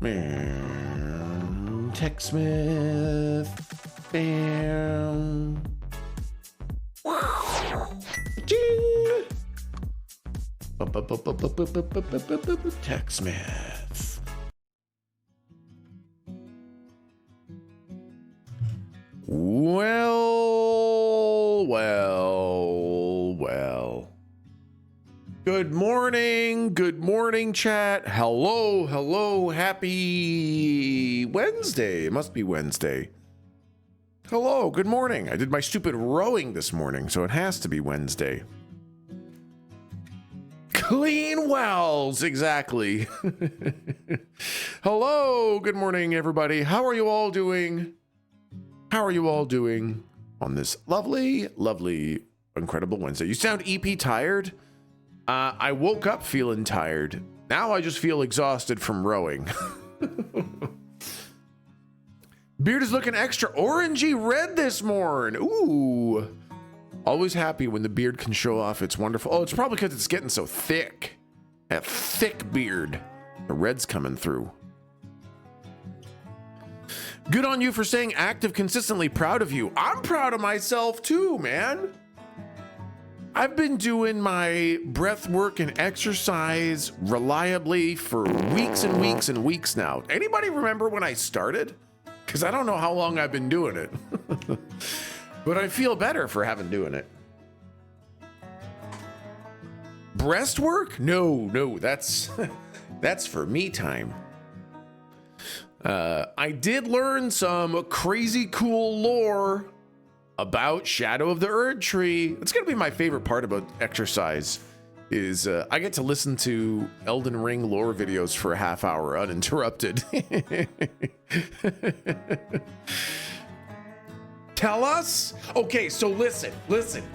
Man, TechSmith. Bam. Ding. TechSmith. Well. Good morning, chat. Hello. Happy Wednesday. It must be Wednesday. Hello, good morning. I did my stupid rowing this morning, so it has to be Wednesday. Clean wells, exactly. Hello, good morning, everybody. How are you all doing? On this lovely, incredible Wednesday? You sound EP tired. I woke up feeling tired. Now I just feel exhausted from rowing. Beard is looking extra orangey red this morning. Ooh. Always happy when the beard can show off its wonderful... Oh, it's probably because it's getting so thick. That thick beard. The red's coming through. Good on you for staying active consistently. Proud of you. I'm proud of myself too, man. I've been doing my breath work and exercise reliably for weeks and weeks now. Anybody remember when I started? Because I don't know how long I've been doing it. But I feel better for having doing it. Breastwork? No, that's for me time. I did learn some crazy cool lore about Shadow of the Erd Tree. It's gonna be my favorite part about exercise is I get to listen to Elden Ring lore videos for a half hour uninterrupted. Tell us? Okay, so listen.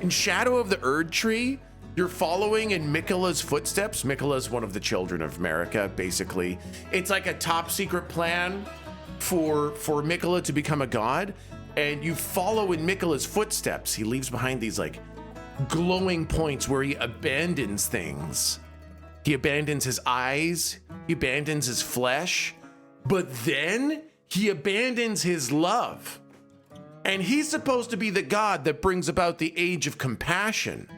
In Shadow of the Erd Tree, you're following in Miquella's footsteps. Miquella's one of the children of Marika, basically. It's like a top secret plan for Miquella to become a god. And you follow in Miquella's footsteps. He leaves behind these like glowing points where he abandons things. He abandons his eyes, he abandons his flesh, but then he abandons his love. And he's supposed to be the god that brings about the age of compassion.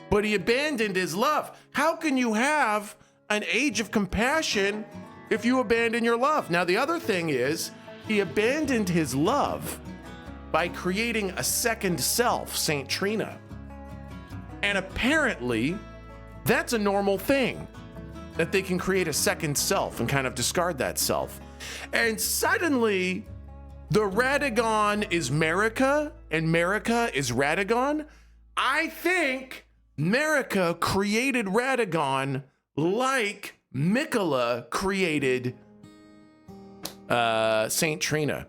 But he abandoned his love. How can you have an age of compassion if you abandon your love? Now, the other thing is, he abandoned his love by creating a second self, Saint Trina. And apparently, that's a normal thing, that they can create a second self and kind of discard that self. And suddenly, the Radagon is Marika, and Marika is Radagon. I think Marika created Radagon like Miquella created Saint Trina.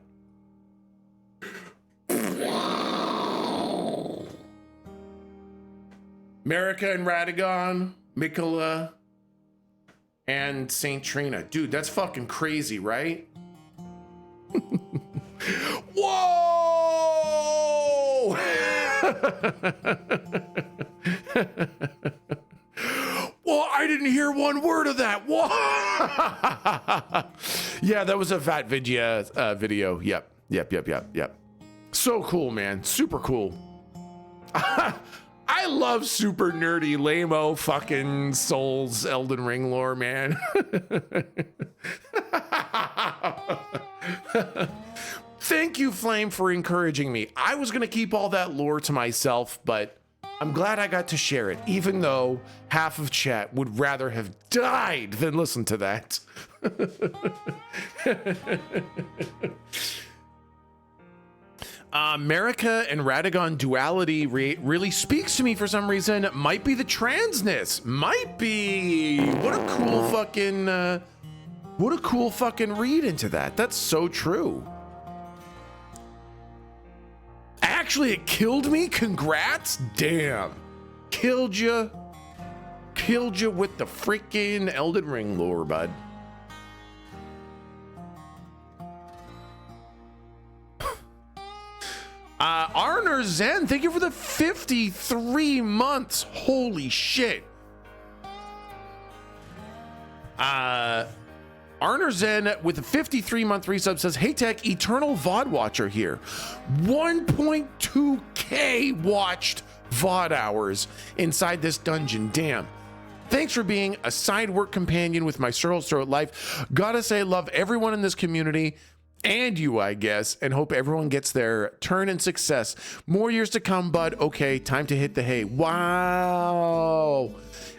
Marika and Radagon, Miquella, and Saint Trina. Dude, that's fucking crazy, right? Whoa! Well, I didn't hear one word of that. Whoa! Yeah, that was a Vat Vidya video. Yep. So cool, man. Super cool. I love super nerdy, lame-o fucking Souls Elden Ring lore, man. Thank you, Flame, for encouraging me. I was gonna keep all that lore to myself, but I'm glad I got to share it, even though half of chat would rather have died than listen to that. Marika and Radagon duality really speaks to me for some reason. Might be the transness. Might be. What a cool fucking read into that. That's so true. Actually, it killed me. Congrats. Damn. Killed you with the freaking Elden Ring lore, bud. Arner Zen, thank you for the 53 months. Holy shit. Arner Zen with a 53-month resub says, hey Tech, Eternal VOD Watcher here. 1.2K watched VOD hours inside this dungeon, damn. Thanks for being a side work companion with my Circle Throat life. Gotta say, love everyone in this community and you, I guess, and hope everyone gets their turn in success. More years to come, bud. Okay, time to hit the hay. Wow.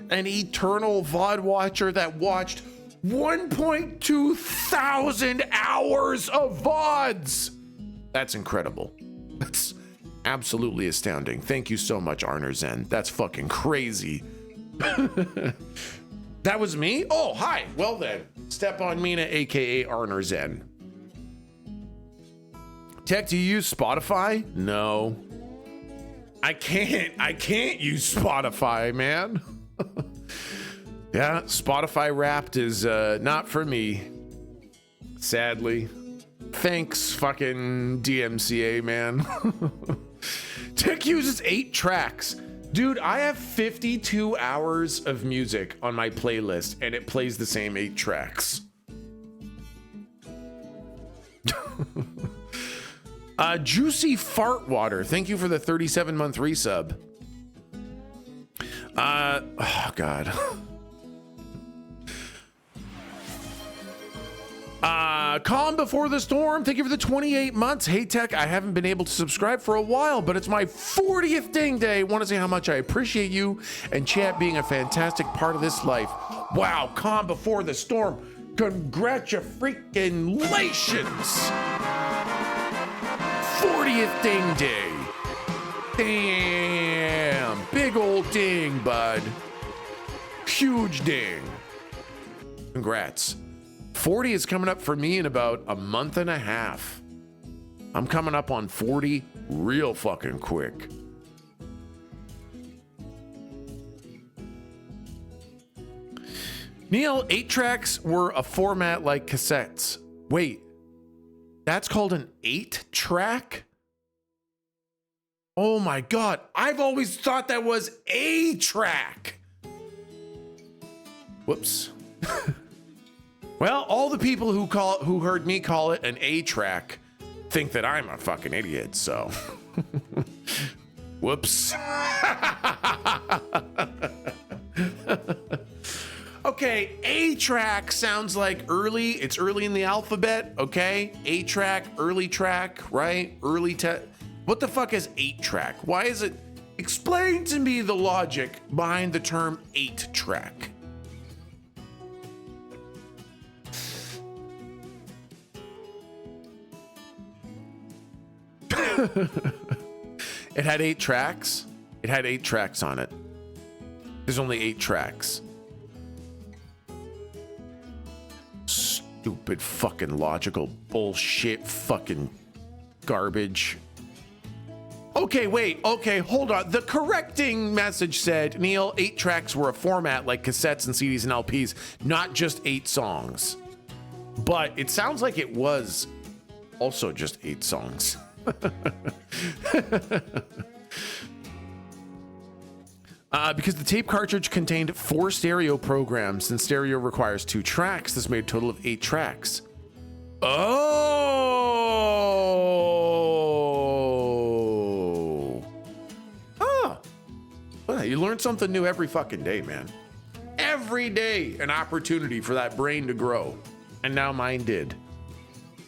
An eternal VOD watcher that watched 1.2 thousand hours of VODs. That's incredible. That's absolutely astounding. Thank you so much, Arner Zen. That's fucking crazy. That was me? Oh, hi. Well then, Step on Mina, aka Arner Zen. Tech, do you use Spotify? No. I can't use Spotify, man. Yeah, Spotify Wrapped is not for me. Sadly. Thanks, fucking DMCA, man. Tech uses 8 tracks. Dude, I have 52 hours of music on my playlist, and it plays the same 8 tracks. Juicy Fart Water, thank you for the 37-month resub. Oh God. Calm Before the Storm, thank you for the 28 months. Hey Tech, I haven't been able to subscribe for a while, but it's my 40th ding day. Want to say how much I appreciate you and chat being a fantastic part of this life. Wow, Calm Before the Storm, congratulations. 40th ding day. Damn, big old ding, bud. Huge ding. Congrats. 40 is coming up for me in about a month and a half. I'm coming up on 40 real fucking quick. Neil, 8 tracks were a format like cassettes. Wait, that's called an 8 track? Oh my God, I've always thought that was a track. Whoops. Well, all the people who heard me call it an A track think that I'm a fucking idiot, so. Whoops. Okay, A track sounds like early. It's early in the alphabet, okay? A track, early track, right? What the fuck is 8 track? Why is it? Explain to me the logic behind the term 8 track. It had 8 tracks. It had 8 tracks on it. There's only 8 tracks. Stupid fucking logical bullshit fucking garbage. Okay, wait. Okay, hold on. The correcting message said, Neil, 8 tracks were a format like cassettes and CDs and LPs, not just 8 songs. But it sounds like it was also just 8 songs. Because the tape cartridge contained 4 stereo programs and stereo requires 2 tracks, this made a total of 8 tracks. Oh. Well, you learn something new every fucking day, man. Every day an opportunity for that brain to grow. And now mine did.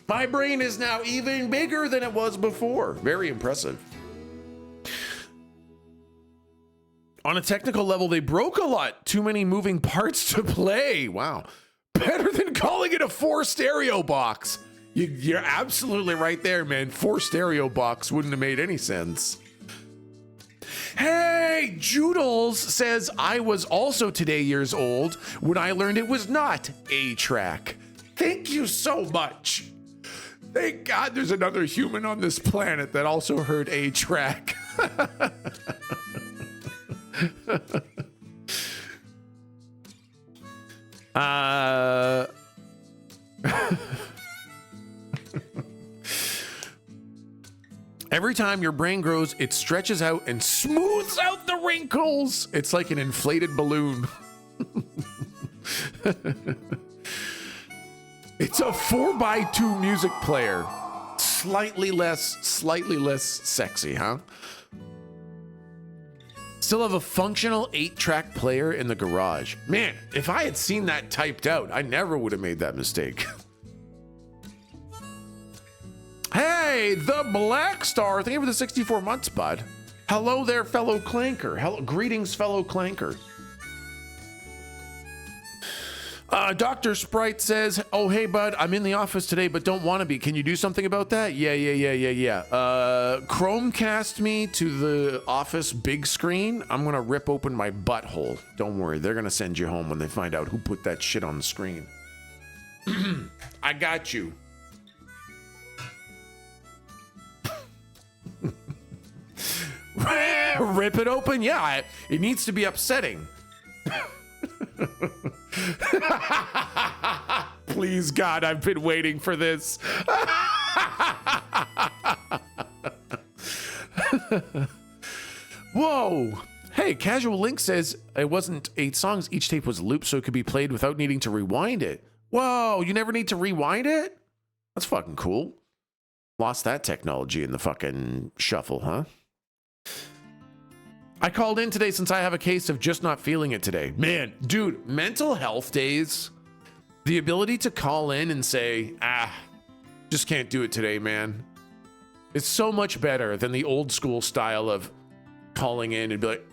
My brain is now even bigger than it was before. Very impressive. On a technical level, they broke a lot. Too many moving parts to play. Wow. Better than calling it a 4 stereo box. You're absolutely right there, man. 4 stereo box wouldn't have made any sense. Hey, Joodles says, I was also today years old when I learned it was not a track. Thank you so much. Thank God there's another human on this planet that also heard a track. Every time your brain grows, it stretches out and smooths out the wrinkles. It's like an inflated balloon. It's a 4x2 music player. Slightly less sexy, huh? Still have a functional 8-track player in the garage. Man, if I had seen that typed out, I never would have made that mistake. Hey, the Black Star. Thank you for the 64 months, bud. Hello there, fellow Clanker. Hello, greetings, fellow Clanker. Dr. Sprite says, oh, hey, bud, I'm in the office today, but don't want to be. Can you do something about that? Yeah. Chromecast me to the office big screen. I'm going to rip open my butthole. Don't worry. They're going to send you home when they find out who put that shit on the screen. I got you. Rip it open? Yeah, it needs to be upsetting. Please, God, I've been waiting for this. Whoa. Hey, Casual Link says it wasn't 8 songs. Each tape was looped so it could be played without needing to rewind it. Whoa, you never need to rewind it? That's fucking cool. Lost that technology in the fucking shuffle, huh? I called in today since I have a case of just not feeling it today. Man, dude, mental health days, the ability to call in and say, just can't do it today, man. It's so much better than the old school style of calling in and be like,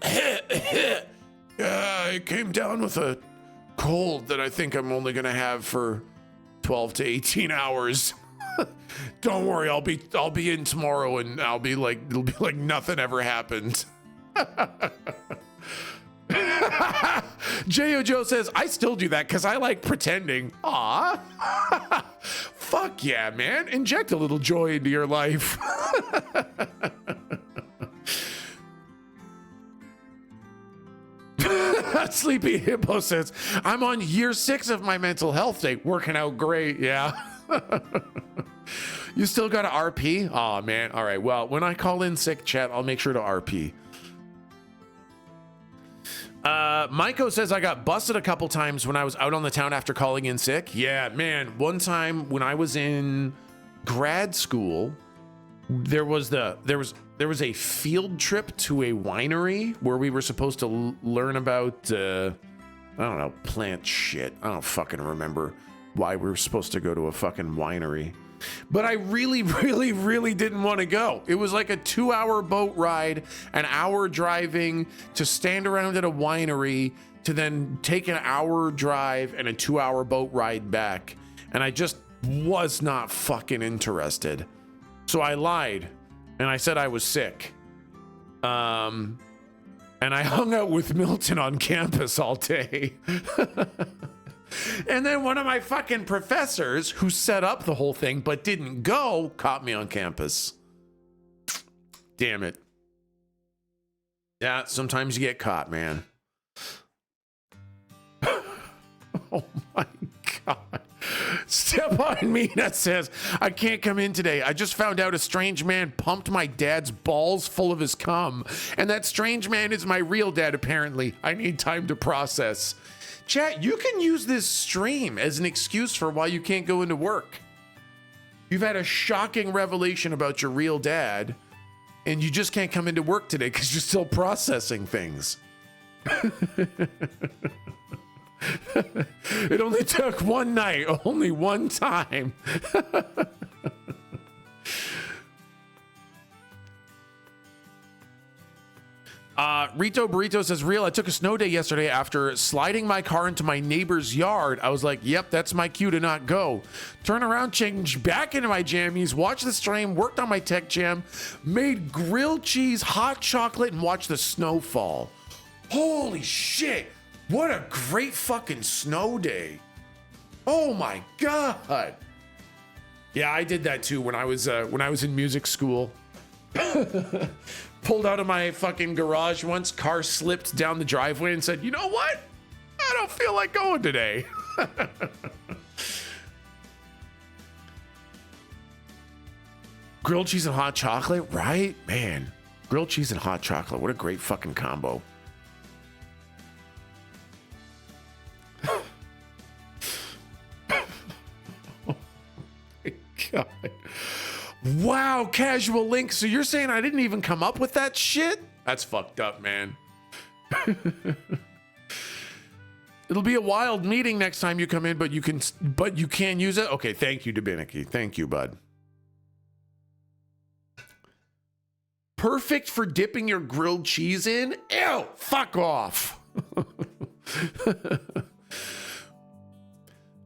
I came down with a cold that I think I'm only gonna have for 12 to 18 hours. Don't worry, I'll be in tomorrow and it'll be like nothing ever happened. J.O. Joe says, I still do that because I like pretending. Aw. Fuck yeah, man. Inject a little joy into your life. Sleepy Hippo says, I'm on year 6 of my mental health day. Working out great, yeah. You still got to RP? Aw, man. All right, well, when I call in sick, chat, I'll make sure to RP. Maiko says I got busted a couple times when I was out on the town after calling in sick. Yeah, man. One time when I was in grad school, there was a field trip to a winery where we were supposed to learn about I don't know, plant shit. I don't fucking remember why we were supposed to go to a fucking winery. But I really didn't want to go. It was like a 2-hour boat ride, an hour driving to stand around at a winery, to then take an hour drive and a 2-hour boat ride back. And I just was not fucking interested. So I lied and I said I was sick. And I hung out with Milton on campus all day. And then one of my fucking professors who set up the whole thing but didn't go caught me on campus. Damn it. Yeah, sometimes you get caught, man. Oh my God. Step on me, that says, I can't come in today. I just found out a strange man pumped my dad's balls full of his cum. And that strange man is my real dad, apparently. I need time to process. Chat, you can use this stream as an excuse for why you can't go into work. You've had a shocking revelation about your real dad, and you just can't come into work today because you're still processing things. It only took one night, only one time. Rito Burrito says, real, I took a snow day yesterday after sliding my car into my neighbor's yard. I was like, yep, that's my cue to not go. Turn around, change back into my jammies, watch the stream, worked on my tech jam, made grilled cheese, hot chocolate, and watched the snow fall. Holy shit. What a great fucking snow day. Oh my God. Yeah, I did that too when I was in music school. Pulled out of my fucking garage once, car slipped down the driveway and said, you know what? I don't feel like going today. Grilled cheese and hot chocolate, right? Man, grilled cheese and hot chocolate. What a great fucking combo. Wow, casual link. So you're saying I didn't even come up with that shit? That's fucked up, man. It'll be a wild meeting next time you come in, but you can use it. Okay, thank you, Dubinicky. Thank you, bud. Perfect for dipping your grilled cheese in? Ew, fuck off.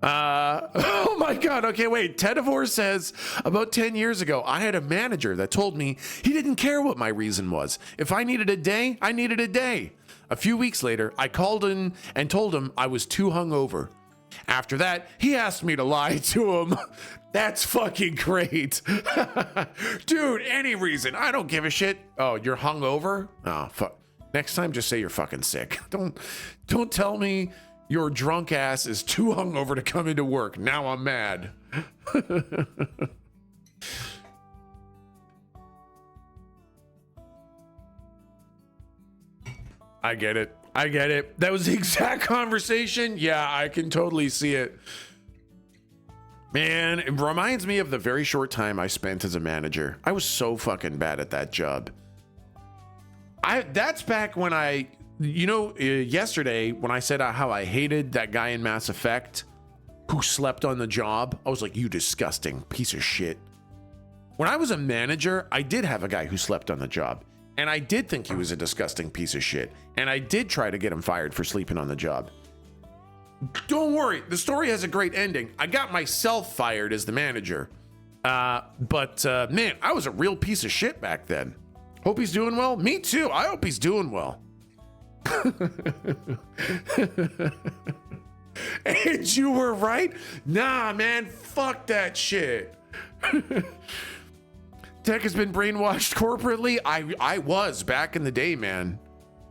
Oh my God. Okay, wait. Tedivore says, about 10 years ago, I had a manager that told me he didn't care what my reason was. If I needed a day, I needed a day. A few weeks later, I called in and told him I was too hungover. After that, he asked me to lie to him. That's fucking great. Dude, any reason. I don't give a shit. Oh, you're hungover? Oh, fuck. Next time, just say you're fucking sick. Don't tell me your drunk ass is too hungover to come into work. Now I'm mad. I get it. I get it. That was the exact conversation. Yeah, I can totally see it. Man, it reminds me of the very short time I spent as a manager. I was so fucking bad at that job. That's back when yesterday when I said how I hated that guy in Mass Effect who slept on the job. I was like, you disgusting piece of shit. When I was a manager, I did have a guy who slept on the job. And I did think he was a disgusting piece of shit. And I did try to get him fired for sleeping on the job. Don't worry, the story has a great ending. I got myself fired as the manager. But man, I was a real piece of shit back then. Hope he's doing well. Me too. I hope he's doing well. And you were right? Nah, man, fuck that shit. Tech has been brainwashed corporately. I was back in the day, man.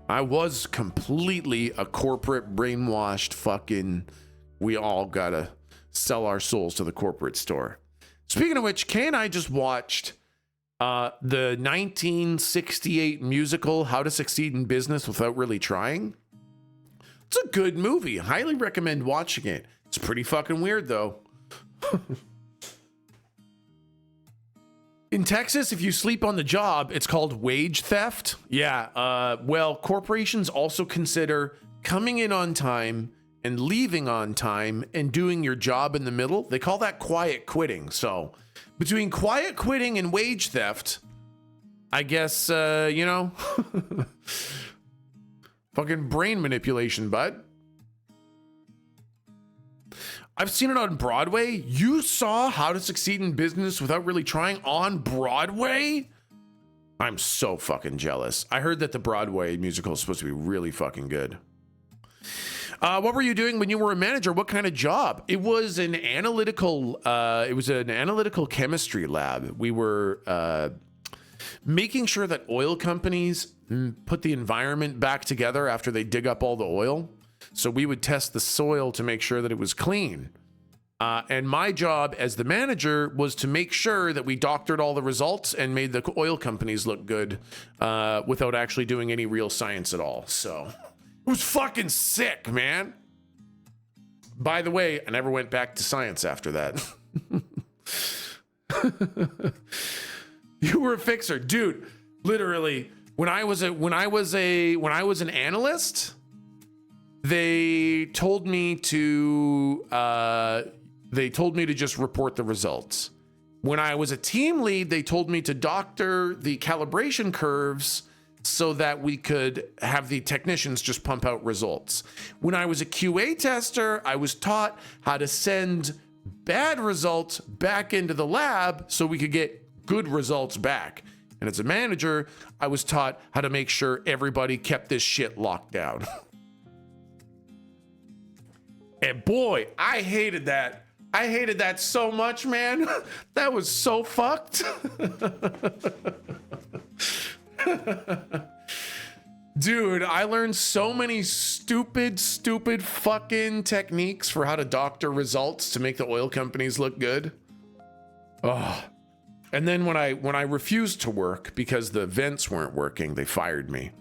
I was completely a corporate brainwashed fucking, we all gotta sell our souls to the corporate store. Speaking of which, Kay and I just watched the 1968 musical, How to Succeed in Business Without Really Trying. It's a good movie. Highly recommend watching it. It's pretty fucking weird though. In Texas, if you sleep on the job, it's called wage theft. Yeah, well, corporations also consider coming in on time and leaving on time and doing your job in the middle. They call that quiet quitting. So between quiet quitting and wage theft, I guess, fucking brain manipulation, bud. I've seen it on Broadway. You saw How to Succeed in Business Without Really Trying on Broadway? I'm so fucking jealous. I heard that the Broadway musical is supposed to be really fucking good. What were you doing when you were a manager? What kind of job? It was an analytical chemistry lab. We were making sure that oil companies put the environment back together after they dig up all the oil. So we would test the soil to make sure that it was clean. And my job as the manager was to make sure that we doctored all the results and made the oil companies look good without actually doing any real science at all. So it was fucking sick, man. By the way, I never went back to science after that. You were a fixer, dude. Literally, when I was an analyst, they told me to just report the results. When I was a team lead, they told me to doctor the calibration curves so that we could have the technicians just pump out results. When I was a QA tester, I was taught how to send bad results back into the lab so we could get good results back. And as a manager, I was taught how to make sure everybody kept this shit locked down. And boy, I hated that. I hated that so much, man. That was so fucked. Dude, I learned so many stupid fucking techniques for how to doctor results to make the oil companies look good. Oh. And then when I refused to work because the vents weren't working, they fired me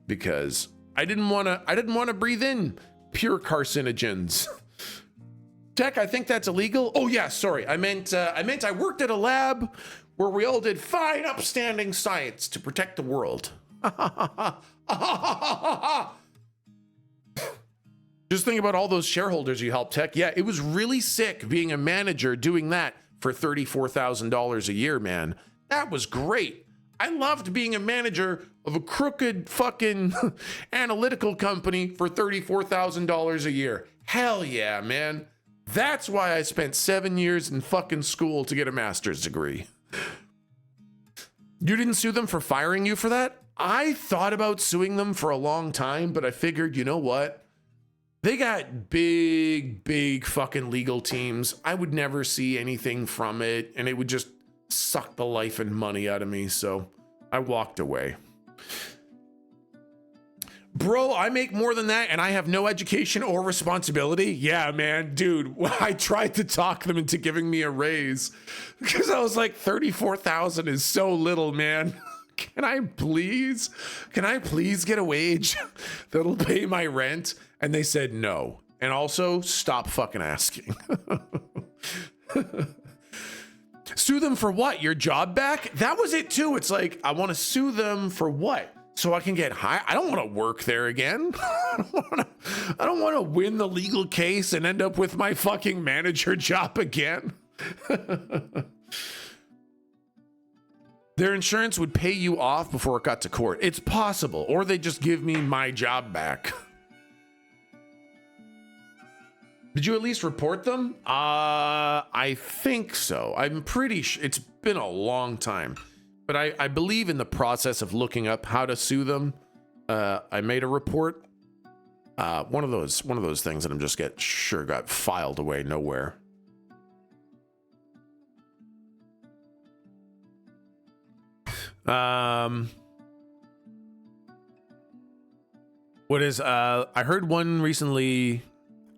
because I didn't want to breathe in pure carcinogens. Tech, I think that's illegal. Oh yeah, sorry. I meant I worked at a lab where we all did fine, upstanding science to protect the world. Just think about all those shareholders you helped, Tech. Yeah, it was really sick being a manager doing that for $34,000 a year, man. That was great. I loved being a manager of a crooked fucking analytical company for $34,000 a year. Hell yeah, man. That's why I spent 7 years in fucking school to get a master's degree. You didn't sue them for firing you for that? I thought about suing them for a long time, but I figured, you know what? They got big fucking legal teams. I would never see anything from it, and it would just suck the life and money out of me, so I walked away. Bro, I make more than that, and I have no education or responsibility? Yeah, man, dude, I tried to talk them into giving me a raise, because I was like, 34,000 is so little, man. Can I please get a wage that'll pay my rent? And they said no. And also, stop fucking asking. Sue them for what? Your job back? That was it too. It's like, I want to sue them for what? So I can get hired? I don't want to work there again. I don't want to win the legal case and end up with my fucking manager job again. Their insurance would pay you off before it got to court. It's possible. Or they just give me my job back. Did you at least report them? I think so. I'm pretty sure. It's been a long time. But I believe in the process of looking up how to sue them. I made a report. One of those things that I'm just got filed away nowhere. I heard one recently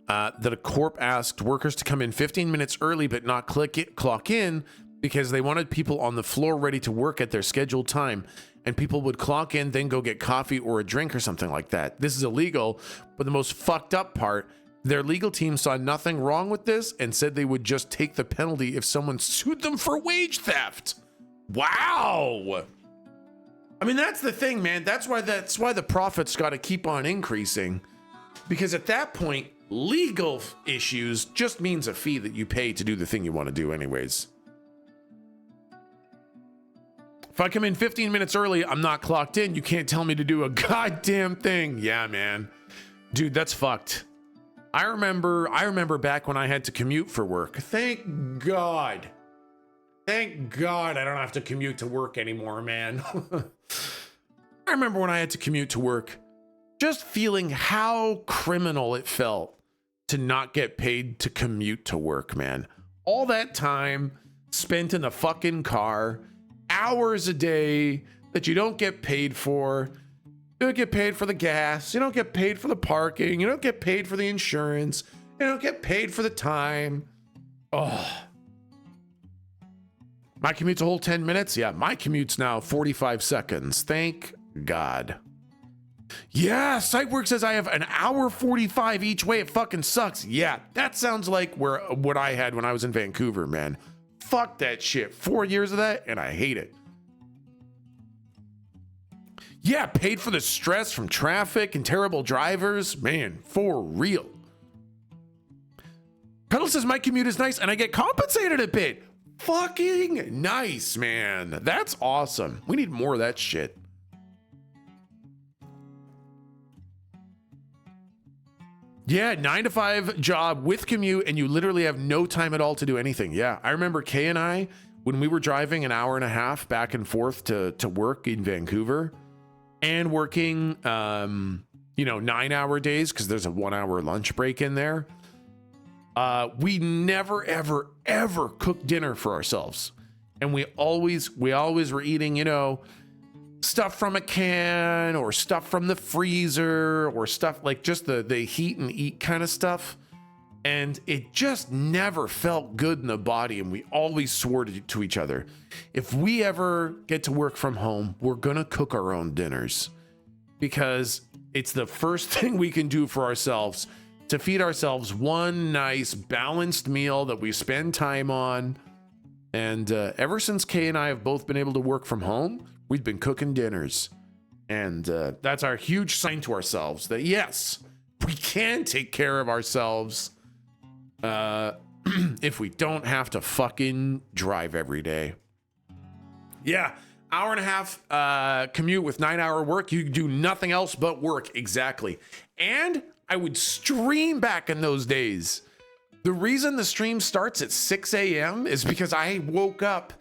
that a corp asked workers to come in 15 minutes early but not clock in because they wanted people on the floor ready to work at their scheduled time, and people would clock in, then go get coffee or a drink or something like that. This is illegal, but the most fucked up part, their legal team saw nothing wrong with this and said they would just take the penalty if someone sued them for wage theft. Wow. I mean, that's the thing, man. That's why the profits got to keep on increasing, because at that point, legal issues just means a fee that you pay to do the thing you want to do anyways. If I come in 15 minutes early, I'm not clocked in. You can't tell me to do a goddamn thing. Yeah, man. Dude, that's fucked. I remember back when I had to commute for work. Thank God I don't have to commute to work anymore, man. I remember when I had to commute to work, just feeling how criminal it felt to not get paid to commute to work, man. All that time spent in the fucking car, hours a day that you don't get paid for. You don't get paid for the gas. You don't get paid for the parking. You don't get paid for the insurance. You don't get paid for the time. Oh. My commute's a whole 10 minutes? Yeah, my commute's now 45 seconds. Thank God. Yeah, Sitework says I have an hour 45 each way. It fucking sucks. Yeah, that sounds like what I had when I was in Vancouver, man. Fuck that shit. 4 years of that, and I hate it. Yeah, paid for the stress from traffic and terrible drivers. Man, for real. Cuddle says my commute is nice and I get compensated a bit. Fucking nice, man. That's awesome. We need more of that shit. Yeah, 9 to 5 job with commute, and you literally have no time at all to do anything. Yeah, I remember Kay and I, when we were driving an hour and a half back and forth to work in Vancouver, and working, 9-hour days, because there's a 1-hour lunch break in there. We never, ever cooked dinner for ourselves. And we always were eating, stuff from a can or stuff from the freezer or stuff like just the heat and eat kind of stuff. And it just never felt good in the body. And we always swore to each other, if we ever get to work from home, we're going to cook our own dinners, because it's the first thing we can do for ourselves to feed ourselves one nice balanced meal that we spend time on. And ever since Kay and I have both been able to work from home, we've been cooking dinners. And that's our huge sign to ourselves that, yes, we can take care of ourselves if we don't have to fucking drive every day. Yeah, hour and a half commute with 9-hour work. You do nothing else but work. Exactly. And I would stream back in those days. The reason the stream starts at 6 a.m. is because I woke up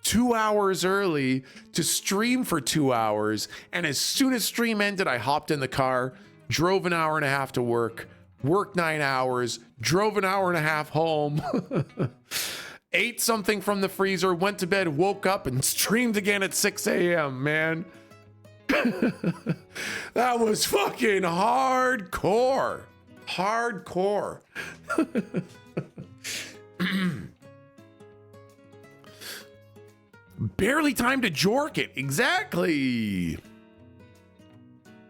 2 hours early to stream for 2 hours. And as soon as stream ended, I hopped in the car, drove an hour and a half to work, worked 9 hours, drove an hour and a half home, ate something from the freezer, went to bed, woke up, and streamed again at 6 a.m., man. That was fucking hardcore. Hardcore. Barely time to jork it. Exactly.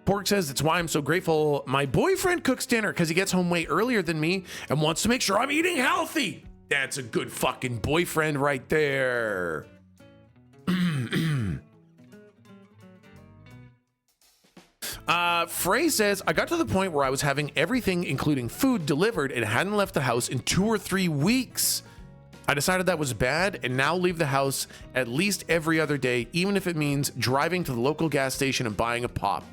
Pork says, it's why I'm so grateful my boyfriend cooks dinner, because he gets home way earlier than me and wants to make sure I'm eating healthy. That's a good fucking boyfriend right there. Frey says, I got to the point where I was having everything, including food, delivered and hadn't left the house in 2 or 3 weeks. I decided that was bad and now leave the house at least every other day, even if it means driving to the local gas station and buying a pop.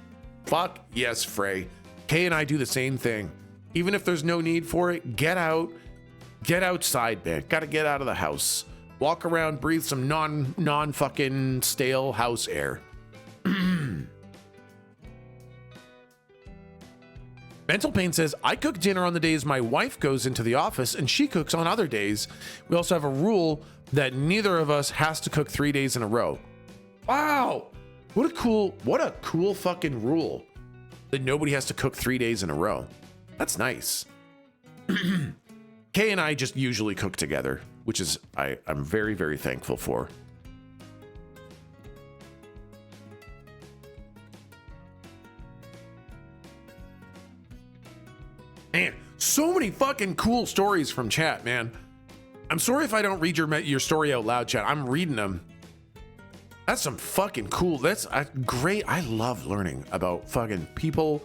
Fuck yes, Frey. Kay and I do the same thing. Even if there's no need for it, get out. Get outside, man. Gotta get out of the house. Walk around, breathe some non fucking stale house air. Mental Pain says, I cook dinner on the days my wife goes into the office and she cooks on other days. We also have a rule that neither of us has to cook 3 days in a row. Wow. What a cool fucking rule that nobody has to cook 3 days in a row. That's nice. Kay and I just usually cook together, which is I'm very, very thankful for. Man, so many fucking cool stories from chat, man. I'm sorry if I don't read your story out loud, chat. I'm reading them. That's some fucking cool. That's great. I love learning about fucking people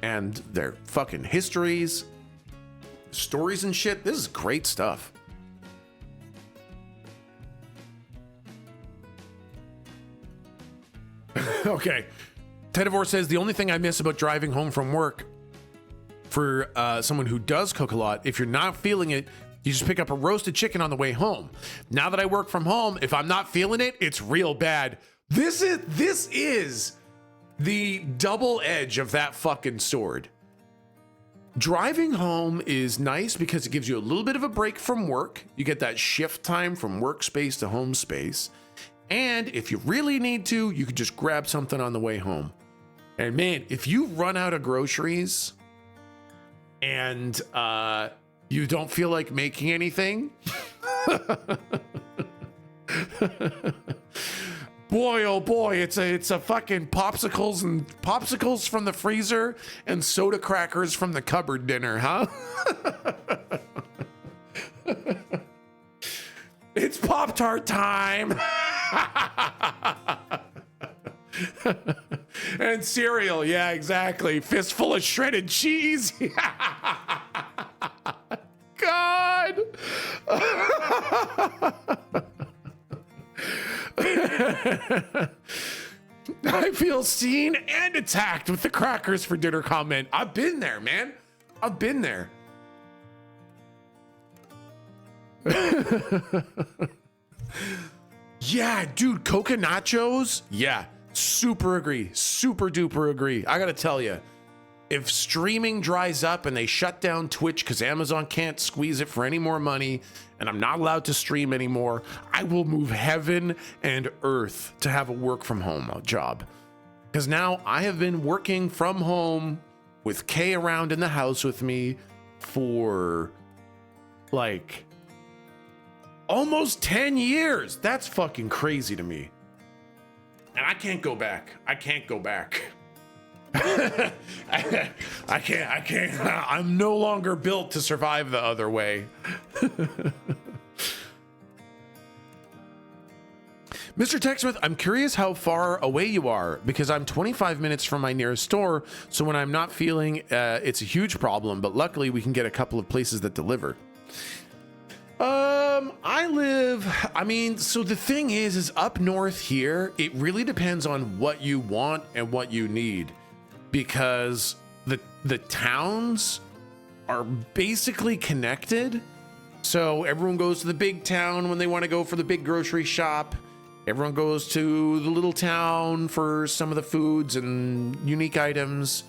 and their fucking histories, stories and shit. This is great stuff. Okay. Tedivore says, the only thing I miss about driving home from work for someone who does cook a lot, if you're not feeling it, you just pick up a roasted chicken on the way home. Now that I work from home, if I'm not feeling it, it's real bad. This is the double edge of that fucking sword. Driving home is nice because it gives you a little bit of a break from work. You get that shift time from workspace to home space. And if you really need to, you can just grab something on the way home. And man, if you run out of groceries and you don't feel like making anything, boy, oh boy, it's a fucking popsicles from the freezer and soda crackers from the cupboard dinner, huh? It's Pop-Tart time. And cereal, yeah, exactly. Fistful of shredded cheese. God. I feel seen and attacked with the crackers for dinner comment. I've been there, man. I've been there. Yeah, dude, Coca Nachos. Yeah, super agree. Super duper agree. I gotta tell you, if streaming dries up and they shut down Twitch because Amazon can't squeeze it for any more money and I'm not allowed to stream anymore, I will move heaven and earth to have a work from home job. Because now I have been working from home with Kay around in the house with me for like almost 10 years. That's fucking crazy to me. And I can't go back. I can't go back. I can't. I'm no longer built to survive the other way. Mr. Techsmith, I'm curious how far away you are because I'm 25 minutes from my nearest store. So when I'm not feeling it's a huge problem, but luckily we can get a couple of places that deliver. So the thing is up north here, it really depends on what you want and what you need, because the towns are basically connected. So everyone goes to the big town when they want to go for the big grocery shop. Everyone goes to the little town for some of the foods and unique items.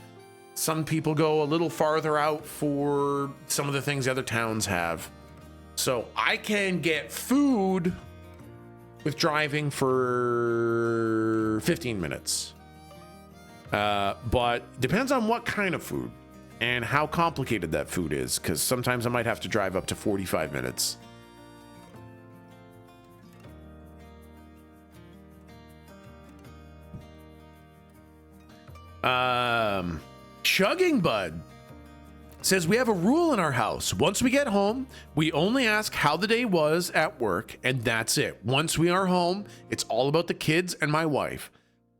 Some people go a little farther out for some of the things the other towns have. So I can get food with driving for 15 minutes. But depends on what kind of food and how complicated that food is, because sometimes I might have to drive up to 45 minutes. Chugging Bud says we have a rule in our house. Once we get home, we only ask how the day was at work, and that's it. Once we are home, it's all about the kids and my wife.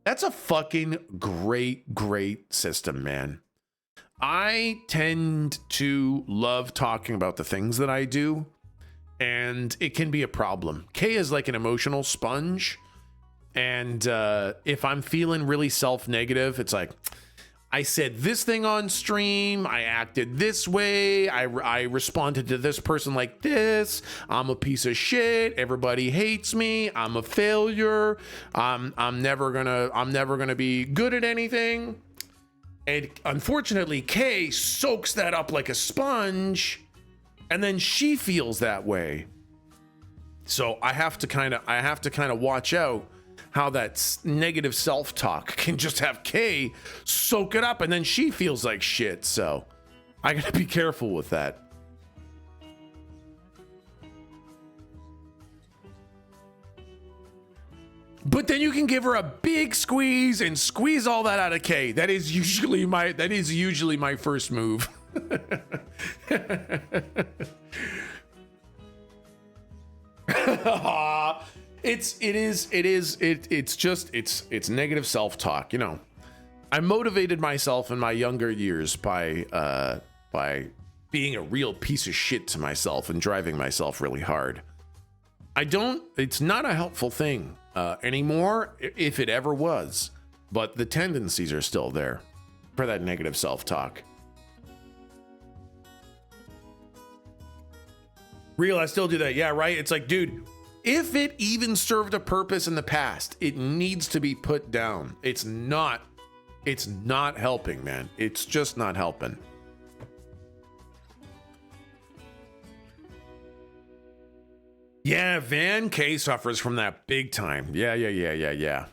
That's a fucking great system, man. I tend to love talking about the things that I do, and it can be a problem. Kay is like an emotional sponge, and if I'm feeling really self-negative, it's like, I said this thing on stream, I acted this way, I responded to this person like this, I'm a piece of shit, everybody hates me, I'm a failure, I'm never gonna be good at anything. And unfortunately, Kay soaks that up like a sponge, and then she feels that way. So I have to kind of watch out how that negative self-talk can just have Kay soak it up, and then she feels like shit. So I gotta be careful with that. But then you can give her a big squeeze and squeeze all that out of Kay. That is usually my first move. It's negative self-talk, you know. I motivated myself in my younger years by being a real piece of shit to myself and driving myself really hard. It's not a helpful thing anymore, if it ever was, but the tendencies are still there for that negative self-talk. Real, I still do that. Yeah, right. It's like, dude, if it even served a purpose in the past, it needs to be put down. It's not helping, man. It's just not helping. Yeah, Van K suffers from that big time. Yeah.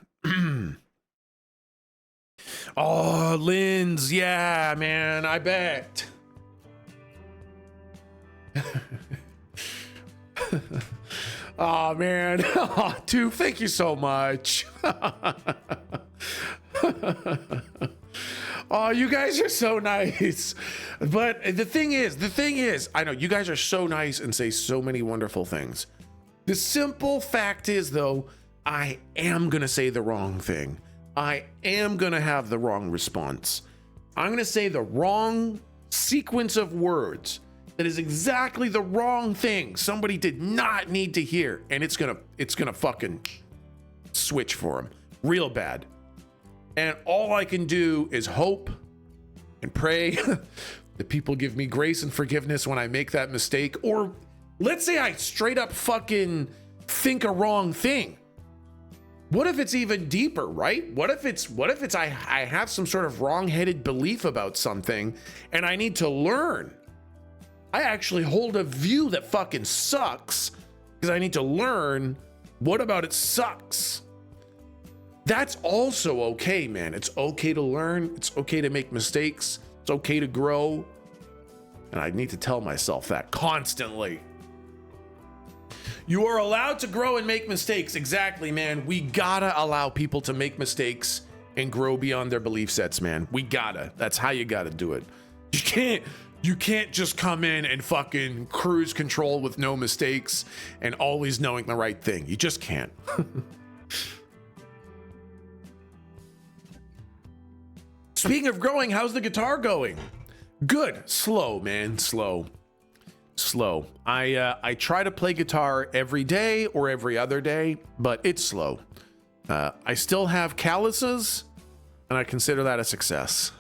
Oh, Linz. Yeah, man, I bet. Oh, man. Oh, dude, thank you so much. Oh, you guys are so nice. But the thing is, I know you guys are so nice and say so many wonderful things. The simple fact is, though, I am going to say the wrong thing. I am going to have the wrong response. I'm going to say the wrong sequence of words. That is exactly the wrong thing somebody did not need to hear, and it's gonna fucking switch for them real bad. And all I can do is hope and pray that people give me grace and forgiveness when I make that mistake. Or let's say I straight up fucking think a wrong thing. What if it's even deeper, right? What if it's I have some sort of wrong-headed belief about something and I need to learn. I actually hold a view that fucking sucks because I need to learn what about it sucks. That's also okay, man. It's okay to learn. It's okay to make mistakes. It's okay to grow. And I need to tell myself that constantly. You are allowed to grow and make mistakes. Exactly, man. We gotta allow people to make mistakes and grow beyond their belief sets, man. We gotta. That's how you gotta do it. You can't just come in and fucking cruise control with no mistakes and always knowing the right thing. You just can't. Speaking of growing, how's the guitar going? Good. Slow, man. Slow. I try to play guitar every day or every other day, but it's slow. I still have calluses, and I consider that a success.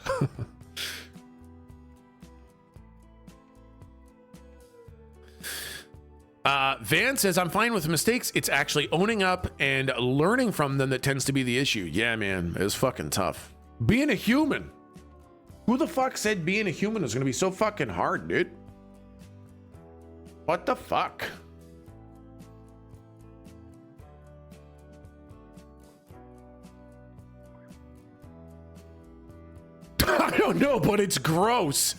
Van says, I'm fine with mistakes. It's actually owning up and learning from them that tends to be the issue. Yeah, man, it's fucking tough. Being a human. Who the fuck said being a human is going to be so fucking hard, dude? What the fuck? I don't know, but it's gross.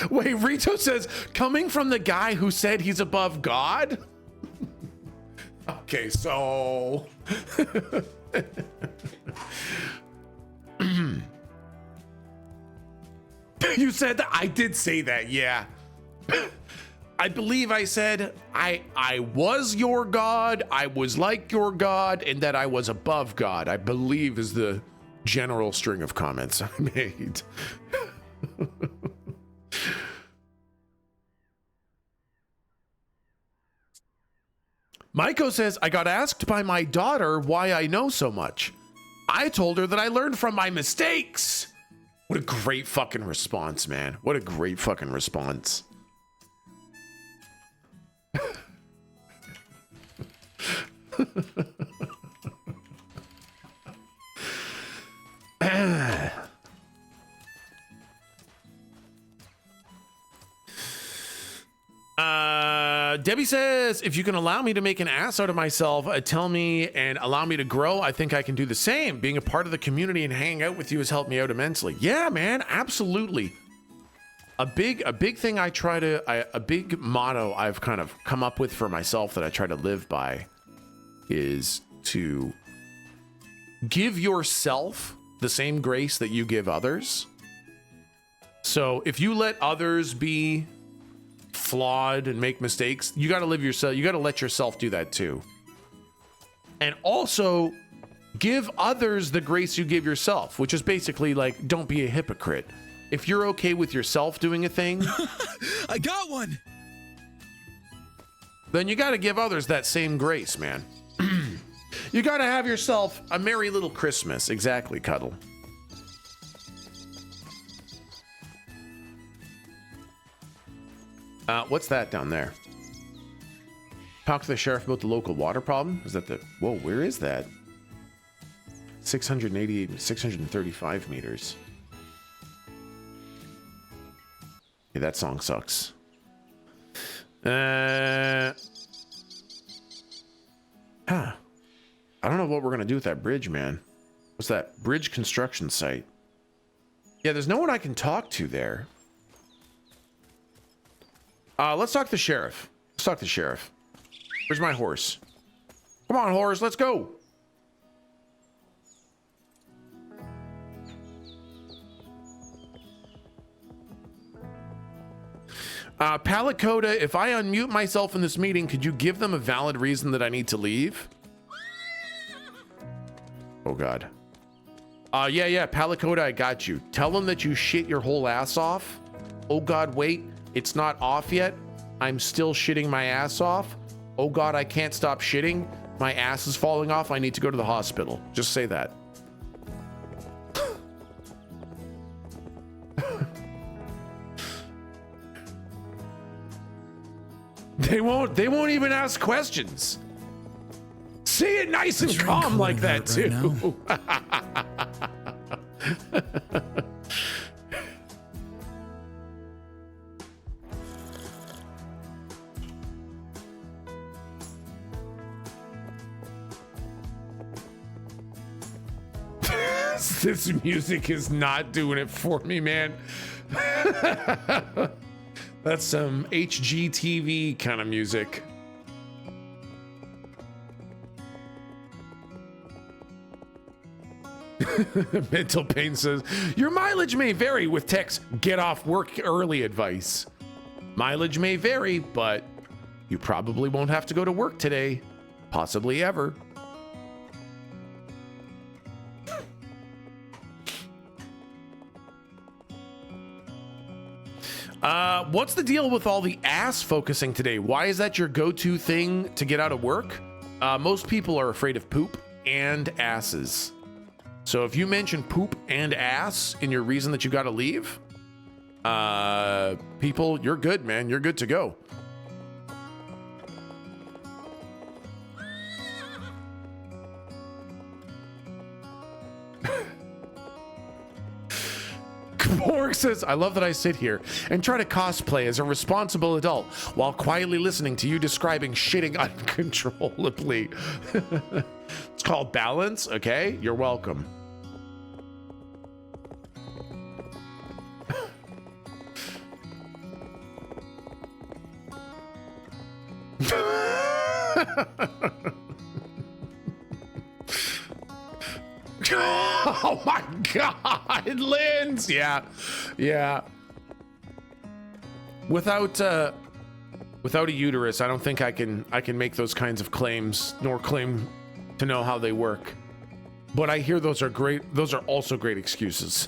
Wait, Rito says, coming from the guy who said he's above God? Okay, so... You said that? I did say that, yeah. I believe I said I was your God, I was like your God, and that I was above God, I believe is the general string of comments I made. Maiko says, I got asked by my daughter why I know so much. I told her that I learned from my mistakes. What a great fucking response, man. What a great fucking response. Debbie says, if you can allow me to make an ass out of myself, tell me and allow me to grow, I think I can do the same. Being a part of the community and hanging out with you has helped me out immensely. Yeah, man, absolutely. A big thing a big motto I've kind of come up with for myself that I try to live by is to give yourself the same grace that you give others. So if you let others be flawed and make mistakes, you got to let yourself do that too. And also give others the grace you give yourself, which is basically like, don't be a hypocrite. If you're okay with yourself doing a thing, I got one. Then you got to give others that same grace, man. You got to have yourself a merry little Christmas. Exactly, Cuddle. What's that down there? Talk to the sheriff about the local water problem. Is that the... Whoa, where is that? 688, 635 meters. Yeah, that song sucks. I don't know what we're gonna do with that bridge, man. What's that? Bridge construction site. Yeah, there's no one I can talk to there. Let's talk to the sheriff. Where's my horse? Come on, horse, let's go. Palacoda, if I unmute myself in this meeting, could you give them a valid reason that I need to leave? Oh, God. Yeah, Palacoda, I got you. Tell them that you shit your whole ass off. Oh, God, wait. It's not off yet. I'm still shitting my ass off. Oh, God, I can't stop shitting. My ass is falling off. I need to go to the hospital. Just say that. They won't even ask questions. Say it nice and calm like that too. This music is not doing it for me, man. That's some HGTV kind of music. Mental Pain says, your mileage may vary with Tech's get off work early advice. Mileage may vary, but you probably won't have to go to work today. Possibly ever. What's the deal with all the ass focusing today? Why is that your go-to thing to get out of work? Most people are afraid of poop and asses. So if you mention poop and ass in your reason that you got to leave, people, you're good, man. You're good to go. Borg says, I love that I sit here and try to cosplay as a responsible adult while quietly listening to you describing shitting uncontrollably. It's called balance, okay? You're welcome. Oh my God, Linz. Yeah. Without a uterus, I don't think I can make those kinds of claims, nor claim to know how they work. But I hear those are great. Those are also great excuses.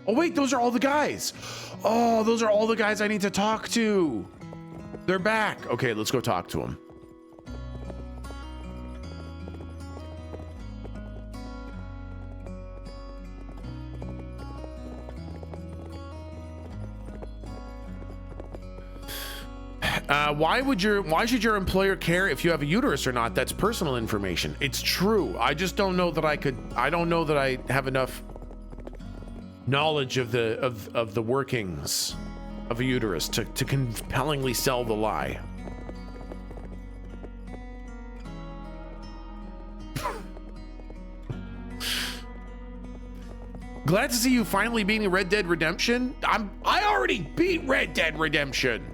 Oh wait, those are all the guys. Oh, those are all the guys I need to talk to. They're back. Okay, let's go talk to them. Why should your employer care if you have a uterus or not? That's personal information. It's true. I just don't know that I don't know that I have enough knowledge of the workings of a uterus to compellingly sell the lie. Glad to see you finally beating Red Dead Redemption. I already beat Red Dead Redemption.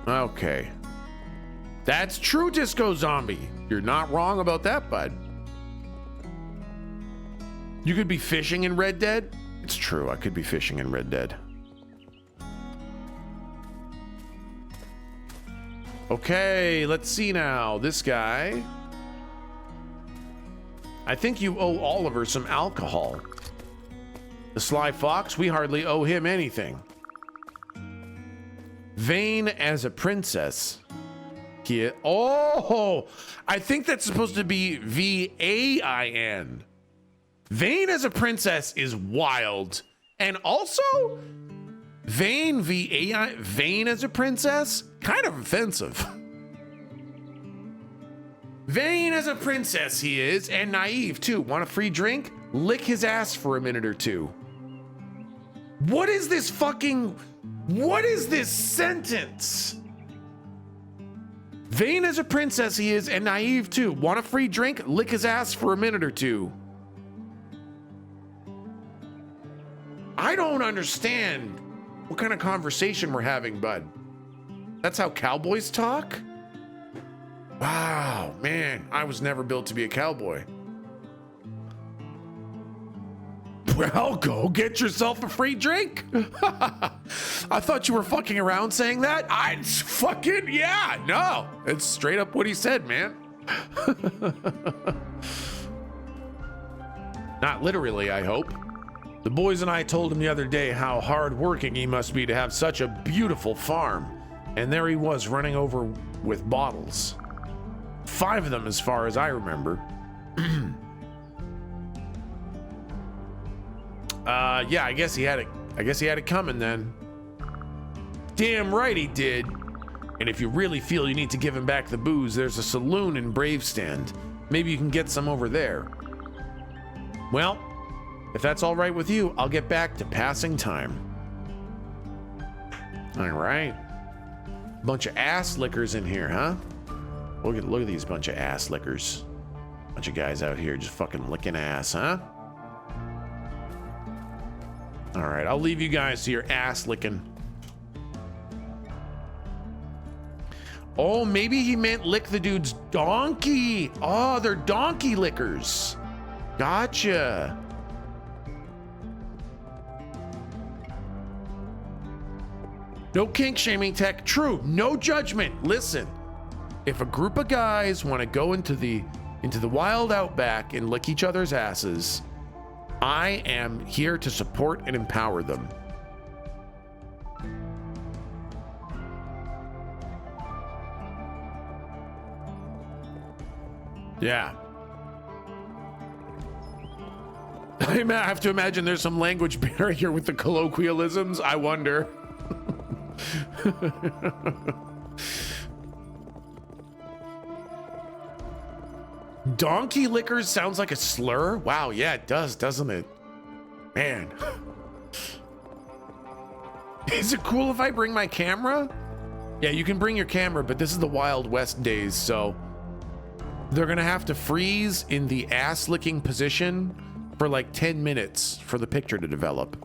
Okay. That's true, Disco Zombie. You're not wrong about that, bud. You could be fishing in Red Dead. It's true, I could be fishing in Red Dead. Okay, let's see now. This guy. I think you owe Oliver some alcohol. The Sly Fox, we hardly owe him anything. Vain as a princess. Oh, I think that's supposed to be V-A-I-N. Vain as a princess is wild. And also, vain, V-A-I, vain as a princess, kind of offensive. Vain as a princess he is, and naive too. Want a free drink? Lick his ass for a minute or two. What is this sentence? Vain as a princess he is, and naive too. Want a free drink? Lick his ass for a minute or two. I don't understand what kind of conversation we're having, bud. That's how cowboys talk? Wow, man, I was never built to be a cowboy. Well, go get yourself a free drink. I thought you were fucking around saying that. Yeah, no. It's straight up what he said, man. Not literally, I hope. The boys and I told him the other day how hard-working he must be to have such a beautiful farm. And there he was running over with bottles. 5 of them as far as I remember. Yeah, I guess he had it coming then. Damn right he did. And if you really feel you need to give him back the booze, there's a saloon in Bravestand. Maybe you can get some over there. Well, if that's all right with you, I'll get back to passing time. All right. Bunch of ass lickers in here, huh? Look at these bunch of ass lickers. Bunch of guys out here just fucking licking ass, huh? All right, I'll leave you guys to your ass licking. Oh, maybe he meant lick the dude's donkey. Oh, they're donkey lickers. Gotcha. No kink shaming, Tech. True, no judgment. Listen, if a group of guys want to go into the wild outback and lick each other's asses, I am here to support and empower them. Yeah. I have to imagine there's some language barrier with the colloquialisms. I wonder. Donkey lickers sounds like a slur. Wow, yeah, it does, doesn't it? Man. Is it cool if I bring my camera? Yeah, you can bring your camera, but this is the Wild West days, so they're gonna have to freeze in the ass licking position for like 10 minutes for the picture to develop.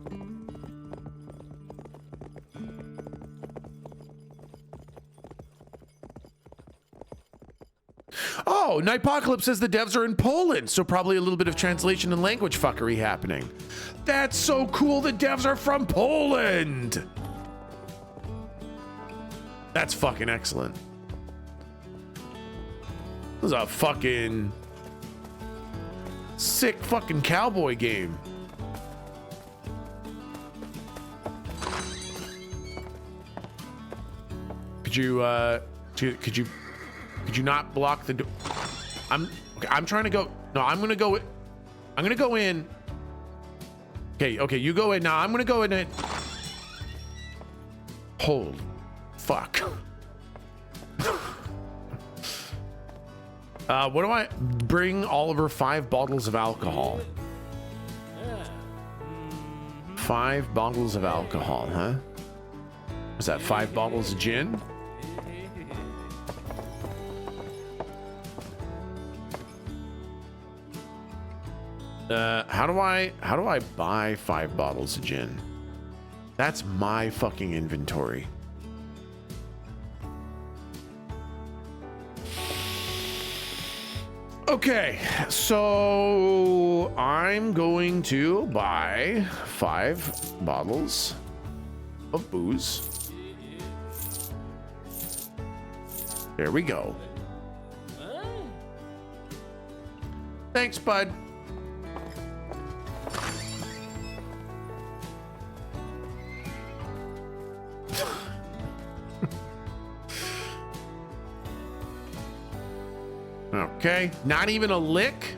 Oh, Nightpocalypse says the devs are in Poland, so probably a little bit of translation and language fuckery happening. That's so cool, the devs are from Poland! That's fucking excellent. This is a fucking sick fucking cowboy game. Could you not block the door? I'm trying to go. No, I'm gonna go in. Okay, you go in now. I'm gonna go in it. Holy fuck. What do I bring Oliver 5 bottles of alcohol? 5 bottles of alcohol, huh? Was that 5 bottles of gin? How do I buy 5 bottles of gin? That's my fucking inventory. Okay, so I'm going to buy 5 bottles of booze. There we go. Thanks, bud. Okay, not even a lick.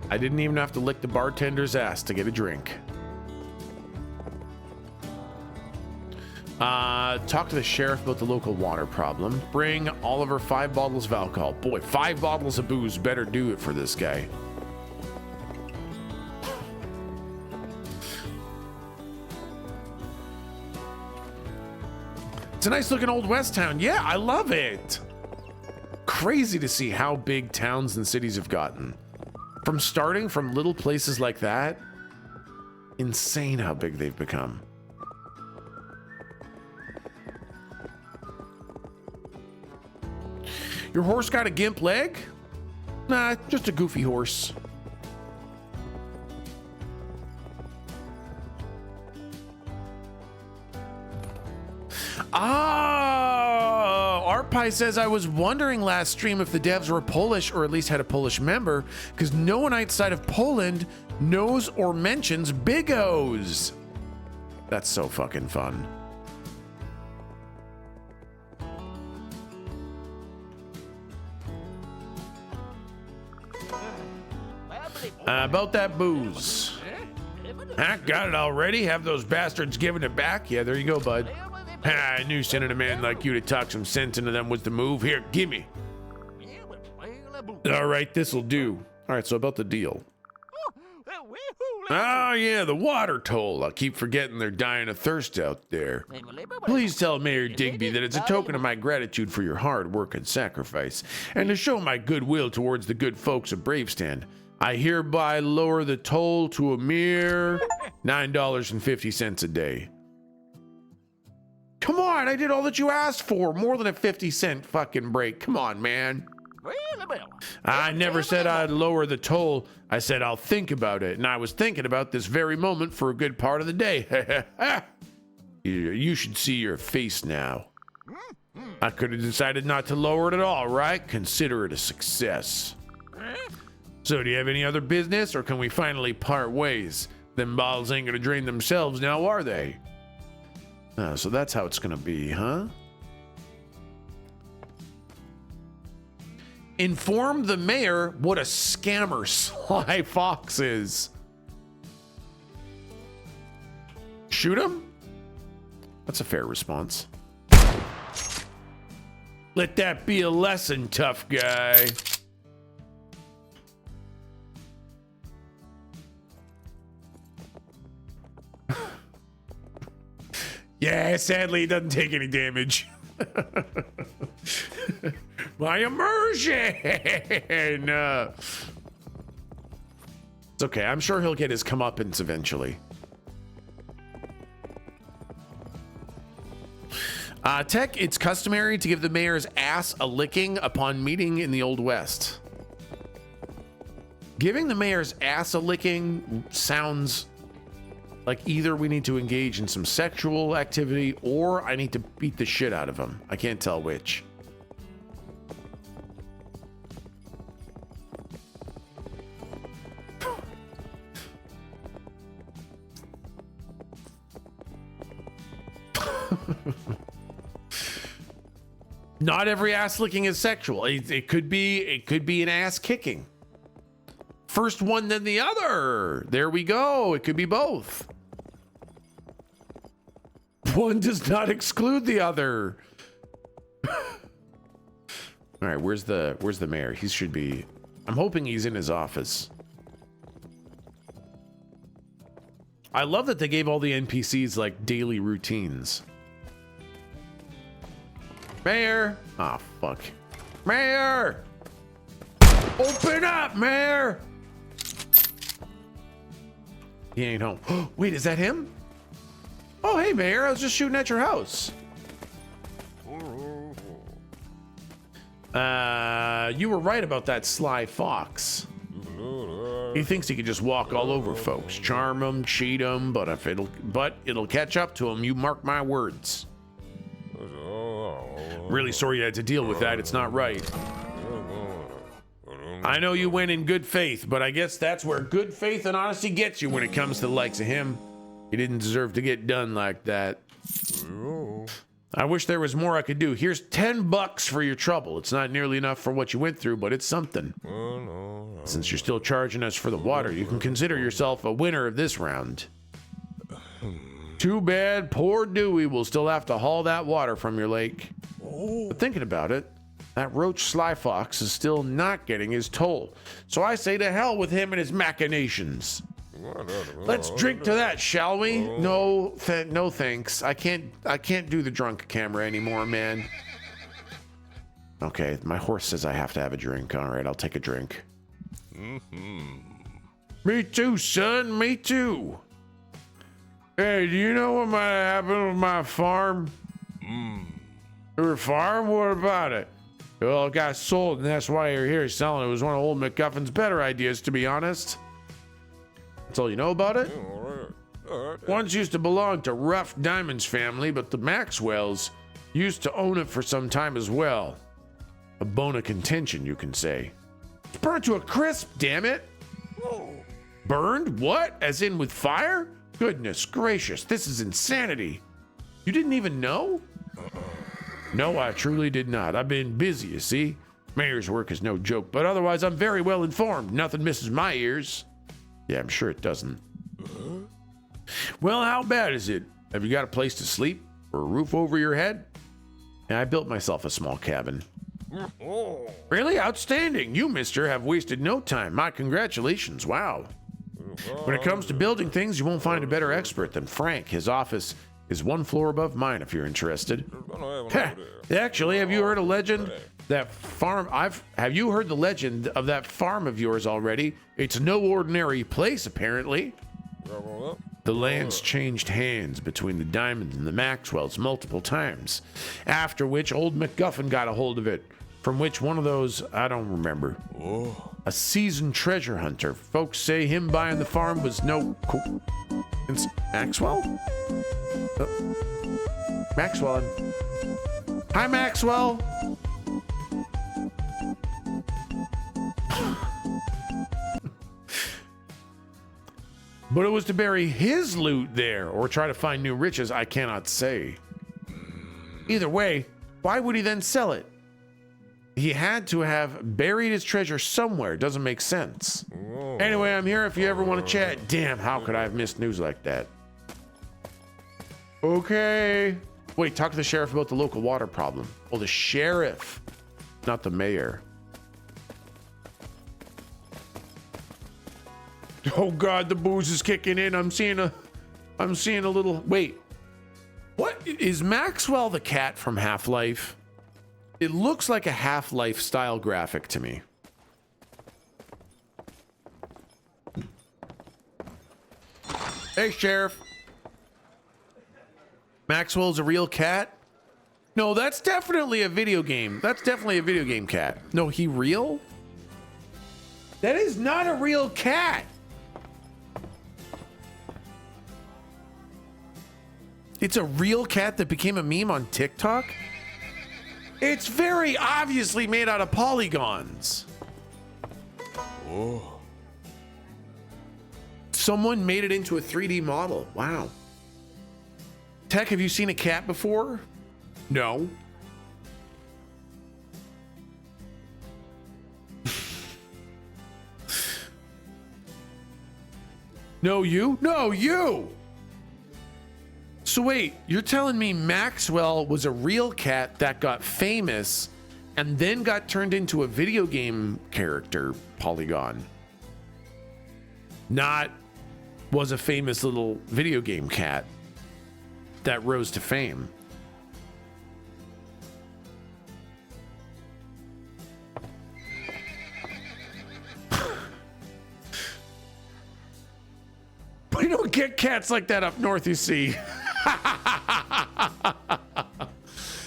I didn't even have to lick the bartender's ass to get a drink. Talk to the sheriff about the local water problem. Bring Oliver 5 bottles of alcohol. Boy, 5 bottles of booze better do it for this guy. It's a nice looking old West town. Yeah, I love it. Crazy to see how big towns and cities have gotten. From starting from little places like that, insane how big they've become. Your horse got a gimp leg? Nah, just a goofy horse. Artpie says, I was wondering last stream if the devs were Polish or at least had a Polish member, because no one outside of Poland knows or mentions Big O's. That's so fucking fun. About that booze. I got it already. Have those bastards giving it back? Yeah, there you go, bud. I knew sending a man like you to talk some sense into them was the move. Here, gimme. All right, this'll do. All right, so about the deal. Oh, yeah, the water toll. I keep forgetting they're dying of thirst out there. Please tell Mayor Digby that it's a token of my gratitude for your hard work and sacrifice, and to show my goodwill towards the good folks of Bravestand, I hereby lower the toll to a mere $9.50 a day. Come on, I did all that you asked for. More than a 50-cent fucking break. Come on, man. I never said I'd lower the toll. I said I'll think about it. And I was thinking about this very moment for a good part of the day. You should see your face now. I could have decided not to lower it at all, right? Consider it a success. So do you have any other business, or can we finally part ways? Them bottles ain't gonna drain themselves now, are they? So that's how it's gonna be, huh? Inform the mayor what a scammer Sly Fox is. Shoot him? That's a fair response. Let that be a lesson, tough guy. Yeah, sadly, it doesn't take any damage. My immersion! It's okay. I'm sure he'll get his comeuppance eventually. Tech, it's customary to give the mayor's ass a licking upon meeting in the Old West. Giving the mayor's ass a licking sounds like either we need to engage in some sexual activity or I need to beat the shit out of him. I can't tell which. Not every ass licking is sexual. It could be an ass kicking. First one, then the other. There we go. It could be both. One does not exclude the other. All right, where's the mayor? He should be. I'm hoping he's in his office. I love that they gave all the NPCs like daily routines. Mayor! Ah, fuck. Mayor! Open up, Mayor! He ain't home. Wait, is that him? Oh, hey, Mayor. I was just shooting at your house. You were right about that Sly Fox. He thinks he can just walk all over folks, charm them, cheat them, but it'll catch up to him. You mark my words. Really sorry you had to deal with that. It's not right. I know you went in good faith, but I guess that's where good faith and honesty gets you when it comes to the likes of him. He didn't deserve to get done like that. I wish there was more I could do. Here's $10 for your trouble. It's not nearly enough for what you went through, but it's something. Since you're still charging us for the water, you can consider yourself a winner of this round. Too bad poor Dewey will still have to haul that water from your lake. But thinking about it, that roach Sly Fox is still not getting his toll. So I say to hell with him and his machinations. Let's drink to that, shall we? No thanks. I can't do the drunk camera anymore, man. Okay, my horse says I have to have a drink. All right, I'll take a drink. Me too, son. Me too. Hey, do you know what might happen with my farm? Your farm? What about it? Well, it got sold, and that's why you're here selling it. It was one of old McGuffin's better ideas, to be honest. That's all you know about it? Once used to belong to Rough Diamond's family, but the Maxwells used to own it for some time as well. A bone of contention, you can say. It's burnt to a crisp, damn it! Burned? What? As in with fire? Goodness gracious, this is insanity. You didn't even know? No, I truly did not. I've been busy, you see. Mayor's work is no joke, but otherwise I'm very well informed. Nothing misses my ears. Yeah, I'm sure it doesn't. Well, how bad is it? Have you got a place to sleep? Or a roof over your head? And I built myself a small cabin. Really? Outstanding. You, mister, have wasted no time. My congratulations. Wow. When it comes to building things, you won't find a better expert than Frank. His office is one floor above mine, if you're interested. Actually, have you heard a legend? Have you heard the legend of that farm of yours already? It's no ordinary place, apparently. The lands changed hands between the Diamonds and the Maxwells multiple times, after which old MacGuffin got a hold of it, from which one of those, I don't remember. A seasoned treasure hunter. Folks say him buying the farm was no It's Maxwell? Maxwell. Hi, Maxwell. But it was to bury his loot there or try to find new riches, I cannot say. Either way, why would he then sell it? He had to have buried his treasure somewhere. Doesn't make sense. Anyway, I'm here if you ever want to chat. Damn, how could I have missed news like that? Okay. Wait, talk to the sheriff about the local water problem. Oh, the sheriff, not the mayor. Oh God, the booze is kicking in. I'm seeing a little, wait. What is Maxwell the cat from Half-Life? It looks like a Half-Life style graphic to me. Hey, Sheriff. Maxwell's a real cat? No, that's definitely a video game. That's definitely a video game cat. No, he real? That is not a real cat. It's a real cat that became a meme on TikTok? It's very obviously made out of polygons. Oh. Someone made it into a 3D model. Wow. Tech, have you seen a cat before? No. No, you? No, you! So wait, you're telling me Maxwell was a real cat that got famous and then got turned into a video game character polygon? Not was a famous little video game cat that rose to fame. We don't get cats like that up north, you see.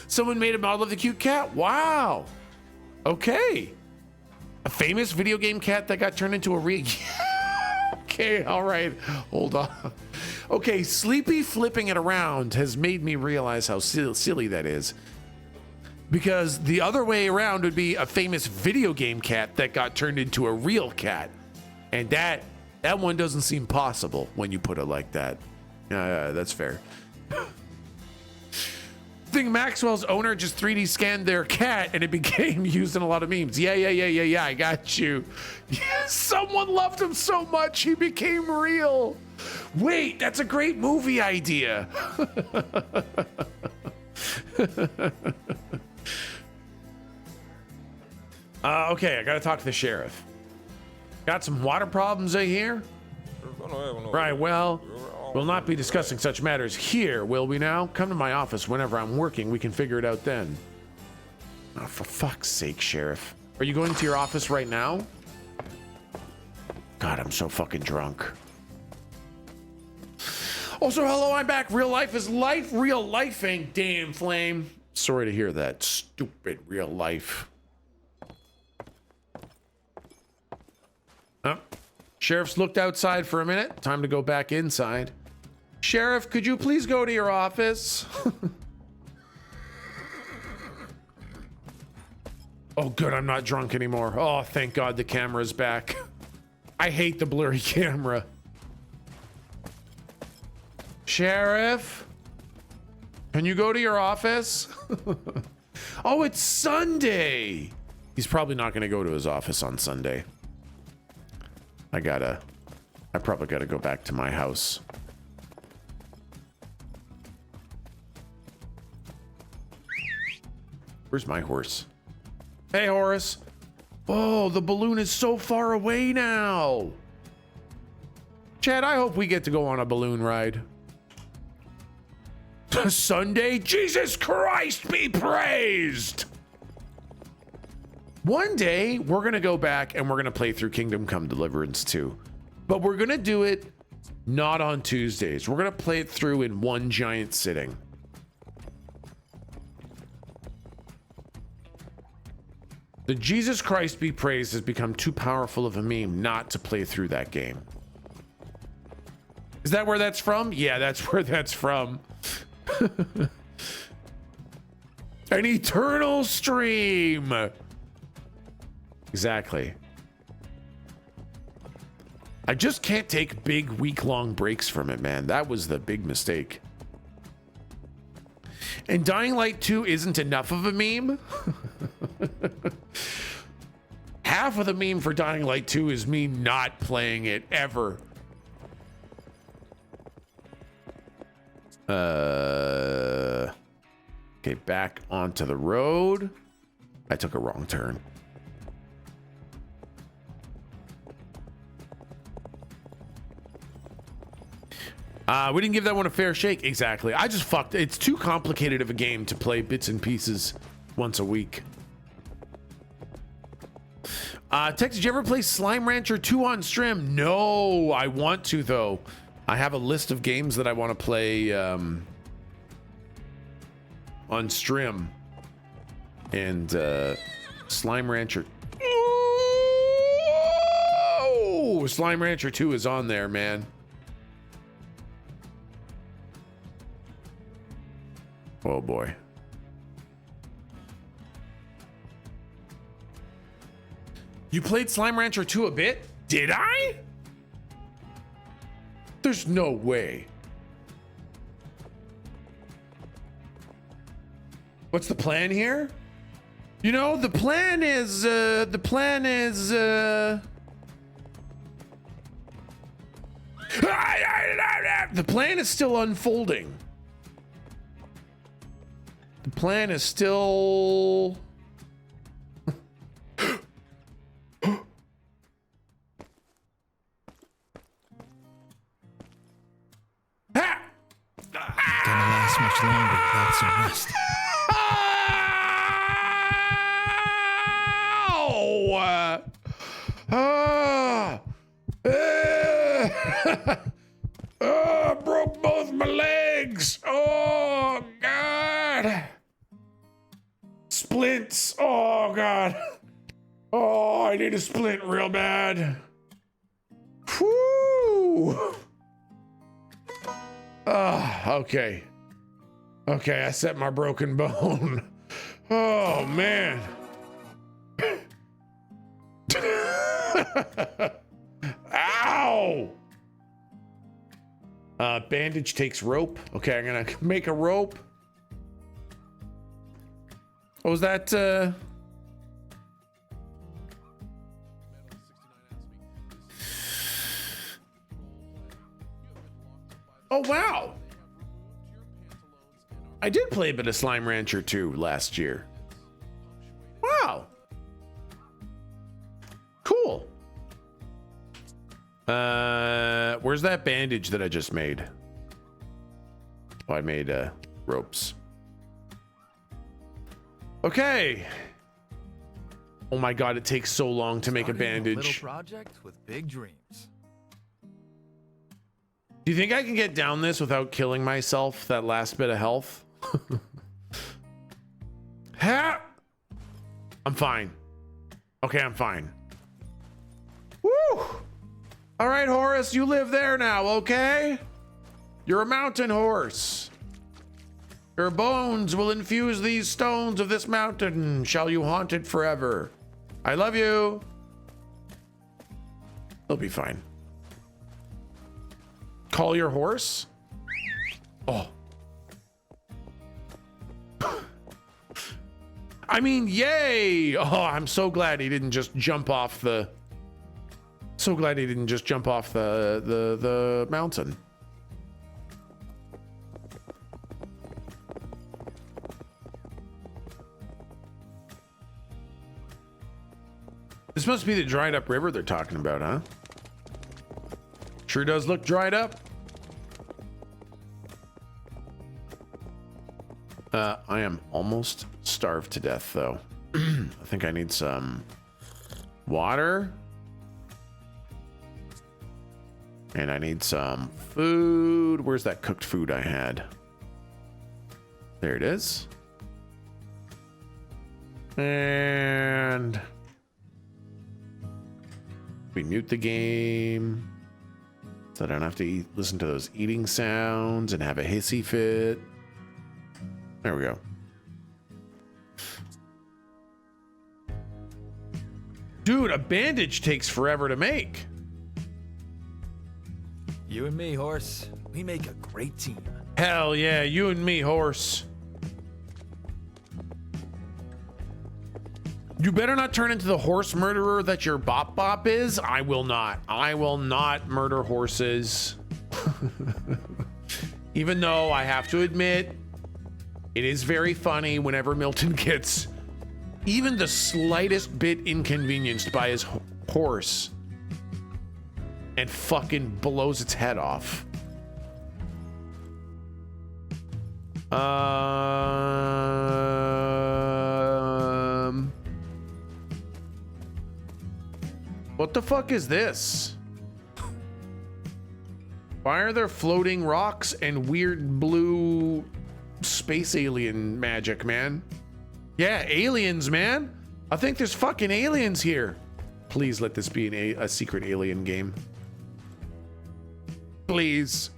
Someone made a model of the cute cat. Wow. Okay. A famous video game cat that got turned into a real. Okay, all right. Hold on. Okay, Sleepy flipping it around has made me realize how silly that is. Because the other way around would be a famous video game cat that got turned into a real cat. And that one doesn't seem possible when you put it like that. That's fair. I think Maxwell's owner just 3D scanned their cat and it became used in a lot of memes. Yeah, I got you. Yeah, someone loved him so much he became real. Wait, that's a great movie idea. Okay, I gotta talk to the sheriff. Got some water problems, I hear? Right, well, we'll not be discussing such matters here, will we now? Come to my office whenever I'm working. We can figure it out then. Oh, for fuck's sake, Sheriff. Are you going to your office right now? God, I'm so fucking drunk. Also, hello, I'm back. Real life is life. Real lifing. Damn, Flame. Sorry to hear that. Stupid real life. Oh. Sheriff's looked outside for a minute. Time to go back inside. Sheriff, could you please go to your office? Oh, good, I'm not drunk anymore. Oh, thank God the camera's back. I hate the blurry camera. Sheriff, can you go to your office? Oh, it's Sunday. He's probably not going to go to his office on Sunday. I probably gotta go back to my house. Where's my horse? Hey, Horace. Oh, the balloon is so far away now. Chad, I hope we get to go on a balloon ride. Sunday? Jesus Christ be praised! One day, we're gonna go back and we're gonna play through Kingdom Come Deliverance 2. But we're gonna do it Not on Tuesdays. We're gonna play it through in one giant sitting. The Jesus Christ Be Praised has become too powerful of a meme not to play through that game. Is that where that's from? Yeah, that's where that's from. An eternal stream. Exactly. I just can't take big week-long breaks from it, man. That was the big mistake. And Dying Light 2 isn't enough of a meme. Half of the meme for Dying Light 2 is me not playing it ever. Okay, back onto the road. I took a wrong turn. We didn't give that one a fair shake. Exactly. I just fucked. It's too complicated of a game to play bits and pieces once a week. Tex, did you ever play Slime Rancher 2 on stream? No, I want to though. I have a list of games that I want to play on stream. And Slime Rancher. Oh, Slime Rancher 2 is on there, man. Oh boy. You played Slime Rancher 2 a bit? Did I? There's no way. What's the plan here? You know, the plan is the plan is still unfolding. The plan is still... Gonna last much longer without some rest. Broke both my legs. Oh, God. Splints. Oh, God. Oh, I need a splint real bad. Whew. Okay. Okay, I set my broken bone. Oh, man. Ow! Bandage takes rope. Okay, I'm gonna make a rope. What was that? Oh, wow. I did play a bit of Slime Rancher 2 last year. Wow. Cool. Where's that bandage that I just made? Oh, I made ropes. Okay. Oh my God, it takes so long to make a bandage. Little project with big dreams. Do you think I can get down this without killing myself, that last bit of health? Ha! I'm fine. Okay, I'm fine. Woo! All right, Horace, you live there now, okay? You're a mountain horse. Your bones will infuse these stones of this mountain. Shall you haunt it forever? I love you. He'll be fine. Call your horse? Oh. I mean, yay! Oh, I'm so glad he didn't just jump off the... So glad he didn't just jump off the mountain. This must be the dried up river they're talking about, huh? Sure does look dried up. I am almost starved to death, though. I think I need some water. And I need some food. Where's that cooked food I had? There it is. And we mute the game so I don't have to listen to those eating sounds and have a hissy fit. There we go. Dude, a bandage takes forever to make. You and me, horse. We make a great team. Hell yeah, you and me, horse. You better not turn into the horse murderer that your Bop Bop is. I will not. I will not murder horses. Even though I have to admit, it is very funny whenever Milton gets even the slightest bit inconvenienced by his horse and fucking blows its head off. What the fuck is this? Why are there floating rocks and weird blue space alien magic, man? Yeah, aliens, man. I think there's fucking aliens here. Please let this be a secret alien game. Please.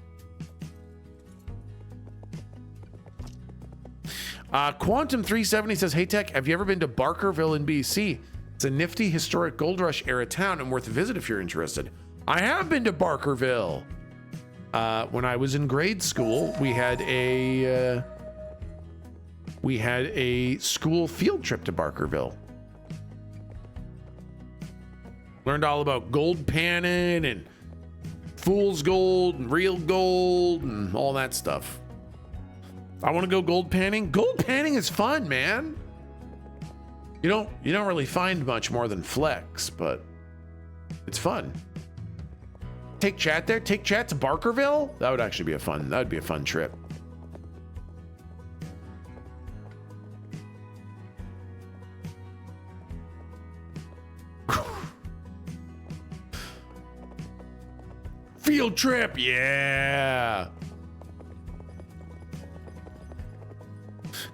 Quantum 370 says, hey Tech, have you ever been to Barkerville in BC? It's a nifty historic gold rush era town and worth a visit if you're interested. I have been to Barkerville. When I was in grade school, we had a school field trip to Barkerville. Learned all about gold panning and fool's gold and real gold and all that stuff. I want to go gold panning. Gold panning is fun, man. You don't really find much more than flex, but it's fun. Take chat there. Take chat to Barkerville. That would actually be a fun trip. Field trip, yeah.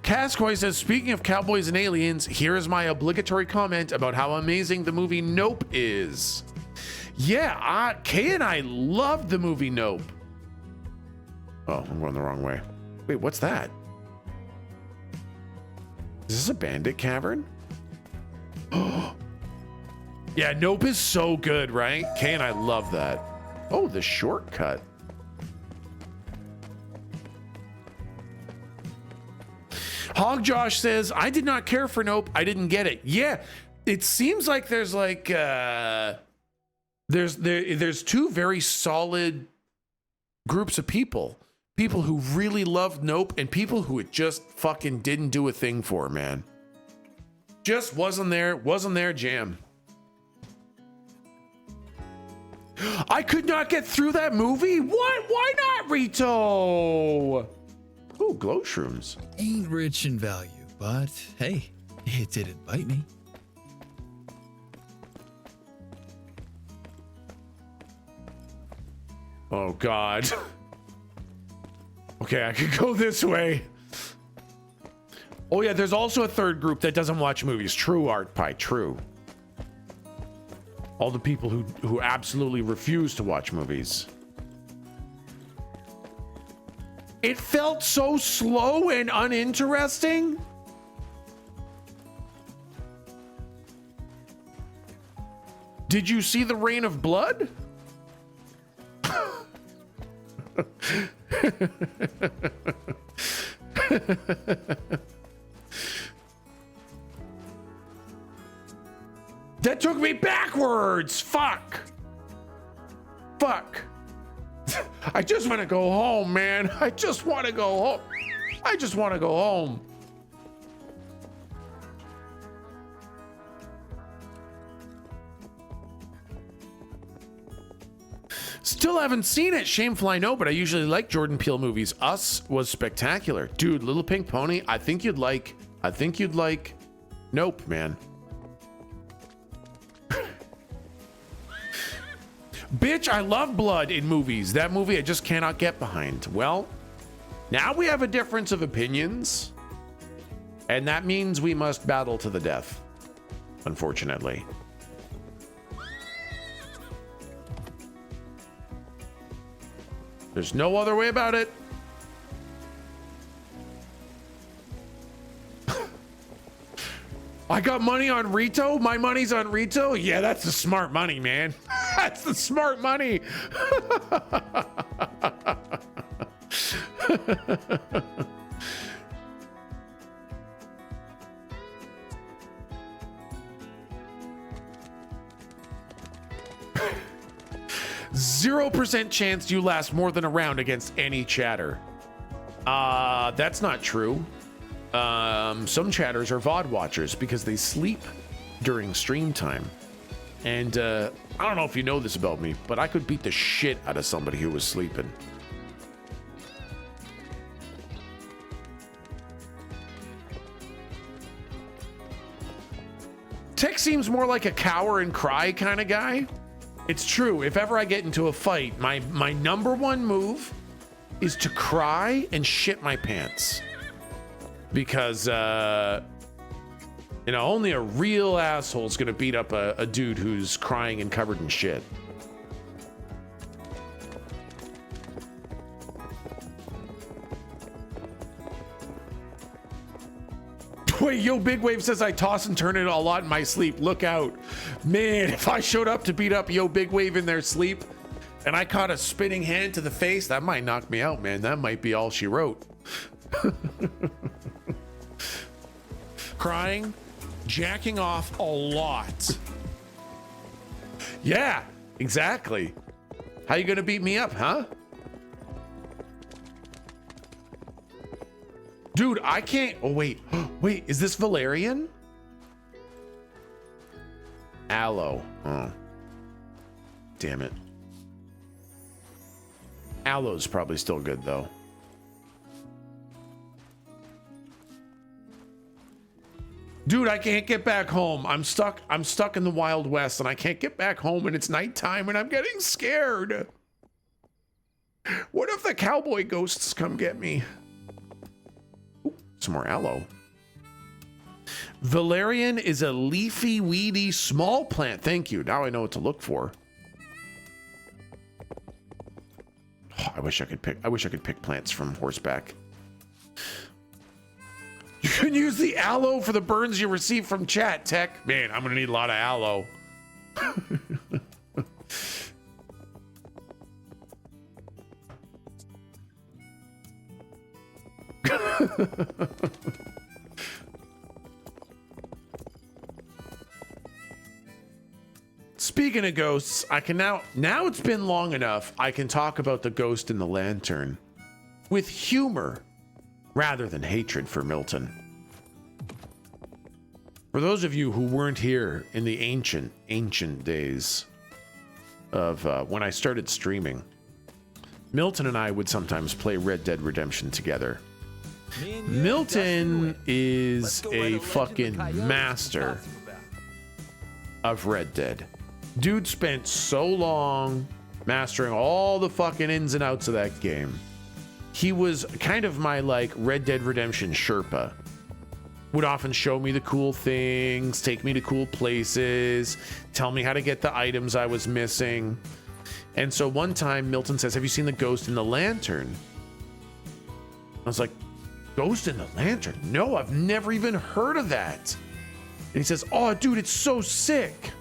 Cascoy says, speaking of cowboys and aliens, here is my obligatory comment about how amazing the movie Nope is. Yeah, Kay and I loved the movie Nope. Oh, I'm going the wrong way. Wait, what's that? Is this a bandit cavern? Oh, yeah, Nope is so good, right? Kay and I love that. Oh, the shortcut. Hog Josh says, I did not care for Nope. I didn't get it. Yeah, it seems like there's like there's two very solid groups of people. People who really loved Nope and people who it just fucking didn't do a thing for, man. Just wasn't their jam. I could not get through that movie? What? Why not, Rito? Ooh, glow shrooms. Ain't rich in value, but hey, it didn't bite me. Oh, God. Okay, I could go this way. Oh, yeah, there's also a third group that doesn't watch movies. True, Art Pie, true. All the people who absolutely refuse to watch movies. It felt so slow and uninteresting. Did you see The Rain of Blood? That took me backwards. Fuck. I just want to go home, man. I just want to go home. I just want to go home. Still haven't seen it. Shameful, I know, but I usually like Jordan Peele movies. Us was spectacular. Dude, Little Pink Pony, I think you'd like Nope, man. Bitch, I love blood in movies. That movie I just cannot get behind. Well, now we have a difference of opinions. And that means we must battle to the death, unfortunately. There's no other way about it. I got money on Rito? My money's on Rito? Yeah, that's the smart money, man. That's the smart money. 0% chance you last more than a round against any chatter. That's not true. Some chatters are VOD watchers because they sleep during stream time. And I don't know if you know this about me, but I could beat the shit out of somebody who was sleeping. Tech seems more like a cower and cry kind of guy. It's true. If ever I get into a fight, my number one move is to cry and shit my pants. Because, you know, only a real asshole's gonna beat up a dude who's crying and covered in shit. Wait, Yo Big Wave says I toss and turn it a lot in my sleep. Look out. Man, if I showed up to beat up Yo Big Wave in their sleep and I caught a spinning hand to the face, that might knock me out, man. That might be all she wrote. Crying, jacking off a lot. Yeah, exactly. How you gonna beat me up, huh? Dude, I can't. Oh, wait. Wait, is this Valerian? Aloe. Oh. Damn it. Aloe's probably still good, though. Dude, I can't get back home. I'm stuck in the Wild West, and I can't get back home, and it's nighttime, and I'm getting scared. What if the cowboy ghosts come get me? Some more aloe. Valerian is a leafy, weedy, small plant. Thank you. Now I know what to look for. Oh, I wish I could pick plants from horseback. You can use the aloe for the burns you receive from chat, Tech. Man, I'm gonna need a lot of aloe. Speaking of ghosts, I can now it's been long enough, I can talk about the ghost in the lantern with humor rather than hatred for Milton. For those of you who weren't here in the ancient days of when I started streaming, Milton and I would sometimes play Red Dead Redemption together. Milton is a fucking master of Red Dead. Dude spent so long mastering all the fucking ins and outs of that game. He was kind of my like Red Dead Redemption Sherpa. Would often show me the cool things, take me to cool places, tell me how to get the items I was missing. And so one time Milton says, "Have you seen the ghost in the lantern?" I was like, "Ghost in the lantern? No, I've never even heard of that." And he says, "Oh, dude, it's so sick.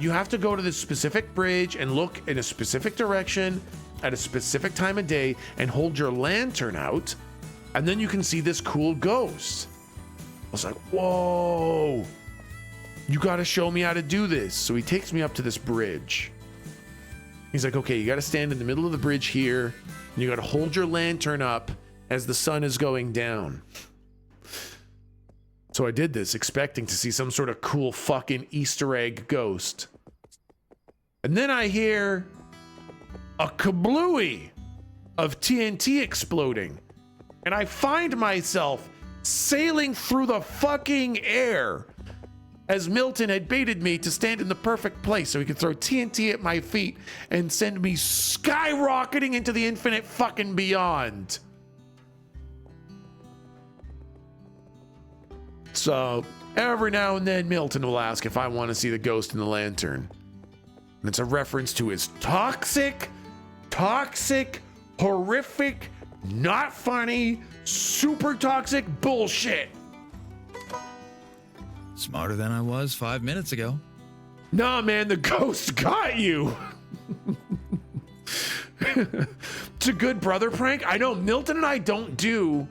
You have to go to this specific bridge and look in a specific direction at a specific time of day and hold your lantern out, and then you can see this cool ghost." I was like, "Whoa, you got to show me how to do this." So he takes me up to this bridge. He's like, "Okay, you got to stand in the middle of the bridge here, and you got to hold your lantern up as the sun is going down." So I did this, expecting to see some sort of cool fucking Easter egg ghost. And then I hear a kablooey of TNT exploding. And I find myself sailing through the fucking air as Milton had baited me to stand in the perfect place so he could throw TNT at my feet and send me skyrocketing into the infinite fucking beyond. So every now and then Milton will ask if I want to see the ghost in the lantern. And it's a reference to his toxic, horrific, not funny, super toxic bullshit. Smarter than I was 5 minutes ago. Nah, man, the ghost got you. It's a good brother prank. I know Milton and I don't do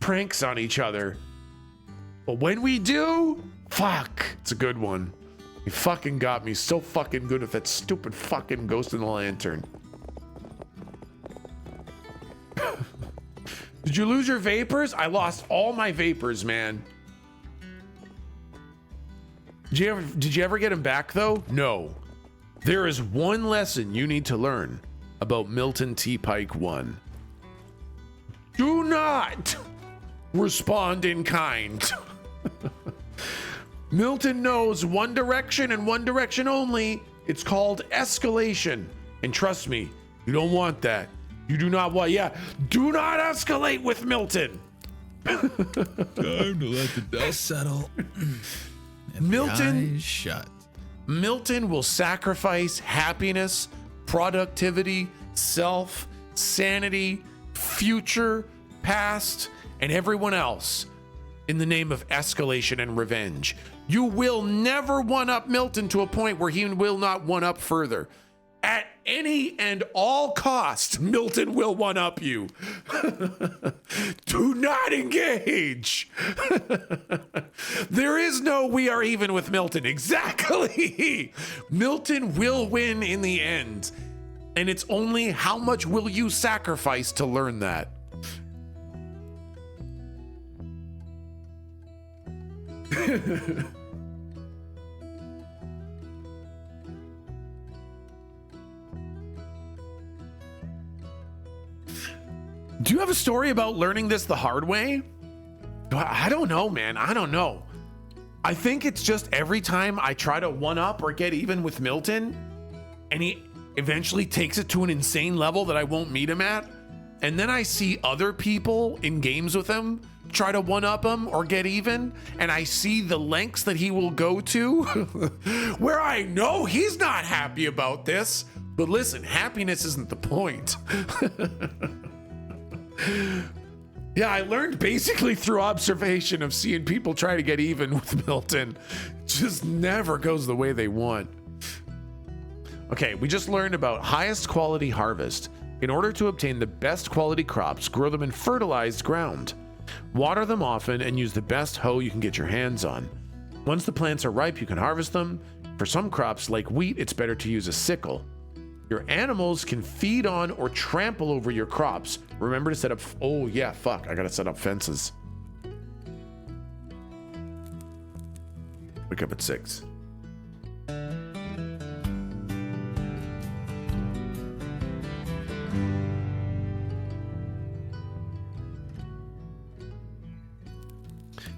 pranks on each other. But when we do, fuck, it's a good one. He fucking got me so fucking good with that stupid fucking ghost in the lantern. Did you lose your vapors? I lost all my vapors, man. Did you ever get them back though? No. There is one lesson you need to learn about Milton T. Pike 1. Do not respond in kind. Milton knows one direction and one direction only. It's called escalation. And trust me, you don't want that. You do not want, do not escalate with Milton. Time to let the dust settle. Milton, eyes shut. Milton will sacrifice happiness, productivity, self, sanity, future, past, and everyone else in the name of escalation and revenge. You will never one-up Milton to a point where he will not one-up further. At any and all cost, Milton will one-up you. Do not engage. There is no we are even with Milton. Exactly. Milton will win in the end. And it's only how much will you sacrifice to learn that. Do you have a story about learning this the hard way? I don't know, man. I don't know. I think it's just every time I try to one up or get even with Milton, and he eventually takes it to an insane level that I won't meet him at, and then I see other people in games with him try to one up him or get even, and I see the lengths that he will go to where I know he's not happy about this. But listen, happiness isn't the point. Yeah, I learned basically through observation of seeing people try to get even with Milton. It just never goes the way they want. Okay, we just learned about highest quality harvest. In order to obtain the best quality crops, grow them in fertilized ground. Water them often and use the best hoe you can get your hands on. Once the plants are ripe, you can harvest them. For some crops, like wheat, it's better to use a sickle. Your animals can feed on or trample over your crops. Remember to set up, oh yeah, fuck, I gotta set up fences. Wake up at 6.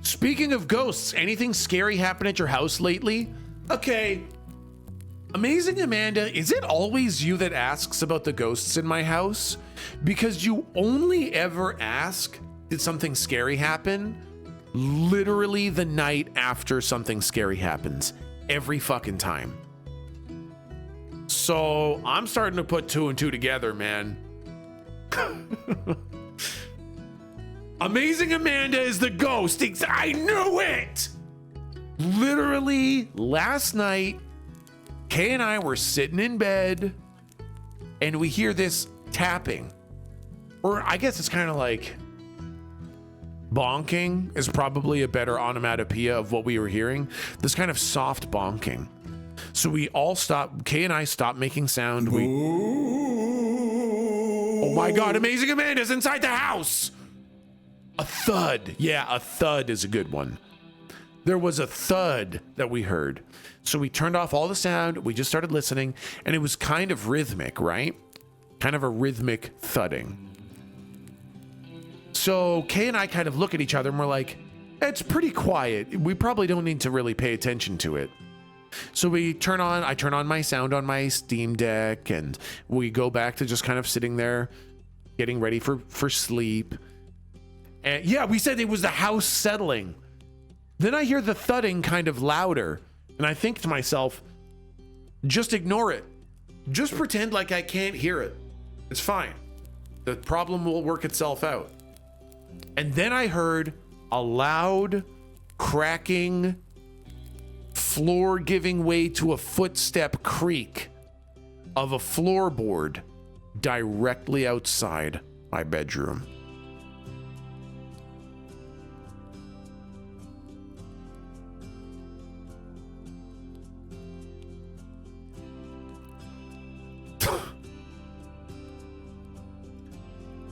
Speaking of ghosts, anything scary happen at your house lately? Okay. Amazing Amanda, is it always you that asks about the ghosts in my house? Because you only ever ask, did something scary happen? Literally the night after something scary happens. Every fucking time. So I'm starting to put 2 and 2 together, man. Amazing Amanda is the ghost. I knew it! Literally last night, Kay and I were sitting in bed and we hear this tapping. Or I guess it's kind of like bonking is probably a better onomatopoeia of what we were hearing. This kind of soft bonking. So we all stopped. Kay and I stopped making sound. Oh my God, Amazing Amanda's inside the house. A thud. Yeah, a thud is a good one. There was a thud that we heard. So we turned off all the sound. We just started listening and it was kind of rhythmic, right? Kind of a rhythmic thudding. So Kay and I kind of look at each other and we're like, It's pretty quiet. We probably don't need to really pay attention to it. So I turn on my sound on my Steam Deck, and we go back to just kind of sitting there, getting ready for sleep. And yeah, we said it was the house settling. Then I hear the thudding kind of louder, and I think to myself, just ignore it. Just pretend like I can't hear it. It's fine. The problem will work itself out. And then I heard a loud cracking, floor giving way to a footstep creak of a floorboard directly outside my bedroom.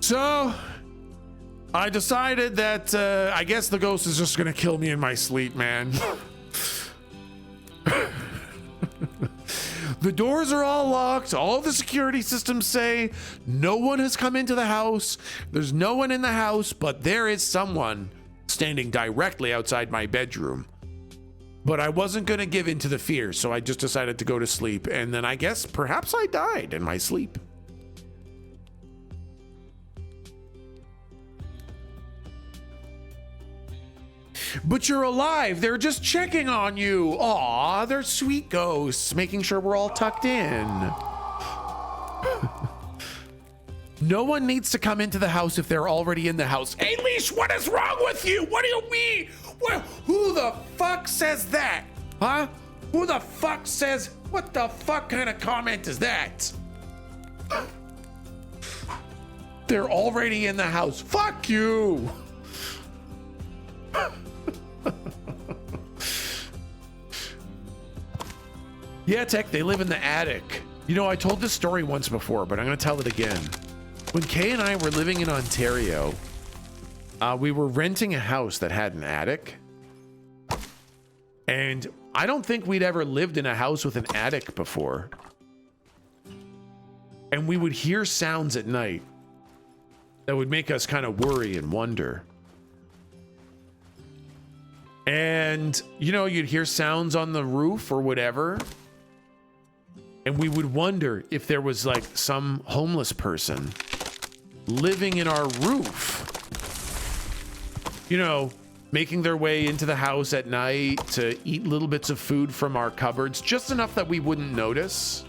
So I decided that I guess the ghost is just gonna kill me in my sleep, man. The doors are all locked. All the security systems say no one has come into the house. There's no one in the house, but there is someone standing directly outside my bedroom. But I wasn't gonna give in to the fear, so I just decided to go to sleep. And then I guess perhaps I died in my sleep. But you're alive. They're just checking on you. Aw, they're sweet ghosts, making sure we're all tucked in. No one needs to come into the house if they're already in the house. Hey, Leash, what is wrong with you? What do you mean? Who the fuck says that? Huh? Who the fuck says, what the fuck kind of comment is that? They're already in the house. Fuck you. Yeah, Tech, they live in the attic. You know, I told this story once before, but I'm going to tell it again. When Kay and I were living in Ontario, we were renting a house that had an attic. And I don't think we'd ever lived in a house with an attic before. And we would hear sounds at night that would make us kind of worry and wonder. And, you know, you'd hear sounds on the roof or whatever. And we would wonder if there was like some homeless person living in our roof. You know, making their way into the house at night to eat little bits of food from our cupboards, just enough that we wouldn't notice.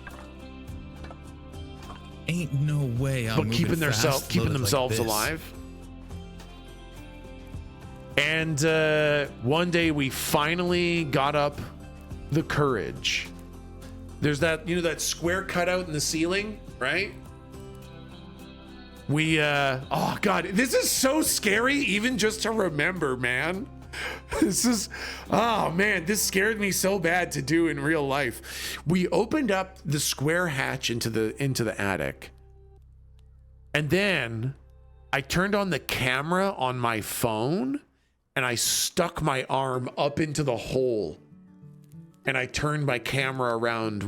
Ain't no way I'm but keeping themselves like alive. And one day we finally got up the courage. There's that, you know, that square cutout in the ceiling, right? We, oh God, this is so scary even just to remember, man. This is, oh man, this scared me so bad to do in real life. We opened up the square hatch into the attic. And then I turned on the camera on my phone and I stuck my arm up into the hole. And I turned my camera around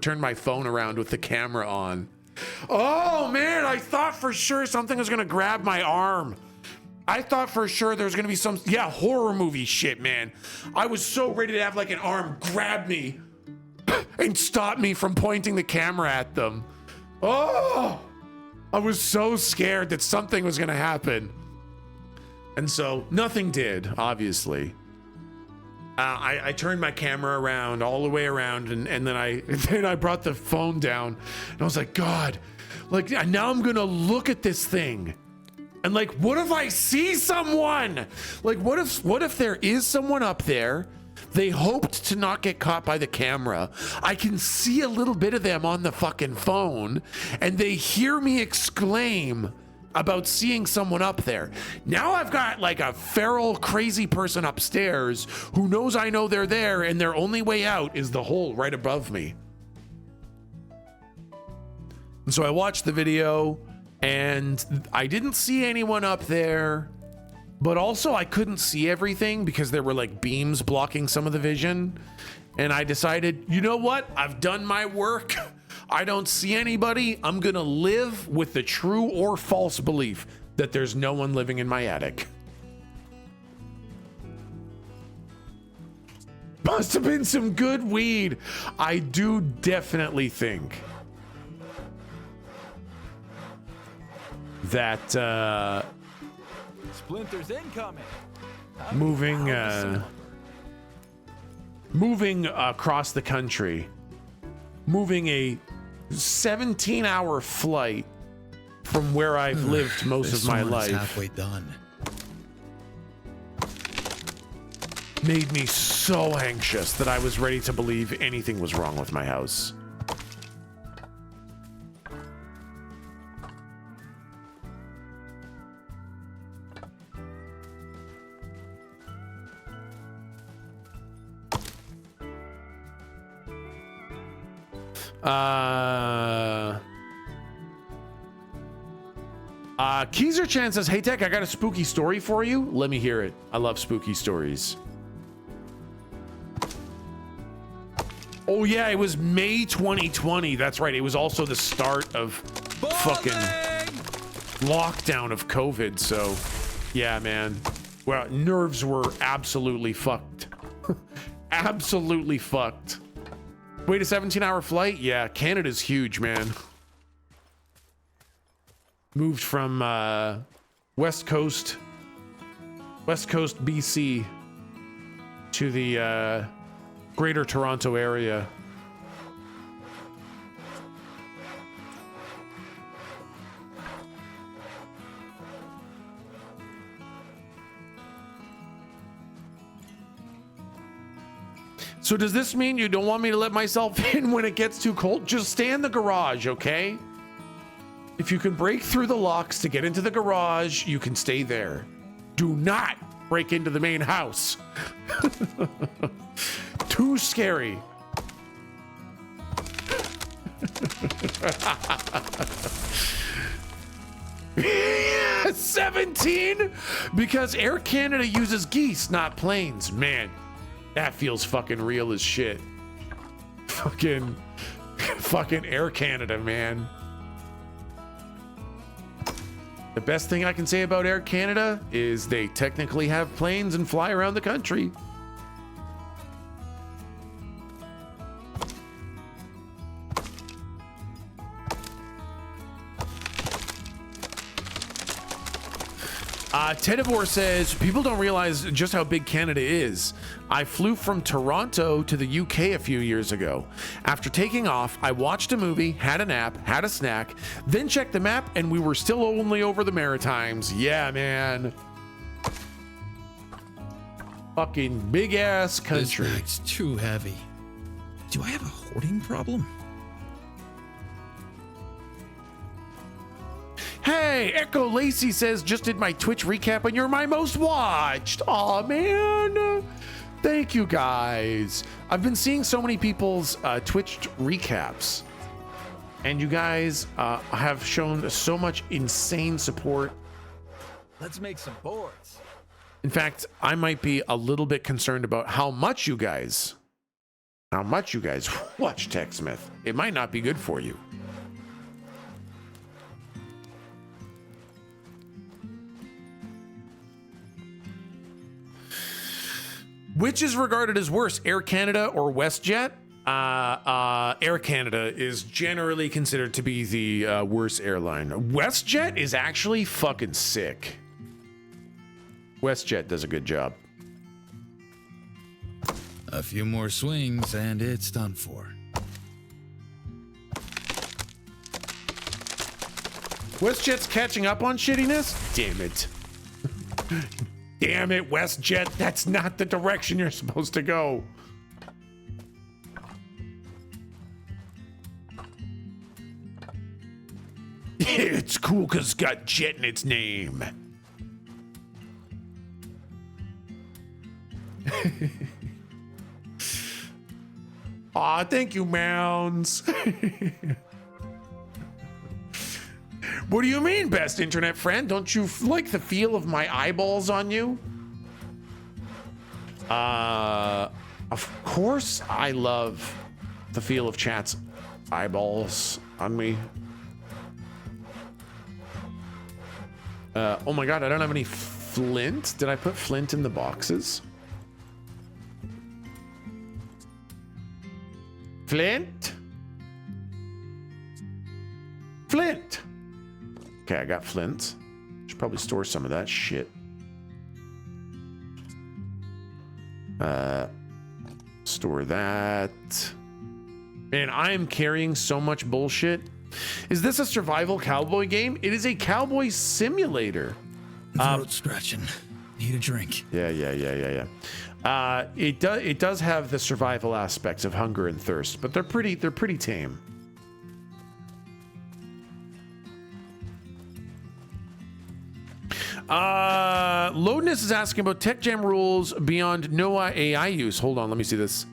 turned my phone around with the camera on. Oh man, I thought for sure something was gonna grab my arm. I thought for sure there's gonna be some, horror movie shit, man. I was so ready to have like an arm grab me and stop me from pointing the camera at them. Oh, I was so scared that something was gonna happen. And so nothing did, obviously. I turned my camera around all the way around, and then I brought the phone down, and I was like, God, like now I'm gonna look at this thing, and like, what if I see someone? Like, what if there is someone up there? They hoped to not get caught by the camera. I can see a little bit of them on the fucking phone, and they hear me exclaim about seeing someone up there. Now I've got like a feral crazy person upstairs who knows I know they're there, and their only way out is the hole right above me. And so I watched the video and I didn't see anyone up there, but also I couldn't see everything because there were like beams blocking some of the vision. And I decided, you know what? I've done my work. I don't see anybody. I'm gonna live with the true or false belief that there's no one living in my attic. must have been some good weed. I do definitely think that Splinters incoming. moving across the country, moving a 17-hour flight from where I've lived most of my life. Halfway done. Made me so anxious that I was ready to believe anything was wrong with my house. Keezer Chan says, "Hey Tech, I got a spooky story for you. Let me hear it. I love spooky stories." Oh yeah, it was May 2020. That's right. It was also the start of fucking lockdown of COVID. So yeah, man. Well, nerves were absolutely fucked. Absolutely fucked. Wait, a 17-hour flight? Yeah, Canada's huge, man. Moved from West Coast BC to the Greater Toronto area. So does this mean you don't want me to let myself in when it gets too cold? Just stay in the garage, okay? If you can break through the locks to get into the garage, you can stay there. Do not break into the main house. Too scary. Yeah, 17? Because Air Canada uses geese, not planes. Man, that feels fucking real as shit. Fucking Air Canada, man. The best thing I can say about Air Canada is they technically have planes and fly around the country. Tedivore says, people don't realize just how big Canada is. I flew from Toronto to the UK a few years ago. After taking off, I watched a movie, had a nap, had a snack, then checked the map, and we were still only over the Maritimes. Yeah, man. Fucking big ass country. This bag's too heavy. Do I have a hoarding problem? Hey, Echo Lacey says, just did my Twitch recap and you're my most watched. Aw, man. Thank you, guys. I've been seeing so many people's Twitch recaps, and you guys have shown so much insane support. Let's make some boards. In fact, I might be a little bit concerned about how much you guys watch TechSmith. It might not be good for you. Which is regarded as worse, Air Canada or WestJet? Air Canada is generally considered to be the worst airline. WestJet is actually fucking sick. WestJet does a good job. A few more swings and it's done for. WestJet's catching up on shittiness? Damn it. Damn it, WestJet. That's not the direction you're supposed to go. It's cool because it's got jet in its name. Aw, thank you, Mounds. What do you mean, best internet friend? Don't you like the feel of my eyeballs on you? Of course I love the feel of chat's eyeballs on me. Oh my god, I don't have any flint. Did I put flint in the boxes? Flint. Flint. Okay, I got flint. Should probably store some of that shit. Store that. Man, I am carrying so much bullshit. Is this a survival cowboy game? It is a cowboy simulator. Throat scratching. Need a drink. Yeah. It does have the survival aspects of hunger and thirst, but they're pretty tame. Loadness is asking about tech jam rules beyond NOAA AI use. Hold on, let me see this.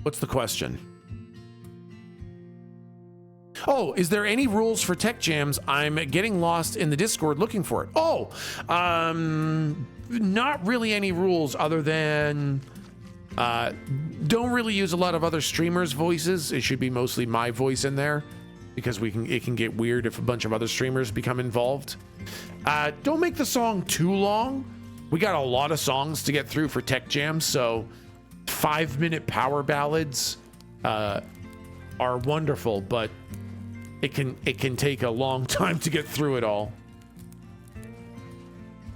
What's the question? Oh, is there any rules for tech jams? I'm getting lost in the Discord looking for it. Oh, not really any rules other than don't really use a lot of other streamers' voices. It should be mostly my voice in there because it can get weird if a bunch of other streamers become involved. Don't make the song too long. We got a lot of songs to get through for tech jams, so 5-minute power ballads are wonderful, but it can take a long time to get through it all.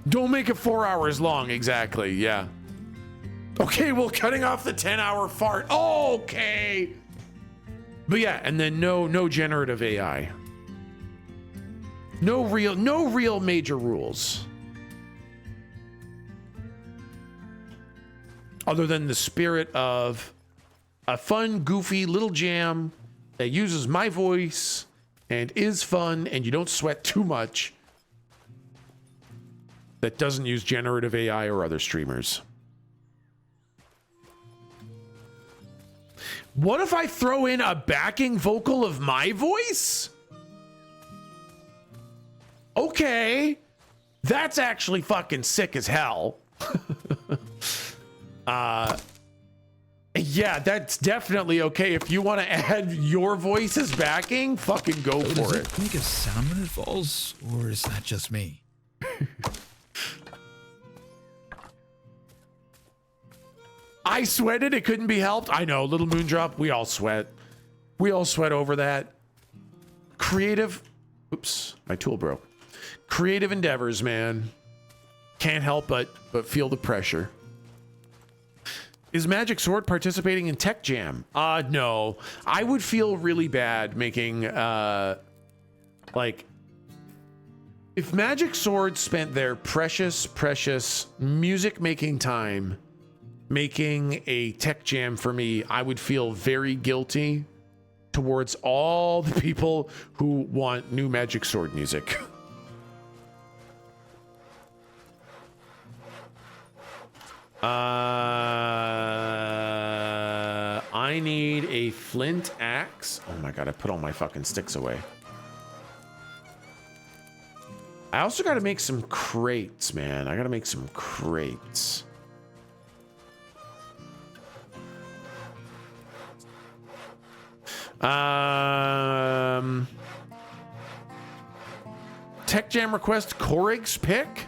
Don't make it 4 hours long, exactly, yeah. Okay, well, cutting off the 10-hour fart. Okay. But yeah, and then no generative AI. No real major rules. Other than the spirit of a fun, goofy little jam that uses my voice and is fun and you don't sweat too much, that doesn't use generative AI or other streamers. What if I throw in a backing vocal of my voice? Okay. That's actually fucking sick as hell. Yeah, that's definitely okay. If you want to add your voice as backing, fucking go for Does it. it make a sound when it falls, or is that just me? I sweated. It couldn't be helped. I know. Little Moondrop. We all sweat. We all sweat over that. Creative. Oops. My tool broke. Creative endeavors, man. Can't help but feel the pressure. Is Magic Sword participating in Tech Jam? No. I would feel really bad making, like, if Magic Sword spent their precious music-making time making a Tech Jam for me, I would feel very guilty towards all the people who want new Magic Sword music. I need a flint axe. Oh my god, I put all my fucking sticks away. I also gotta make some crates, man. I gotta make some crates. Tech Jam request Korig's pick?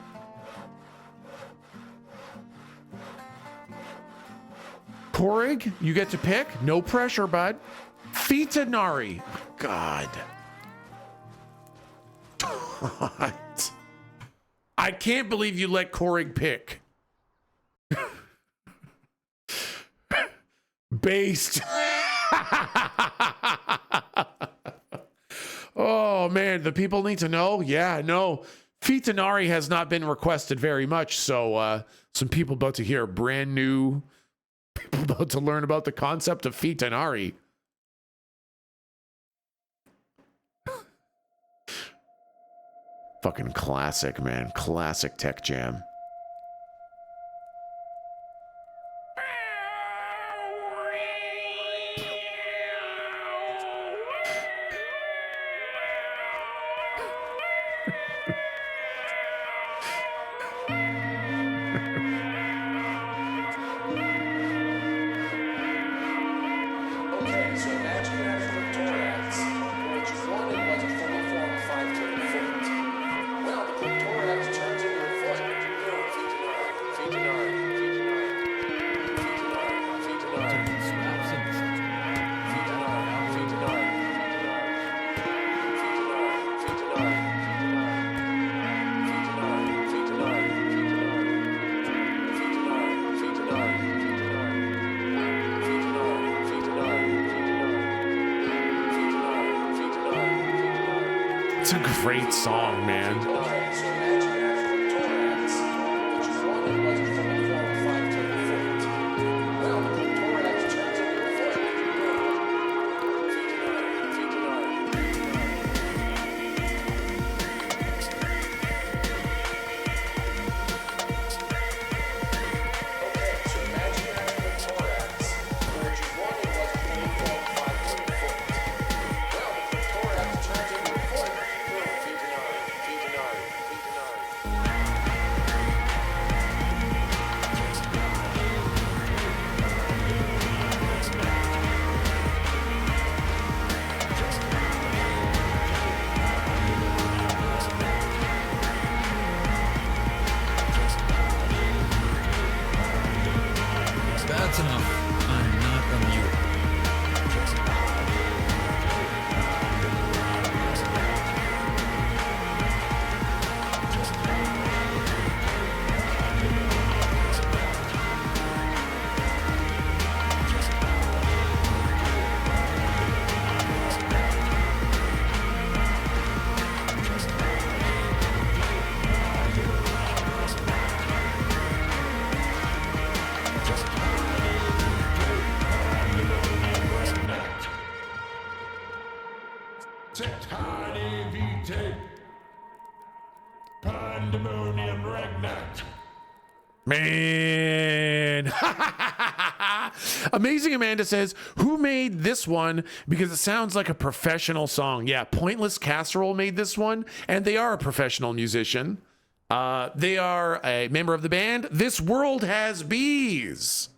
Korig, you get to pick. No pressure, bud. Fitanari. God. What? I can't believe you let Korig pick. Based. Oh, man. The people need to know? Yeah, no. Fitanari has not been requested very much, so some people about to hear brand new... People about to learn about the concept of Fitanari. Fucking classic, man. Classic Tech Jam. It's a great song, man. That's enough. I'm not a mute. Pandemonium Regnant. Man. Amazing Amanda says, who made this one? Because it sounds like a professional song. Yeah, Pointless Casserole made this one, and they are a professional musician. They are a member of the band This World Has Bees.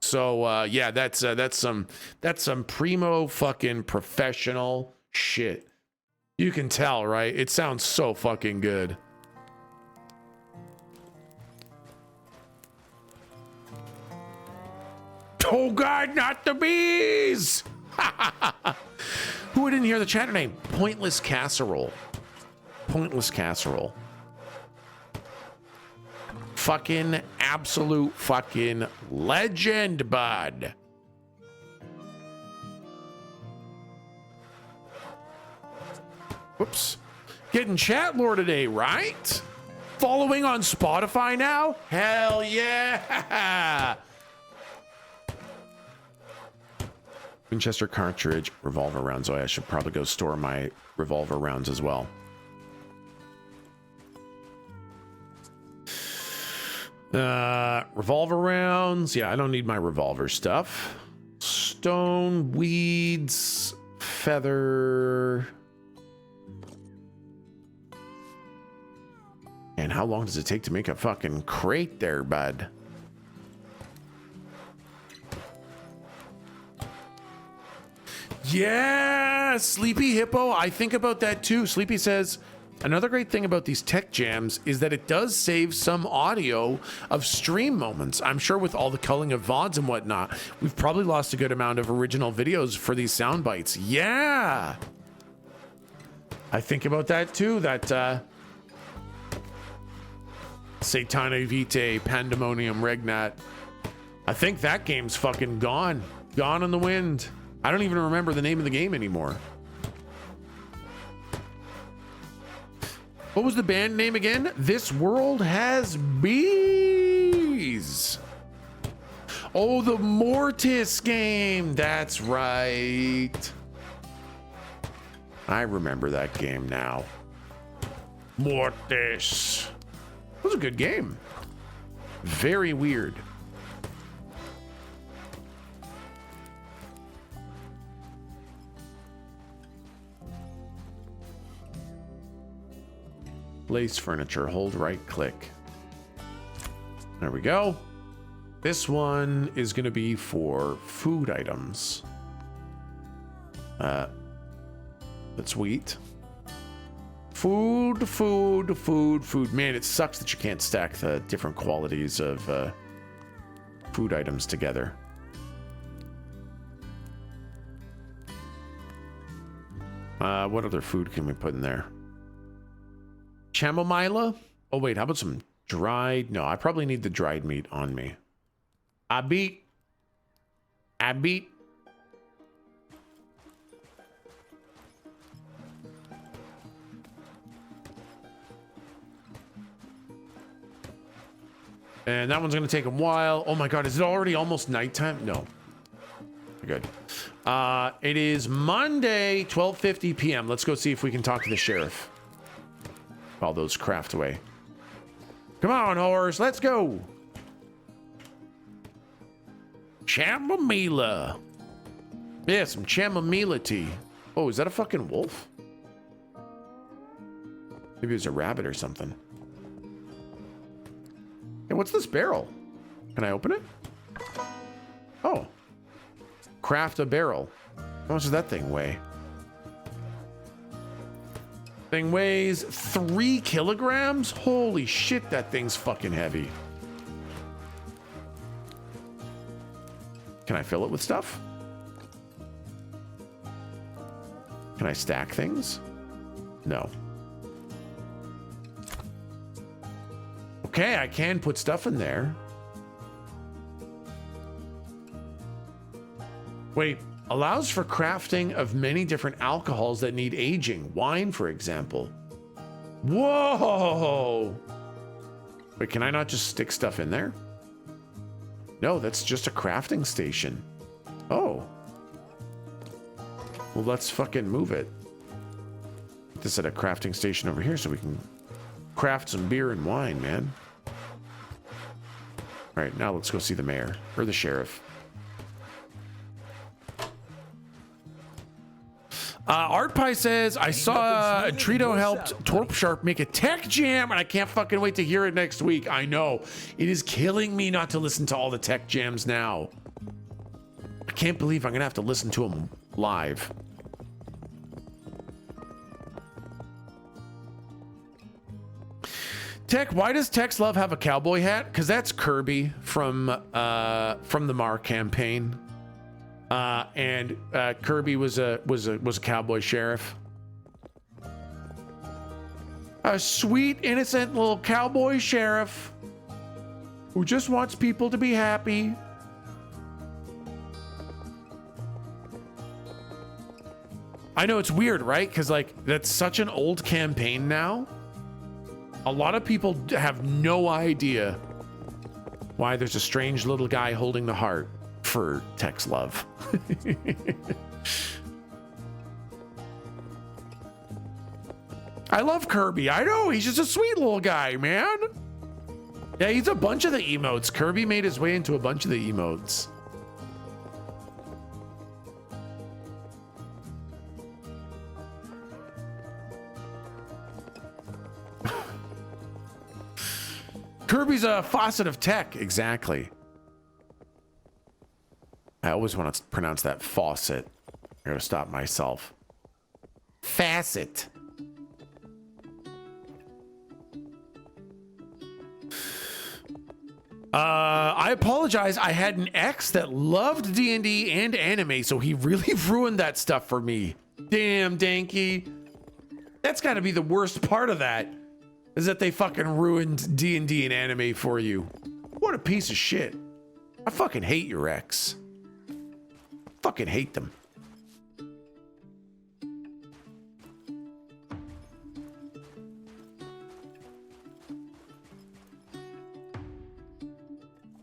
So yeah, that's some primo fucking professional shit. You can tell, right? It sounds so fucking good. Oh God, not the bees! Who didn't hear the chatter name? Pointless Casserole. Pointless Casserole. Fucking absolute fucking legend, bud. Whoops. Getting chat lore today, right? Following on Spotify now? Hell yeah! Winchester cartridge, revolver rounds. Oh, I should probably go store my revolver rounds as well. Revolver rounds. Yeah, I don't need my revolver stuff. Stone, weeds, feather. And how long does it take to make a fucking crate there, bud? Yeah, Sleepy Hippo. I think about that too. Sleepy says, another great thing about these tech jams is that it does save some audio of stream moments. I'm sure with all the culling of VODs and whatnot, we've probably lost a good amount of original videos for these sound bites. Yeah. I think about that too. That Satana Vitae Pandemonium Regnat. I think that game's fucking gone. Gone in the wind. I don't even remember the name of the game anymore. What was the band name again? This World Has Bees. Oh, the Mortis game. That's right. I remember that game now. Mortis. It was a good game. Very weird. Lace furniture, hold right click. There we go. This one is going to be for food items. That's wheat. Food. Man, it sucks that you can't stack the different qualities of food items together. What other food can we put in there? Chamomile? Oh wait, how about some dried? No, I probably need the dried meat on me. I beat. And that one's gonna take a while. Oh my God, is it already almost nighttime? No. Good. It is Monday, 12:50 p.m. Let's go see if we can talk to the sheriff. While those craft away. Come on, horse, let's go. Chamomile. Yeah, some chamomile tea. Oh, is that a fucking wolf? Maybe it was a rabbit or something. Hey, what's this barrel? Can I open it? Oh. Craft a barrel. How much does that thing weigh? Thing weighs 3 kilograms? Holy shit, that thing's fucking heavy. Can I fill it with stuff? Can I stack things? No. Okay, I can put stuff in there. Wait, allows for crafting of many different alcohols that need aging. Wine, for example. Whoa! Wait, can I not just stick stuff in there? No, that's just a crafting station. Oh. Well, let's fucking move it. This at a crafting station over here so we can craft some beer and wine, man. All right, now let's go see the mayor or the sheriff. Art Pie says, I saw Trito helped Torp Sharp make a tech jam, and I can't fucking wait to hear it next week. I know. It is killing me not to listen to all the tech jams now. I can't believe I'm going to have to listen to them live. Tech, why does Tex Love have a cowboy hat? Because that's Kirby from the Mar campaign. And Kirby was a cowboy sheriff. A sweet, innocent little cowboy sheriff who just wants people to be happy. I know it's weird, right? Because like that's such an old campaign now. A lot of people have no idea why there's a strange little guy holding the heart for Tex Love. I love Kirby. I know, he's just a sweet little guy, man. Yeah, he's a bunch of the emotes. Kirby made his way into a bunch of the emotes. Kirby's a faucet of tech, exactly. I always want to pronounce that faucet. I gotta stop myself. Facet. I apologize. I had an ex that loved D&D and anime, so he really ruined that stuff for me. Damn, Danky. That's gotta be the worst part of that, is that they fucking ruined D&D and anime for you. What a piece of shit. I fucking hate your ex. Fucking hate them.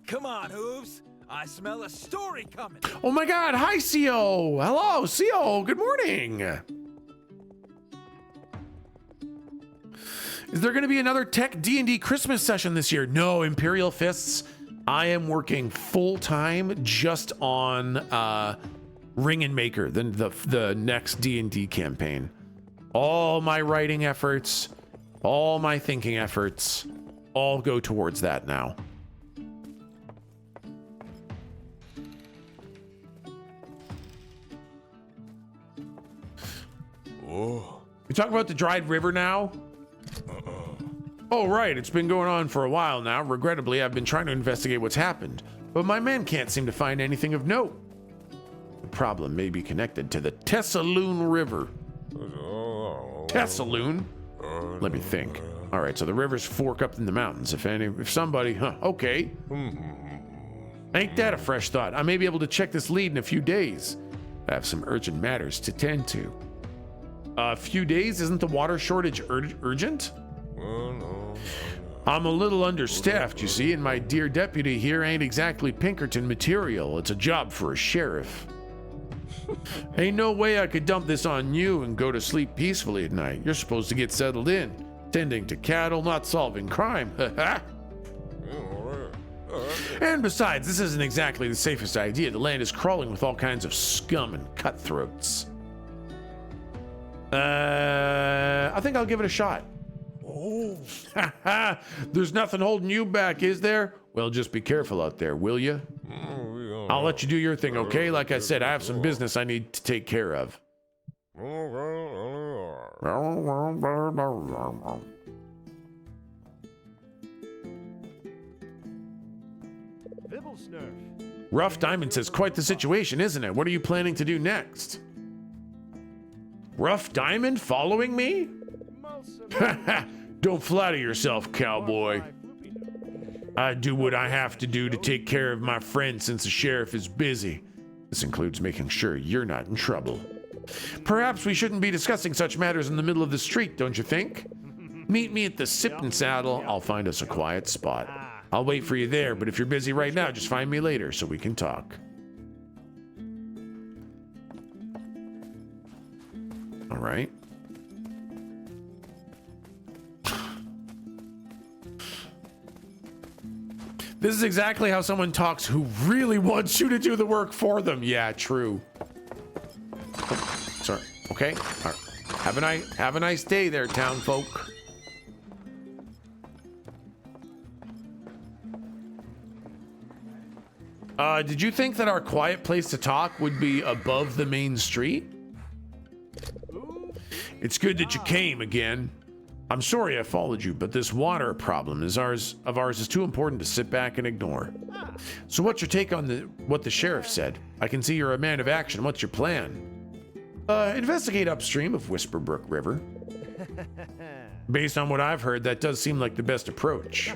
Come on, Hooves. I smell a story coming. Oh my God. Hi, CO. Hello, CO. Good morning. Is there going to be another Tech D&D Christmas session this year? No, Imperial Fists. I am working full time just on Ring and Maker, the next D&D campaign. All my writing efforts, all my thinking efforts, all go towards that now. Oh. We talk about the dried river now. Oh, right. It's been going on for a while now. Regrettably, I've been trying to investigate what's happened, but my men can't seem to find anything of note. The problem may be connected to the Tessaloon River. Tessaloon? Let me think. All right, so the rivers fork up in the mountains. If somebody, okay. Ain't that a fresh thought? I may be able to check this lead in a few days. I have some urgent matters to tend to. A few days? Isn't the water shortage urgent? I'm a little understaffed, you see, and my dear deputy here ain't exactly Pinkerton material. It's a job for a sheriff. Ain't no way I could dump this on you and go to sleep peacefully at night. You're supposed to get settled in, tending to cattle, not solving crime. And besides, this isn't exactly the safest idea. The land is crawling with all kinds of scum and cutthroats. I think I'll give it a shot. Oh. There's nothing holding you back, is there? Well, just be careful out there, will you? I'll let you do your thing, okay? Like I said, I have some business I need to take care of. Rough Diamond says, quite the situation, isn't it? What are you planning to do next? Rough Diamond following me? Don't flatter yourself, cowboy. I do what I have to do to take care of my friend since the sheriff is busy. This includes making sure you're not in trouble. Perhaps we shouldn't be discussing such matters in the middle of the street, don't you think? Meet me at the Sip and Saddle. I'll find us a quiet spot. I'll wait for you there, but if you're busy right now, just find me later so we can talk. All right. This is exactly how someone talks who really wants you to do the work for them. Yeah, true. Oh, sorry. Okay. All right. Have a nice day there, town folk. Did you think that our quiet place to talk would be above the main street? It's good that you came again. I'm sorry I followed you, but this water problem of ours is too important to sit back and ignore. So what's your take on what the sheriff said? I can see you're a man of action. What's your plan? Investigate upstream of Whisperbrook River. Based on what I've heard, that does seem like the best approach.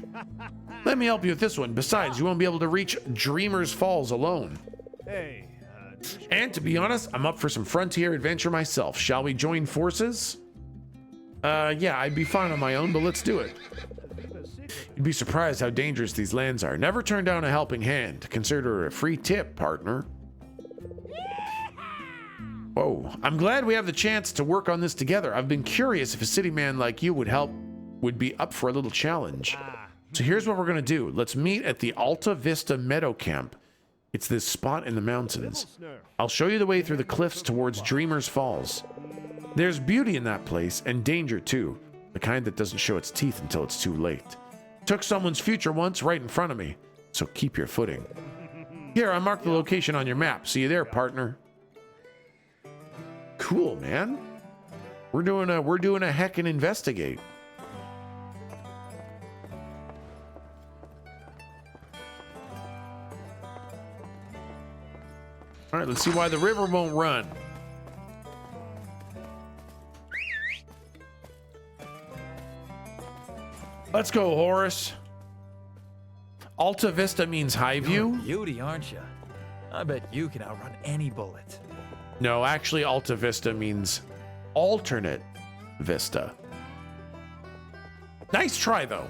Let me help you with this one. Besides, you won't be able to reach Dreamer's Falls alone. And to be honest, I'm up for some frontier adventure myself. Shall we join forces? Yeah, I'd be fine on my own, but let's do it. You'd be surprised how dangerous these lands are. Never turn down a helping hand. Consider it a free tip, partner. Whoa, I'm glad we have the chance to work on this together. I've been curious if a city man like you would be up for a little challenge. So here's what we're gonna do. Let's meet at the Alta Vista Meadow Camp. It's this spot in the mountains. I'll show you the way through the cliffs towards Dreamer's Falls. There's beauty in that place, and danger too. The kind that doesn't show its teeth until it's too late. Took someone's future once right in front of me, so keep your footing. Here, I marked the location on your map. See you there, partner. Cool, man. We're doing a heckin' investigate. All right, let's see why the river won't run. Let's go, Horace. Alta Vista means high view. You're a beauty, aren't you? I bet you can outrun any bullet. No, actually, Alta Vista means alternate vista. Nice try, though.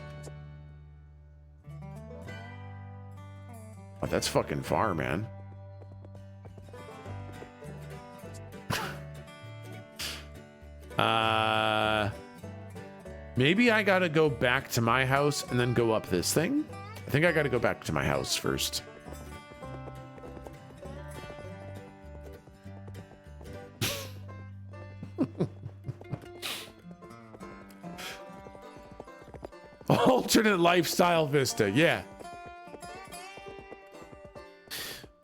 Oh, that's fucking far, man. Maybe I gotta go back to my house and then go up this thing. I think I gotta go back to my house first. Alternate lifestyle vista, yeah.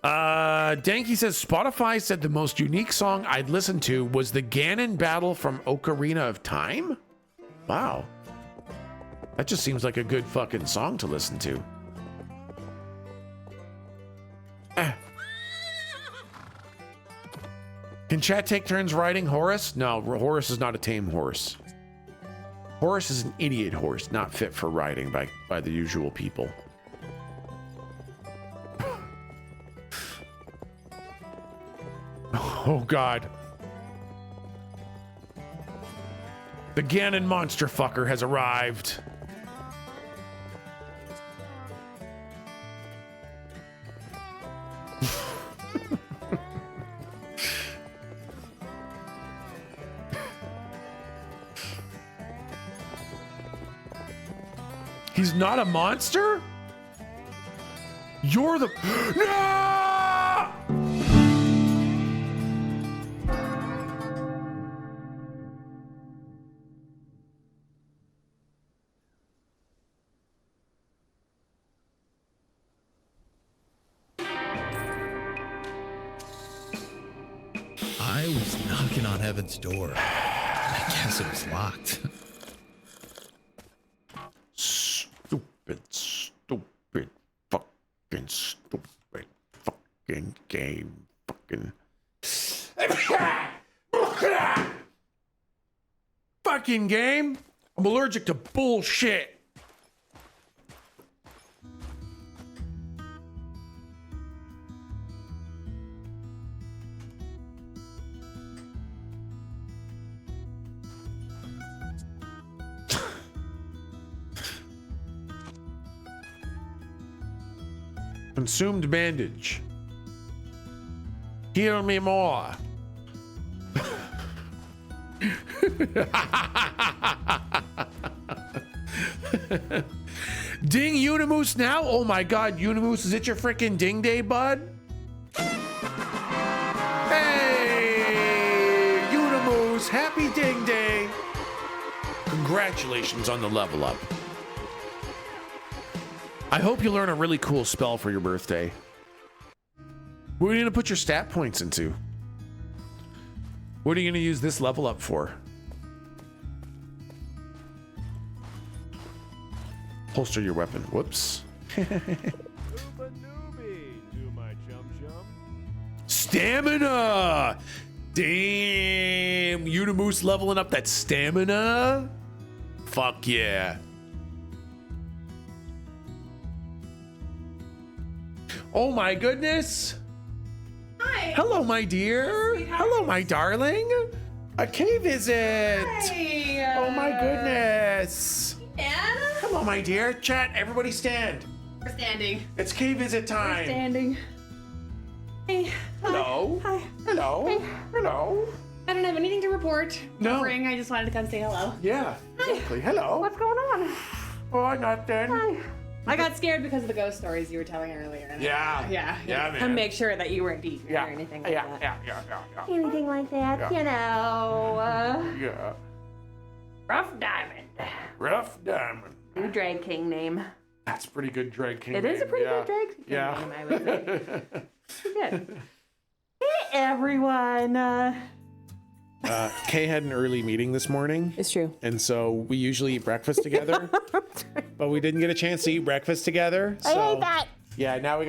Danky says Spotify said the most unique song I'd listen to was the Ganon battle from Ocarina of Time. Wow. That just seems like a good fucking song to listen to. Can chat take turns riding Horace? No, Horace is not a tame horse. Horace is an idiot horse, not fit for riding by the usual people. Oh, God. The Ganon monster fucker has arrived. He's not a monster? You're the... No! I was knocking on heaven's door. I guess it was locked. Stupid, fucking game. Fucking game. I'm allergic to bullshit. Consumed bandage. Heal me more. Ding Unimoose now? Oh my god, Unimoose, is it your freaking ding day, bud? Hey, Unimoose, happy ding day. Congratulations on the level up. I hope you learn a really cool spell for your birthday. What are you gonna put your stat points into? What are you gonna use this level up for? Holster your weapon. Whoops. Newbie, do my jump. Stamina! Damn, Unimoose leveling up that stamina? Fuck yeah. Oh my goodness. Hi. Hello, my dear. Hello, my darling. A cave visit. Hi. Oh my goodness. Yeah. Hello, my dear. Chat, everybody stand. We're standing. It's cave visit time. Standing. Hey. Hello. Hi. Hello. Hey. Hello. I don't have anything to report. No. Ring. I just wanted to come say hello. Yeah, exactly. Hello. What's going on? Oh, nothing. Hi. I got scared because of the ghost stories you were telling earlier. and Yeah. Yeah. Yeah, man. To make sure that you weren't deep Yeah. or anything like Yeah. that. Yeah. Anything like that, Yeah. you know. Yeah. Rough Diamond. Rough Diamond. New Drag King name. That's pretty good drag king. It is a pretty good Drag King Yeah. name, I would say. Good. Hey, everyone. Kay had an early meeting this morning, It's true. and so we usually eat breakfast together, but we didn't get a chance to eat breakfast together. So, I hate that. Yeah, now we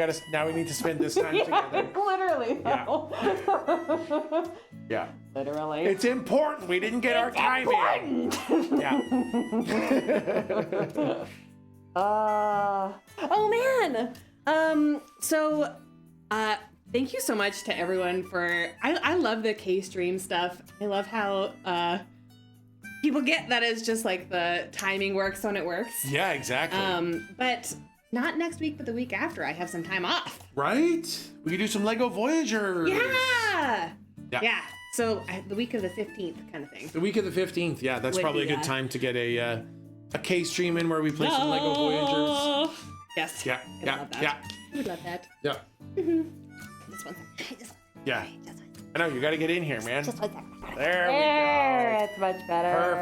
need to spend this time together. Literally. Yeah. though. Yeah. Literally. It's important. We didn't get our time in. Yeah. Oh man. Thank you so much to everyone for. I love the K-stream stuff. I love how people get that it's just like the timing works when it works. Yeah, exactly. But not next week, but the week after. I have some time off. Right? We could do some Lego Voyagers. Yeah. Yeah. Yeah. So the week of the 15th kind of thing. The week of the 15th. Yeah, that's Would probably a be, good time to get a K stream in where we play some Lego Voyagers. Yes. Yeah. I Yeah. love that. Yeah. I would love that. Yeah. Just one second. Just one Yeah. second. Just one second. I know, you got to get in here, man. Just one second. There we go. That's much better.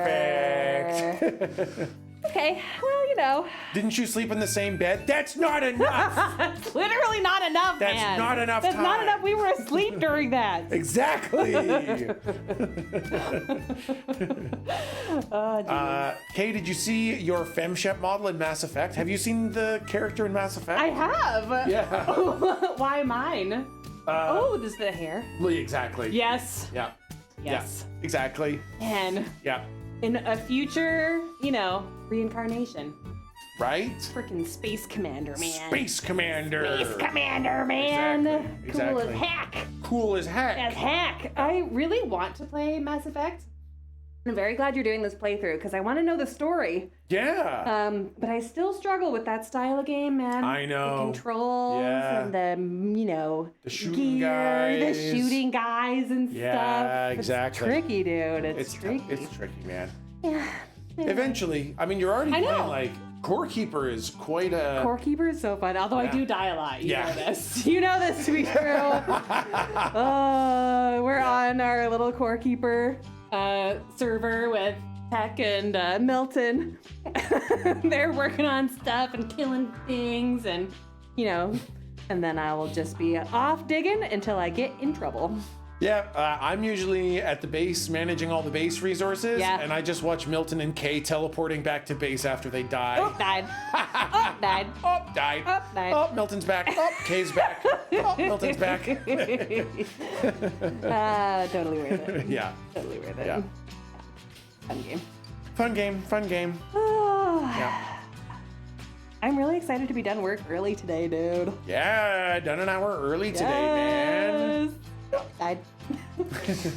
Perfect. Okay, well, you know. Didn't you sleep in the same bed? That's not enough. That's literally not enough, That's man. not enough That's not time. enough. We were asleep during that. Exactly. Oh, geez. Kay, did you see your FemShep model in Mass Effect? Have you seen the character in Mass Effect? I have. Yeah. Why mine? Oh, this is the hair. Exactly. Yes. Yeah. Yes. Yeah. Exactly. And Yeah. in a future, reincarnation. Right? Freaking Space Commander, man. Space Commander. Space Commander, man. Exactly. Cool as Exactly. heck. Cool as heck. As heck. I really want to play Mass Effect. I'm very glad you're doing this playthrough because I want to know the story. Yeah. But I still struggle with that style of game, man. I know. The controls Yeah. and The shooting gear, guys. the shooting guys and Yeah, stuff. exactly. It's tricky, dude. It's It's tricky. It's tricky, man. Yeah. Eventually, I mean, you're already I playing know. like Core Keeper is quite a. Core Keeper is so fun. Although I do die a lot. You know this. You know this to be true. We're on our little Core Keeper server with Tech and Milton. They're working on stuff and killing things, and you know, and then I will just be off digging until I get in trouble. Yeah, I'm usually at the base managing all the base resources, and I just watch Milton and Kay teleporting back to base after they die. Oh, died. Oh, died. Oh, died. Oh, died. Oh, Milton's back. Oh, Kay's back. Oh, Milton's back. Totally worth it. Yeah. Totally worth it. Yeah. Fun game. Fun game. Fun game. Yeah. I'm really excited to be done work early today, dude. Yeah, done an hour early today, man. Died. Okay.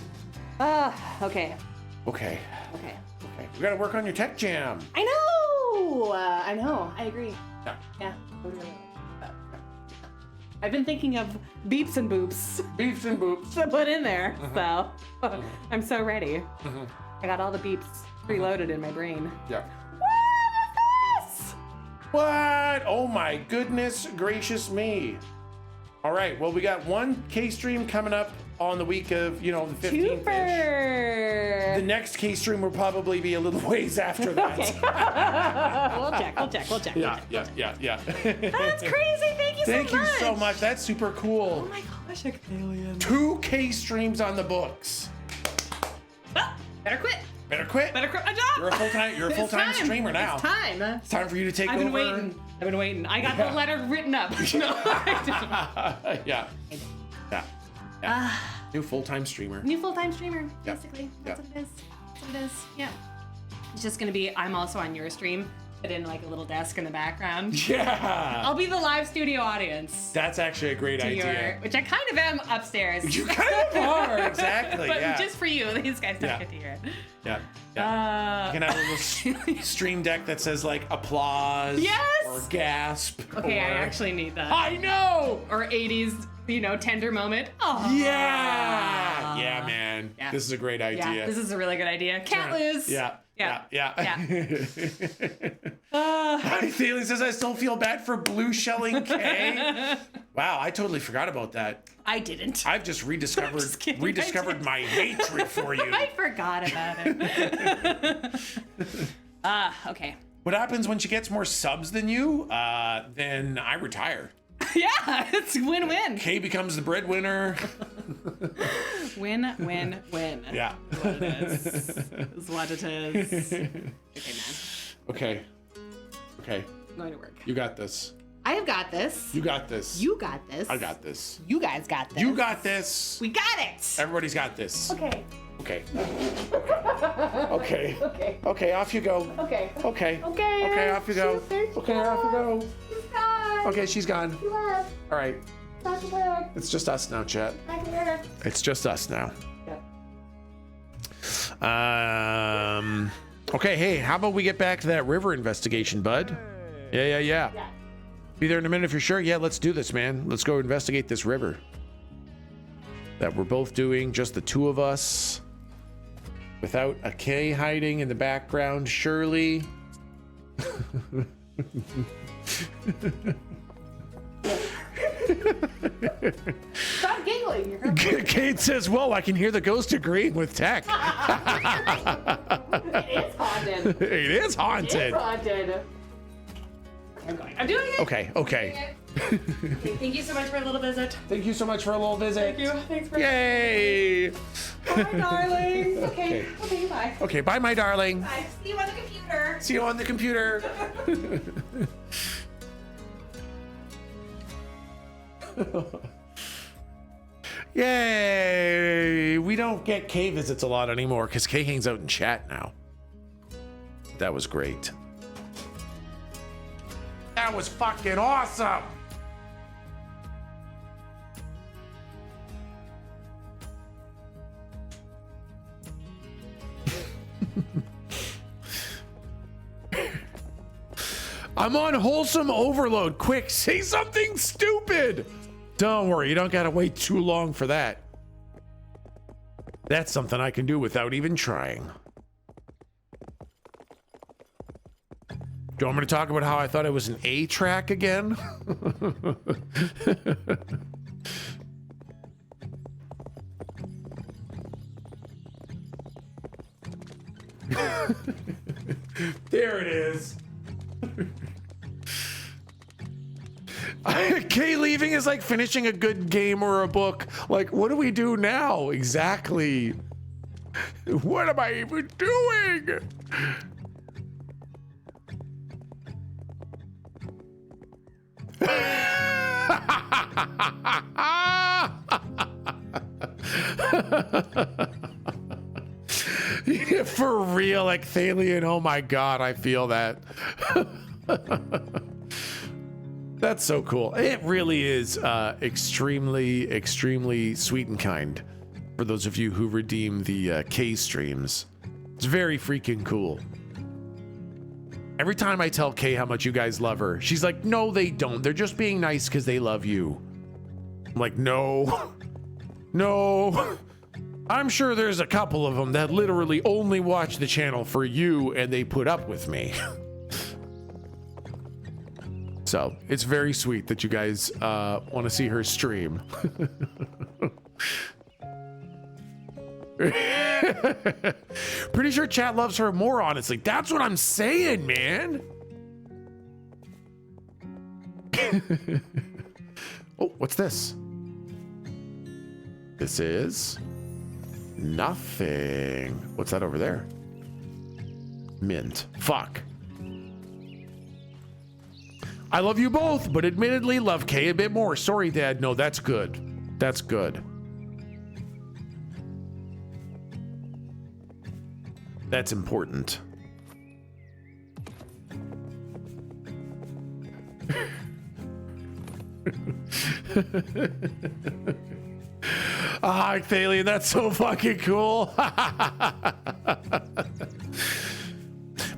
Okay. Okay. Okay. We gotta work on your tech jam. I know. I agree. Yeah. Yeah. I've been thinking of beeps and boops Beefs and boops. to put in there, so I'm so ready. I got all the beeps preloaded in my brain. Yeah. What is this? What? Oh my goodness gracious me. All right, well, we got one K-stream coming up on the week of, the 15th. Super. The next K-stream will probably be a little ways after that. Okay. We'll check. Yeah. That's crazy. Thank you so much. Thank you so much. That's super cool. Oh my gosh, a chameleon. 2 K-streams on the books. Well, better quit. Better quit. Better quit my job. You're a full-time streamer now. It's time. It's time for you to take over. I've been waiting. I got the letter written up. No, I didn't. Yeah. New full-time streamer. New full-time streamer, basically. That's what it is. Yeah. It's just gonna be, I'm also on your stream, but in like a little desk in the background. Yeah. I'll be the live studio audience. That's actually a great idea. Which I kind of am upstairs. You kind of are, exactly. But yeah. just for you, these guys don't get to hear it. Yeah. You can have a little stream deck that says like applause. Yes! Or gasp. Okay, or... I actually need that. I know! Or 80s, tender moment. Oh. Yeah! Yeah, man. Yeah. This is a great idea. Yeah, this is a really good idea. Can't lose. Yeah. Uh, Thales says, I still feel bad for blue shelling K. Wow, I totally forgot about that. I didn't. I've just rediscovered my hatred for you. I forgot about it. Okay. What happens when she gets more subs than you? Then I retire. Yeah, it's win-win. Kay becomes the breadwinner. Win, win, win. Yeah. What it is what it is. Okay, man. Okay. I'm going to work. You got this. I have got this. You got this. You got this. I got this. You guys got this. You got this. We got it. Everybody's got this. Okay. Okay. Okay, off you go. Okay. Okay, off you go. Okay, off you go. She's gone. Okay, she's gone. She left. All right. Back to work. It's just us now, chat. Back to work. It's just us now. Yep. Okay, hey, how about we get back to that river investigation, bud? Yeah. Be there in a minute if you're sure. Yeah, let's do this, man. Let's go investigate this river that we're both doing, just the two of us, without a K hiding in the background, surely. Stop giggling. You're gonna Kate says, "Whoa, I can hear the ghost agreeing with Tech." It is haunted. It is haunted. It's haunted. I'm doing it. Okay. Thank you so much for a little visit. Thank you so much for a little visit. Thank you. Thanks for. Yay! Bye, darling. Okay, bye. Okay, bye, my darling. Bye. See you on the computer. See you on the computer. Yay! We don't get K visits a lot anymore because K hangs out in chat now. That was great. That was fucking awesome! I'm on wholesome overload. Quick, say something stupid. Don't worry, you don't gotta wait too long for that. That's something I can do without even trying. Do you want me to talk about how I thought it was an A track again? There it is. Kay leaving is like finishing a good game or a book. Like, what do we do now? Exactly. What am I even doing? Yeah, for real, like Thalian, oh my god, I feel that. That's so cool. It really is extremely, extremely sweet and kind for those of you who redeem the K streams. It's very freaking cool. Every time I tell Kay how much you guys love her, she's like, no, they don't. They're just being nice because they love you. I'm like, no, no. I'm sure there's a couple of them that literally only watch the channel for you and they put up with me. So it's very sweet that you guys want to see her stream. Pretty sure chat loves her more, honestly. That's what I'm saying, man. Oh, what's this? This is nothing. What's that over there? Mint. Fuck. I love you both, but admittedly love Kay a bit more. Sorry, Dad. No, that's good. That's good. That's important. Ah, Thalian, that's so fucking cool.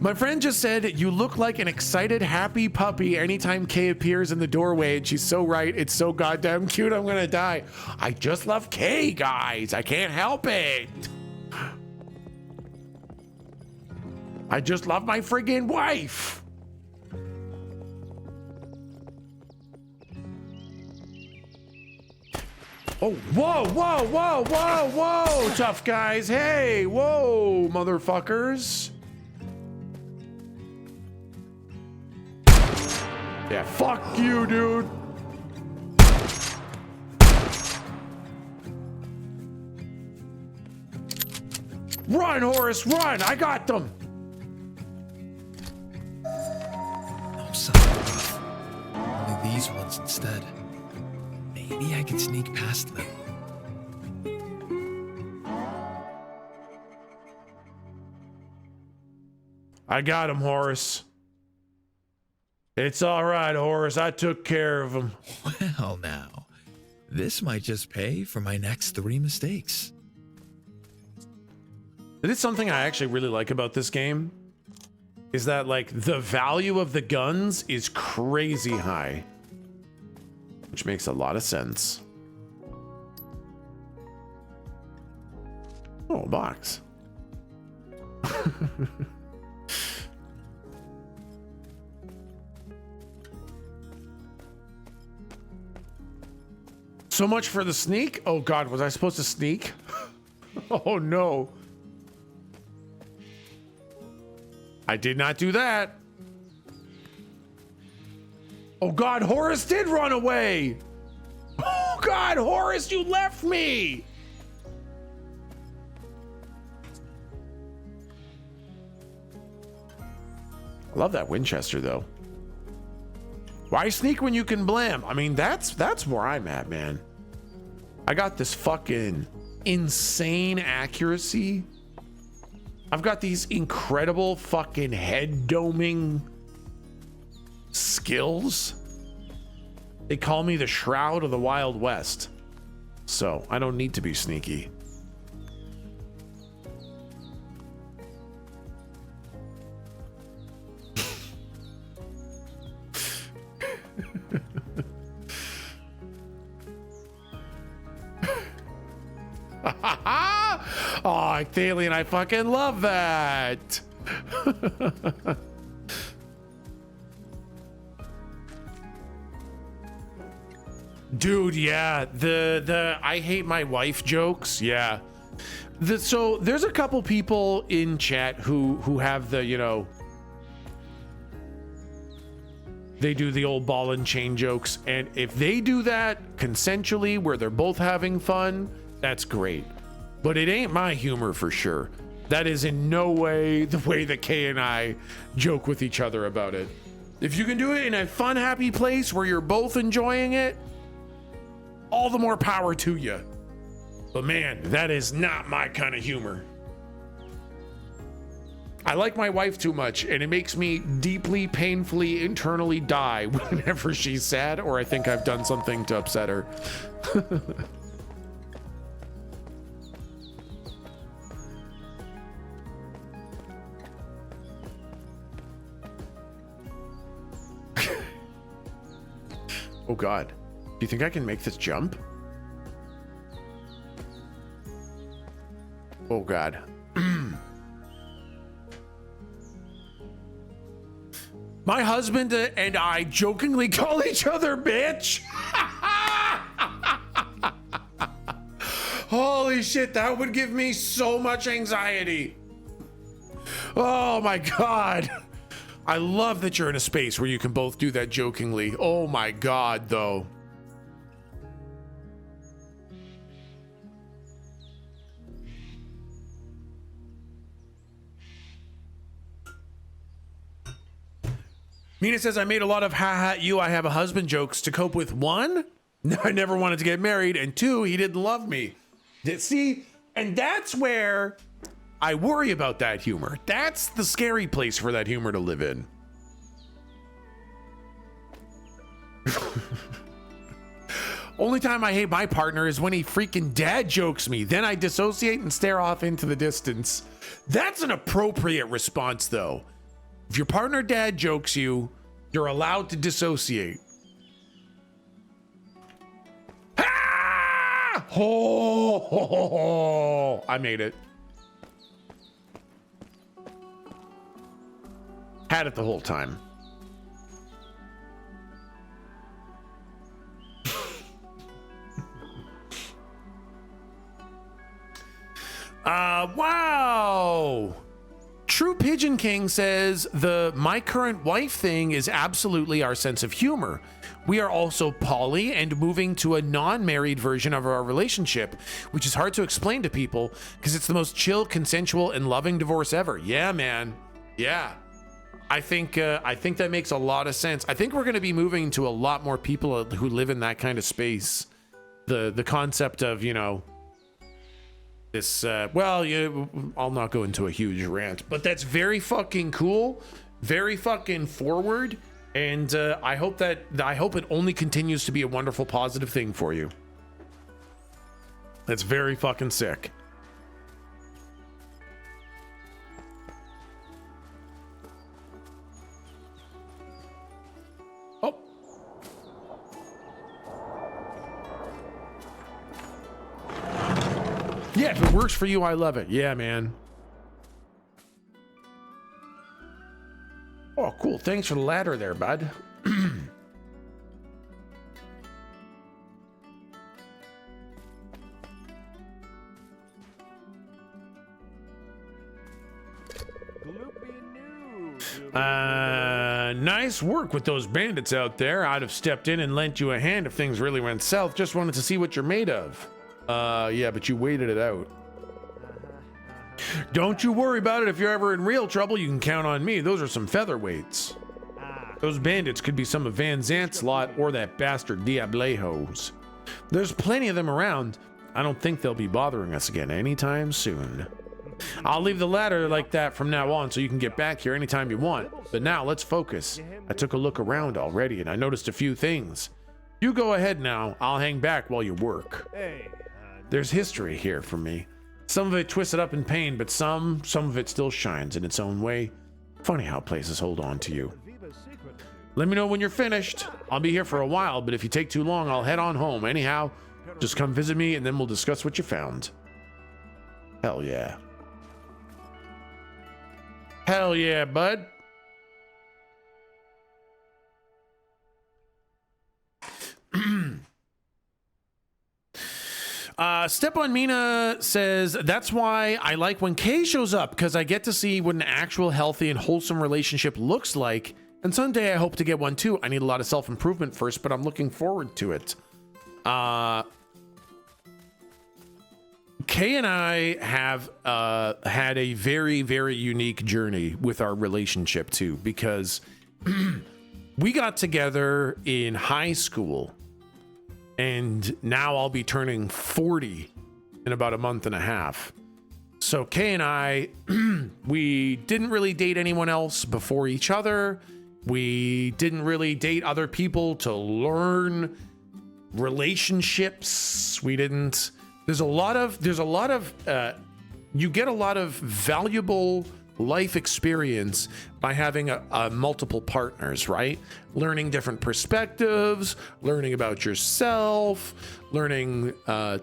My friend just said, you look like an excited, happy puppy anytime Kay appears in the doorway, and she's so right. It's so goddamn cute, I'm gonna die. I just love Kay, guys. I can't help it. I just love my friggin' wife. Oh, whoa, whoa, whoa, whoa, whoa, tough guys. Hey, whoa, motherfuckers. Yeah, fuck you, dude. Run, Horace, run. I got them. No, son of a- only these ones instead. Maybe I can sneak past them. I got him, Horace. It's all right, Horace. I took care of him. Well, now, this might just pay for my next 3 mistakes. It is something I actually really like about this game, is that, like, the value of the guns is crazy high, which makes a lot of sense. Oh, a box. So much for the sneak. Oh God, was I supposed to sneak? Oh no. I did not do that. Oh God, Horace did run away. Oh God, Horace, you left me. I love that Winchester though. Why sneak when you can blam? I mean, that's where I'm at, man. I got this fucking insane accuracy. I've got these incredible fucking head doming skills. They call me the Shroud of the Wild West. So I don't need to be sneaky. Oh, Thalian, I fucking love that. Dude, yeah, the I hate my wife jokes, yeah. So there's a couple people in chat who have the, you know, they do the old ball and chain jokes, and if they do that consensually where they're both having fun, that's great. But it ain't my humor for sure. That is in no way the way that Kay and I joke with each other about it. If you can do it in a fun, happy place where you're both enjoying it, all the more power to you. But man, that is not my kind of humor. I like my wife too much, and it makes me deeply, painfully, internally die whenever she's sad or I think I've done something to upset her. Oh God, do you think I can make this jump? Oh God. My husband and I jokingly call each other bitch. Holy shit, that would give me so much anxiety. Oh my God. I love that you're in a space where you can both do that jokingly. Oh my God, though. Mina says, I made a lot of ha you, I have a husband jokes to cope with. One, I never wanted to get married. And two, he didn't love me. See, and that's where I worry about that humor. That's the scary place for that humor to live in. Only time I hate my partner is when he freaking dad jokes me. Then I dissociate and stare off into the distance. That's an appropriate response, though. If your partner dad jokes you, you're allowed to dissociate. Ah! Oh, I made it. Had it the whole time. Wow. True Pigeon King says my current wife thing is absolutely our sense of humor. We are also poly and moving to a non-married version of our relationship, which is hard to explain to people because it's the most chill, consensual, and loving divorce ever. Yeah, man. Yeah. I think that makes a lot of sense. I think we're going to be moving to a lot more people who live in that kind of space. The concept of, you know, this, I'll not go into a huge rant, but that's very fucking cool, very fucking forward, and I hope it only continues to be a wonderful, positive thing for you. That's very fucking sick. Oh. Yeah, if it works for you, I love it. Yeah, man. Oh, cool. Thanks for the ladder there, bud. Nice work with those bandits out there. I'd have stepped in and lent you a hand if things really went south. Just wanted to see what you're made of. Yeah, but you waited it out. Don't you worry about it. If you're ever in real trouble, you can count on me. Those are some featherweights. Those bandits could be some of Van Zant's lot or that bastard Diablejo's. There's plenty of them around. I don't think they'll be bothering us again anytime soon. I'll leave the ladder like that from now on so you can get back here anytime you want. But now let's focus. I took a look around already and I noticed a few things. You go ahead now. I'll hang back while you work. There's history here for me. Some of it twisted up in pain, but some of it still shines in its own way. Funny how places hold on to you. Let me know when you're finished. I'll be here for a while, but if you take too long, I'll head on home. Anyhow, just come visit me and then we'll discuss what you found. Hell yeah. Hell yeah, bud. Step on Mina says, that's why I like when Kay shows up, because I get to see what an actual healthy and wholesome relationship looks like. And someday I hope to get one too. I need a lot of self-improvement first, but I'm looking forward to it. Kay and I have had a very, very unique journey with our relationship too, because we got together in high school, and now I'll be turning 40 in about a month and a half. So Kay and I, we didn't really date anyone else before each other. We didn't really date other people to learn relationships. We didn't. There's a lot of, you get a lot of valuable life experience by having a multiple partners, right? Learning different perspectives, learning about yourself, learning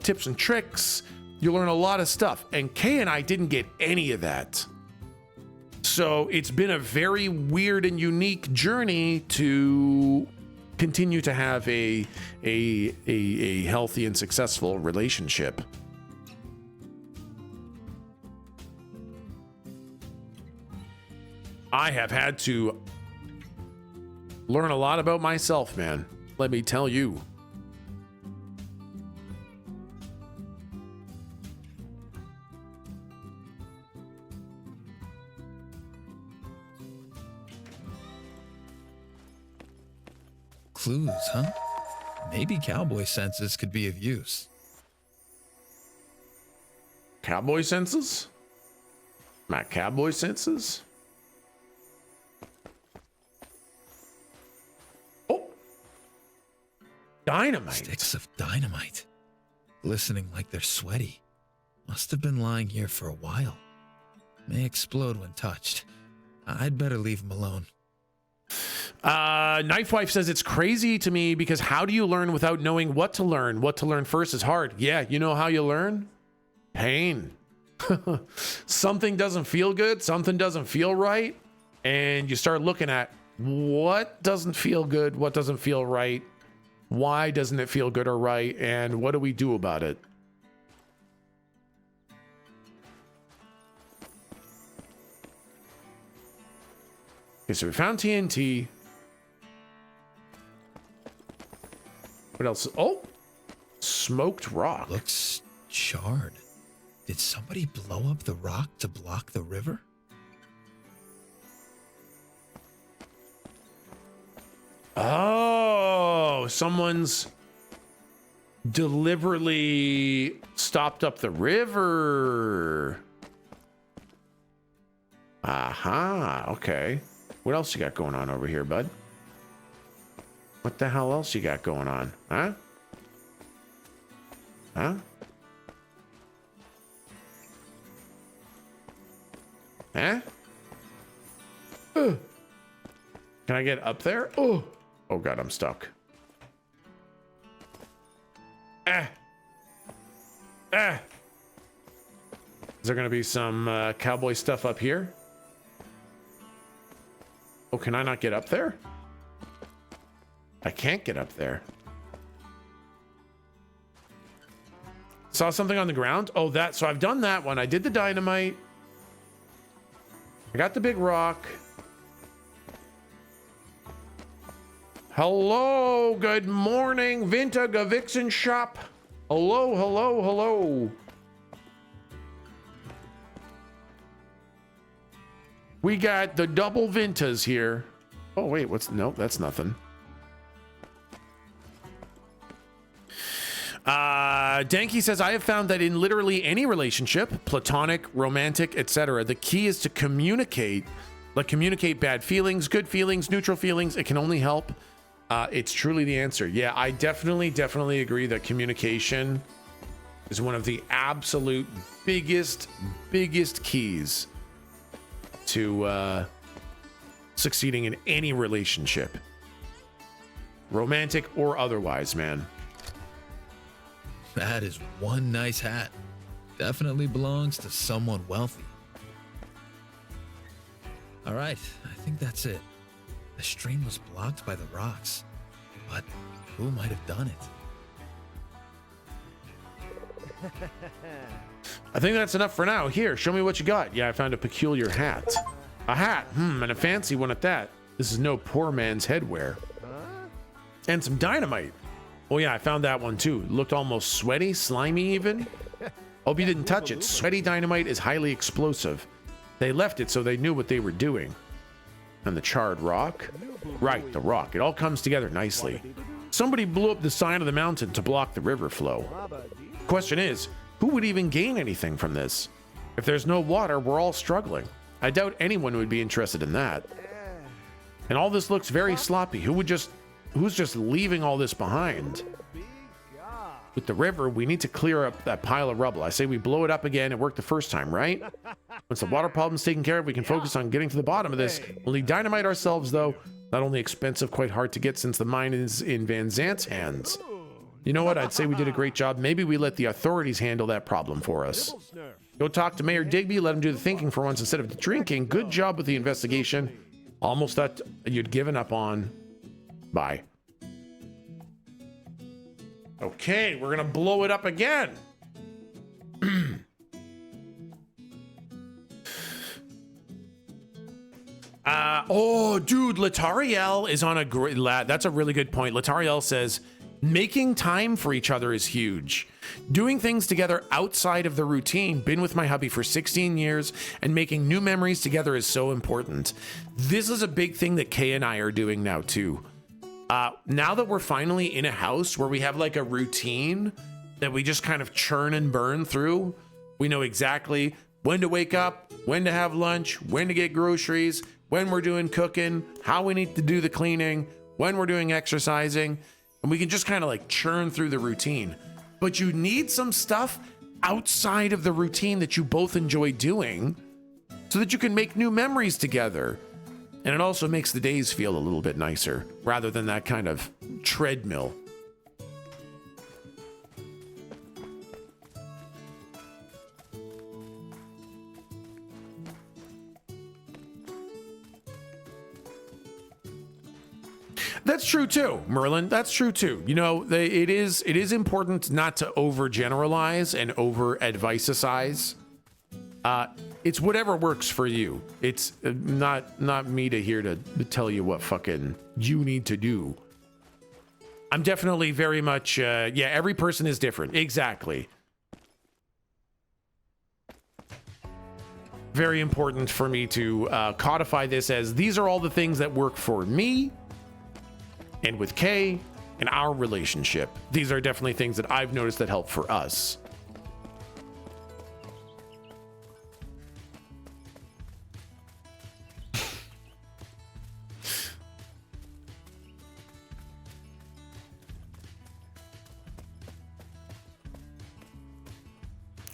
tips and tricks. You learn a lot of stuff. And Kay and I didn't get any of that. So it's been a very weird and unique journey to continue to have a healthy and successful relationship. I have had to learn a lot about myself, man. Let me tell you. Clues, huh? Maybe cowboy senses could be of use. Cowboy senses? My cowboy senses? Oh! Dynamite. Sticks of dynamite. Glistening like they're sweaty. Must have been lying here for a while. May explode when touched. I'd better leave them alone. Knife Wife says it's crazy to me because how do you learn without knowing what to learn? What to learn first is hard. Yeah, you know how you learn? Pain. Something doesn't feel good, something doesn't feel right, and you start looking at what doesn't feel good, what doesn't feel right, why doesn't it feel good or right, and what do we do about it? Okay, so we found TNT. What else? Oh, smoked rock. Looks charred. Did somebody blow up the rock to block the river? Oh, someone's deliberately stopped up the river. Aha, okay. What else you got going on over here, bud? What the hell else you got going on? Huh? Huh? Huh? Can I get up there? Oh God, I'm stuck. Is there gonna be some cowboy stuff up here? Oh, can I not get up there? I can't get up there. Saw something on the ground. Oh, so I've done that one. I did the dynamite. I got the big rock. Hello, good morning, Vintage Vixen Shop. Hello, hello, hello. We got the double Vintas here. Oh, wait, nope, that's nothing. Danky says, I have found that in literally any relationship, platonic, romantic, etc., the key is to communicate. Like communicate bad feelings, good feelings, neutral feelings. It can only help. It's truly the answer. Yeah, I definitely agree that communication is one of the absolute biggest keys to succeeding in any relationship, romantic or otherwise, man. That is one nice hat. Definitely belongs to someone wealthy. All right, I think that's it. The stream was blocked by the rocks, but who might have done it? I think that's enough for now. Here, show me what you got. Yeah, I found a peculiar hat. A hat, and a fancy one at that. This is no poor man's headwear. And some dynamite. Oh yeah, I found that one too. It looked almost sweaty, slimy even. Hope you didn't touch it. Sweaty dynamite is highly explosive. They left it so they knew what they were doing. And the charred rock? Right, the rock. It all comes together nicely. Somebody blew up the side of the mountain to block the river flow. Question is, who would even gain anything from this? If there's no water, we're all struggling. I doubt anyone would be interested in that. And all this looks very sloppy. Who's just leaving all this behind? With the river, we need to clear up that pile of rubble. I say we blow it up again. It worked the first time, right? Once the water problem's taken care of, we can focus on getting to the bottom of this. We'll need dynamite ourselves, though. Not only expensive, quite hard to get since the mine is in Van Zant's hands. You know what? I'd say we did a great job. Maybe we let the authorities handle that problem for us. Go talk to Mayor Digby. Let him do the thinking for once instead of drinking. Good job with the investigation. Almost thought you'd given up on. Bye. Okay, we're gonna blow it up again. Oh, dude, Latariel is on a great. That's a really good point. Latariel says, making time for each other is huge. Doing things together outside of the routine. Been with my hubby for 16 years, and making new memories together is so important. This is a big thing that Kay and I are doing now too. Now that we're finally in a house where we have like a routine that we just kind of churn and burn through, we know exactly when to wake up, when to have lunch, when to get groceries, when we're doing cooking, how we need to do the cleaning, when we're doing exercising, and we can just kind of like churn through the routine. But you need some stuff outside of the routine that you both enjoy doing so that you can make new memories together. And it also makes the days feel a little bit nicer rather than that kind of treadmill. That's true too, Merlin. That's true too. You know, it is important not to overgeneralize and over adviceize. It's whatever works for you. It's not me to here to tell you what fucking you need to do. I'm definitely very much, yeah, every person is different. Exactly. Very important for me to codify this as these are all the things that work for me and with Kay and our relationship. These are definitely things that I've noticed that help for us.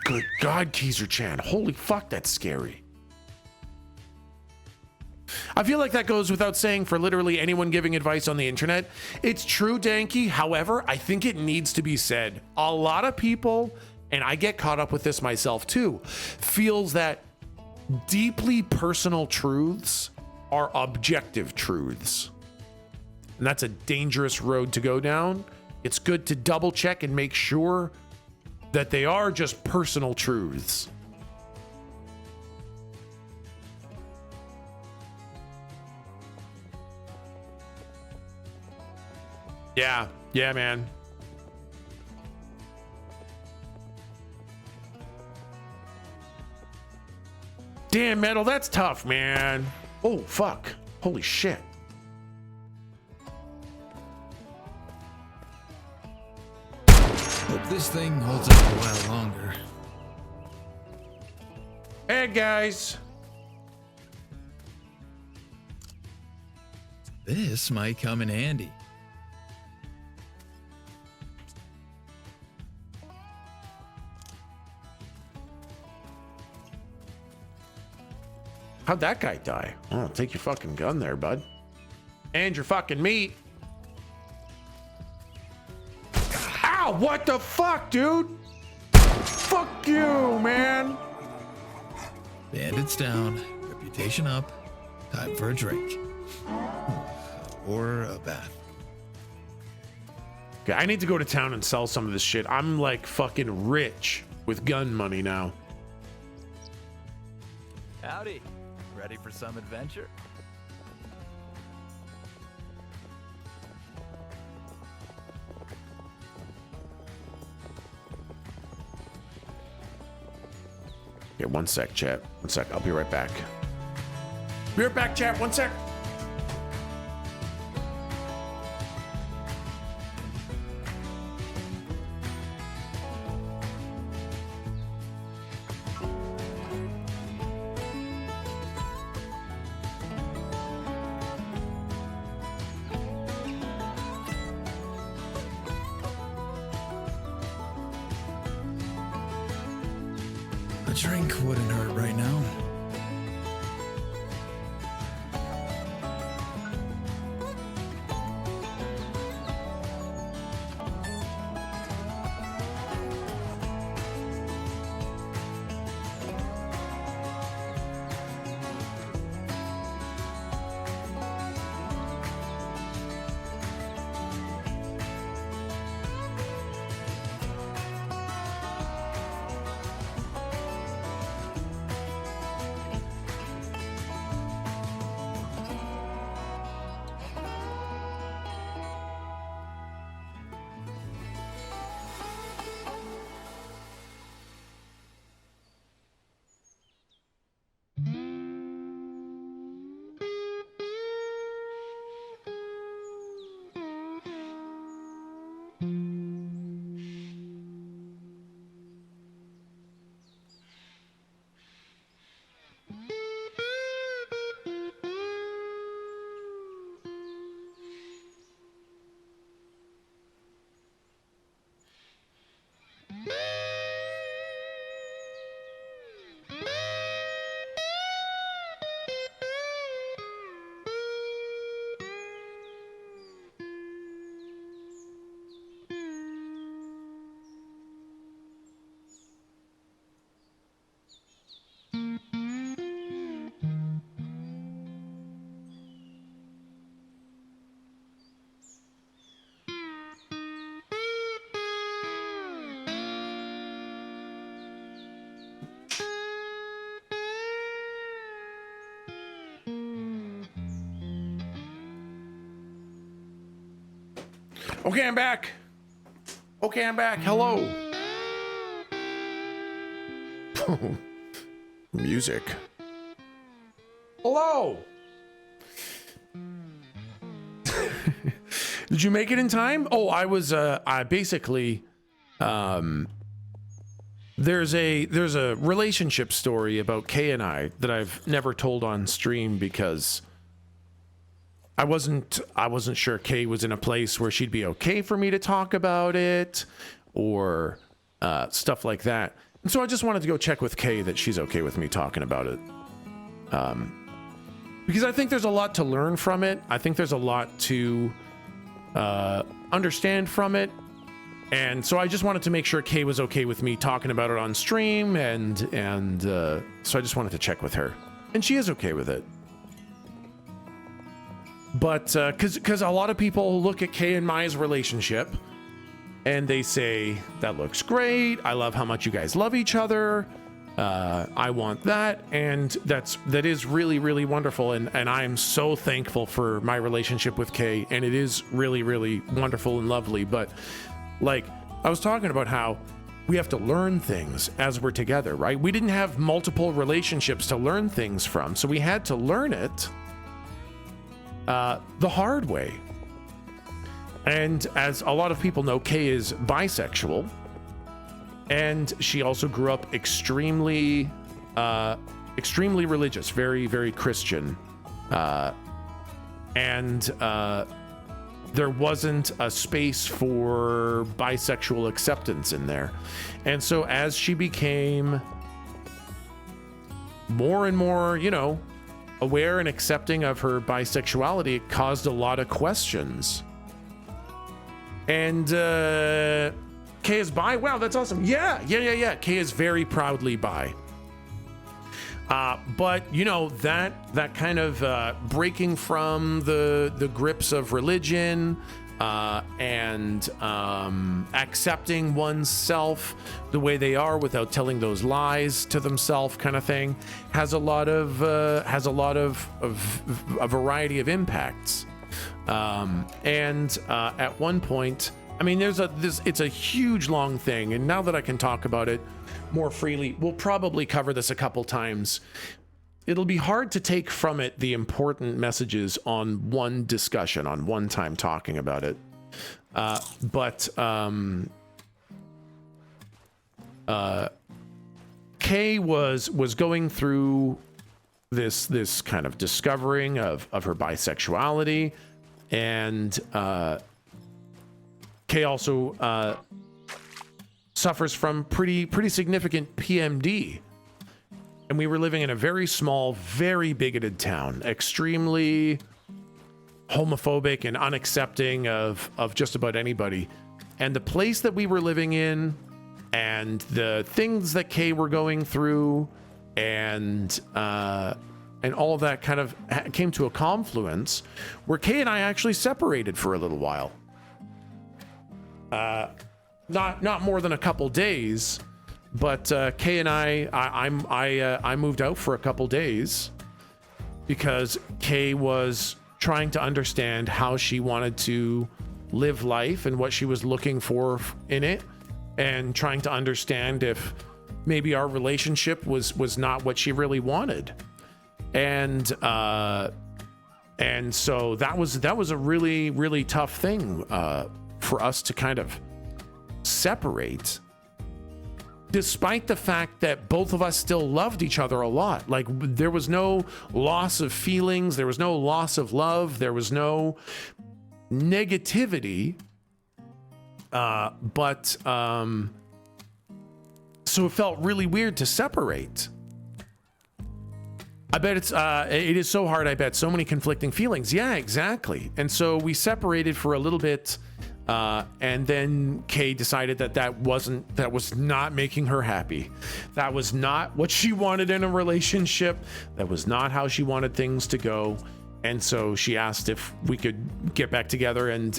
Good God, Keezer Chan. Holy fuck, that's scary. I feel like that goes without saying for literally anyone giving advice on the internet. It's true, Danky. However, I think it needs to be said. A lot of people, and I get caught up with this myself too, feels that deeply personal truths are objective truths. And that's a dangerous road to go down. It's good to double check and make sure that they are just personal truths. Yeah, man. Damn, Metal, that's tough, man. Oh, fuck. Holy shit. Hope this thing holds up a while longer. Hey, guys. This might come in handy. How'd that guy die? Oh, take your fucking gun there, bud. And your fucking meat. Ow, what the fuck, dude? Fuck you, man. Bandits down, reputation up, time for a drink. Or a bath. Okay, I need to go to town and sell some of this shit. I'm like fucking rich with gun money now. Howdy. Ready for some adventure? Okay, one sec, chat. One sec. I'll be right back. Be right back, chat. One sec. A drink wouldn't hurt right now. Okay, I'm back. Okay, I'm back. Hello. Music. Hello. Did you make it in time? Oh, I was I basically there's a relationship story about Kay and I that I've never told on stream because I wasn't sure Kay was in a place where she'd be okay for me to talk about it or stuff like that. And so I just wanted to go check with Kay that she's okay with me talking about it. Because I think there's a lot to learn from it. I think there's a lot to understand from it. And so I just wanted to make sure Kay was okay with me talking about it on stream. And so I just wanted to check with her. And she is okay with it. But because a lot of people look at Kay and Maya's relationship and they say, that looks great. I love how much you guys love each other. I want that. And that is really, really wonderful. And I am so thankful for my relationship with Kay. And it is really, really wonderful and lovely. But like I was talking about how we have to learn things as we're together, right? We didn't have multiple relationships to learn things from. So we had to learn it the hard way. And as a lot of people know, Kay is bisexual, and she also grew up extremely religious, very, very Christian, and there wasn't a space for bisexual acceptance in there. And so as she became more and more, aware and accepting of her bisexuality, it caused a lot of questions. And Kay is bi. Wow, that's awesome. Yeah. Kay is very proudly bi. But that kind of breaking from the grips of religion, and accepting oneself the way they are without telling those lies to themselves, kind of thing, has a lot of a variety of impacts. At one point, I mean, it's a huge long thing, and now that I can talk about it more freely, we'll probably cover this a couple times. It'll be hard to take from it the important messages on one discussion, on one time talking about it. Kay was going through this kind of discovering of her bisexuality, and Kay also suffers from pretty significant PMD. And we were living in a very small, very bigoted town, extremely homophobic and unaccepting of just about anybody. And the place that we were living in, and the things that Kay were going through, and all of that kind of came to a confluence where Kay and I actually separated for a little while. Not more than a couple days. But Kay and I moved out for a couple days because Kay was trying to understand how she wanted to live life and what she was looking for in it, and trying to understand if maybe our relationship was not what she really wanted. And so that was a really tough thing for us to kind of separate. Despite the fact that both of us still loved each other a lot. Like, there was no loss of feelings, there was no loss of love, there was no negativity. So it felt really weird to separate. I bet it is so hard. I bet so many conflicting feelings. Yeah, exactly. And so we separated for a little bit. And then Kay decided that was not making her happy. That was not what she wanted in a relationship. That was not how she wanted things to go. And so she asked if we could get back together and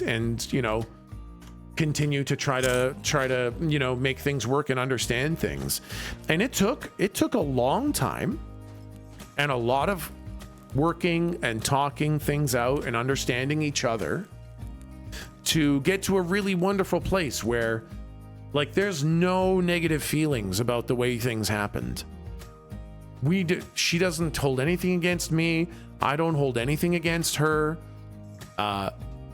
continue to try to make things work and understand things. And it took a long time and a lot of working and talking things out and understanding each other to get to a really wonderful place where, like, there's no negative feelings about the way things happened. She doesn't hold anything against me. I don't hold anything against her.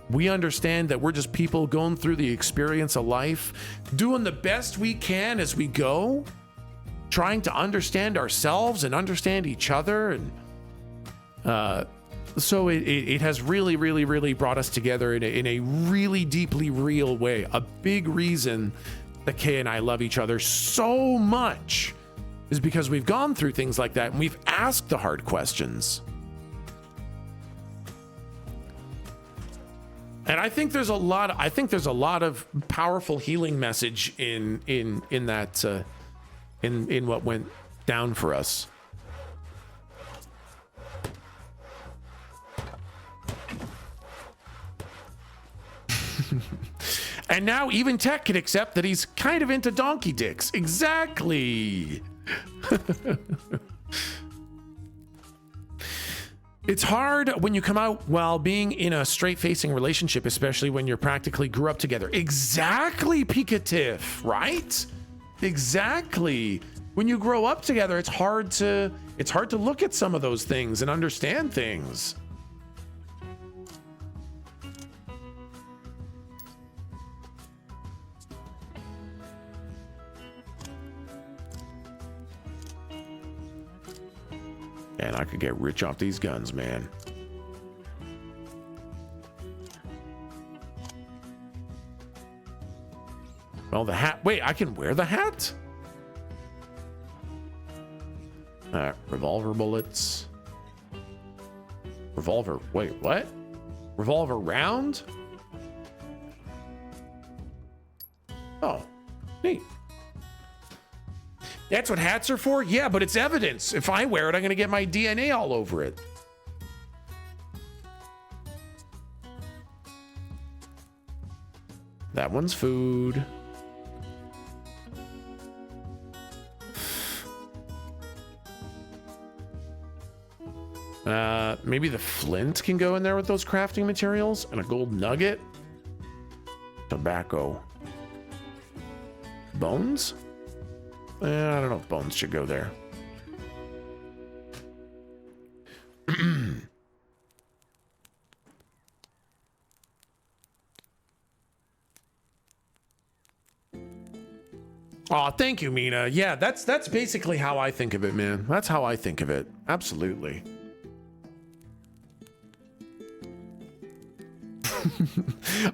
We understand that we're just people going through the experience of life, doing the best we can as we go, trying to understand ourselves and understand each other. And so it has really brought us together in a really deeply real way. A big reason that Kay and I love each other so much is because we've gone through things like that and we've asked the hard questions. And I think there's a lot of powerful healing message in that in what went down for us. And now even Tech can accept that he's kind of into donkey dicks. Exactly. It's hard when you come out while being in a straight-facing relationship, especially when you're practically grew up together. Exactly, Pikatif, right? Exactly. When you grow up together, it's hard to look at some of those things and understand things. And I could get rich off these guns, man. Well, the hat. Wait, I can wear the hat? Revolver bullets. Revolver. Wait, what? Revolver round? Oh, neat. That's what hats are for? Yeah, but it's evidence. If I wear it, I'm going to get my DNA all over it. That one's food. Maybe the flint can go in there with those crafting materials and a gold nugget. Tobacco. Bones? I don't know if bones should go there. Oh, thank you, Mina. Yeah, that's basically how I think of it, man. That's how I think of it. Absolutely.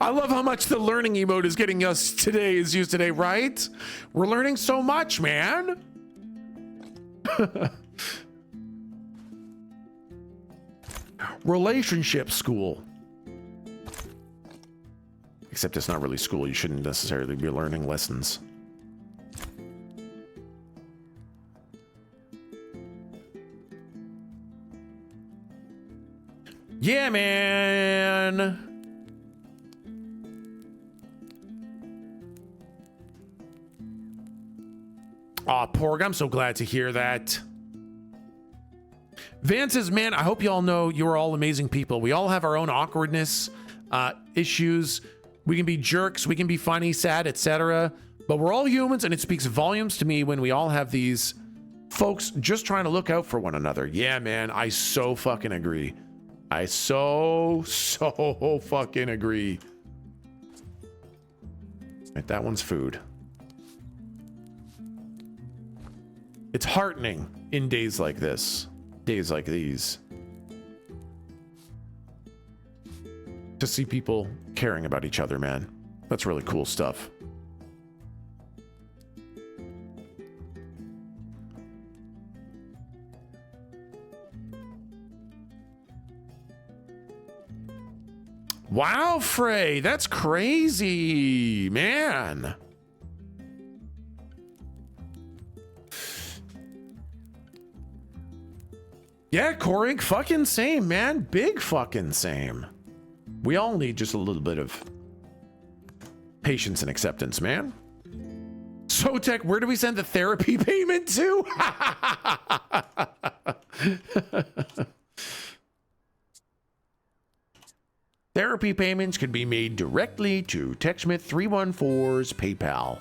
I love how much the learning emote is getting us today, is used today, right? We're learning so much, man. Relationship school. Except it's not really school. You shouldn't necessarily be learning lessons. Yeah, man. Aw, Porg, I'm so glad to hear that. Van says, man, I hope you all know you're all amazing people. We all have our own awkwardness, issues. We can be jerks, we can be funny, sad, etc. But we're all humans, and it speaks volumes to me when we all have these folks just trying to look out for one another. Yeah, man, I so fucking agree. I so fucking agree. Right, that one's food. It's heartening in days like this, days like these, to see people caring about each other, man. That's really cool stuff. Wow, Frey, that's crazy, man. Yeah, Corey, fucking same, man. Big fucking same. We all need just a little bit of patience and acceptance, man. So, Tech, where do we send the therapy payment to? Therapy payments can be made directly to TechSmith314's PayPal.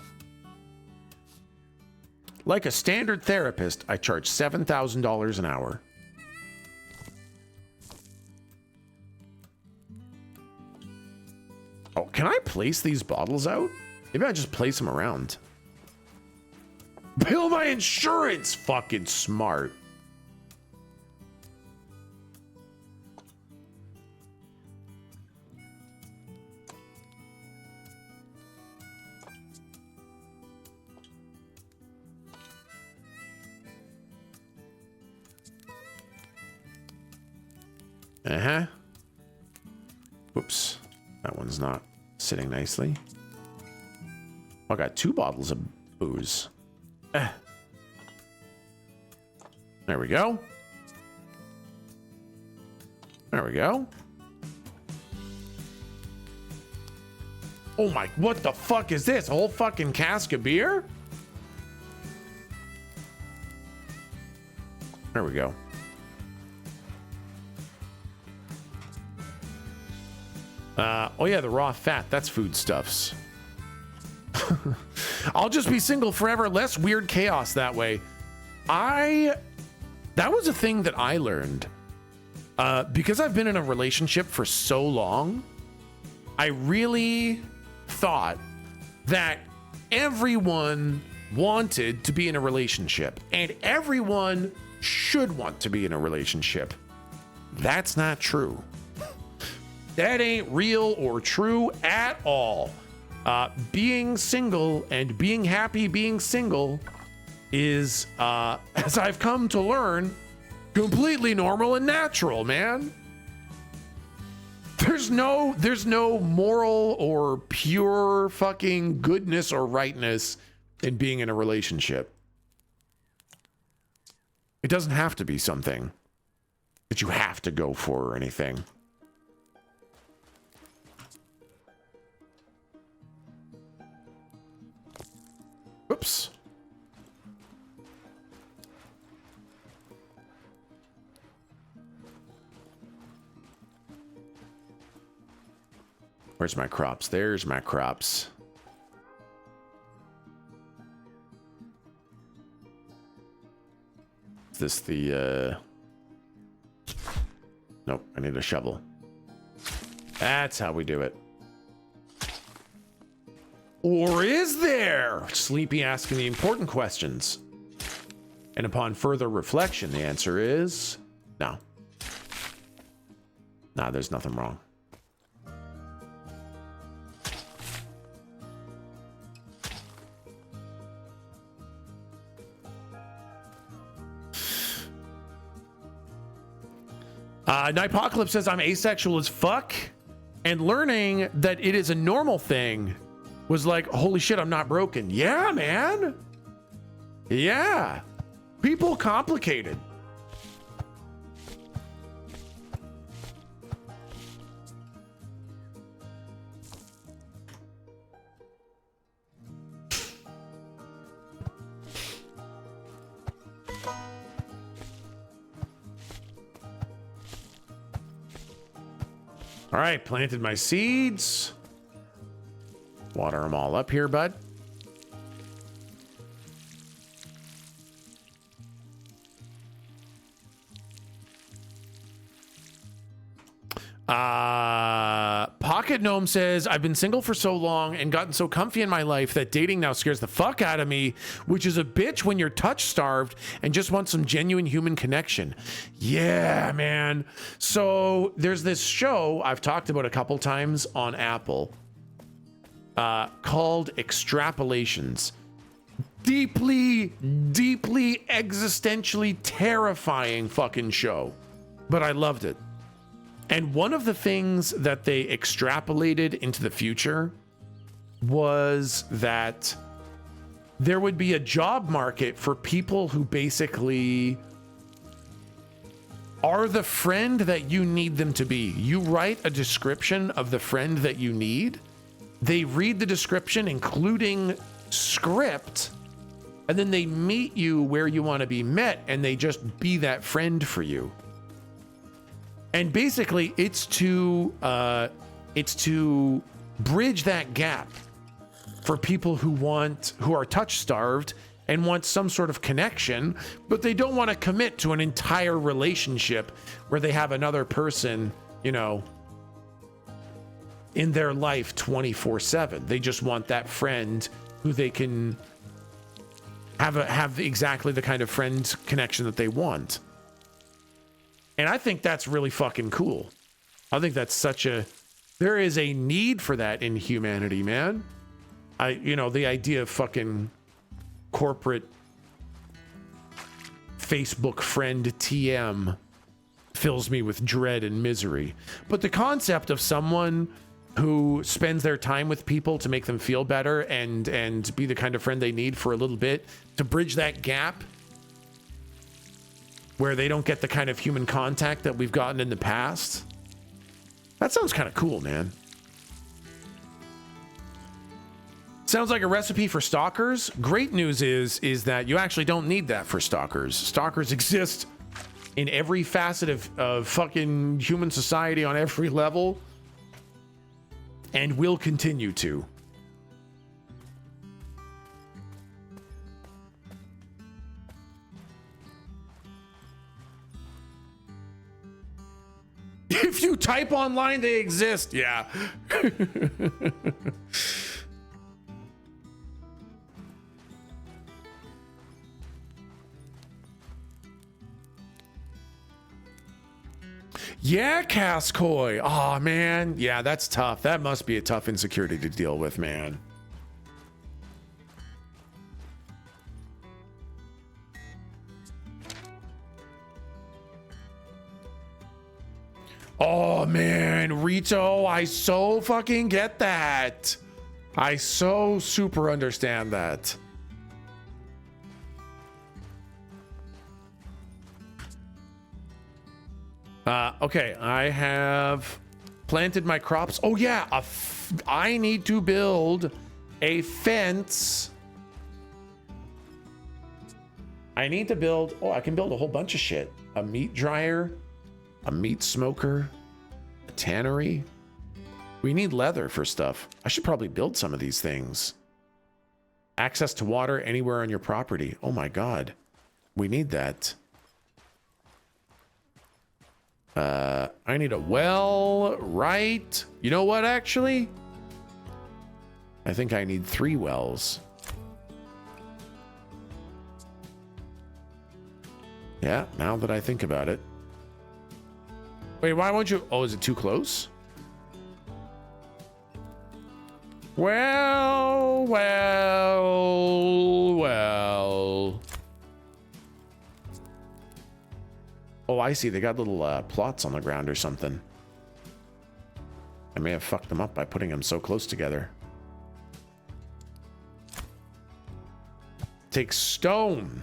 Like a standard therapist, I charge $7,000 an hour. Oh, can I place these bottles out? Maybe I just place them around. Bill my insurance! Fucking smart. Uh-huh. Whoops. That one's not sitting nicely. I got 2 bottles of booze. There we go. There we go. Oh my, what the fuck is this? A whole fucking cask of beer? There we go. Oh yeah, the raw fat, that's foodstuffs. I'll just be single forever, less weird chaos that way. That was a thing that I learned. Because I've been in a relationship for so long, I really thought that everyone wanted to be in a relationship and everyone should want to be in a relationship. That's not true. That ain't real or true at all. Being single and being happy being single is, as I've come to learn, completely normal and natural, man. There's no moral or pure fucking goodness or rightness in being in a relationship. It doesn't have to be something that you have to go for or anything. Where's my crops? There's my crops. Is this the, Nope, I need a shovel. That's how we do it. Or is there? Sleepy asking the important questions. And upon further reflection, the answer is no. Nah, there's nothing wrong. Nipocalypse says I'm asexual as fuck, and learning that it is a normal thing was like, holy shit, I'm not broken. Yeah, man. Yeah. People complicated. All right, planted my seeds. Water them all up here, bud. Pocket Gnome says, I've been single for so long and gotten so comfy in my life that dating now scares the fuck out of me, which is a bitch when you're touch starved and just want some genuine human connection. Yeah, man. So there's this show I've talked about a couple times on Apple called Extrapolations. Deeply, deeply existentially terrifying fucking show, but I loved it. And one of the things that they extrapolated into the future was that there would be a job market for people who basically are the friend that you need them to be. You write a description of the friend that you need. They read the description, including script, and then they meet you where you want to be met, and they just be that friend for you. And basically, it's to bridge that gap for people who are touch starved and want some sort of connection, but they don't want to commit to an entire relationship where they have another person, you know, in their life 24/7. They just want that friend who they can have exactly the kind of friend connection that they want. And I think that's really fucking cool. I think that's there is a need for that in humanity, man. The idea of fucking corporate Facebook friend TM fills me with dread and misery. But the concept of someone who spends their time with people to make them feel better and be the kind of friend they need for a little bit to bridge that gap where they don't get the kind of human contact that we've gotten in the past. That sounds kind of cool, man. Sounds like a recipe for stalkers. Great news is that you actually don't need that for stalkers. Stalkers exist in every facet of fucking human society on every level and will continue to. If you type online, they exist. Yeah. Yeah, Cascoy. Oh, man. Yeah, that's tough. That must be a tough insecurity to deal with, man. Oh, man. Rito, I so fucking get that. I so super understand that. Okay, I have planted my crops. Oh yeah, I need to build a fence. I need to build, I can build a whole bunch of shit. A meat dryer, a meat smoker, a tannery. We need leather for stuff. I should probably build some of these things. Access to water anywhere on your property. Oh my God. We need that. I need a well, right? You know what, actually? I think I need 3 wells. Yeah, now that I think about it. Wait, why won't you? Oh, is it too close? Well. Oh, I see. They got little plots on the ground or something. I may have fucked them up by putting them so close together. Take stone.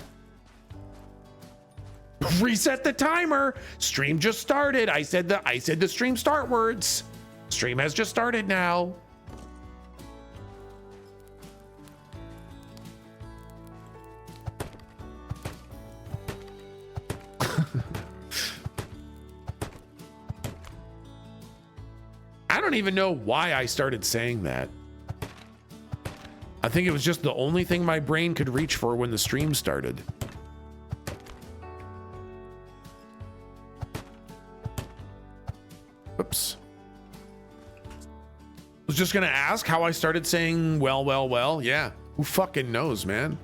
Reset the timer. Stream just started. I said the stream start words. Stream has just started now. I don't even know why I started saying that. I think it was just the only thing my brain could reach for when the stream started. Oops. Was just gonna ask how I started saying well. Yeah, who fucking knows, man?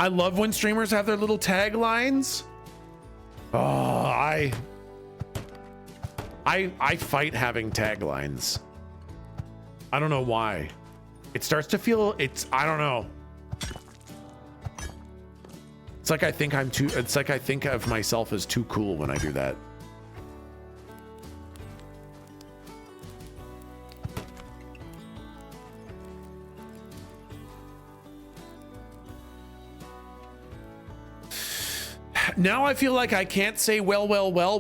I love when streamers have their little taglines. Oh, I fight having taglines. I don't know why. It starts to feel, I don't know. It's like I think it's like I think of myself as too cool when I do that. Now I feel like I can't say well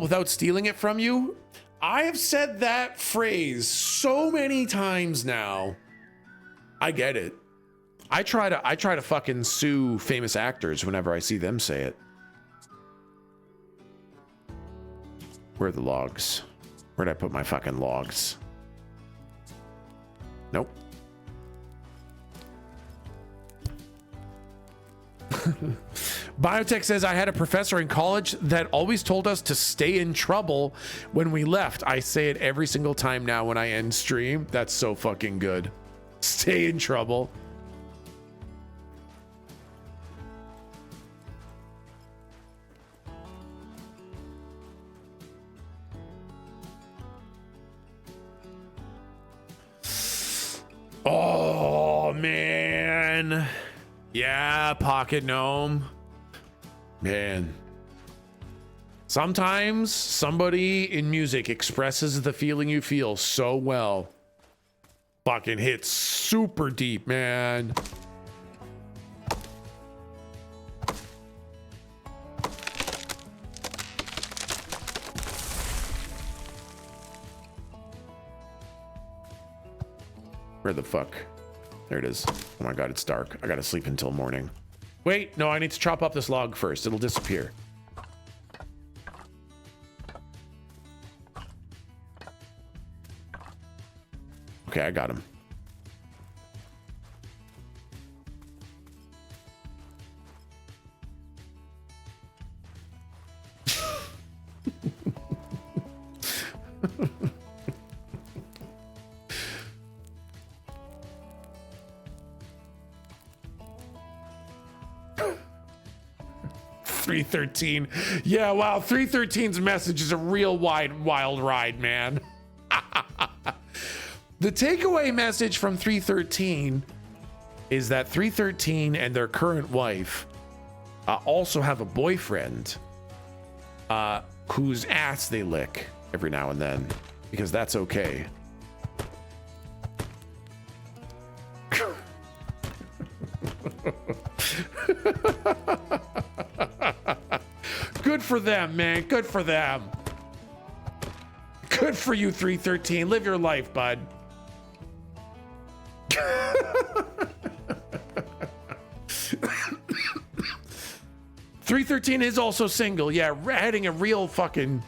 without stealing it from you. I have said that phrase so many times now. I get it. I try to fucking sue famous actors whenever I see them say it. Where are the logs? Where'd I put my fucking logs? Nope. Biotech says, I had a professor in college that always told us to stay in trouble when we left. I say it every single time now when I end stream. That's so fucking good. Stay in trouble. Oh, man. Yeah, Pocket Gnome. Man. Sometimes somebody in music expresses the feeling you feel so well. Fucking hits super deep, man. Where the fuck? There it is. Oh my god, it's dark. I gotta sleep until morning. Wait, no, I need to chop up this log first. It'll disappear. Okay, I got him. .313. Yeah, wow, 313's message is a real wild ride, man. The takeaway message from 313 is that 313 and their current wife also have a boyfriend whose ass they lick every now and then, because that's okay. Good for them, man. Good for them. Good for you, 313. Live your life, bud. .313 is also single. Yeah, adding a real fucking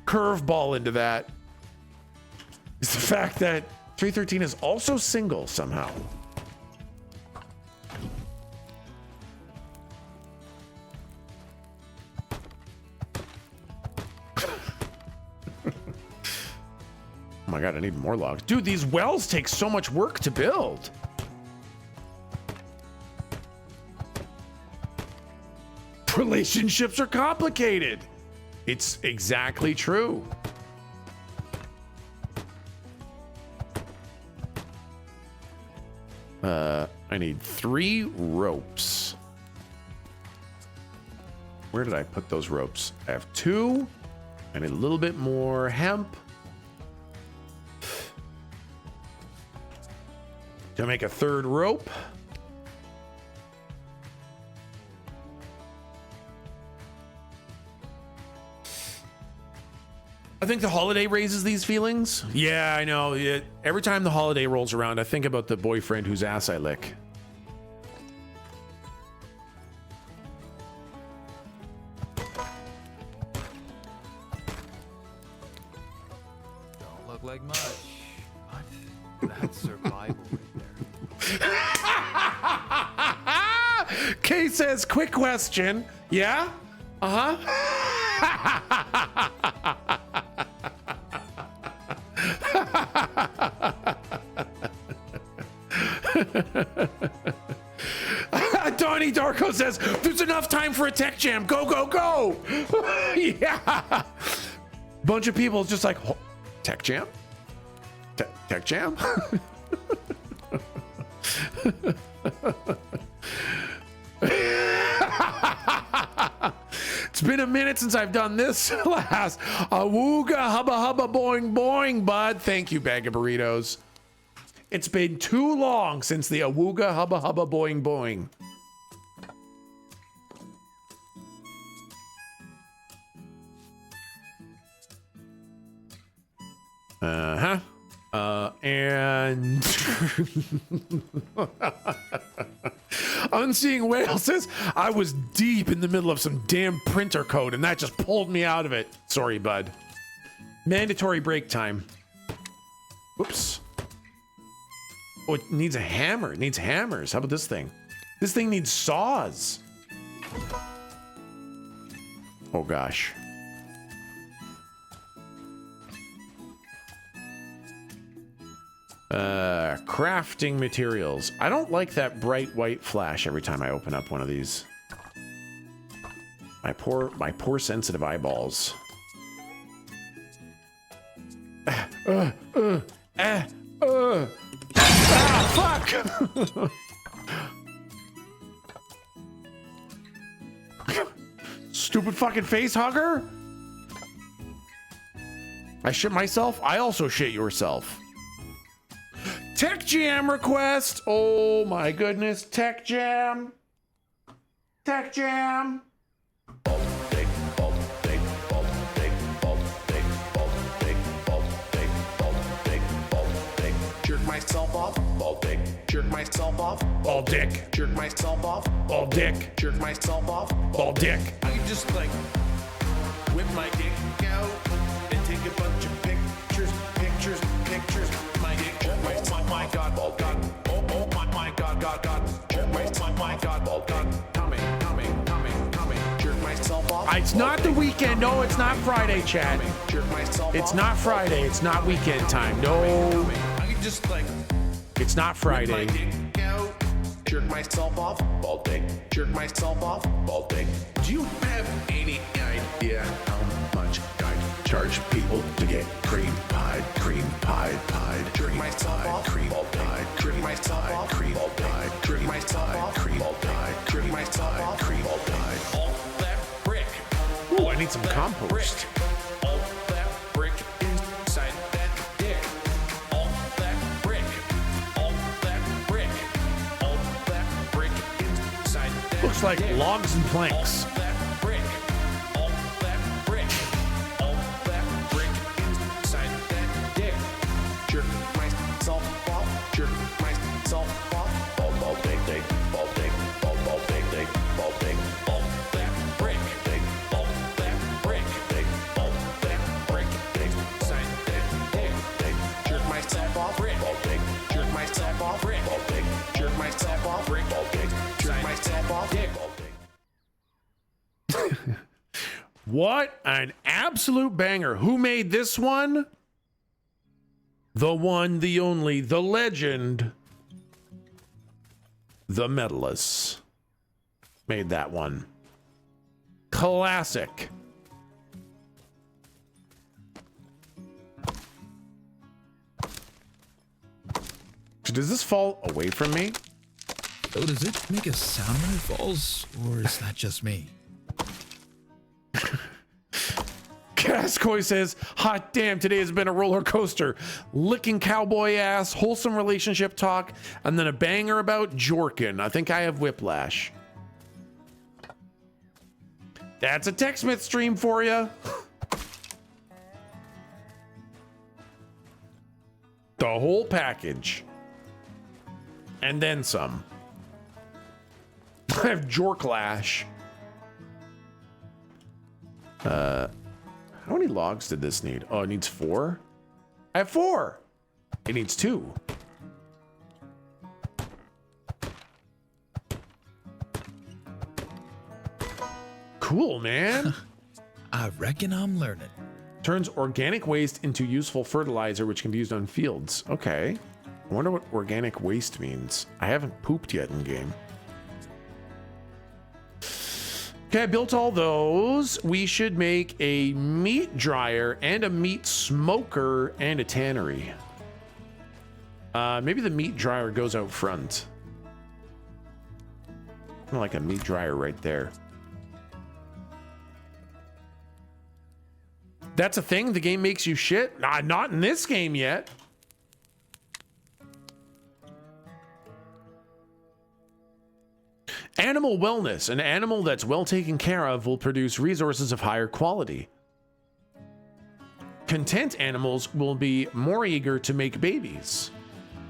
curveball into that is the fact that .313 is also single somehow. Oh my god, I need more logs. Dude, these wells take so much work to build. Relationships are complicated. It's exactly true. I need 3 ropes. Where did I put those ropes? I have 2. I need a little bit more hemp. To make a 3rd rope. I think the holiday raises these feelings. Yeah, I know. Every time the holiday rolls around, I think about the boyfriend whose ass I lick. Don't look like much. What? That's survival right there. Kay says, quick question. Yeah? Uh-huh. Donnie Darko says, there's enough time for a tech jam. Go, go, go. Yeah. Bunch of people just like, oh, tech jam? Tech jam? It's been a minute since I've done this last. Awooga hubba hubba boing boing, bud. Thank you, bag of burritos. It's been too long since the awooga hubba hubba boing boing. Uh-huh. And Unseeing Whale says, I was deep in the middle of some damn printer code and that just pulled me out of it. Sorry, bud. Mandatory break time. Whoops. Oh, it needs a hammer. It needs hammers. How about this thing? This thing needs saws. Oh, gosh. Crafting materials. I don't like that bright white flash every time I open up one of these. My poor sensitive eyeballs. Fuck! Stupid fucking face hugger. I shit myself. I also shit yourself. Tech jam request. Oh my goodness. Tech jam. Tech jam. Jerk myself off. All dick. Jerk myself off. All dick. Jerk myself off. All dick. Jerk myself off. All dick. I can just like whip my dick out and take a bunch of pictures. My dick. Oh my god. Oh my god. Oh my god. Coming. Jerk myself off. It's not the weekend. No, it's not Friday, Chad. It's not Friday. It's not weekend time. No. I can just like. It's not Friday. Jerk myself off. All dick. Jerk myself off. All dick. Do you have any idea how much I charge people to get cream pied? Jerk myself off. Cream pied. Jerk myself off. Cream pied. Jerk myself off. Cream pied. Jerk myself off. Cream pied. All that brick. Ooh, I need some compost. All that brick inside that dick. All that brick. All that brick. All that brick inside that. Looks like dick. Logs and planks. All that brick. All that brick. All that brick inside that dick. Jerk myself off. Jerk step off dick all day. What an absolute banger. Who made this one? The one, the only, the legend. The Medalists made that one. Classic. Does this fall away from me? So does it make a sound when it falls, or is that just me? Gascoigne says, hot damn, today has been a roller coaster. Licking cowboy ass, wholesome relationship talk, and then a banger about Jorkin. I think I have whiplash. That's a TechSmith stream for you. The whole package. And then some. I have Jorklash. How many logs did this need? Oh, it needs 4? I have 4. It needs 2. Cool, man. I reckon I'm learning. Turns organic waste into useful fertilizer, which can be used on fields. Okay. I wonder what organic waste means. I haven't pooped yet in game. Okay, I built all those. We should make a meat dryer and a meat smoker and a tannery. Maybe the meat dryer goes out front. Kinda like a meat dryer right there. That's a thing? The game makes you shit? Nah, not in this game yet. Animal wellness. An animal that's well taken care of will produce resources of higher quality. Content animals will be more eager to make babies.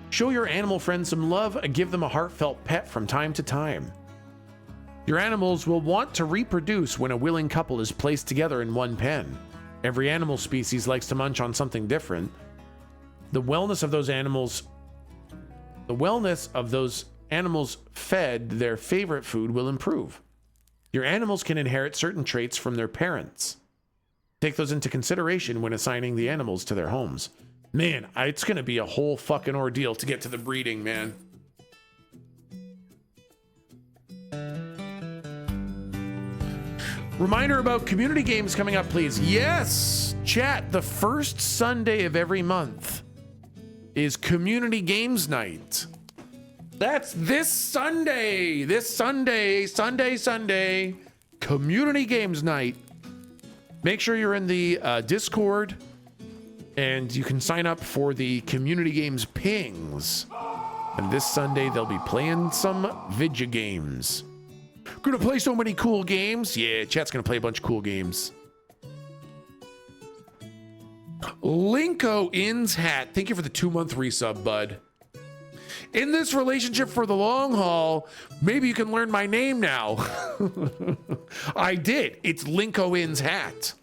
Show your animal friends some love and give them a heartfelt pet from time to time. Your animals will want to reproduce when a willing couple is placed together in one pen. Every animal species likes to munch on something different. The wellness of those animals fed their favorite food will improve. Your animals can inherit certain traits from their parents. Take those into consideration when assigning the animals to their homes. Man, it's gonna be a whole fucking ordeal to get to the breeding, man. Reminder about community games coming up, please. Yes, chat, the first Sunday of every month is community games night. That's this Sunday. Sunday. Community games night. Make sure you're in the Discord and you can sign up for the community games pings. And this Sunday, they'll be playing some video games. Gonna play so many cool games. Yeah, chat's gonna play a bunch of cool games. Linko Inns Hat, thank you for the 2-month resub, bud. In this relationship for the long haul, maybe you can learn my name now. I did. It's Linko Inns Hat.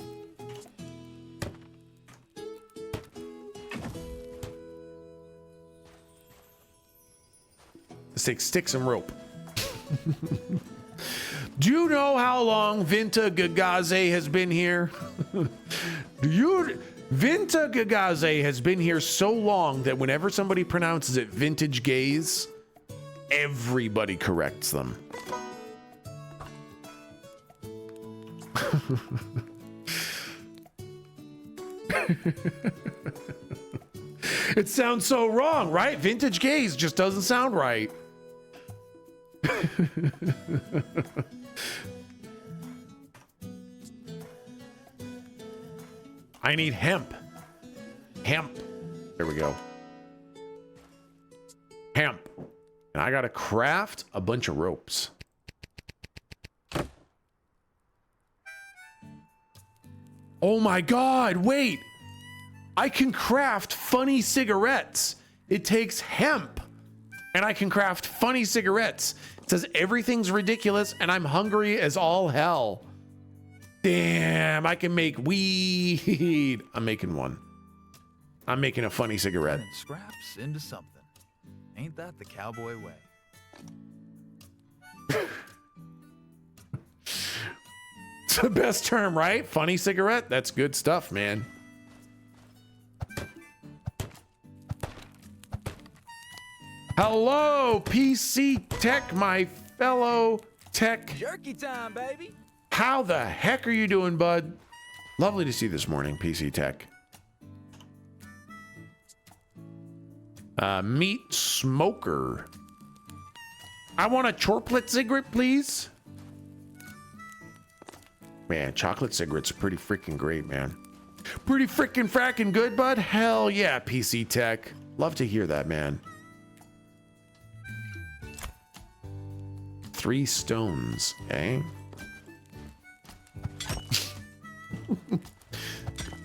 Let's take sticks and rope. Do you know how long Vinta Gagaze has been here? Vinta Gagaze has been here so long that whenever somebody pronounces it vintage gaze, everybody corrects them. It sounds so wrong, right? Vintage gaze just doesn't sound right. I need hemp. Hemp. There we go. Hemp. And I gotta craft a bunch of ropes. Oh my God, wait. I can craft funny cigarettes. It takes hemp and I can craft funny cigarettes. It says everything's ridiculous and I'm hungry as all hell. Damn, I can make weed. I'm making one. I'm making a funny cigarette. Turning scraps into something. Ain't that the cowboy way? the best term, right? Funny cigarette? That's good stuff, man. Hello, PC Tech, my fellow tech. Jerky time, baby. How the heck are you doing, bud? Lovely to see you this morning, PC Tech. Meat smoker. I want a chocolate cigarette, please. Man, chocolate cigarettes are pretty freaking great, man. Pretty freaking fracking good, bud. Hell yeah, PC Tech. Love to hear that, man. 3 stones, okay?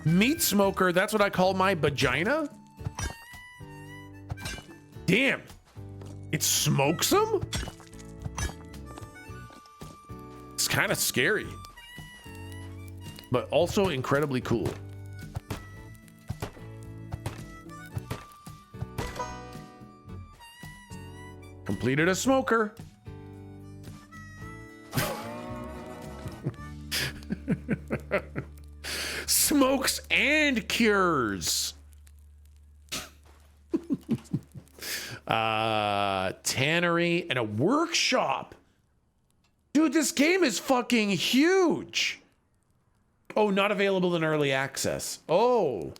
Meat smoker, that's what I call my vagina? Damn, it smokes them? It's kind of scary, but also incredibly cool. Completed a smoker. Smokes and cures. Tannery and a workshop. Dude, this game is fucking huge. Oh, not available in early access. Oh.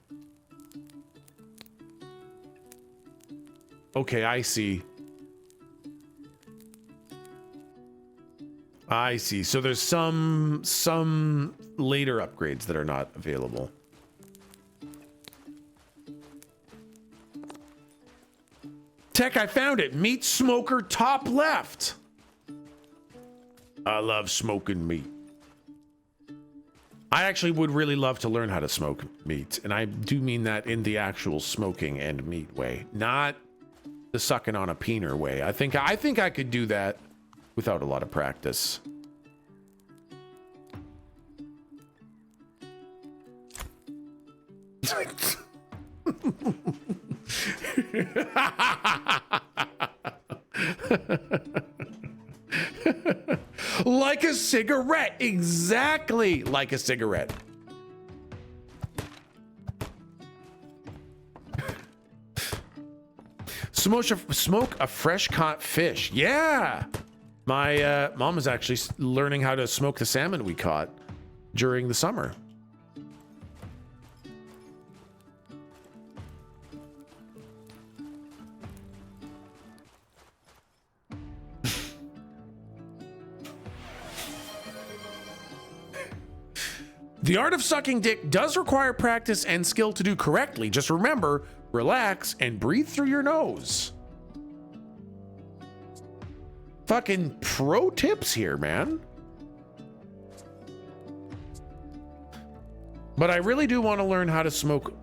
Okay, I see. I see. So there's some later upgrades that are not available. Tech, I found it. Meat smoker top left. I love smoking meat. I actually would really love to learn how to smoke meat. And I do mean that in the actual smoking and meat way, not the sucking on a peener way. I think I could do that without a lot of practice. Like a cigarette. Exactly like a cigarette. Smoke a fresh caught fish. Yeah. My mom is actually learning how to smoke the salmon we caught during the summer. The art of sucking dick does require practice and skill to do correctly. Just remember, relax and breathe through your nose. Fucking pro tips here, man. But I really do want to learn how to smoke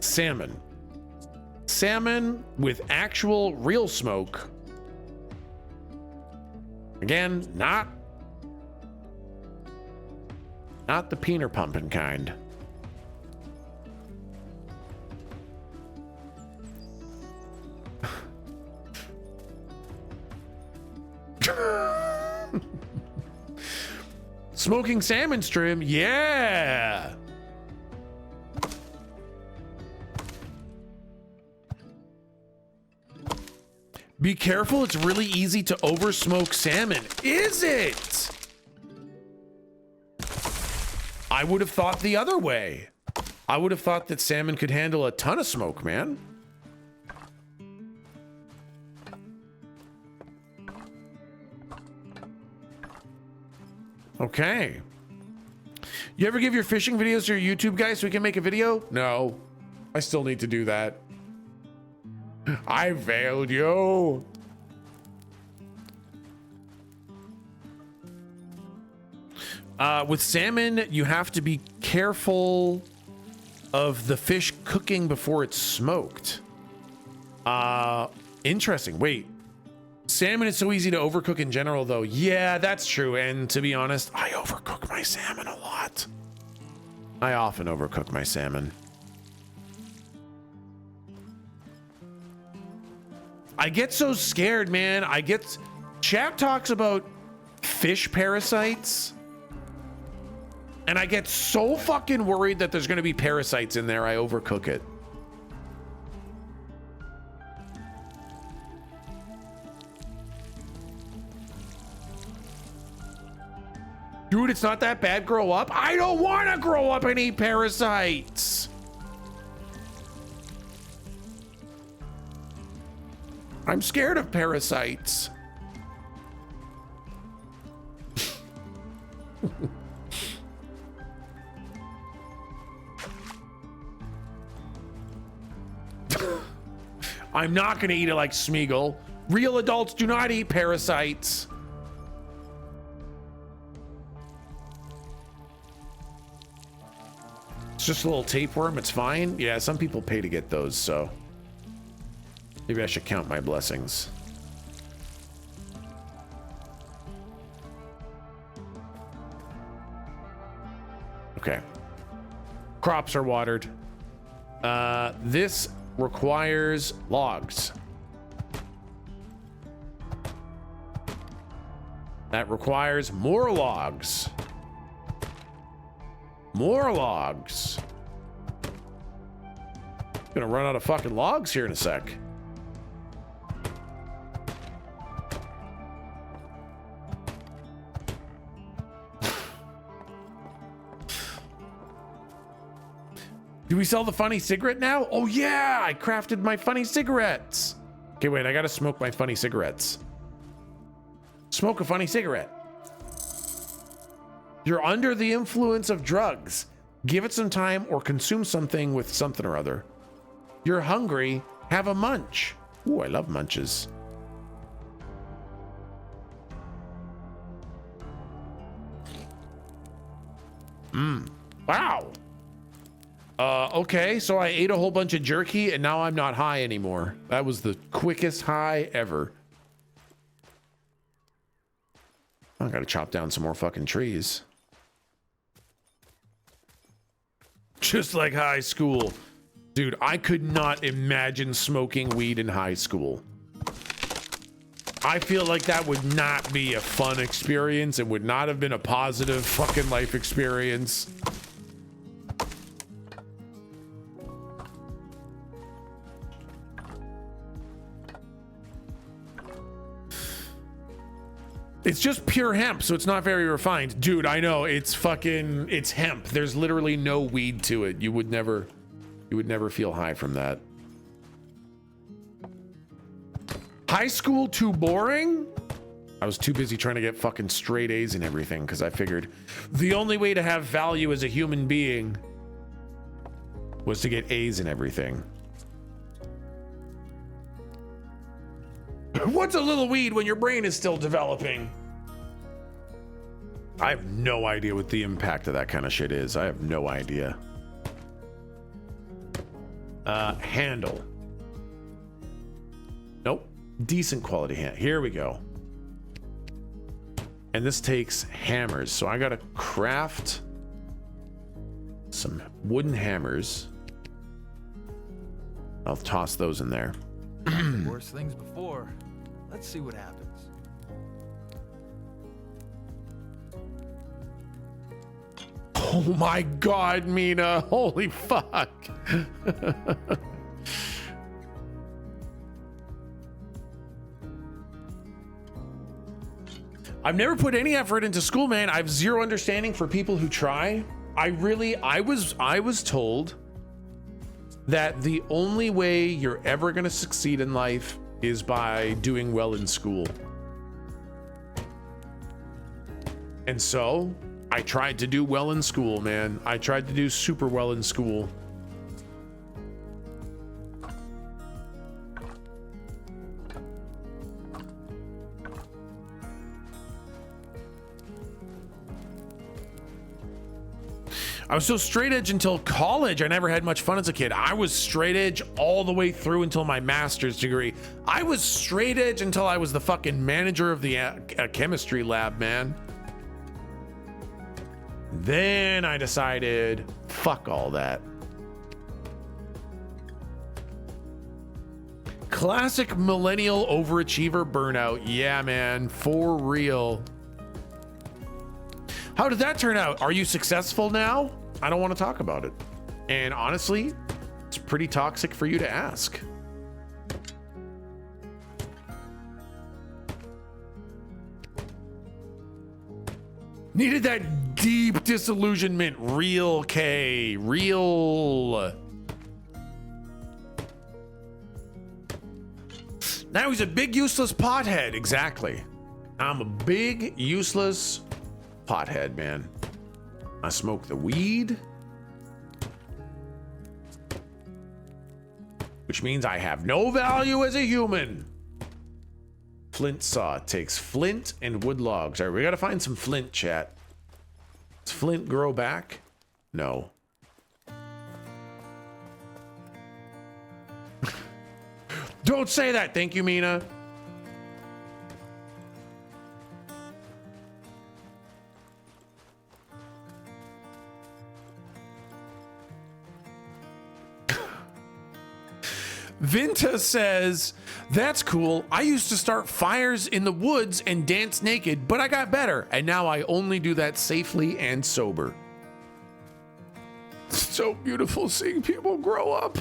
salmon. Salmon with actual real smoke. Again, not the peener pumping kind. Smoking salmon stream, yeah. Be careful, it's really easy to over smoke salmon. Is it? I would have thought the other way. I would have thought that salmon could handle a ton of smoke, man. Okay. You ever give your fishing videos to your YouTube guys so we can make a video? No. I still need to do that. I failed you. With salmon, you have to be careful of the fish cooking before it's smoked. Interesting. Wait. Salmon is so easy to overcook in general, though. Yeah, that's true. And to be honest, I overcook my salmon a lot. I often overcook my salmon. I get so scared, man. Chat talks about fish parasites. And I get so fucking worried that there's gonna be parasites in there, I overcook it. Dude, it's not that bad. Grow up. I don't want to grow up and eat parasites. I'm scared of parasites. I'm not going to eat it like Smeagol. Real adults do not eat parasites. It's just a little tapeworm. It's fine. Yeah, some people pay to get those, so maybe I should count my blessings. Okay. Crops are watered. This requires logs. That requires more logs. More logs. Gonna run out of fucking logs here in a sec. Do we sell the funny cigarette now? Oh yeah, I crafted my funny cigarettes. Okay, wait, I gotta smoke my funny cigarettes. Smoke a funny cigarette. You're under the influence of drugs. Give it some time or consume something with something or other. You're hungry, have a munch. Ooh, I love munches. Wow. Okay, so I ate a whole bunch of jerky and now I'm not high anymore. That was the quickest high ever. I gotta chop down some more fucking trees. Just like high school. Dude, I could not imagine smoking weed in high school. I feel like that would not be a fun experience. It would not have been a positive fucking life experience. It's just pure hemp, so it's not very refined. Dude, I know, it's hemp. There's literally no weed to it. You would never feel high from that. High school too boring? I was too busy trying to get fucking straight A's and everything because I figured the only way to have value as a human being was to get A's and everything. What's a little weed when your brain is still developing? I have no idea what the impact of that kind of shit is. I have no idea. Handle. Nope. Decent quality hand. Here we go. And this takes hammers. So I gotta craft some wooden hammers. I'll toss those in there. Worse things before. Let's see what happens. Oh my God, Mina. Holy fuck. I've never put any effort into school, man. I have zero understanding for people who try. I was told that the only way you're ever going to succeed in life is by doing well in school. And so I tried to do well in school, man. I tried to do super well in school. I was so straight edge until college. I never had much fun as a kid. I was straight edge all the way through until my master's degree. I was straight edge until I was the fucking manager of the chemistry lab, man. Then I decided, fuck all that. Classic millennial overachiever burnout. Yeah, man, for real. How did that turn out? Are you successful now? I don't want to talk about it. And honestly, it's pretty toxic for you to ask. Needed that deep disillusionment. Real K. Real. Now he's a big useless pothead. Exactly. I'm a big useless pothead, man. I smoke the weed, which means I have no value as a human. Flint saw takes flint and wood logs. All right, we gotta find some flint, chat. Does flint grow back? No. Don't say that. Thank you, Mina. Vinta says, that's cool. I used to start fires in the woods and dance naked, but I got better. And now I only do that safely and sober. It's so beautiful seeing people grow up.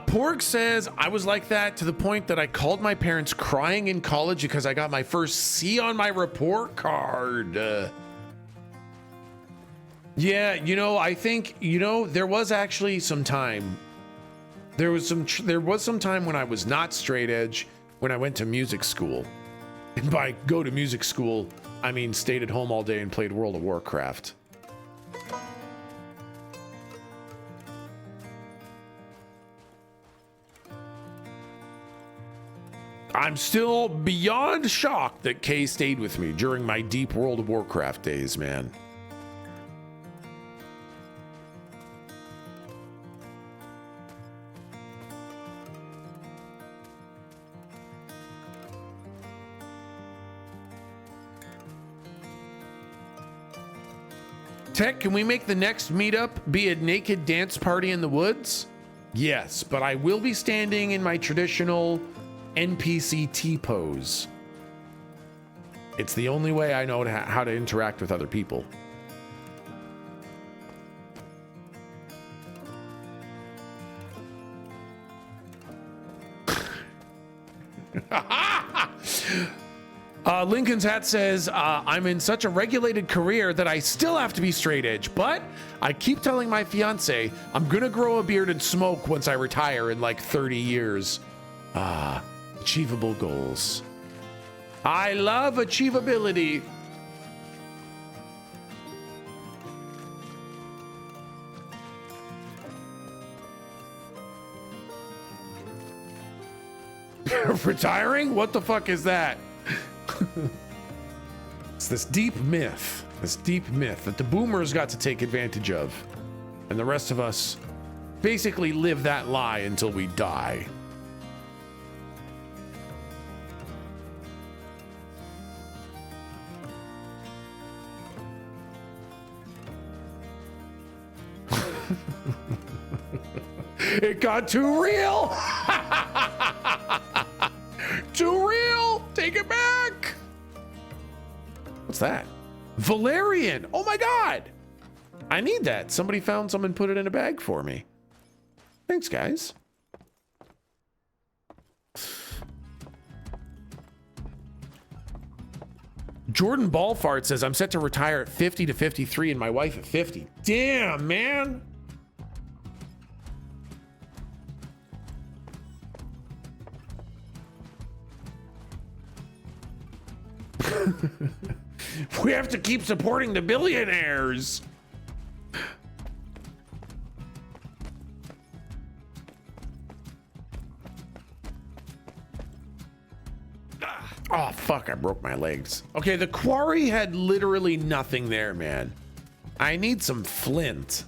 Porg says, I was like that to the point that I called my parents crying in college because I got my first C on my report card. Yeah, you know, I think, you know, there was actually some time. There was some time when I was not straight edge when I went to music school. And by go to music school, I mean stayed at home all day and played World of Warcraft. I'm still beyond shocked that Kay stayed with me during my deep World of Warcraft days, man. Tech, can we make the next meetup be a naked dance party in the woods? Yes, but I will be standing in my traditional NPC T-pose. It's the only way I know how to interact with other people. Lincoln's hat says, I'm in such a regulated career that I still have to be straight edge, but I keep telling my fiance I'm gonna grow a beard and smoke once I retire in like 30 years. Achievable goals. I love achievability. Retiring? What the fuck is that? It's this deep myth that the boomers got to take advantage of. And the rest of us basically live that lie until we die. It got too real. Too real. Take it back. What's that? Valerian. Oh my God. I need that. Somebody found some and put it in a bag for me. Thanks, guys. Jordan Ballfart says, I'm set to retire at 50 to 53 and my wife at 50. Damn, man. We have to keep supporting the billionaires. Oh, fuck, I broke my legs. Okay, the quarry had literally nothing there, man. I need some flint.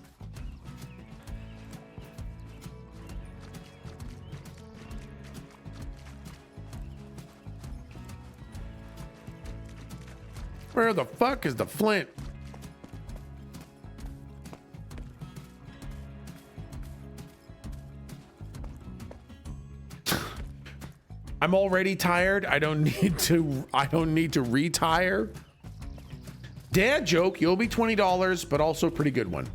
Where the fuck is the flint? I'm already tired. I don't need to retire. Dad joke, you'll be $20, but also a pretty good one.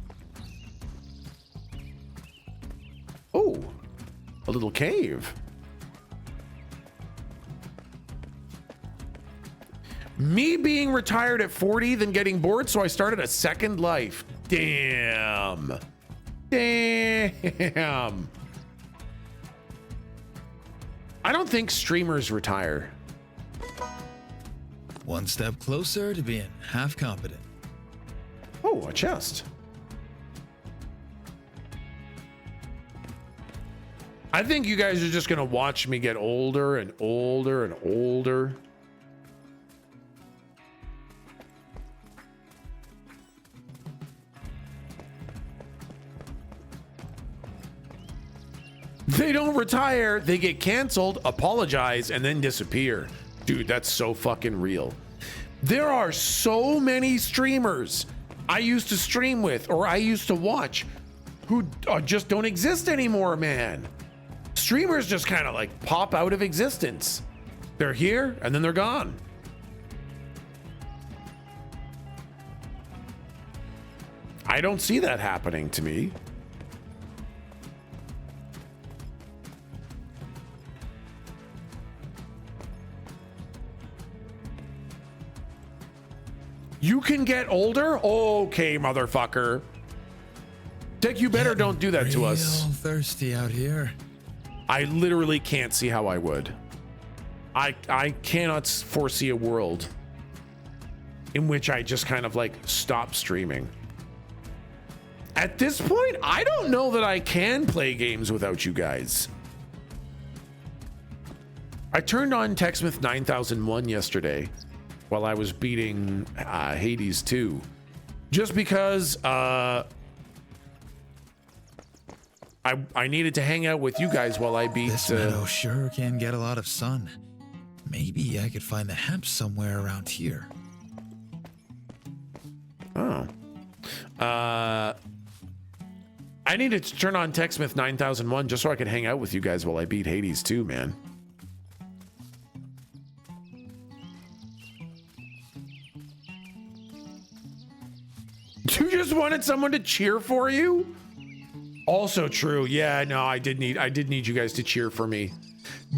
Oh, a little cave. Me being retired at 40, then getting bored, so I started a second life. Damn. Damn. I don't think streamers retire. One step closer to being half competent. Oh, a chest. I think you guys are just gonna watch me get older and older and older. They don't retire, they get canceled, apologize, and then disappear. Dude, that's so fucking real. There are so many streamers I used to stream with or I used to watch who just don't exist anymore, man. Streamers just kind of like pop out of existence. They're here and then they're gone. I don't see that happening to me. You can get older? Okay, motherfucker. Dick, you better don't do that to us. Real thirsty out here. I literally can't see how I would. I cannot foresee a world in which I just kind of like stop streaming. At this point, I don't know that I can play games without you guys. I turned on TechSmith 9001 yesterday while I was beating Hades 2, just because I needed to hang out with you guys while I beat. This meadow sure can get a lot of sun. Maybe I could find the hemp somewhere around here. Oh. I needed to turn on TechSmith 9001 just so I could hang out with you guys while I beat Hades 2, man. You just wanted someone to cheer for you? Also true. Yeah, no, I did need you guys to cheer for me.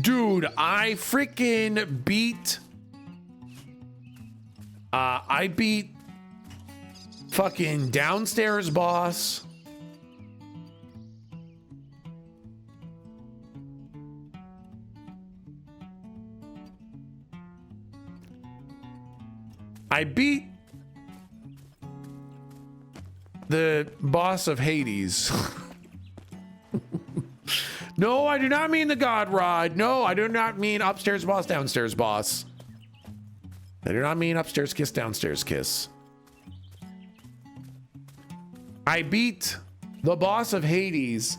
Dude, I freaking beat I beat fucking downstairs boss. I beat the boss of Hades. No, I do not mean the God Rod. No, I do not mean upstairs boss, downstairs boss. I do not mean upstairs kiss, downstairs kiss. I beat the boss of Hades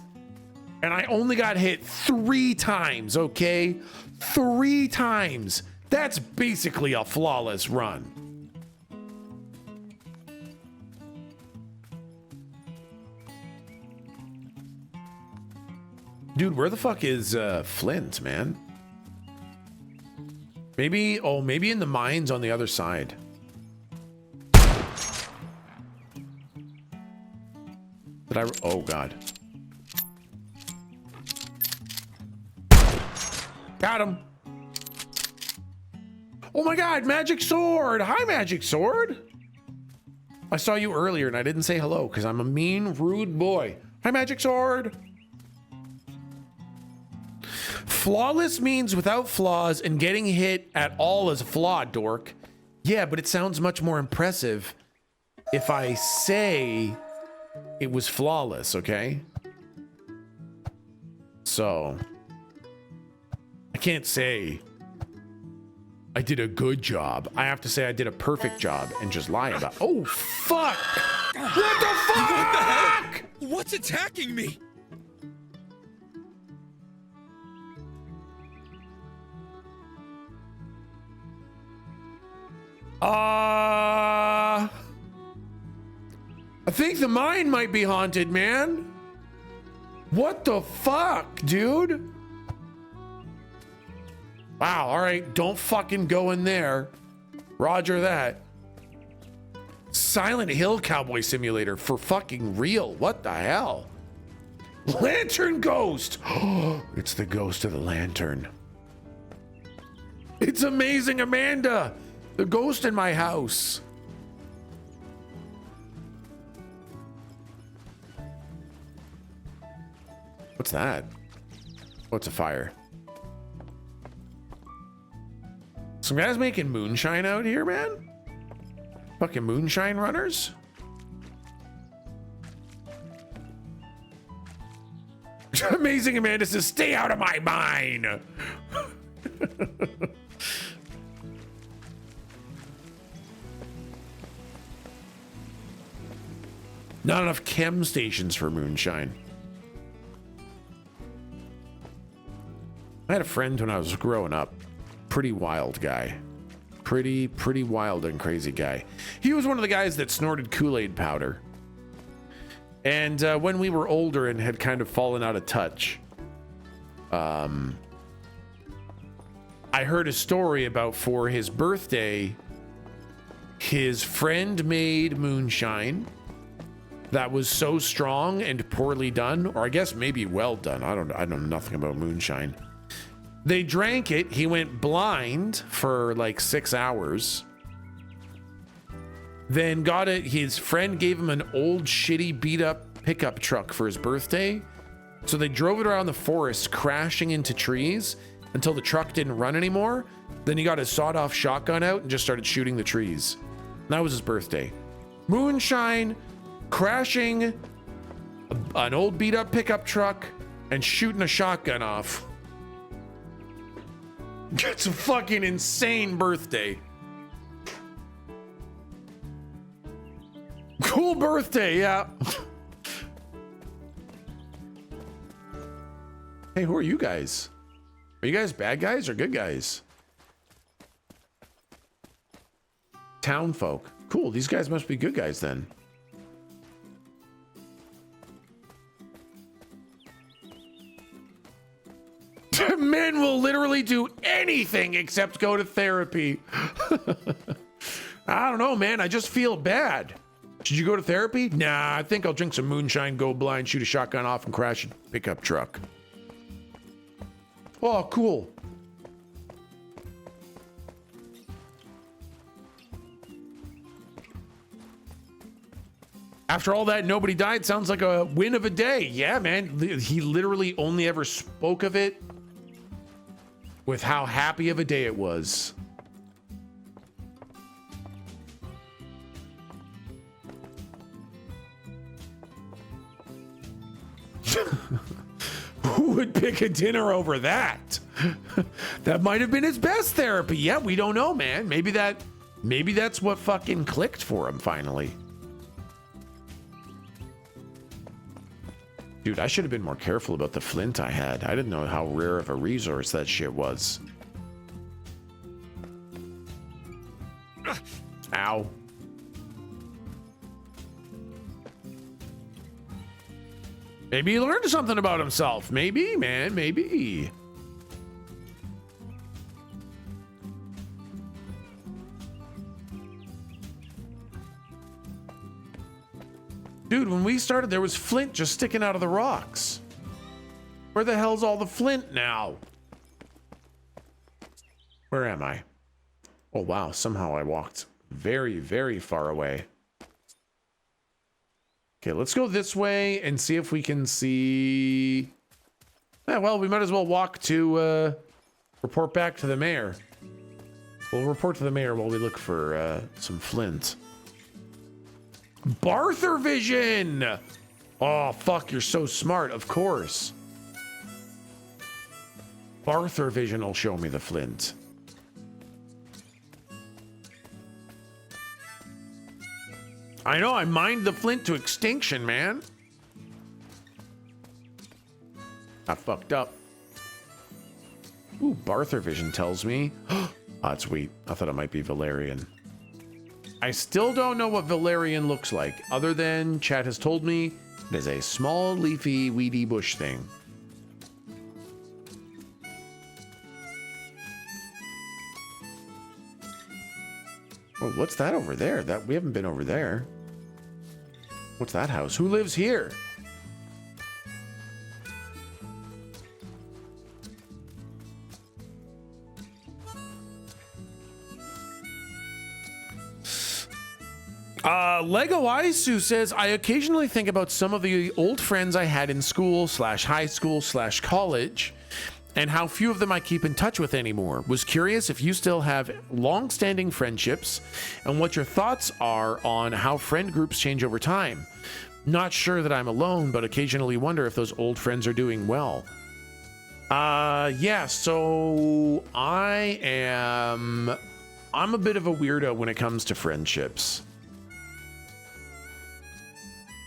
and I only got hit 3 times, okay? 3 times. That's basically a flawless run. Dude, where the fuck is Flint, man? Maybe in the mines on the other side. Oh God. Got him. Oh my God, Magic Sword. Hi, Magic Sword. I saw you earlier and I didn't say hello because I'm a mean, rude boy. Hi, Magic Sword. Flawless means without flaws, and getting hit at all is a flaw, dork. Yeah, but it sounds much more impressive if I say it was flawless, okay? So, I can't say I did a good job. I have to say I did a perfect job and just lie about it. Oh, fuck! What the fuck? What the heck? What's attacking me? I think the mine might be haunted, man. What the fuck, dude? Wow, all right, don't fucking go in there. Roger that. Silent Hill Cowboy Simulator for fucking real. What the hell? Lantern Ghost. It's the ghost of the lantern. It's Amazing Amanda, the ghost in my house. What's that? What's a fire? Some guys making moonshine out here, man? Fucking moonshine runners? Amazing Amanda says, stay out of my mine. Not enough chem stations for moonshine. I had a friend when I was growing up. Pretty wild guy. Pretty wild and crazy guy. He was one of the guys that snorted Kool-Aid powder. And when we were older and had kind of fallen out of touch, I heard a story about for his birthday, his friend made moonshine that was so strong and poorly done, or I guess maybe well done. I know nothing about moonshine. They drank it. He went blind for like 6 hours. Then got it. His friend gave him an old shitty beat up pickup truck for his birthday. So they drove it around the forest, crashing into trees until the truck didn't run anymore. Then he got his sawed off shotgun out and just started shooting the trees. And that was his birthday. Moonshine, crashing an old beat up pickup truck and shooting a shotgun off. It's a fucking insane birthday. Cool birthday, yeah. Hey, who are you guys? Are you guys bad guys or good guys? Town folk. Cool, these guys must be good guys then. Men will literally do anything except go to therapy. I don't know, man. I just feel bad. Should you go to therapy? Nah, I think I'll drink some moonshine, go blind, shoot a shotgun off, and crash a pickup truck. Oh, cool. After all that, nobody died. Sounds like a win of a day. Yeah, man. He literally only ever spoke of it with how happy of a day it was. Who would pick a dinner over that? That might have been his best therapy. Yeah, we don't know, man. Maybe that's what fucking clicked for him finally. Dude, I should have been more careful about the flint I had. I didn't know how rare of a resource that shit was. Ow. Maybe he learned something about himself. Maybe, man, maybe. Dude, when we started, there was flint just sticking out of the rocks. Where the hell's all the flint now? Where am I? Oh, wow. Somehow I walked very, very far away. Okay, let's go this way and see if we can see... Yeah, well, we might as well walk to report back to the mayor. We'll report to the mayor while we look for some flint. Barthur Vision! Oh, fuck, you're so smart, of course. Barthur Vision will show me the flint. I know, I mined the flint to extinction, man. I fucked up. Ooh, Barthur Vision tells me. Oh, that's sweet. I thought it might be Valerian. I still don't know what Valerian looks like, other than chat has told me it is a small, leafy, weedy bush thing. Oh, what's that over there? That we haven't been over there. What's that house? Who lives here? Lego Isu says, I occasionally think about some of the old friends I had in school / high school / college and how few of them I keep in touch with anymore. Was curious if you still have long-standing friendships and what your thoughts are on how friend groups change over time. Not sure that I'm alone, but occasionally wonder if those old friends are doing well. Yeah, so I'm a bit of a weirdo when it comes to friendships.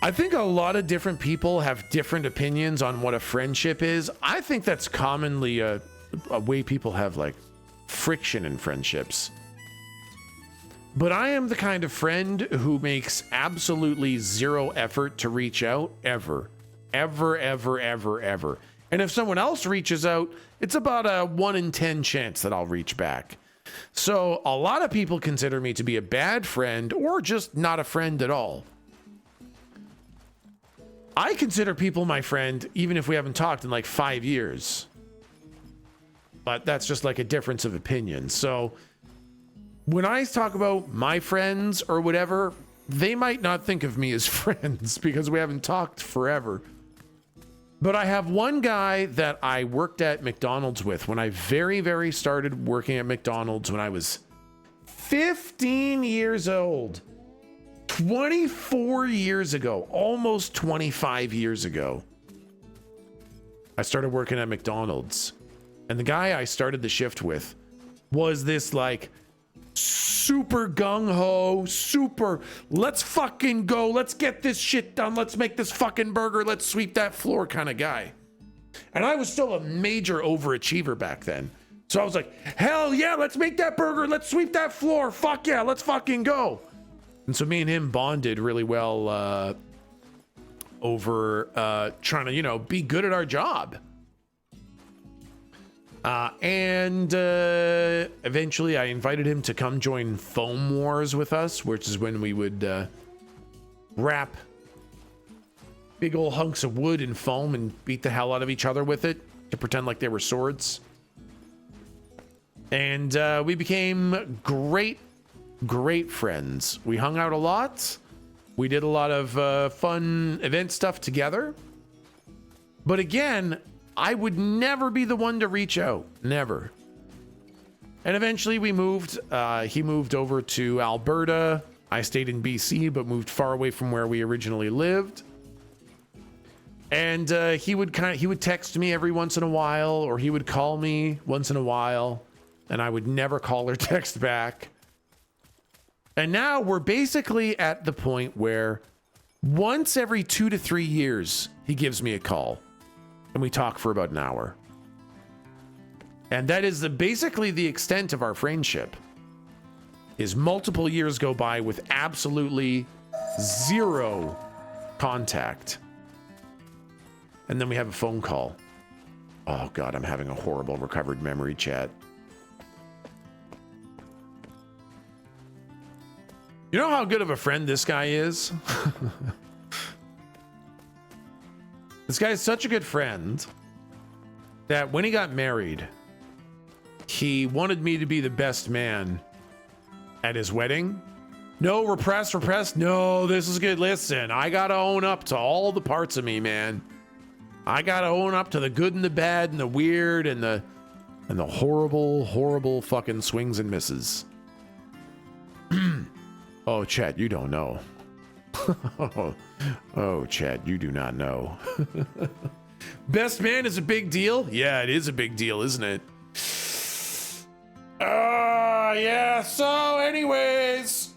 I think a lot of different people have different opinions on what a friendship is. I think that's commonly a way people have like friction in friendships. But I am the kind of friend who makes absolutely zero effort to reach out ever. Ever, ever, ever, ever. And if someone else reaches out, it's about a 1 in 10 chance that I'll reach back. So a lot of people consider me to be a bad friend or just not a friend at all. I consider people my friend, even if we haven't talked in like 5 years. But that's just like a difference of opinion. So when I talk about my friends or whatever, they might not think of me as friends because we haven't talked forever. But I have one guy that I worked at McDonald's with when I very, very started working at McDonald's when I was 15 years old. 24 years ago, almost 25 years ago, I started working at McDonald's. And the guy I started the shift with was this like super gung-ho, super, let's fucking go, let's get this shit done, let's make this fucking burger, let's sweep that floor kind of guy. And I was still a major overachiever back then. So I was like, hell yeah, let's make that burger, let's sweep that floor, fuck yeah, let's fucking go. And so me and him bonded really well over trying to, you know, be good at our job. And eventually I invited him to come join Foam Wars with us, which is when we would wrap big old hunks of wood in foam and beat the hell out of each other with it to pretend like they were swords. And we became great friends. We hung out a lot. We did a lot of fun event stuff together. But again, I would never be the one to reach out. Never. And eventually we moved. He moved over to Alberta. I stayed in BC, but moved far away from where we originally lived. And he would text me every once in a while, or he would call me once in a while, and I would never call or text back. And now we're basically at the point where once every 2 to 3 years, he gives me a call and we talk for about an hour. And that is basically the extent of our friendship. Is multiple years go by with absolutely zero contact. And then we have a phone call. Oh God, I'm having a horrible recovered memory, chat. You know how good of a friend this guy is? This guy is such a good friend that when he got married, he wanted me to be the best man at his wedding. No, repress. No, this is good. Listen, I gotta own up to all the parts of me, man. I gotta own up to the good and the bad and the weird and the horrible fucking swings and misses. Oh, Chad, you don't know. Oh, Chad, you do not know. Best man is a big deal? Yeah, it is a big deal, isn't it? Yeah, so anyways,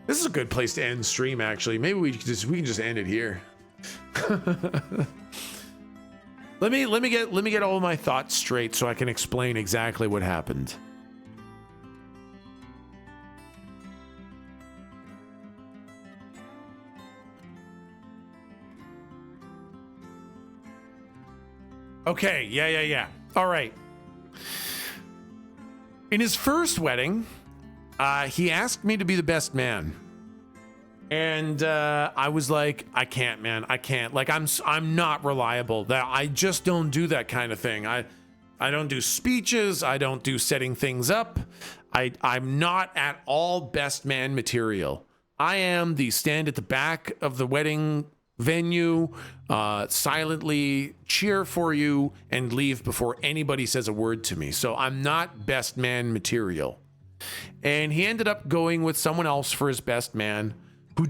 this is a good place to end stream, actually. Maybe we can just end it here. Let me get all my thoughts straight so I can explain exactly what happened. Okay, yeah. All right. In his first wedding, he asked me to be the best man. And I was like, I can't, man. I can't. Like, I'm not reliable. That I just don't do that kind of thing. I don't do speeches. I don't do setting things up. I'm not at all best man material. I am the stand at the back of the wedding venue, silently cheer for you and leave before anybody says a word to me. So I'm not best man material. And he ended up going with someone else for his best man who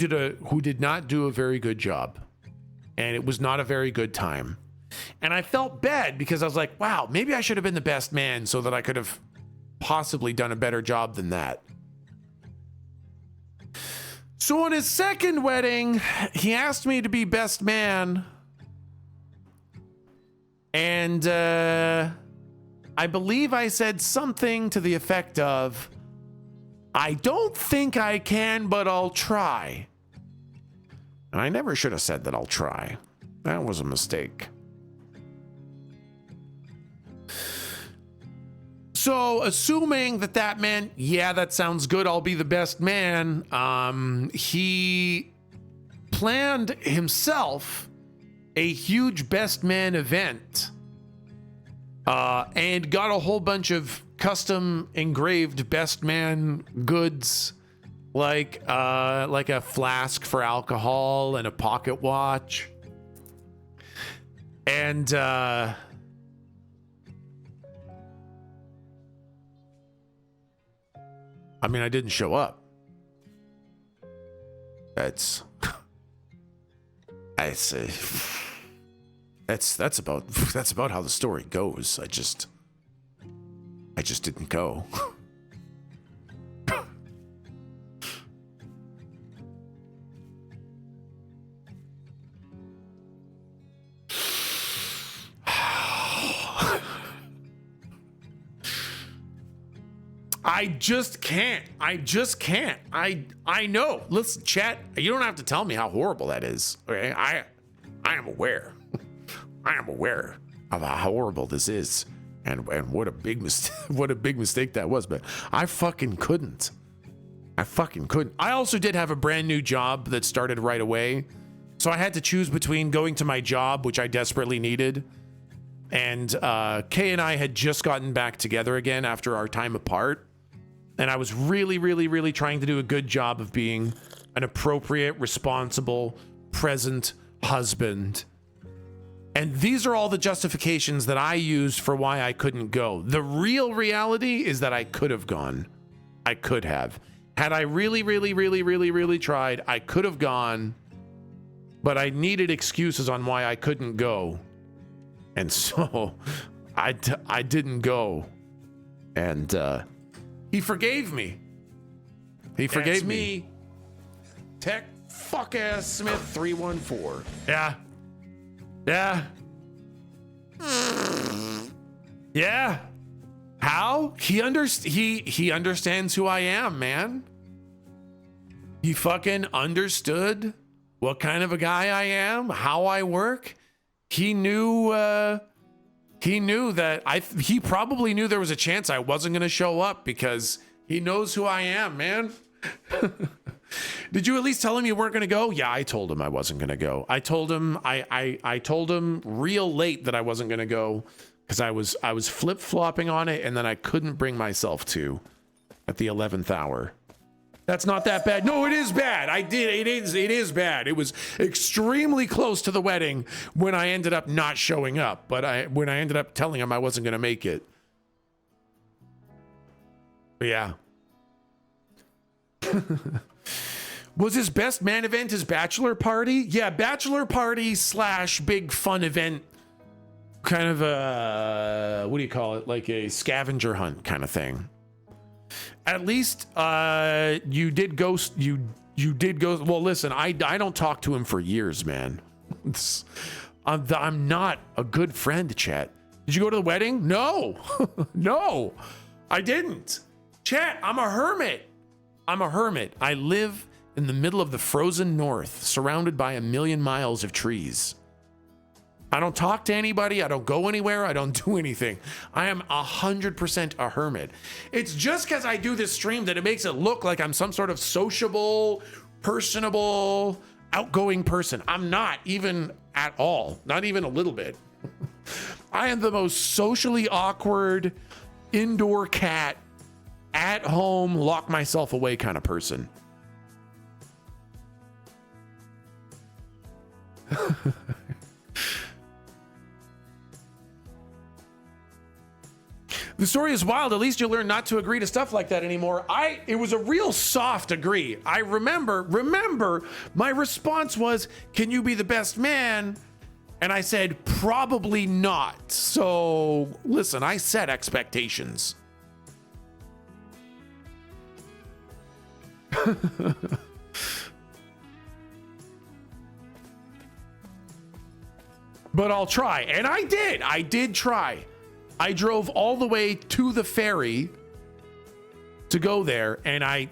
did not do a very good job. And it was not a very good time. And I felt bad because I was like, wow, maybe I should have been the best man so that I could have possibly done a better job than that. So on his second wedding, he asked me to be best man. And I believe I said something to the effect of, I don't think I can, but I'll try. And I never should have said that I'll try. That was a mistake. So, assuming that meant, yeah, that sounds good, I'll be the best man, he planned himself a huge best man event and got a whole bunch of custom engraved best man goods, like a flask for alcohol and a pocket watch. And I mean, I didn't show up. That's about how the story goes. I just didn't go. I just can't. I know. Listen, chat, you don't have to tell me how horrible that is. Okay? I am aware. I am aware of how horrible this is. And what a big mistake that was, but I fucking couldn't. I also did have a brand new job that started right away. So I had to choose between going to my job, which I desperately needed. And Kay and I had just gotten back together again after our time apart. And I was really, really, really trying to do a good job of being an appropriate, responsible, present husband. And these are all the justifications that I used for why I couldn't go. The real reality is that I could have gone. I could have. Had I really, really, really, really, really tried, I could have gone. But I needed excuses on why I couldn't go. And so I didn't go. And he forgave me. He forgave me. Tech fuck ass Smith 314. Yeah. Yeah. How? He understands who I am, man. He fucking understood what kind of a guy I am, how I work. He knew that he probably knew there was a chance I wasn't going to show up because he knows who I am, man. Did you at least tell him you weren't going to go? Yeah, I told him I wasn't going to go. I told him I told him real late that I wasn't going to go because I was flip-flopping on it and then I couldn't bring myself to at the 11th hour. That's not that bad. No, it is bad. It is bad. It was extremely close to the wedding when I ended up not showing up, but when I ended up telling him I wasn't going to make it. But yeah. Was his best man event his bachelor party? Yeah, bachelor party / big fun event. Kind of a, what do you call it? Like a scavenger hunt kind of thing. At least you did go. Well, listen, I don't talk to him for years, man. I'm not a good friend, chat. Did you go to the wedding? No. No, I didn't. Chat, I'm a hermit. I live in the middle of the frozen north, surrounded by 1,000,000 miles of trees. I don't talk to anybody. I don't go anywhere. I don't do anything. I am 100% a hermit. It's just because I do this stream that it makes it look like I'm some sort of sociable, personable, outgoing person. I'm not even at all. Not even a little bit. I am the most socially awkward indoor cat, at home, lock myself away kind of person. The story is wild. At least you learn not to agree to stuff like that anymore. It was a real soft agree. I remember my response was, can you be the best man? And I said, probably not. So listen, I set expectations. But I'll try. And I did try. I drove all the way to the ferry to go there, and I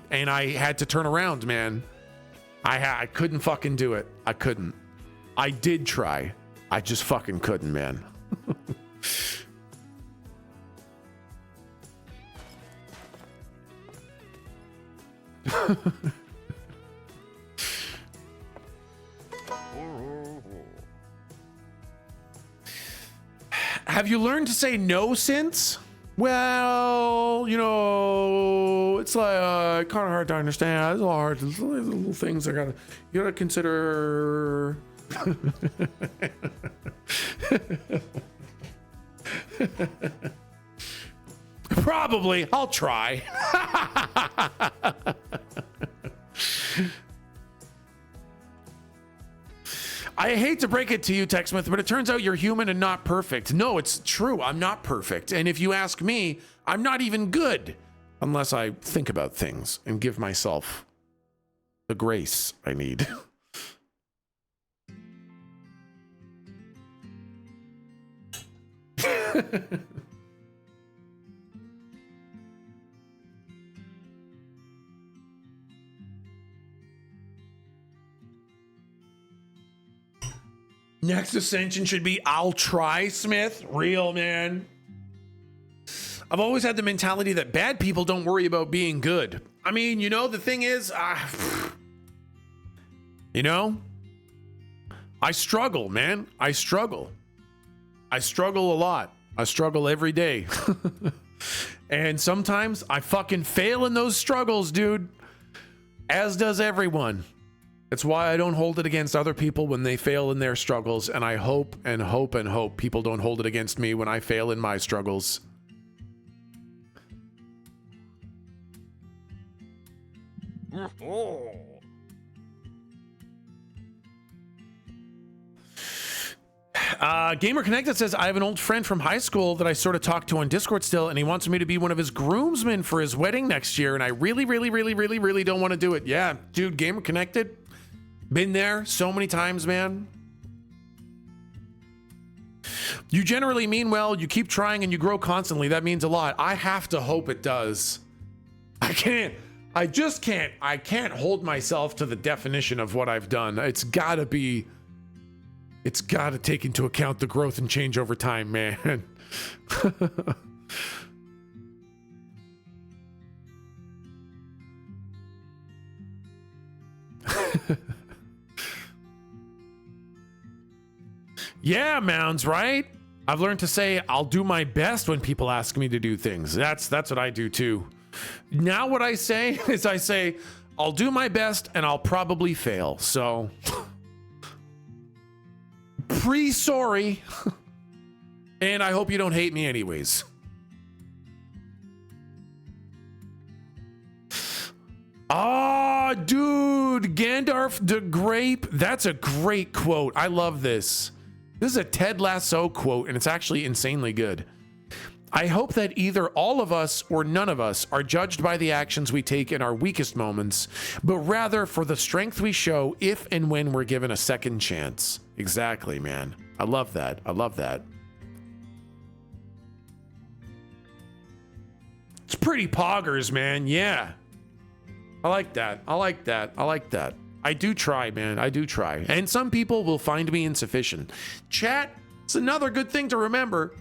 had to turn around, man. I couldn't fucking do it. I couldn't. I did try. I just fucking couldn't, man. Have you learned to say no since? Well, you know, it's like kind of hard to understand. It's hard. There's little things you gotta consider. Probably. I'll try. I hate to break it to you, TechSmith, but it turns out you're human and not perfect. No, it's true. I'm not perfect. And if you ask me, I'm not even good unless I think about things and give myself the grace I need. Next ascension should be, I'll try, Smith. Real, man. I've always had the mentality that bad people don't worry about being good. I mean, you know, the thing is, you know, I struggle, man. I struggle a lot. I struggle every day. And sometimes I fucking fail in those struggles, dude. As does everyone. It's why I don't hold it against other people when they fail in their struggles, and I hope and hope and hope people don't hold it against me when I fail in my struggles. Gamer Connected says, I have an old friend from high school that I sort of talk to on Discord still, and he wants me to be one of his groomsmen for his wedding next year, and I really don't want to do it. Yeah, dude, Gamer Connected. Been there so many times, man. You generally mean well, you keep trying and you grow constantly. That means a lot. I have to hope it does. I can't hold myself to the definition of what I've done. It's gotta take into account the growth and change over time, man. Yeah, Mounds, right? I've learned to say I'll do my best when people ask me to do things. That's what I do too. Now what I say is I say I'll do my best and I'll probably fail. So sorry. And I hope you don't hate me anyways. Ah, dude, Gandalf the Grape. That's a great quote. I love this. This is a Ted Lasso quote, and it's actually insanely good. I hope that either all of us or none of us are judged by the actions we take in our weakest moments, but rather for the strength we show if and when we're given a second chance. Exactly, man. I love that. I love that. It's pretty poggers, man. Yeah. I like that. I like that. I like that. I do try, man. I do try. And some people will find me insufficient. Chat, It's another good thing to remember.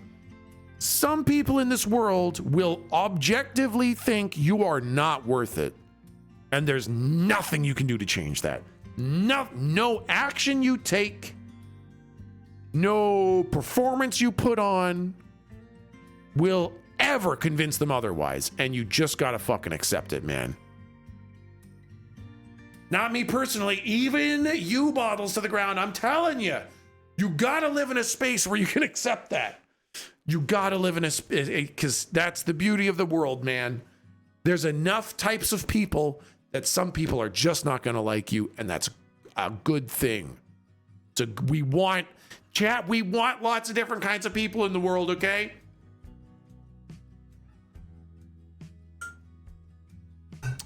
Some people in this world will objectively think you are not worth it. And there's nothing you can do to change that. No action you take, no performance you put on will ever convince them otherwise. And you just gotta fucking accept it, man. Not me personally, even you bottles to the ground, I'm telling you, you gotta live in a space where you can accept that. You gotta live in a space, because that's the beauty of the world, man. There's enough types of people that some people are just not gonna like you, and that's a good thing. So we want lots of different kinds of people in the world, okay?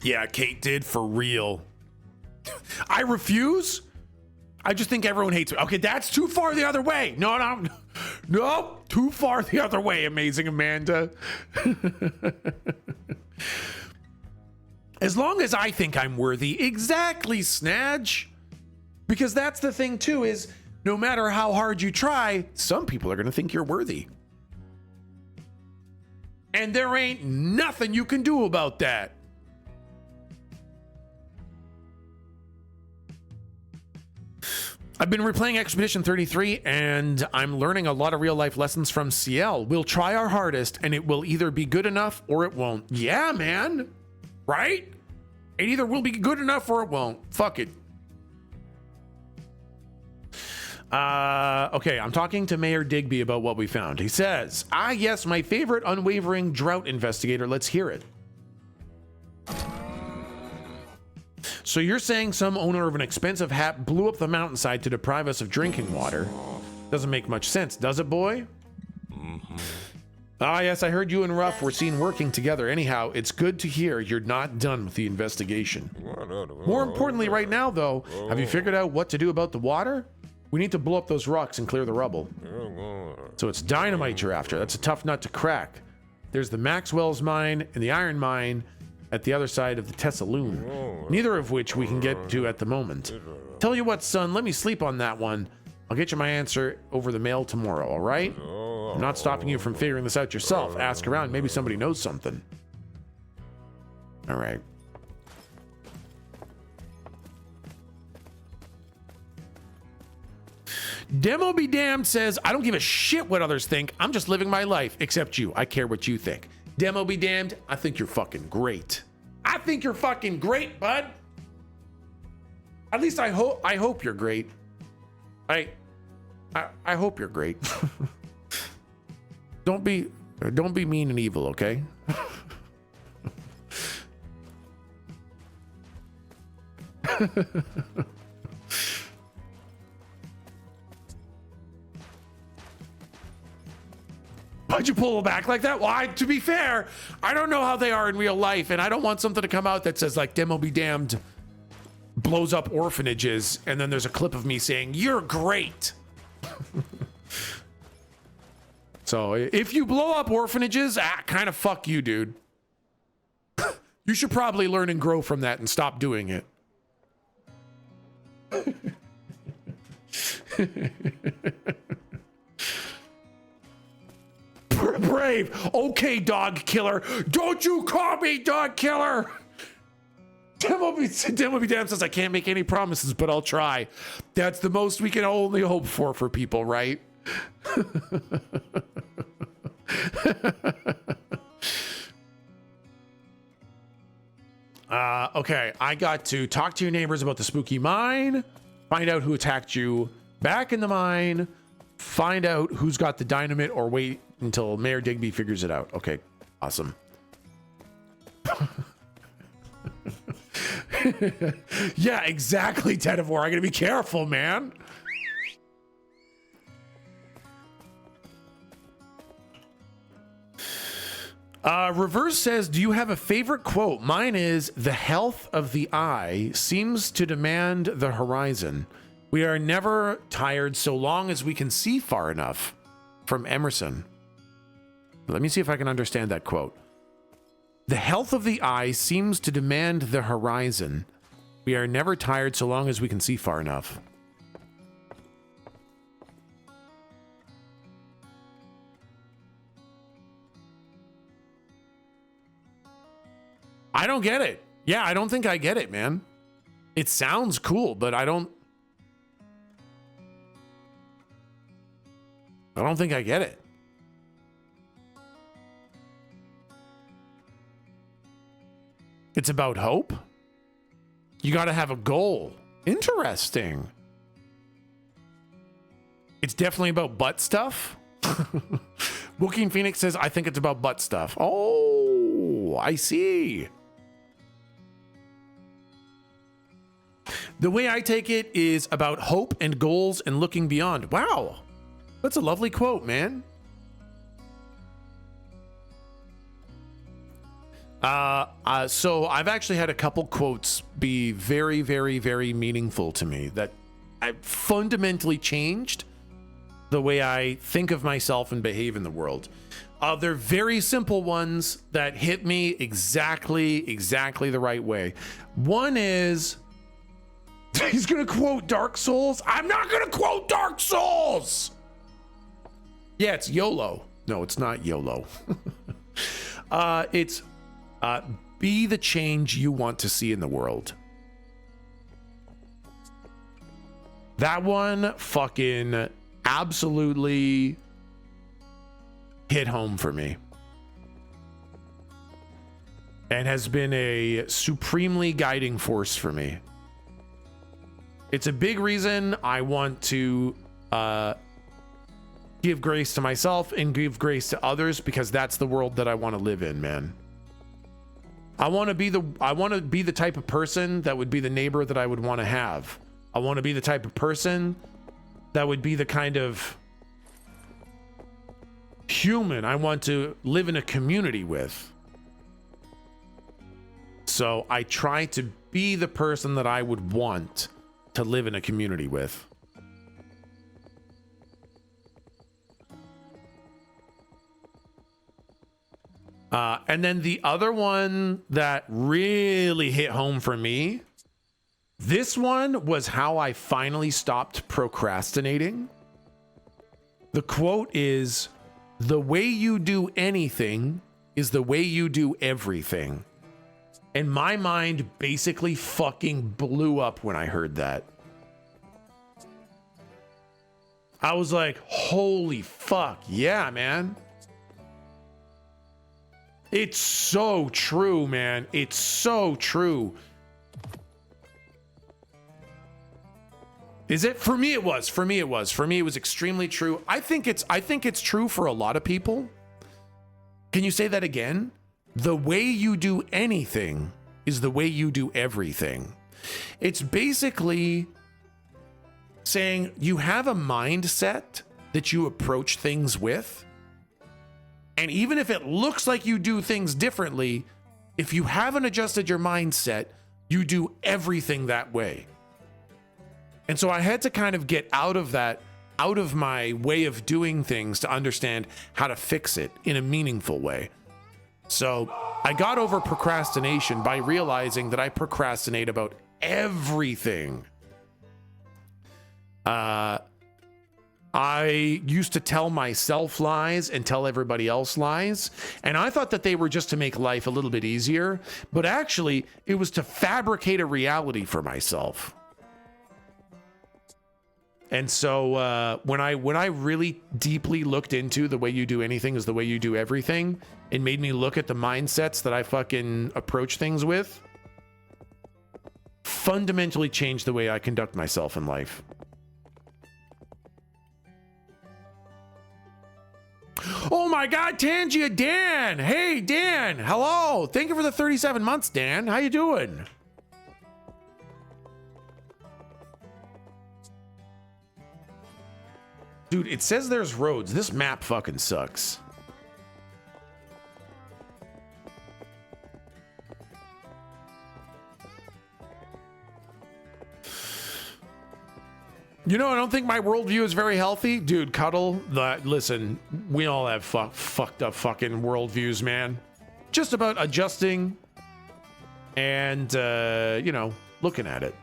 Yeah, Kate did, for real. I refuse. I just think everyone hates me. Okay, that's too far the other way. No, too far the other way, amazing Amanda. As long as I think I'm worthy, exactly, Snadge. Because that's the thing too, is no matter how hard you try, some people are gonna think you're worthy. And there ain't nothing you can do about that. I've been replaying Expedition 33 and I'm learning a lot of real life lessons from CL. We'll try our hardest and it will either be good enough or it won't. Yeah, man. Right? It either will be good enough or it won't. Fuck it. Okay, I'm talking to Mayor Digby about what we found. He says, yes, my favorite unwavering drought investigator. Let's hear it. So you're saying some owner of an expensive hat blew up the mountainside to deprive us of drinking water? Doesn't make much sense, does it, boy? Yes, I heard you and Ruff were seen working together. Anyhow, it's good to hear you're not done with the investigation. More importantly right now, though, have you figured out what to do about the water? We need to blow up those rocks and clear the rubble. So it's dynamite you're after. That's a tough nut to crack. There's the Maxwell's mine and the iron mine at the other side of the Tessaloon, neither of which we can get to at the moment. Tell you what, son, let me sleep on that one. I'll get you my answer over the mail tomorrow, all right? I'm not stopping you from figuring this out yourself. Ask around, maybe somebody knows something. All right. Demo be damned says, I don't give a shit what others think. I'm just living my life, except you. I care what you think. Demo be damned, I think you're fucking great. I think you're fucking great, bud. At least I hope you're great. I hope you're great. Don't be mean and evil, okay? Why'd you pull back like that? Well, to be fair, I don't know how they are in real life, and I don't want something to come out that says, like, Demo be damned blows up orphanages, and then there's a clip of me saying, you're great. So if you blow up orphanages, kind of fuck you, dude. You should probably learn and grow from that and stop doing it. Brave. Okay, dog killer. Don't you call me dog killer. Demo be damned says, I can't make any promises, but I'll try. That's the most we can only hope for people, right? Okay, I got to talk to your neighbors about the spooky mine, find out who attacked you back in the mine, find out who's got the dynamite, or wait until Mayor Digby figures it out. Okay, awesome. Yeah, exactly, Tedivore. I gotta be careful, man. Reverse says, do you have a favorite quote? Mine is, the health of the eye seems to demand the horizon. We are never tired so long as we can see far enough. From Emerson. Let me see if I can understand that quote. The health of the eye seems to demand the horizon. We are never tired so long as we can see far enough. I don't get it. Yeah, I don't think I get it, man. It sounds cool, but I don't think I get it. It's about hope. You got to have a goal. Interesting. It's definitely about butt stuff. Booking Phoenix says, I think it's about butt stuff. Oh, I see. The way I take it is about hope and goals and looking beyond. Wow. That's a lovely quote, man. So I've actually had a couple quotes be very, very, very meaningful to me that I fundamentally changed the way I think of myself and behave in the world. They're very simple ones that hit me exactly the right way. One is, he's gonna quote Dark Souls. I'm not gonna quote Dark Souls. Yeah, it's YOLO. No, it's not YOLO. It's be the change you want to see in the world. That one fucking absolutely hit home for me and has been a supremely guiding force for me. It's a big reason I want to give grace to myself and give grace to others, because that's the world that I want to live in, man. I want to be the type of person that would be the neighbor that I would want to have. I want to be the type of person that would be the kind of human I want to live in a community with. So I try to be the person that I would want to live in a community with. And then the other one that really hit home for me, this one was how I finally stopped procrastinating. The quote is, "The way you do anything is the way you do everything." And my mind basically fucking blew up when I heard that. I was like, holy fuck, yeah, man. It's so true, man. It's so true. Is it? For me, it was. For me, it was. For me, it was extremely true. I think it's true for a lot of people. Can you say that again? The way you do anything is the way you do everything. It's basically saying you have a mindset that you approach things with. And even if it looks like you do things differently, if you haven't adjusted your mindset, you do everything that way. And so I had to kind of get out of that, out of my way of doing things to understand how to fix it in a meaningful way. So I got over procrastination by realizing that I procrastinate about everything. I used to tell myself lies and tell everybody else lies, and I thought that they were just to make life a little bit easier, but actually it was to fabricate a reality for myself. And so when I really deeply looked into the way you do anything is the way you do everything, it made me look at the mindsets that I fucking approach things with, fundamentally changed the way I conduct myself in life. Oh my God, Tangia, Dan. Hey, Dan. Hello. Thank you for the 37 months, Dan. How you doing? Dude, it says there's roads. This map fucking sucks. You know, I don't think my worldview is very healthy. Dude, Cuddle, listen, we all have fucked up fucking worldviews, man. Just about adjusting and, you know, looking at it.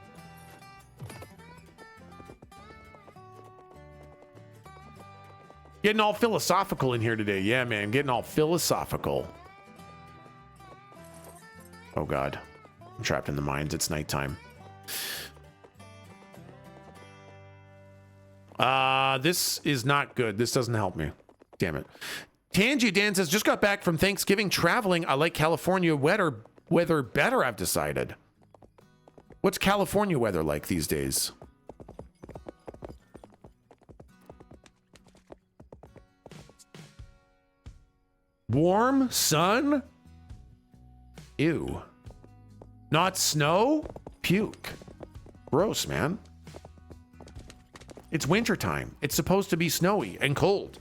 Getting all philosophical in here today. Yeah, man, getting all philosophical. Oh God, I'm trapped in the mines. It's nighttime. This is not good. This doesn't help me. Damn it. Tangy Dan says, just got back from Thanksgiving traveling. I like California weather better, I've decided. What's California weather like these days? Warm? Sun? Ew. Not snow? Puke. Gross, man. It's wintertime. It's supposed to be snowy and cold.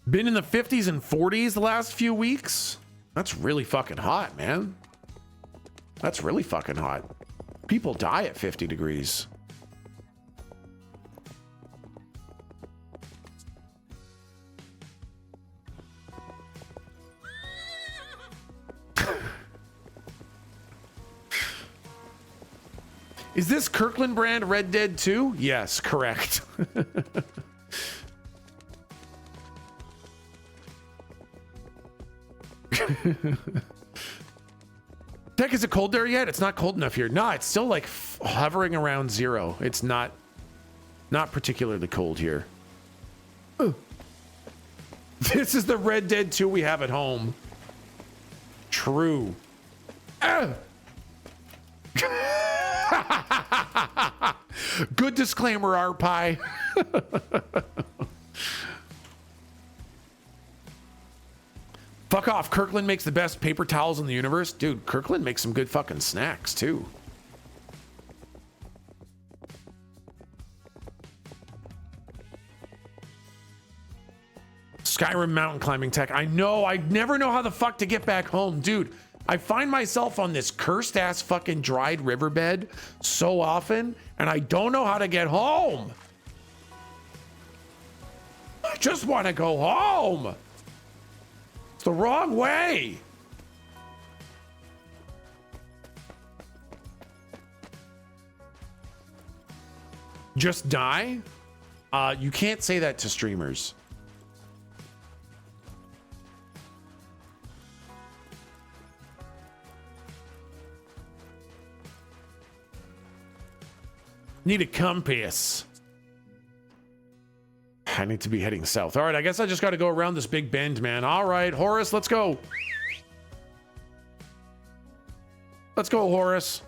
Been in the 50s and 40s the last few weeks? That's really fucking hot, man. That's really fucking hot. People die at 50 degrees. Is this Kirkland brand Red Dead 2? Yes, correct. Tech, is it cold there yet? It's not cold enough here. No, it's still like hovering around 0. It's not particularly cold here. This is the Red Dead 2 we have at home. True. Good disclaimer, Art Pie. Fuck off. Kirkland makes the best paper towels in the universe. Dude, Kirkland makes some good fucking snacks, too. Skyrim mountain climbing tech. I know. I never know how the fuck to get back home. Dude, I find myself on this cursed ass fucking dried riverbed so often, and I don't know how to get home. I just want to go home. It's the wrong way. Just die? You can't say that to streamers. Need a compass. I need to be heading south. All right, I guess I just got to go around this big bend, man. All right, Horace, let's go. Let's go, Horace.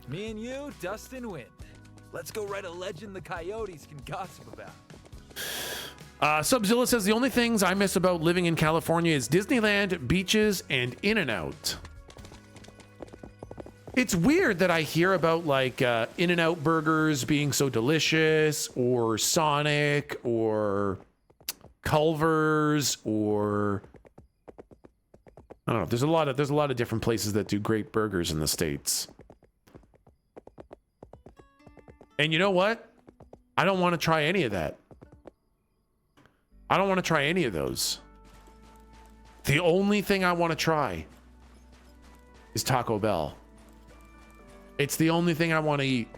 Me and you, dust and wind. Let's go write a legend the coyotes can gossip about. Subzilla says the only things I miss about living in California is Disneyland, beaches, and In-N-Out. It's weird that I hear about like In-N-Out burgers being so delicious, or Sonic, or Culver's, or I don't know. There's a lot of different places that do great burgers in the States. And you know what? I don't want to try any of that. I don't want to try any of those. The only thing I want to try is Taco Bell. It's the only thing I want to eat.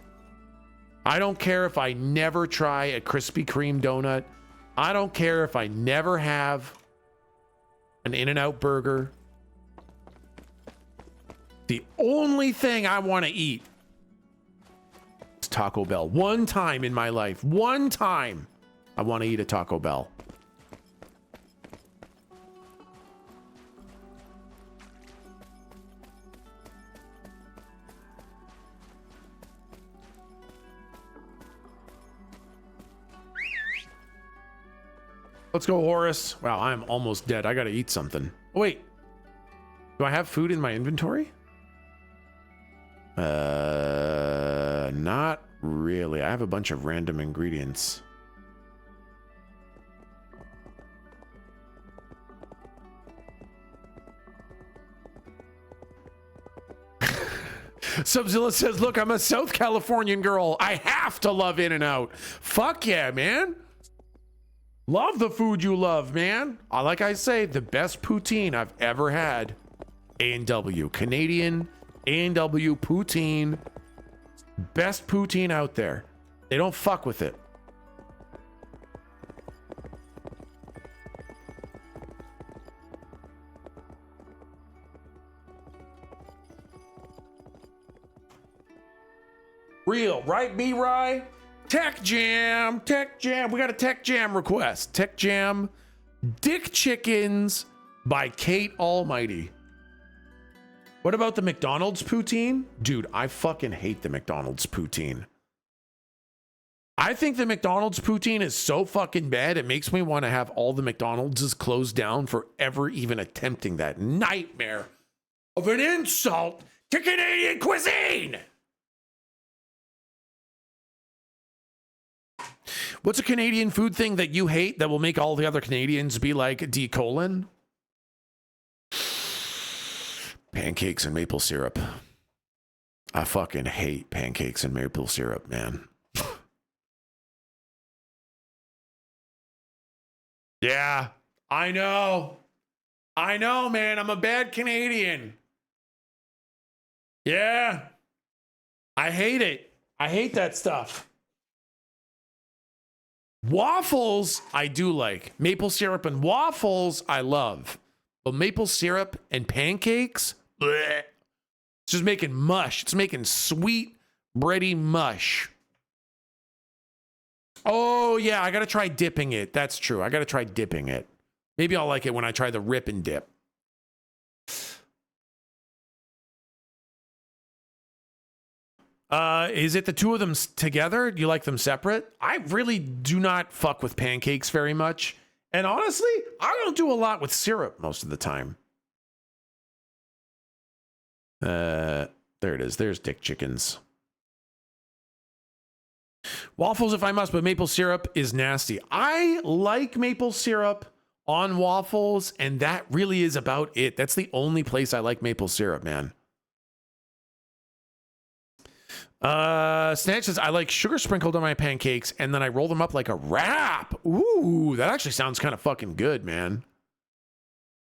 I don't care if I never try a Krispy Kreme donut. I don't care if I never have an In-N-Out burger. The only thing I want to eat is Taco Bell. One time in my life, one time, I want to eat a Taco Bell. Let's go, Horace. Wow, I'm almost dead. I gotta eat something. Oh, wait. Do I have food in my inventory? Not really. I have a bunch of random ingredients. Subzilla says, look, I'm a South Californian girl. I have to love In-N-Out. Fuck yeah, man. Love the food you love, man. Like I say, the best poutine I've ever had. A&W. Canadian A&W poutine. Best poutine out there. They don't fuck with it. Real, right, B-Rye? Tech Jam, Tech Jam. We got a Tech Jam request. Tech Jam, Dick Chickens by Kate Almighty. What about the McDonald's poutine? Dude, I fucking hate the McDonald's poutine. I think the McDonald's poutine is so fucking bad, it makes me want to have all the McDonald's closed down for ever even attempting that nightmare of an insult to Canadian cuisine. What's a Canadian food thing that you hate that will make all the other Canadians be like D colon? Pancakes and maple syrup. I fucking hate pancakes and maple syrup, man. Yeah, I know. I know, man. I'm a bad Canadian. Yeah. I hate it. I hate that stuff. Waffles, I do like. Maple syrup and waffles, I love. But maple syrup and pancakes, bleh. It's just making mush. It's making sweet, bready mush. Oh, yeah, I got to try dipping it. That's true. I got to try dipping it. Maybe I'll like it when I try the rip and dip. Is it the two of them together? Do you like them separate? I really do not fuck with pancakes very much. And honestly, I don't do a lot with syrup most of the time. There it is. There's Dick Chickens. Waffles if I must, but maple syrup is nasty. I like maple syrup on waffles, and that really is about it. That's the only place I like maple syrup, man. Snatch says, I like sugar sprinkled on my pancakes, and then I roll them up like a wrap. Ooh, that actually sounds kind of fucking good, man.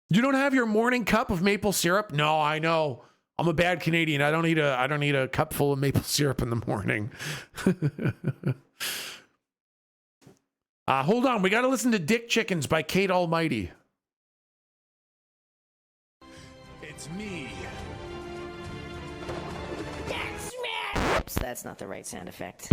You don't have your morning cup of maple syrup? No, I know. I'm a bad Canadian. I don't need a cup full of maple syrup in the morning. Hold on. We got to listen to Dick Chickens by Kate Almighty. It's me. Oops, that's not the right sound effect.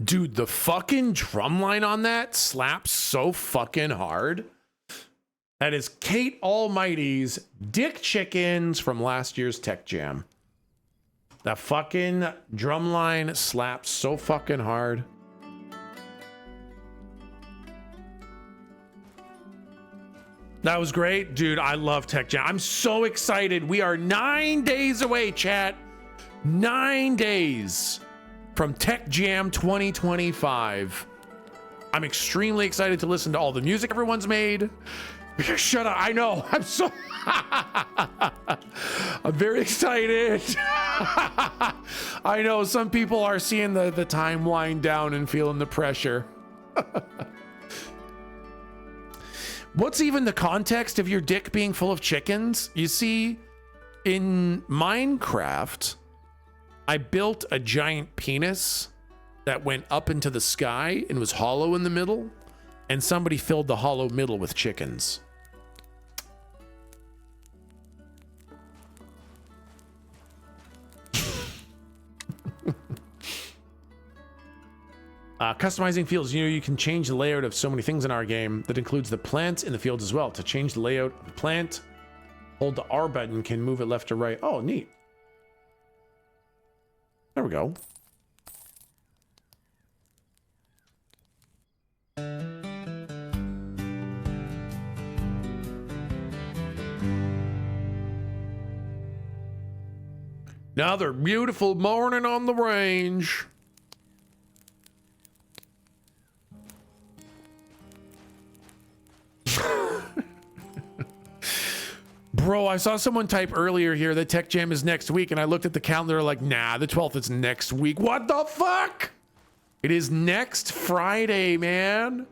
Dude, the fucking drum line on that slaps so fucking hard. That is Kate Almighty's Dick Chickens from last year's Tech Jam. That fucking drum line slaps so fucking hard. That was great. Dude, I love Tech Jam. I'm so excited. We are 9 days away, chat. 9 days from Tech Jam 2025. I'm extremely excited to listen to all the music everyone's made. Shut up. I know. I'm so. I'm very excited. I know some people are seeing the time wind down and feeling the pressure. What's even the context of your dick being full of chickens? You see, in Minecraft, I built a giant penis that went up into the sky and was hollow in the middle, and somebody filled the hollow middle with chickens. Customizing fields. You know, you can change the layout of so many things in our game. That includes the plants in the fields as well. To change the layout of the plant, hold the R button, can move it left or right. Oh, neat. There we go. Another beautiful morning on the range. Bro, I saw someone type earlier here that Tech Jam is next week, and I looked at the calendar like, nah, the 12th is next week. What the fuck? It is next Friday, man.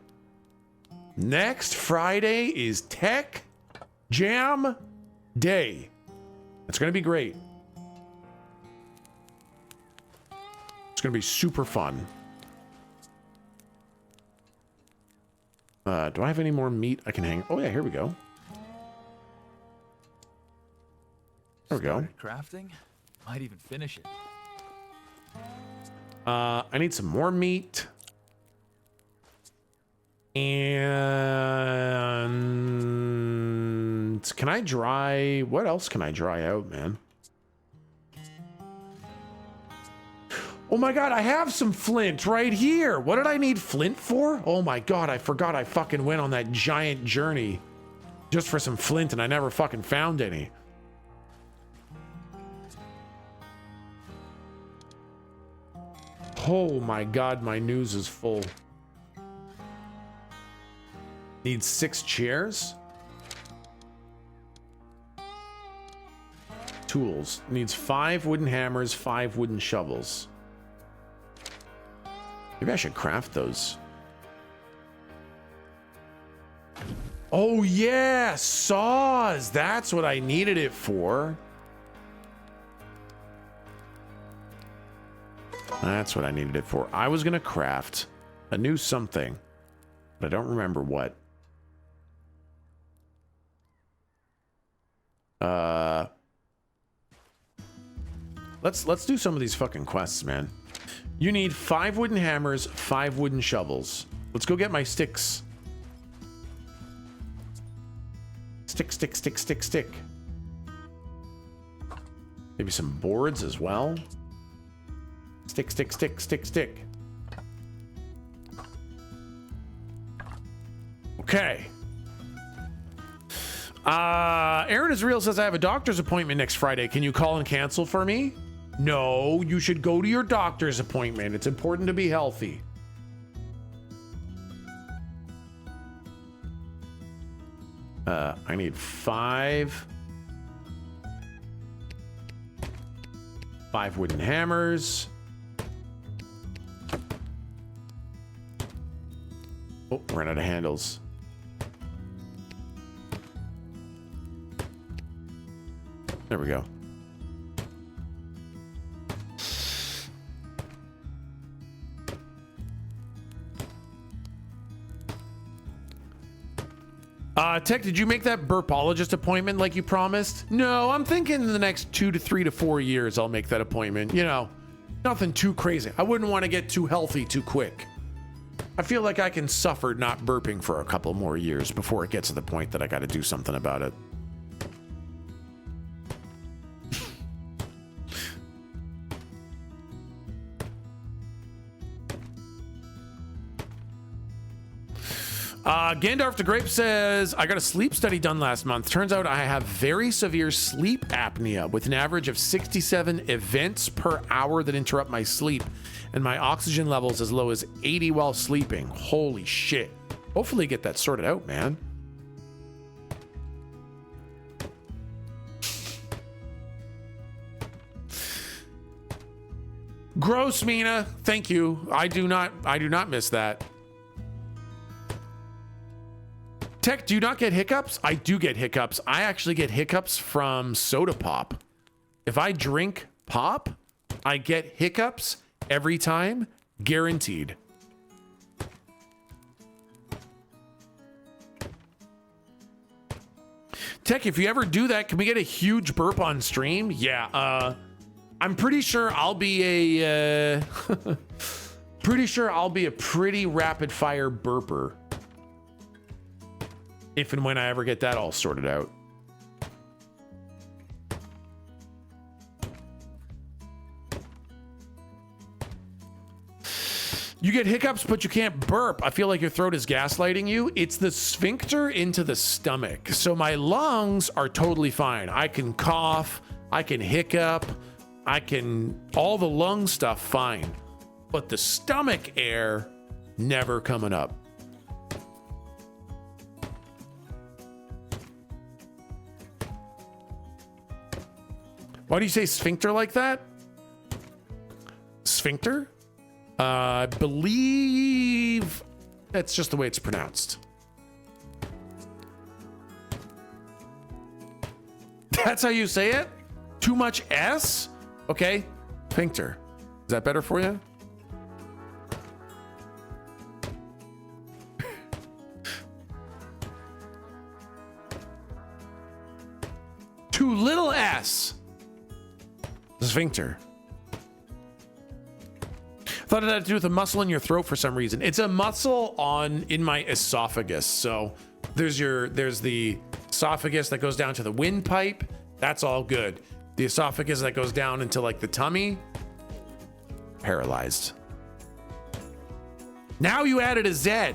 Next Friday is Tech Jam Day. It's going to be great. It's going to be super fun. Do I have any more meat I can hang? Oh, yeah, here we go. There we go. Started crafting? Might even finish it. I need some more meat. And can I dry? What else can I dry out, man? Oh my God, I have some flint right here. What did I need flint for? Oh my God, I forgot I fucking went on that giant journey just for some flint and I never fucking found any. Oh my God, my news is full. Needs 6 chairs. Tools. Needs 5 wooden hammers, 5 wooden shovels. Maybe I should craft those. Oh yeah, saws. That's what I needed it for. That's what I needed it for. I was gonna craft a new something, but I don't remember what. Let's do some of these fucking quests, man. You need 5 wooden hammers, 5 wooden shovels. Let's go get my sticks. Stick, stick, stick, stick, stick. Maybe some boards as well. Stick, stick, stick, stick, stick. Okay. Aaron is real says I have a doctor's appointment next Friday. Can you call and cancel for me? No, you should go to your doctor's appointment. It's important to be healthy. I need 5 wooden hammers. Oh, ran out of handles. There we go. Tech, did you make that burpologist appointment like you promised? No, I'm thinking in the next 2 to 3 to 4 years I'll make that appointment. You know, nothing too crazy. I wouldn't want to get too healthy too quick. I feel like I can suffer not burping for a couple more years before it gets to the point that I got to do something about it. Gandalf the Grape says, I got a sleep study done last month. Turns out I have very severe sleep apnea with an average of 67 events per hour that interrupt my sleep, and my oxygen levels as low as 80 while sleeping. Holy shit. Hopefully get that sorted out, man. Gross, Mina. Thank you. I do not miss that. Tech, do you not get hiccups? I do get hiccups. I actually get hiccups from soda pop. If I drink pop, I get hiccups every time, guaranteed. Tech, if you ever do that, can we get a huge burp on stream? Yeah, I'm pretty sure I'll be a pretty rapid fire burper. If and when I ever get that all sorted out. You get hiccups, but you can't burp. I feel like your throat is gaslighting you. It's the sphincter into the stomach. So my lungs are totally fine. I can cough, I can hiccup, all the lung stuff fine. But the stomach air, never coming up. Why do you say sphincter like that? Sphincter? I believe that's just the way it's pronounced. That's how you say it? Too much S? Okay. Sphincter. Is that better for you? Too little S. Sphincter. Thought it had to do with a muscle in your throat for some reason. It's a muscle in my esophagus. So there's the esophagus that goes down to the windpipe. That's all good. The esophagus that goes down into like the tummy, paralyzed. Now you added a Z.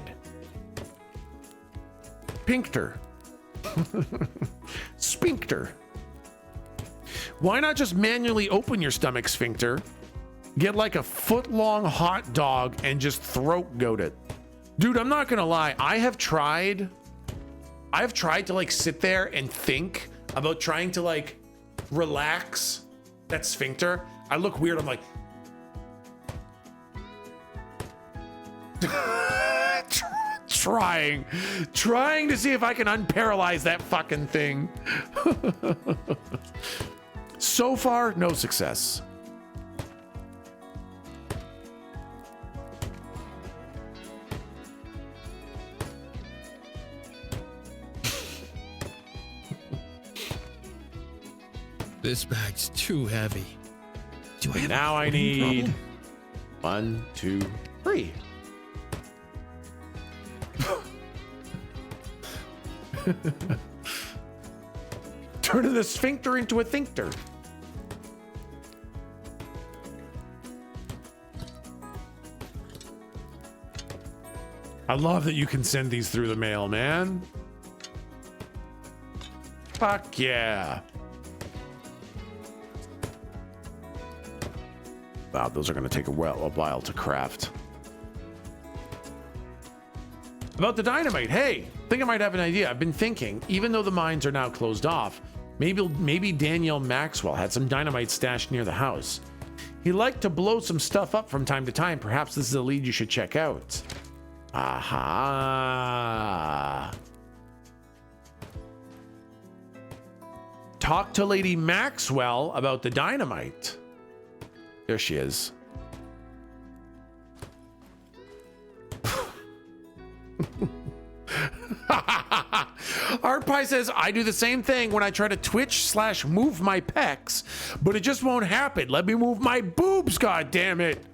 Pincter. Sphincter. Why not just manually open your stomach sphincter? Get like a foot-long hot dog and just throat goat it. Dude, I'm not gonna lie. I've tried to like sit there and think about trying to like relax that sphincter. I look weird. I'm like, trying to see if I can unparalyze that fucking thing. So far, no success. This bag's too heavy. Do I have Now I need 1, 2, 3. Turning the sphincter into a thinkter. I love that you can send these through the mail, man. Fuck yeah. Wow, those are going to take a while to craft. About the dynamite, hey, I think I might have an idea. I've been thinking, even though the mines are now closed off, maybe Daniel Maxwell had some dynamite stashed near the house. He liked to blow some stuff up from time to time. Perhaps this is a lead you should check out. Aha. Talk to Lady Maxwell about the dynamite. There she is. Art Pie says, I do the same thing when I try to twitch/move my pecs, but it just won't happen. Let me move my boobs, god damn it.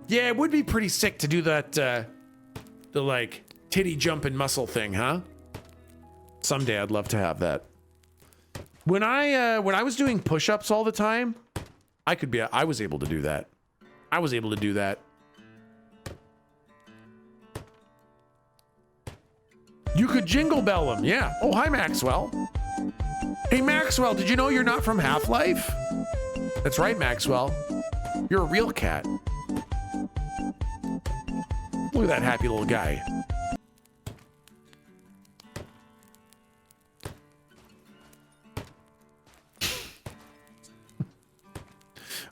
Yeah, it would be pretty sick to do that, the like titty jumping muscle thing, huh? Someday I'd love to have that. When I was doing push-ups all the time, I was able to do that. I was able to do that. You could jingle bell them, yeah. Oh, hi, Maxwell. Hey, Maxwell, did you know you're not from Half-Life? That's right, Maxwell. You're a real cat. Look at that happy little guy.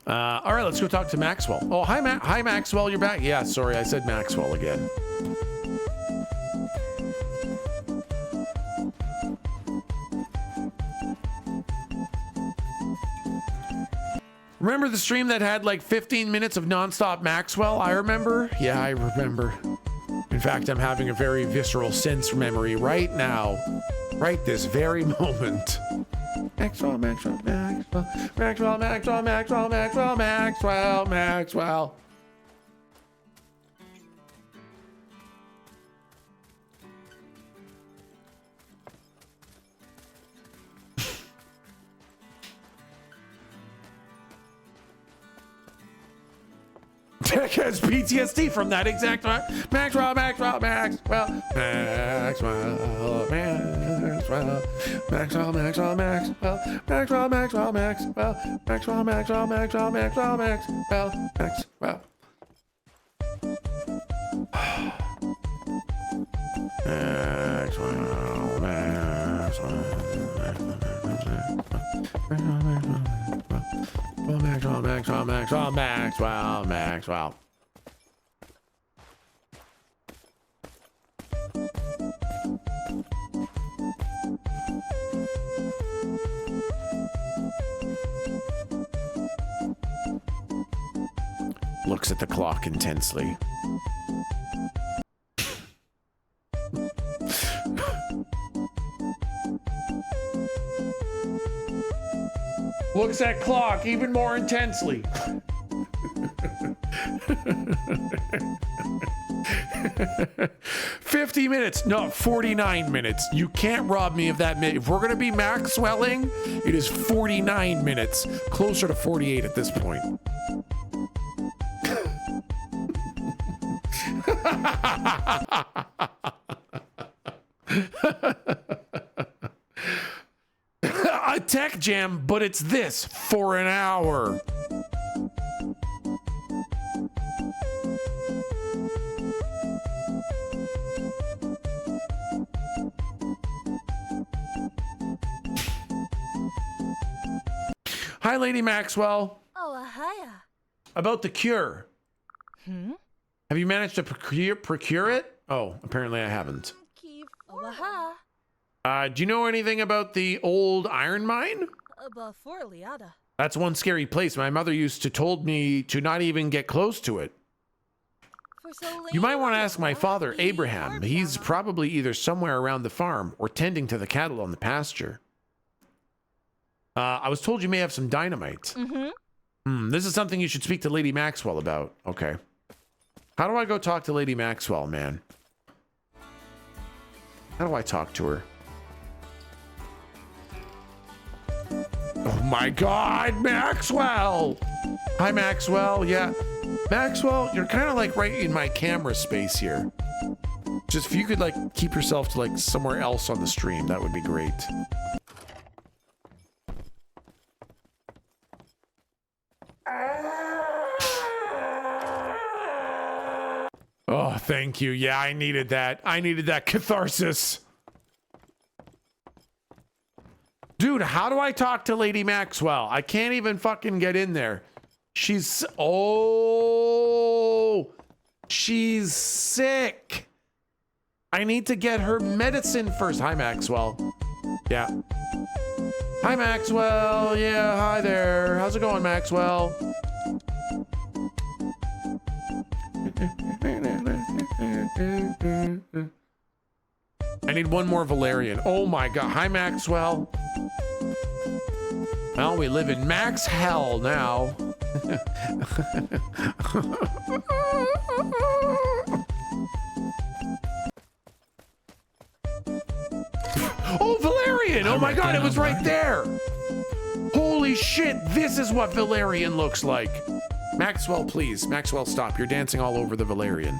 All right, let's go talk to Maxwell. Oh, hi, hi, Maxwell. You're back. Yeah, sorry, I said Maxwell again. Remember the stream that had like 15 minutes of nonstop Maxwell? I remember. Yeah, I remember. In fact, I'm having a very visceral sense memory right now, right this very moment. Maxwell, Maxwell, Maxwell, Maxwell, Maxwell, Maxwell, Maxwell, Maxwell, Maxwell. Tech has PTSD from that exact Maxwell, Maxwell, Maxwell, Maxwell, Maxwell, Maxwell, Maxwell, Maxwell, Maxwell, Maxwell, Maxwell, Maxwell, Maxwell, Maxwell, Maxwell, Maxwell, Maxwell. Maxwell, Maxwell, Maxwell, Maxwell, Maxwell. Looks at the clock intensely. Looks at clock even more intensely. 50 minutes, no, 49 minutes. You can't rob me of that minute. If we're gonna be Maxwelling, it is 49 minutes, closer to 48 at this point. A tech jam, but it's this for an hour. Hi, Lady Maxwell. Oh, hiya. About the cure. Have you managed to procure it? Oh, apparently I haven't. Oh, aha. Do you know anything about the old iron mine? Before liada. That's one scary place. My mother used to told me to not even get close to it. You might want to ask my father, Abraham. He's probably either somewhere around the farm or tending to the cattle on the pasture. I was told you may have some dynamite. This is something you should speak to Lady Maxwell about. Okay. How do I go talk to Lady Maxwell, man? How do I talk to her? Oh my God, Maxwell! Hi, Maxwell. Yeah. Maxwell, you're kind of like right in my camera space here. Just if you could like keep yourself to like somewhere else on the stream, that would be great. Oh, thank you. Yeah, I needed that. I needed that catharsis. Dude, how do I talk to Lady Maxwell? I can't even fucking get in there. She's... Oh! She's sick. I need to get her medicine first. Hi, Maxwell. Yeah. Hi, Maxwell. Yeah, hi there. How's it going, Maxwell? I need one more Valerian. Oh my God. Hi, Maxwell. Well, we live in Max Hell now. Oh, Valerian. Oh my God. It was right there. Holy shit. This is what Valerian looks like. Maxwell, please. Maxwell, stop. You're dancing all over the Valerian.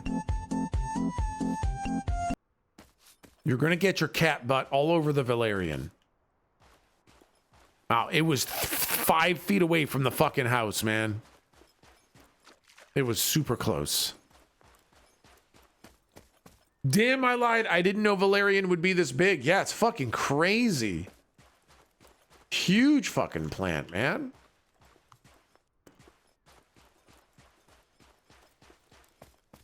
You're gonna get your cat butt all over the Valerian. Wow, it was 5 feet away from the fucking house, man. It was super close. Damn, I lied. I didn't know Valerian would be this big. Yeah, it's fucking crazy. Huge fucking plant, man.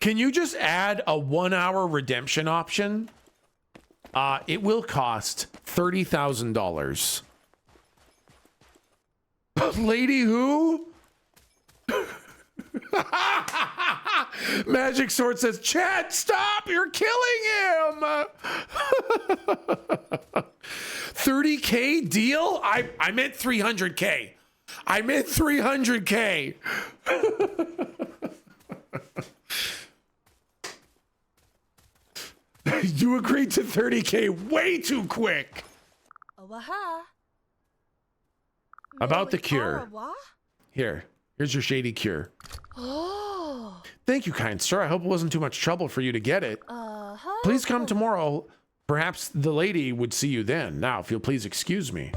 Can you just add a 1 hour redemption option? It will cost $30,000. Lady who? Magic Sword says, Chad, stop! You're killing him! 30K deal? I meant 300K. I meant 300K. You agreed to 30K way too quick. Awaha. About the cure. Awa? Here's your shady cure. Oh. Thank you, kind sir. I hope it wasn't too much trouble for you to get it. Uh-huh. Please come tomorrow. Perhaps the lady would see you then. Now, if you'll please excuse me.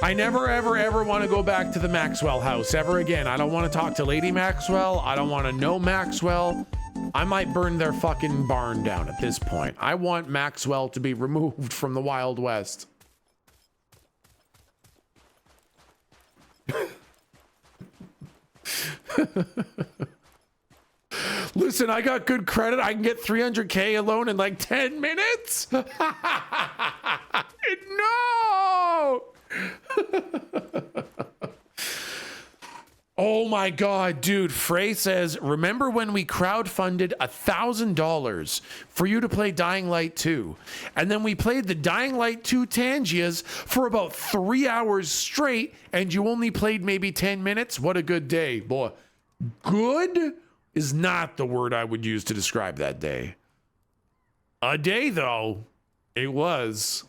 I never, ever, ever want to go back to the Maxwell house ever again. I don't want to talk to Lady Maxwell. I don't want to know Maxwell. I might burn their fucking barn down at this point. I want Maxwell to be removed from the Wild West. Listen, I got good credit. I can get 300K alone in like 10 minutes. No! Oh my God, dude. Frey says, remember when we crowdfunded $1,000 for you to play Dying Light 2? And then we played the Dying Light 2 Tangias for about 3 hours straight, and you only played maybe 10 minutes? What a good day, boy. Good is not the word I would use to describe that day. A day, though, it was.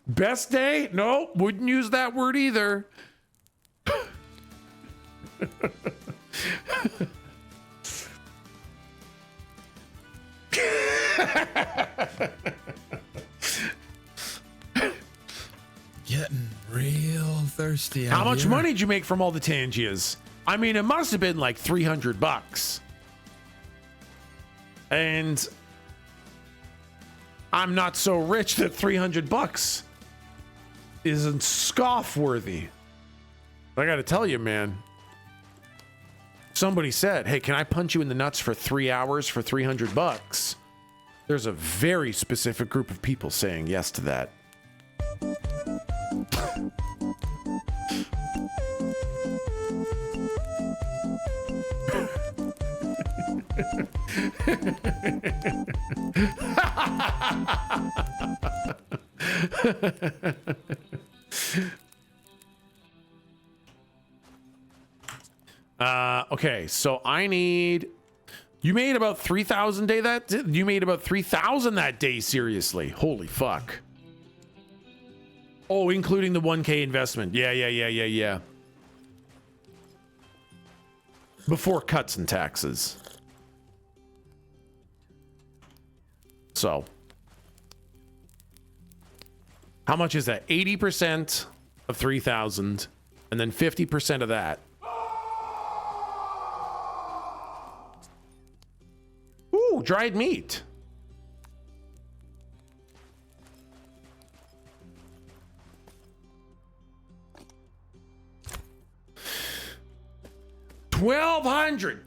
Best day? No, wouldn't use that word either. Getting real thirsty out How much here. money did you make from all the Tangias? I mean, it must have been like $300. And I'm not so rich that $300 isn't scoff worthy. I gotta tell you, man. Somebody said, hey, can I punch you in the nuts for 3 hours for $300? There's a very specific group of people saying yes to that. Okay, so I need. You made about 3,000 day that. You made about 3,000 that day. Seriously, holy fuck. Oh, including the 1K investment. Yeah. Before cuts and taxes. So, how much is that? 80% of 3,000, and then 50% of that. Ooh, dried meat. $1,200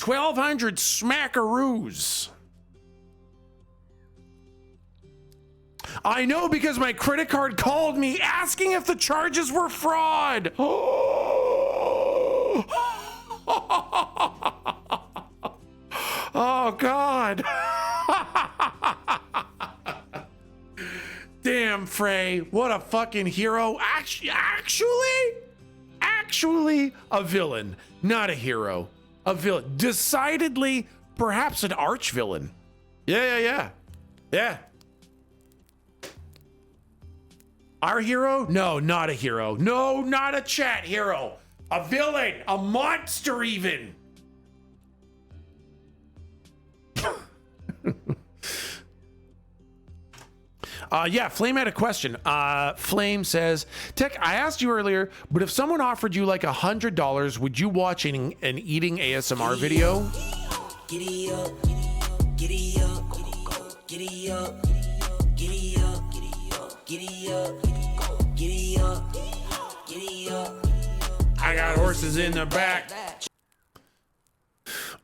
smackaroos. I know, because my credit card called me asking if the charges were fraud. Oh, God. Damn, Frey. What a fucking hero. Actually, a villain. Not a hero. A villain. Decidedly, perhaps an arch villain. Yeah. Our hero? No, not a hero. No, not a chat hero. A villain. A monster, even. Yeah, Flame had a question. Flame says, Tech, I asked you earlier, but if someone offered you like $100, would you watch an eating ASMR video? Giddy up, giddy up, giddy up, giddy up, giddy up, giddy up, giddy up. I got horses in the back.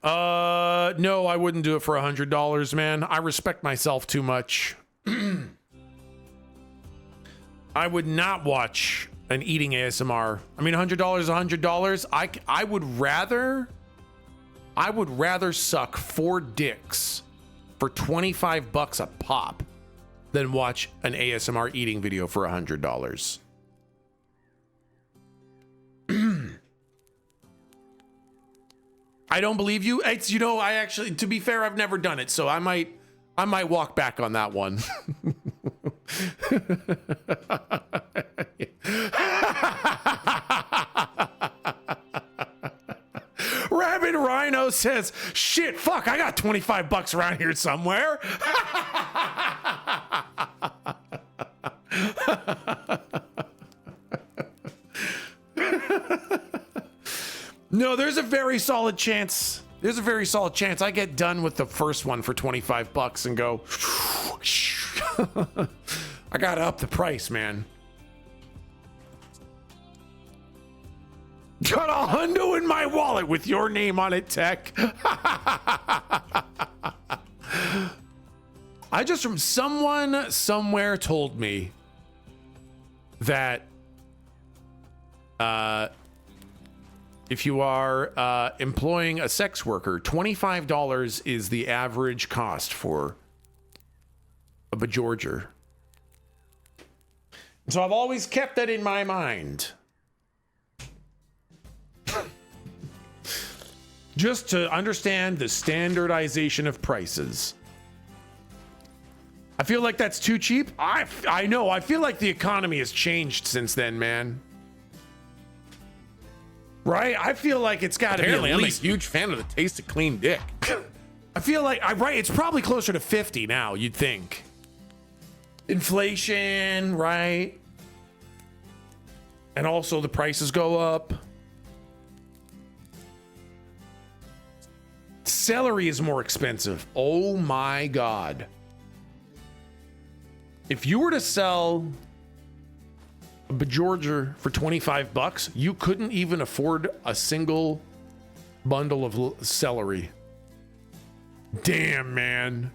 No, I wouldn't do it for $100, man. I respect myself too much. I would not watch an eating ASMR. I mean, $100 is $100. I would rather suck 4 dicks for $25 a pop than watch an ASMR eating video for $100. I don't believe you. It's, you know, I actually, to be fair, I've never done it, so I might walk back on that one. Rabid Rhino says, shit, fuck, I got $25 around here somewhere. No, there's a very solid chance. There's a very solid chance I get done with the first one for $25 and go, I gotta up the price, man. Got a hundo in my wallet with your name on it, Tech. I just, from someone somewhere told me that if you are employing a sex worker, $25 is the average cost for a bajorger. So I've always kept that in my mind. Just to understand the standardization of prices. I feel like that's too cheap. I know. I feel like the economy has changed since then, man. Right? I feel like it's got to be at least. I'm a huge fan of the taste of clean dick. I feel like, right, it's probably closer to 50 now, you'd think. Inflation, right? And also the prices go up. Celery is more expensive. Oh my God. If you were to sell a bajorger for $25, you couldn't even afford a single bundle of celery. Damn, man.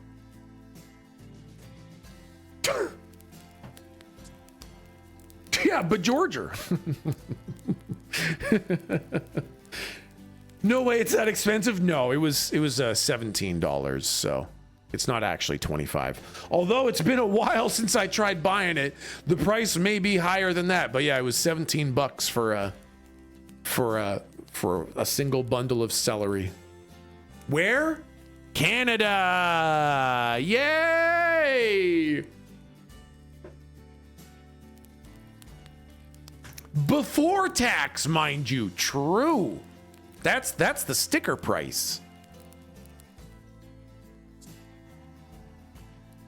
Yeah, bajorger. No way it's that expensive. No, it was $17, so it's not actually 25. Although it's been a while since I tried buying it, the price may be higher than that. But yeah, it was $17 for a single bundle of celery. Where? Canada! Yay! Before tax, mind you. True. That's the sticker price.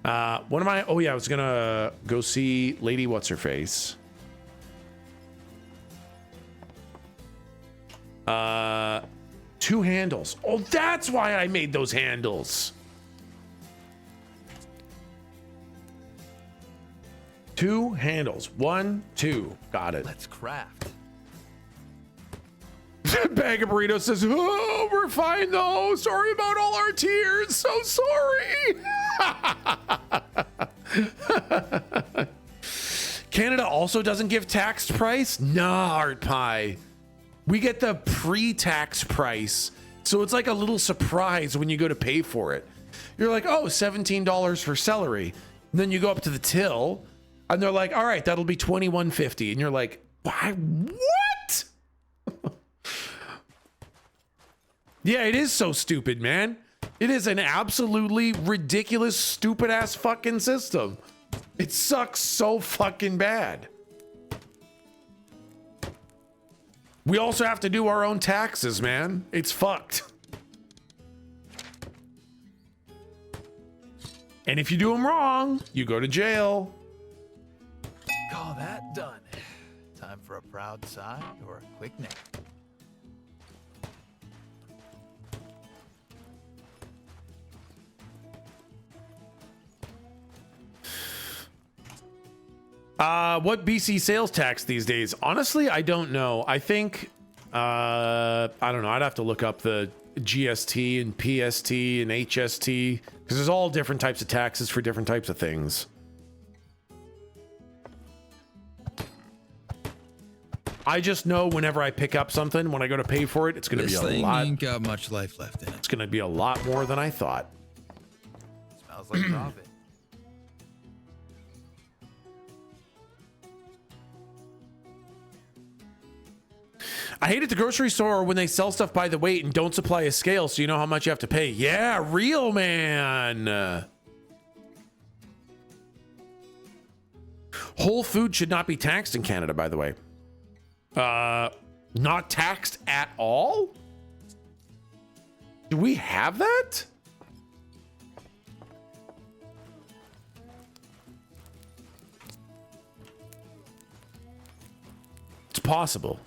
What am I? Oh yeah, I was gonna go see Lady What's Her Face. 2 handles. Oh, that's why I made those handles. 2 handles. 1, 2. Got it. Let's craft. Bag of Burrito says, oh, we're fine though. Sorry about all our tears. So sorry. Canada also doesn't give taxed price? Nah, Art Pie. We get the pre-tax price. So it's like a little surprise when you go to pay for it. You're like, oh, $17 for celery. And then you go up to the till and they're like, all right, that'll be $21.50. And you're like, why? What? Yeah, it is so stupid, man. It is an absolutely ridiculous, stupid ass fucking system. It sucks so fucking bad. We also have to do our own taxes, man. It's fucked. And if you do them wrong, you go to jail. Call that done. Time for a proud sigh or a quick nap. What BC sales tax these days? Honestly, I don't know. I think, I don't know. I'd have to look up the GST and PST and HST because there's all different types of taxes for different types of things. I just know whenever I pick up something, when I go to pay for it, it's going to be a This lot. thing ain't got much life left in it. It's going to be a lot more than I thought. Smells like profit. I hate at the grocery store when they sell stuff by the weight and don't supply a scale so you know how much you have to pay. Yeah, real man. Whole food should not be taxed in Canada, by the way. Not taxed at all? Do we have that? It's possible.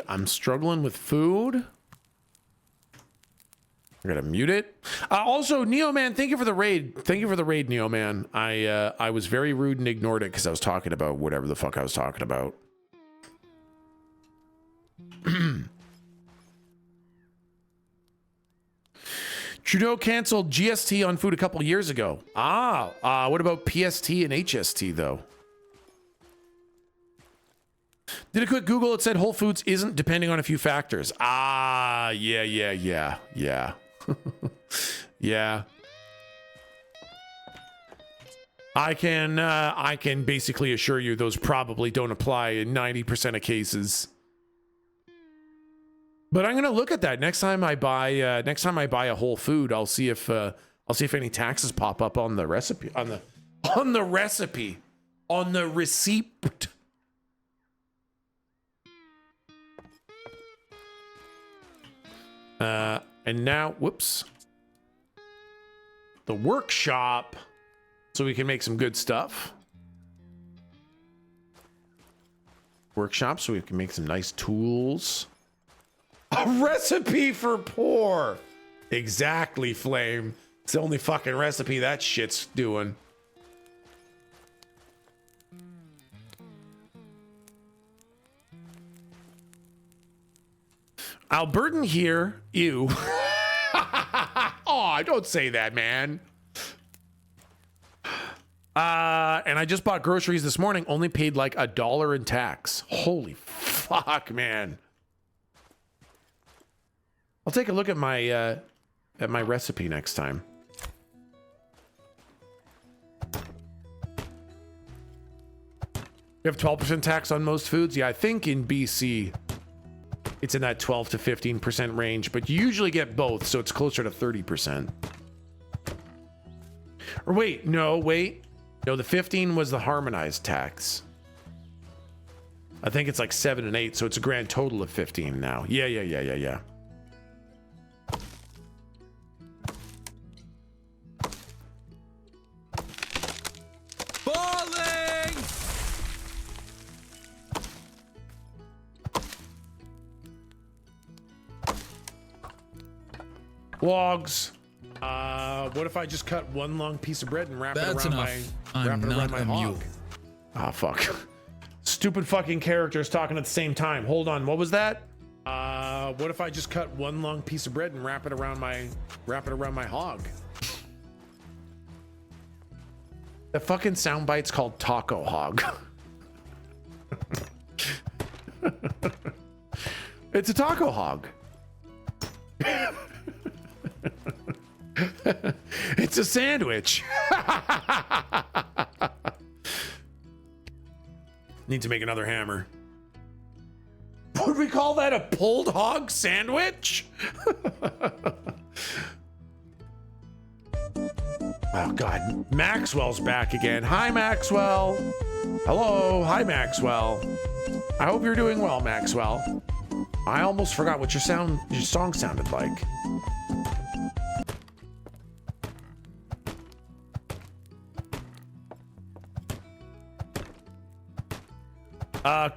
I'm struggling with food. I gotta mute it. Also, Neo Man, thank you for the raid. Thank you for the raid, Neo Man. I was very rude and ignored it because I was talking about whatever the fuck I was talking about. Trudeau canceled GST on food a couple years ago. What about PST and HST though? Did a quick Google. It said Whole Foods isn't depending on a few factors. Yeah. Yeah. I can basically assure you those probably don't apply in 90% of cases. But I'm gonna look at that next time I buy a Whole Food. I'll see if any taxes pop up on the recipe on the receipt. And now, whoops, the workshop, so we can make some good stuff. Workshop, so we can make some nice tools. A recipe for poor. Exactly, Flame. It's the only fucking recipe that shit's doing. Albertan here. Ew. Oh, don't say that, man. And I just bought groceries this morning. Only paid like $1 in tax. Holy fuck, man. I'll take a look at my recipe next time. You have 12% tax on most foods? Yeah, I think in BC it's in that 12 to 15% range, but you usually get both, so it's closer to 30%. Or wait, no, the 15 was the harmonized tax. I think it's like 7 and 8, so it's a grand total of 15 now. Yeah. Falling! Logs. What if I just cut one long piece of bread and wrap it around my hog? Ah, fuck. Stupid fucking characters talking at the same time. Hold on, what was that? What if I just cut one long piece of bread and wrap it around my hog? The fucking soundbite's called Taco Hog. It's a taco hog. It's a sandwich. Need to make another hammer. Would we call that a pulled hog sandwich? Oh God, Maxwell's back again. Hi, Maxwell. Hello, hi, Maxwell. I hope you're doing well, Maxwell. I almost forgot what your song sounded like.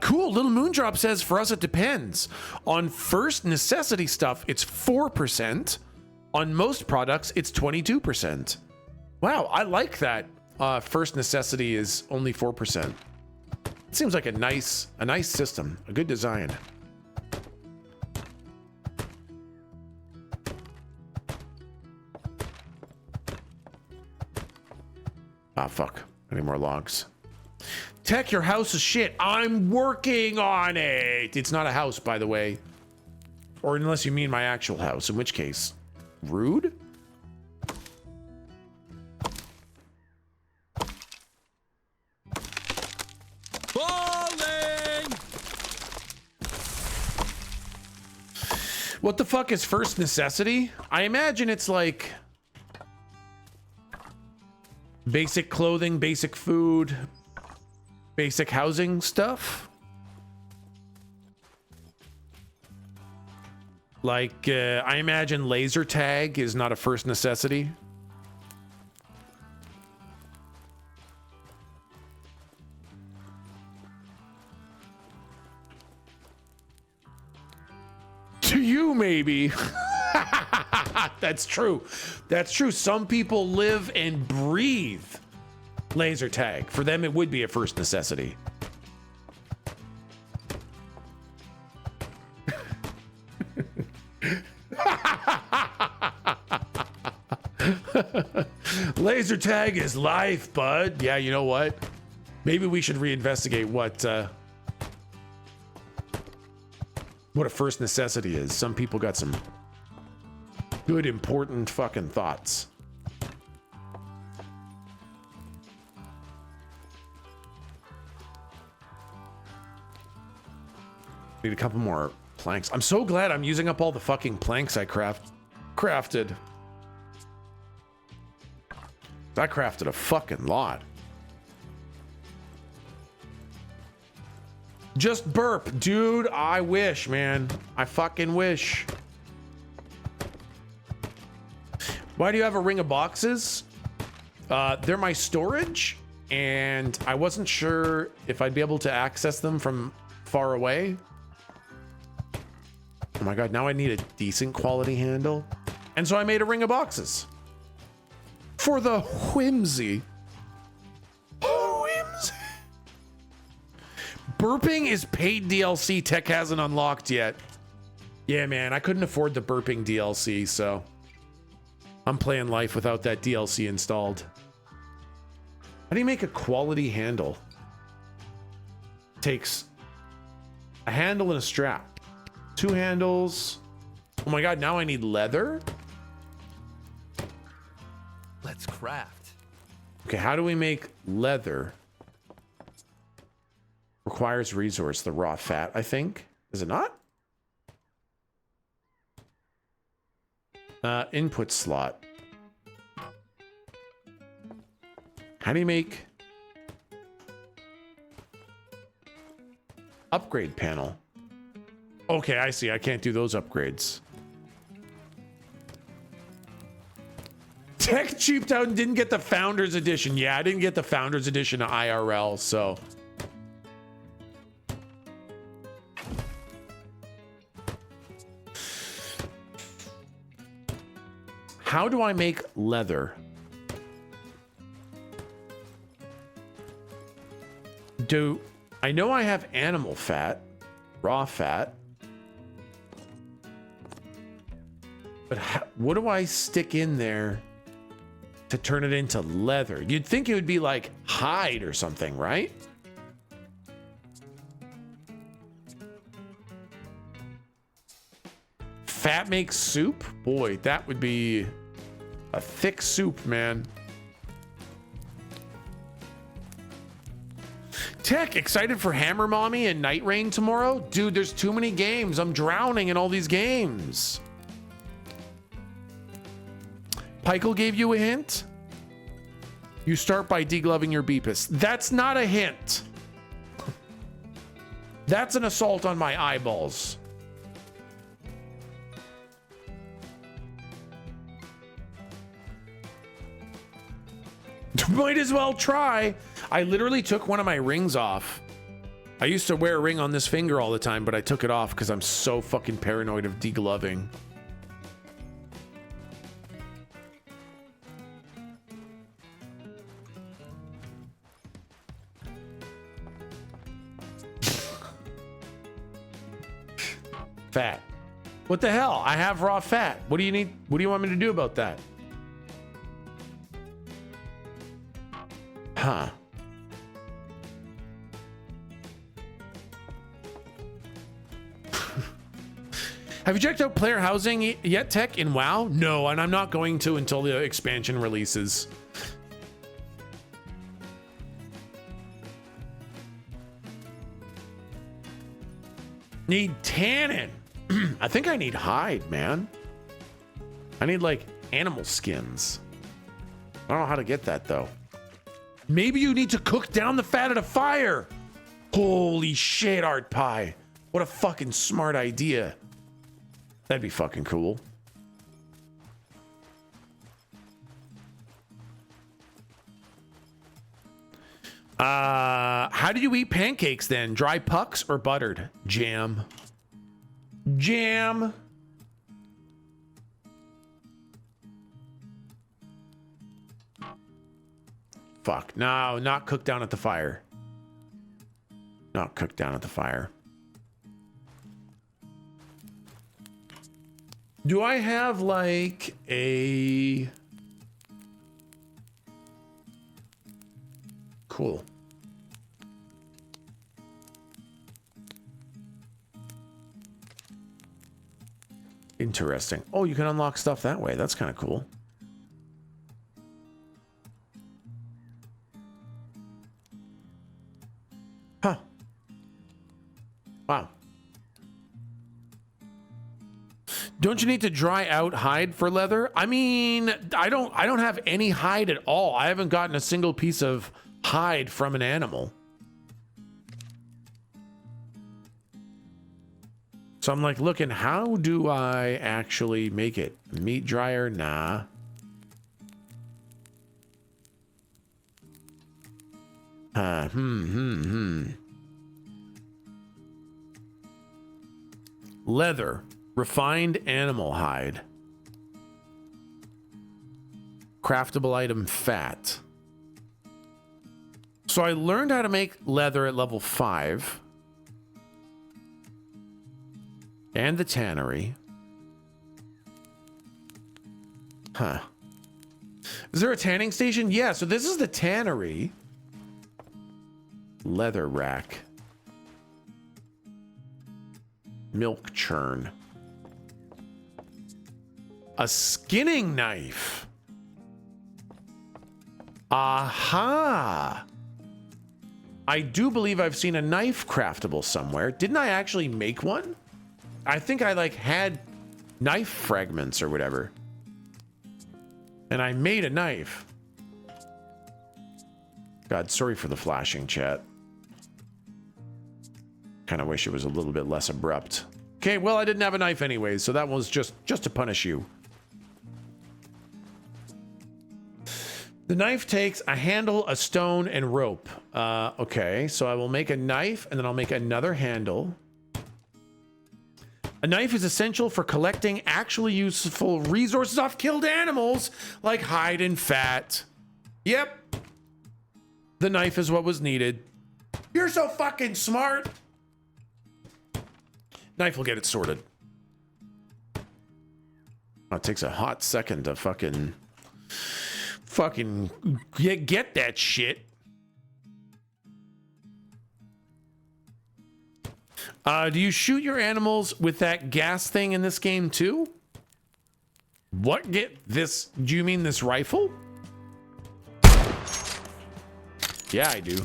Cool. Little Moondrop says, for us, it depends. On first necessity stuff, it's 4%. On most products, it's 22%. Wow, I like that. First necessity is only 4%. It seems like a nice system, a good design. Ah, fuck. I need more logs. Tech, your house is shit. I'm working on it. It's not a house, by the way. Or unless you mean my actual house, in which case, rude? Falling! What the fuck is first necessity? I imagine it's like basic clothing, basic food, basic housing stuff. Like, I imagine laser tag is not a first necessity. To you, maybe. That's true. That's true. Some people live and breathe laser tag. For them, it would be a first necessity. Laser tag is life, bud. Yeah, you know what? Maybe we should reinvestigate what a first necessity is. Some people got some good, important fucking thoughts. Need a couple more planks. I'm so glad I'm using up all the fucking planks I crafted. I crafted a fucking lot. Just burp. Dude, I wish, man. I fucking wish. Why do you have a ring of boxes? They're my storage, and I wasn't sure if I'd be able to access them from far away. Oh my god, now I need a decent quality handle. And so I made a ring of boxes. For the whimsy. Whimsy. Burping is paid DLC Tech hasn't unlocked yet. Yeah, man, I couldn't afford the burping DLC, so I'm playing life without that DLC installed. How do you make a quality handle? Takes a handle and a strap. 2 handles. Oh my god, now I need leather? Let's craft. Okay, how do we make leather? Requires resource, the raw fat, I think. Is it not? Input slot. How do you make upgrade panel? Okay, I see. I can't do those upgrades. Tech cheaped out and didn't get the Founders Edition. Yeah, I didn't get the Founders Edition of IRL, so. How do I make leather? I know I have animal fat, raw fat. But what do I stick in there to turn it into leather? You'd think it would be like hide or something, right? Fat makes soup? Boy, that would be a thick soup, man. Tech, excited for Hammer Mommy and Night Rain tomorrow? Dude, there's too many games. I'm drowning in all these games. Pikel gave you a hint? You start by degloving your Beepus. That's not a hint. That's an assault on my eyeballs. Might as well try. I literally took one of my rings off. I used to wear a ring on this finger all the time, but I took it off because I'm so fucking paranoid of degloving. Fat. What the hell? I have raw fat. What do you need? What do you want me to do about that? Huh. Have you checked out player housing yet, Tech, in WoW? No, and I'm not going to until the expansion releases. Need tannin. I think I need hide, man. I need like animal skins. I don't know how to get that though. Maybe you need to cook down the fat at a fire. Holy shit, Art Pie. What a fucking smart idea. That'd be fucking cool. How do you eat pancakes then? Dry pucks or buttered? Jam. Jam. Fuck. No, not cooked down at the fire. Not cooked down at the fire. Do I have like a... Cool. Interesting. Oh, you can unlock stuff that way. That's kind of cool. Huh. Wow. Don't you need to dry out hide for leather? I mean, I don't have any hide at all. I haven't gotten a single piece of hide from an animal. So I'm like looking, how do I actually make it? Meat dryer? Nah. Leather. Refined animal hide. Craftable item fat. So I learned how to make leather at level 5. And the tannery. Huh. Is there a tanning station? Yeah, so this is the tannery. Leather rack. Milk churn. A skinning knife. Aha. I do believe I've seen a knife craftable somewhere. Didn't I actually make one? I think I like had knife fragments or whatever. And I made a knife. God, sorry for the flashing, chat. Kind of wish it was a little bit less abrupt. Okay, well, I didn't have a knife anyways, so that was just to punish you. The knife takes a handle, a stone, and rope. Okay, so I will make a knife, and then I'll make another handle. A knife is essential for collecting actually useful resources off killed animals, like hide and fat. Yep. The knife is what was needed. You're so fucking smart. Knife will get it sorted. Oh, it takes a hot second to fucking get that shit. Do you shoot your animals with that gas thing in this game too? What? Get this? Do you mean this rifle? Yeah, I do.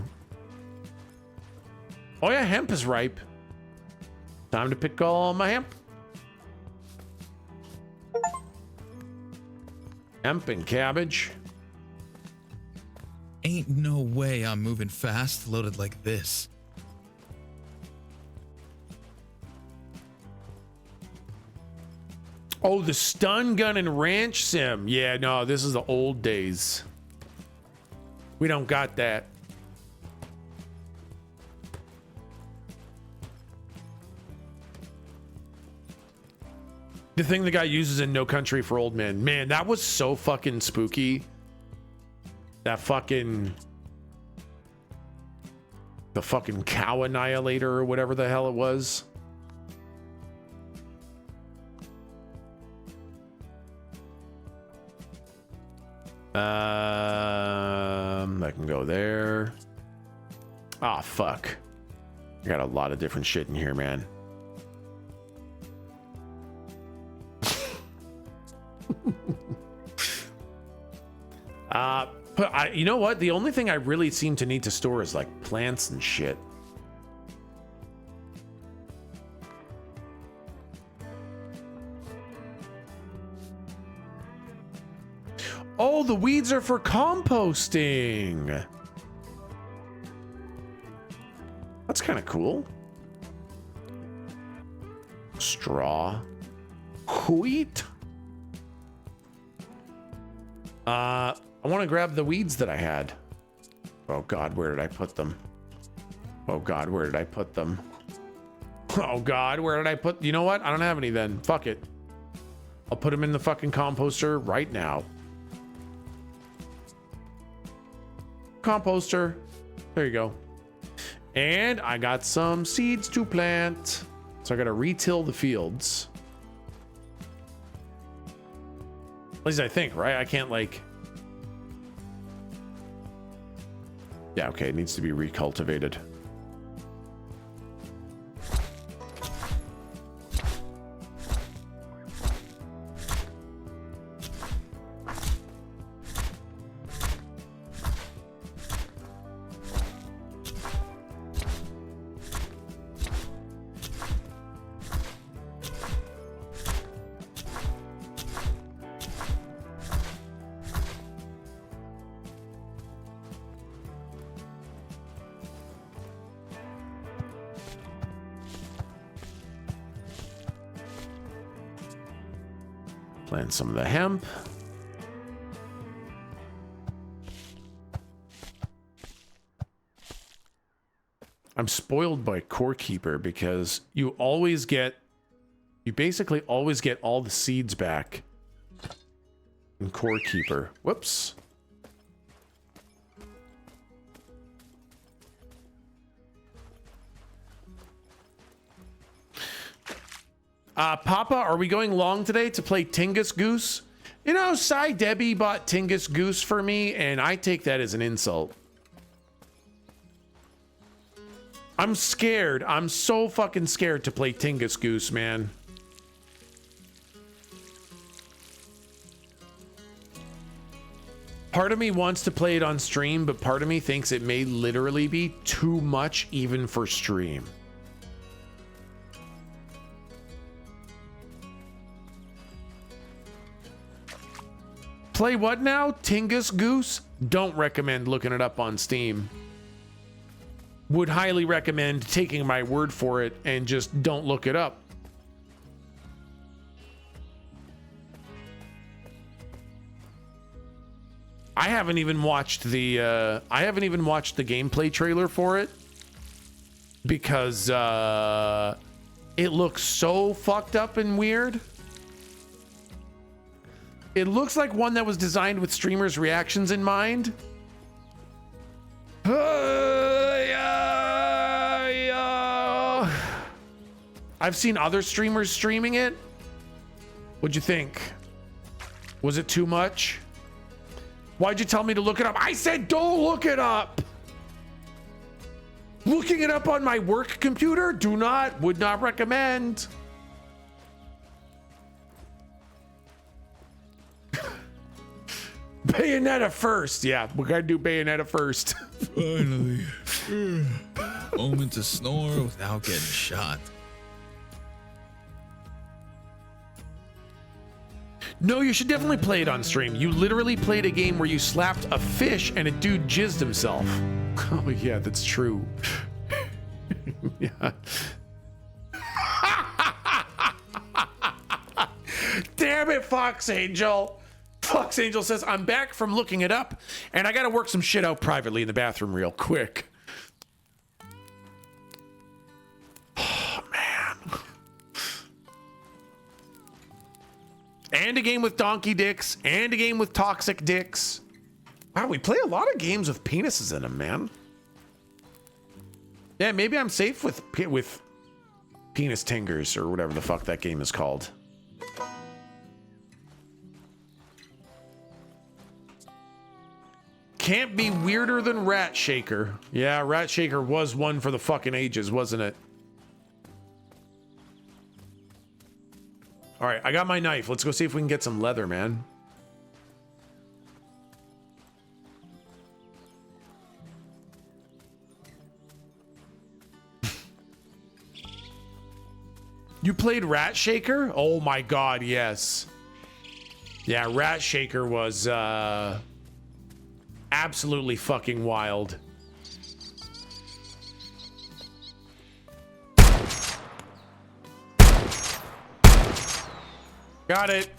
Oh yeah, hemp is ripe. Time to pick all my hemp. Hemp and cabbage. Ain't no way I'm moving fast loaded like this. Oh, the stun gun and ranch sim. Yeah, no, this is the old days. We don't got that. The thing the guy uses in No Country for Old Men. Man, that was so fucking spooky. That fucking... The fucking cow annihilator or whatever the hell it was. I can go there. Ah, fuck. I got a lot of different shit in here, man. You know what? The only thing I really seem to need to store is like plants and shit. Oh, the weeds are for composting. That's kind of cool. Straw. Wheat. I want to grab the weeds that I had. Oh God, where did I put them? Oh God, where did I put them? Oh God, where did I put? You know what? I don't have any then. Fuck it. I'll put them in the fucking composter right now. Composter. There you go. And I got some seeds to plant. So I got to retill the fields. At least I think, right? I can't like... Yeah, okay, it needs to be recultivated. Plant some of the hemp. I'm spoiled by Core Keeper because you basically always get all the seeds back in Core Keeper. Whoops. Papa, are we going long today to play Tingus Goose? You know, Cy Debbie bought Tingus Goose for me, and I take that as an insult. I'm scared. I'm so fucking scared to play Tingus Goose, man. Part of me wants to play it on stream, but part of me thinks it may literally be too much even for stream. Play what now? Tingus Goose? Don't recommend looking it up on Steam. Would highly recommend taking my word for it and just don't look it up. I haven't even watched the gameplay trailer for it because it looks so fucked up and weird. It looks like one that was designed with streamers' reactions in mind. I've seen other streamers streaming it. What'd you think? Was it too much? Why'd you tell me to look it up? I said don't look it up. Looking it up on my work computer? Would not recommend. Bayonetta first. Yeah, we gotta do Bayonetta first. Finally. Moment to snore without getting shot. No, you should definitely play it on stream. You literally played a game where you slapped a fish and a dude jizzed himself. Oh yeah, that's true. Yeah. Damn it, Fox Angel. Fox Angel says, I'm back from looking it up, and I gotta work some shit out privately in the bathroom real quick. Oh, man. And a game with donkey dicks, and a game with toxic dicks. Wow, we play a lot of games with penises in them, man. Yeah, maybe I'm safe with penis tingers, or whatever the fuck that game is called. Can't be weirder than Rat Shaker. Yeah, Rat Shaker was one for the fucking ages, wasn't it? All right, I got my knife. Let's go see if we can get some leather, man. You played Rat Shaker? Oh my god, yes. Yeah, Rat Shaker was absolutely fucking wild. Got it.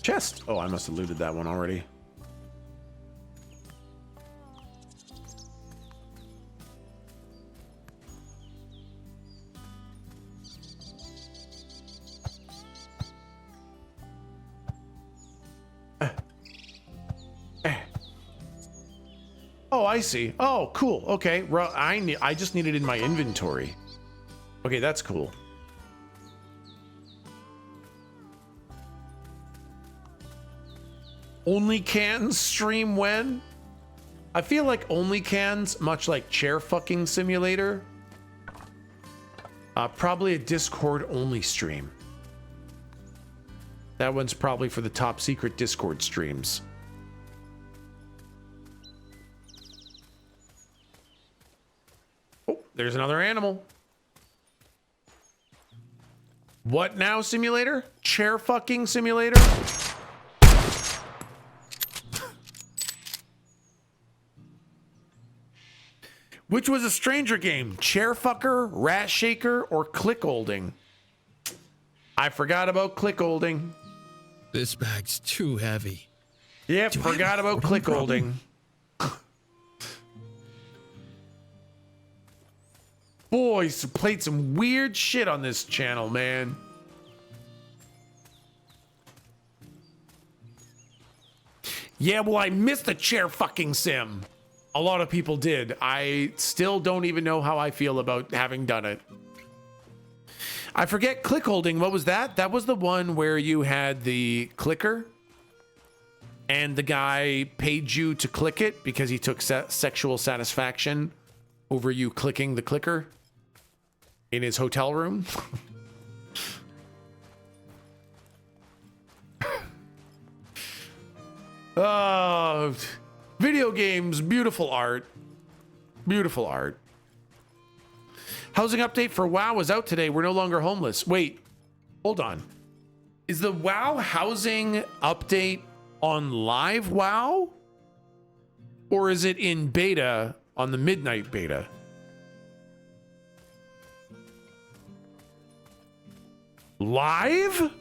Chest. Oh, I must have looted that one already. Oh, I see. Oh, cool. Okay. I just need it in my inventory. Okay, that's cool. Only cans stream when? I feel like only cans, much like Chair Fucking Simulator, probably a Discord only stream. That one's probably for the top secret Discord streams. Oh, there's another animal. What now, simulator? Chair Fucking Simulator? Which was a stranger game? Chair Fucker, Rat Shaker, or Click Holding? I forgot about Click Holding. This bag's too heavy. Yep, forgot about Click Holding. Boys played some weird shit on this channel, man. Yeah, well, I missed the Chair Fucking Sim. A lot of people did. I still don't even know how I feel about having done it. I forget Click Holding. What was that? That was the one where you had the clicker and the guy paid you to click it because he took sexual satisfaction over you clicking the clicker in his hotel room. Video games, beautiful art. Beautiful art. Housing update for WoW is out today. We're no longer homeless. Wait, hold on. Is the WoW housing update on live WoW? Or is it in beta on the midnight beta? Live?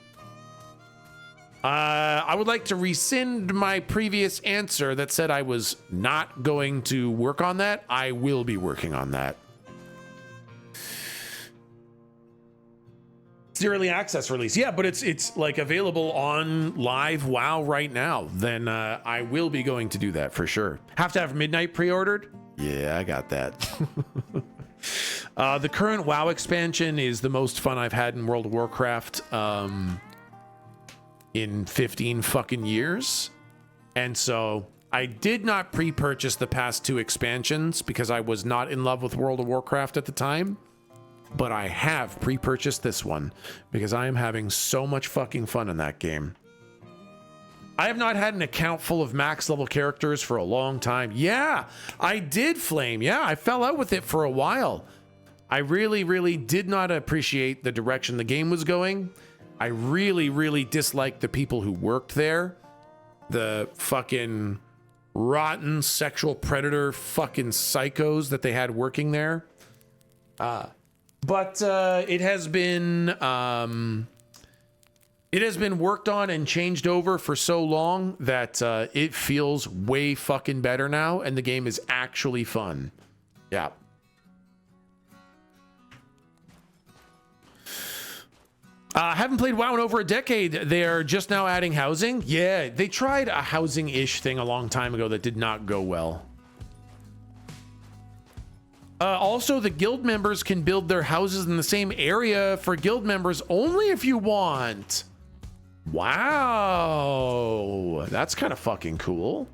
I would like to rescind my previous answer that said I was not going to work on that. I will be working on that. It's the early access release. Yeah, but it's like available on live WoW right now. Then I will be going to do that for sure. Have to have midnight pre-ordered? Yeah, I got that. The current WoW expansion is the most fun I've had in World of Warcraft in 15 fucking years. And so I did not pre-purchase the past two expansions because I was not in love with World of Warcraft at the time. But I have pre-purchased this one because I am having so much fucking fun in that game. I have not had an account full of max level characters for a long time. Yeah, I did, Flame. Yeah, I fell out with it for a while. I really, really did not appreciate the direction the game was going. I really, really disliked the people who worked there. The fucking rotten sexual predator fucking psychos that they had working there. But it has been worked on and changed over for so long that it feels way fucking better now, and the game is actually fun. Yeah. Haven't played WoW in over a decade. They're just now adding housing. Yeah, they tried a housing-ish thing a long time ago that did not go well. Also, the guild members can build their houses in the same area for guild members only if you want. Wow, that's kind of fucking cool.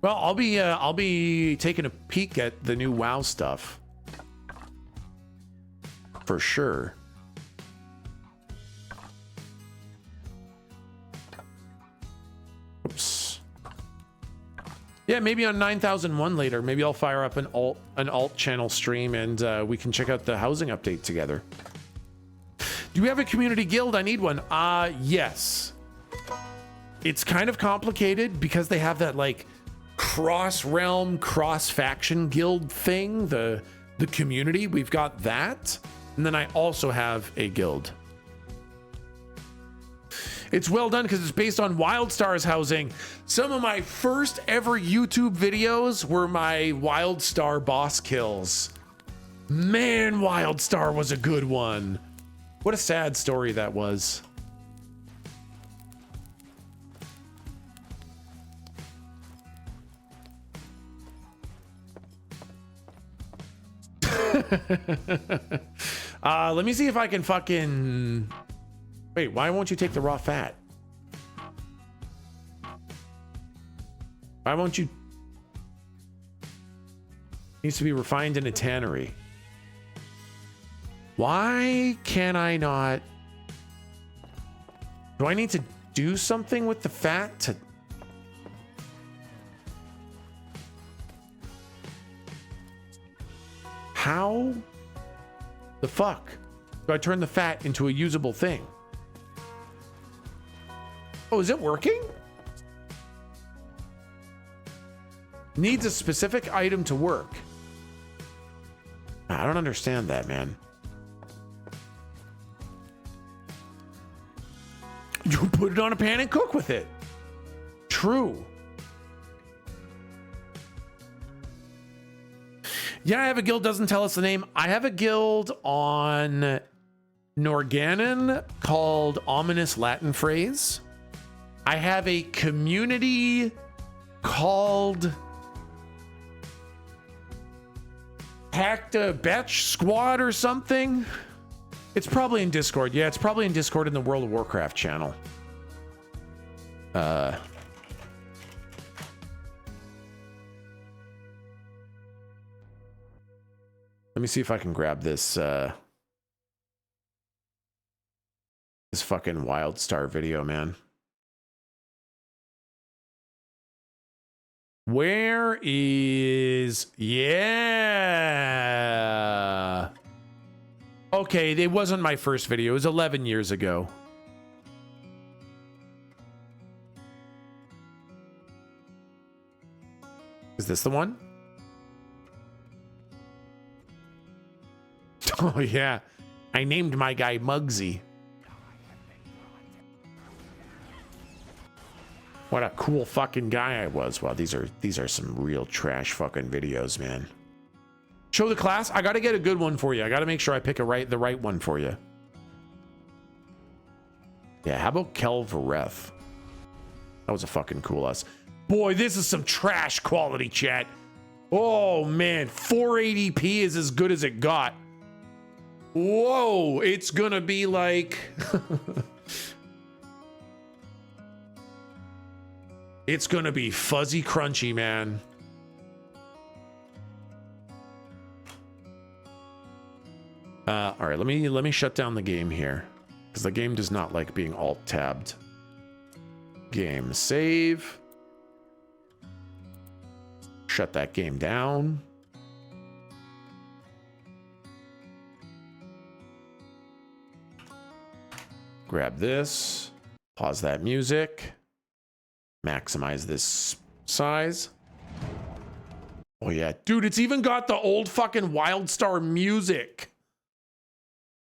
Well, I'll be taking a peek at the new WoW stuff for sure. Oops. Yeah, maybe on 9001 later. Maybe I'll fire up an alt channel stream and we can check out the housing update together. Do you have a community guild? I need one. Yes. It's kind of complicated because they have that like cross-realm, cross-faction guild thing, the community. We've got that. And then I also have a guild. It's well done because it's based on WildStar's housing. Some of my first ever YouTube videos were my WildStar boss kills. Man, WildStar was a good one. What a sad story that was. Let me see if I can fucking... Wait, why won't you take the raw fat? Why won't you? Needs to be refined in a tannery. Why can I not? Do I need to do something with the fat to? How the fuck do I turn the fat into a usable thing? Oh, is it working? Needs a specific item to work. I don't understand that, man. You put it on a pan and cook with it. True. Yeah, I have a guild, doesn't tell us the name. I have a guild on Norganon called Ominous Latin Phrase. I have a community called Hacked a Betch Squad or something. It's probably in Discord. Yeah, it's probably in Discord in the World of Warcraft channel. Let me see if I can grab this this fucking WildStar video, man. Where is... Yeah. Okay, it wasn't my first video. It was 11 years ago. Is this the one? Oh, yeah. I named my guy Muggsy. What a cool fucking guy I was. Wow, these are some real trash fucking videos, man. Show the class. I gotta get a good one for you. I gotta make sure I pick the right one for you. Yeah, how about Kelvareth? That was a fucking cool ass. Boy, this is some trash quality, chat. Oh man, 480p is as good as it got. Whoa, it's gonna be like... It's gonna be fuzzy crunchy, man. All right, let me shut down the game here because the game does not like being alt tabbed. Game save. Shut that game down. Grab this. Pause that music. Maximize this size. Oh yeah, dude, it's even got the old fucking Wildstar music.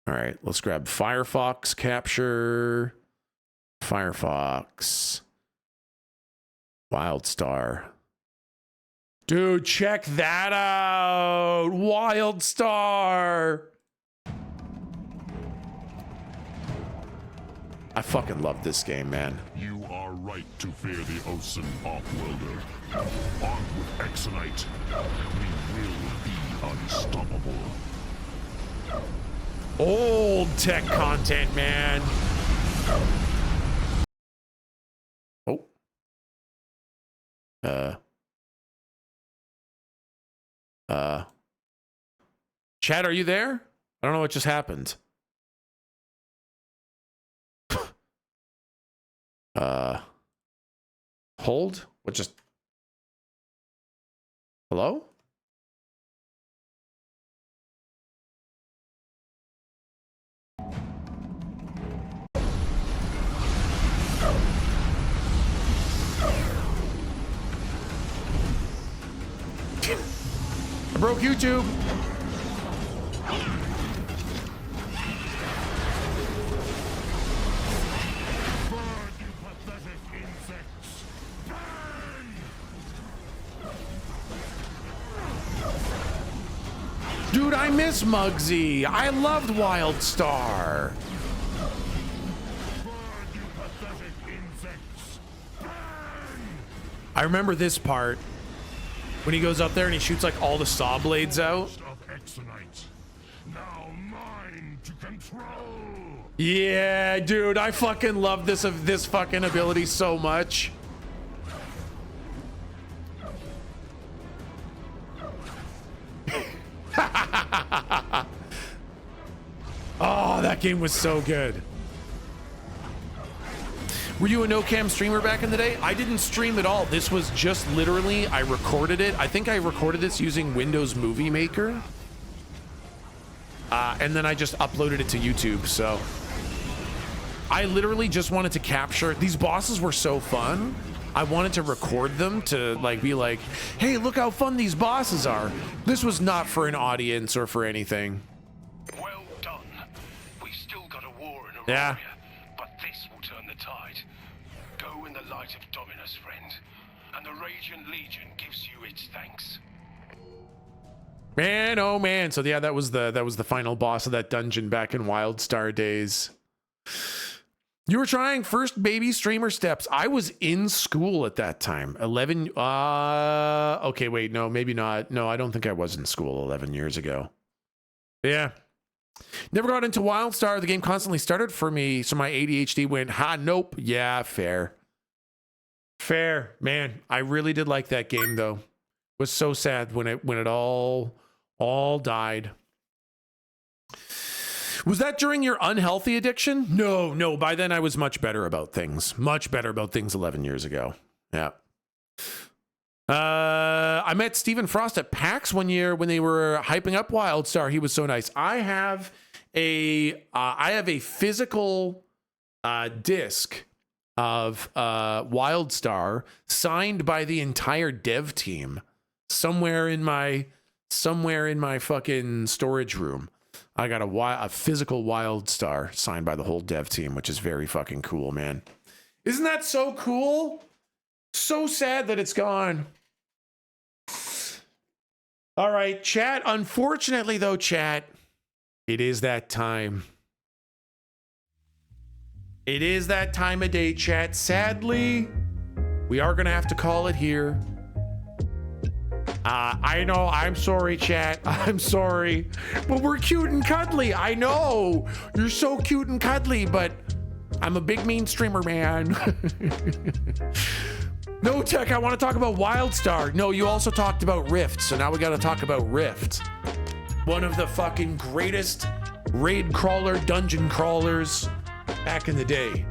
All right, let's grab Firefox capture. Firefox. Wildstar. Dude, check that out. Wildstar. I fucking love this game, man. You are right to fear the Ocean Offworlder. Armed with Exonite, we will be unstoppable. Old tech content, man. Oh. Chad, are you there? I don't know what just happened. Hold? What just... Hello? I broke YouTube. Dude, I miss Muggsy. I loved Wildstar. I remember this part when he goes up there and he shoots like all the saw blades out. Now mine to control. Yeah, dude, I fucking love this fucking ability so much. Oh, that game was so good. Were you a no-cam streamer back in the day? I didn't stream at all. This was just literally, I recorded it. I think I recorded this using Windows Movie Maker. And then I just uploaded it to YouTube, so. I literally just wanted to capture, these bosses were so fun. I wanted to record them to like be like, hey, look how fun these bosses are. This was not for an audience or for anything. Well done. We've still got a war in Aurora, Yeah. but this will turn the tide. Go in the light of Dominus, friend, and the Radiant Legion gives you its thanks. Man, oh man. So yeah, that was the final boss of that dungeon back in Wildstar days. You were trying first baby streamer steps. I was in school at that time. 11 okay, wait, no, maybe not. No, I don't think I was in school 11 years ago. Yeah. Never got into Wildstar. The game constantly started for me, so my ADHD went, nope. Yeah, fair. Fair. Man, I really did like that game though. It was so sad when it all died. Was that during your unhealthy addiction? No. By then I was much better about things. Much better about things 11 years ago. Yeah. I met Stephen Frost at PAX one year when they were hyping up Wildstar. He was so nice. I have a physical disc of Wildstar signed by the entire dev team somewhere in my fucking storage room. I got a physical Wildstar signed by the whole dev team, which is very fucking cool, man. Isn't that so cool? So sad that it's gone. All right, chat. Unfortunately, though, chat, it is that time. It is that time of day, chat. Sadly, we are going to have to call it here. I know, I'm sorry, chat. I'm sorry. But we're cute and cuddly. I know. You're so cute and cuddly, but I'm a big mean streamer, man. No, Tech, I want to talk about Wildstar. No, you also talked about Rift, so now we got to talk about Rift. One of the fucking greatest raid crawler, dungeon crawlers back in the day.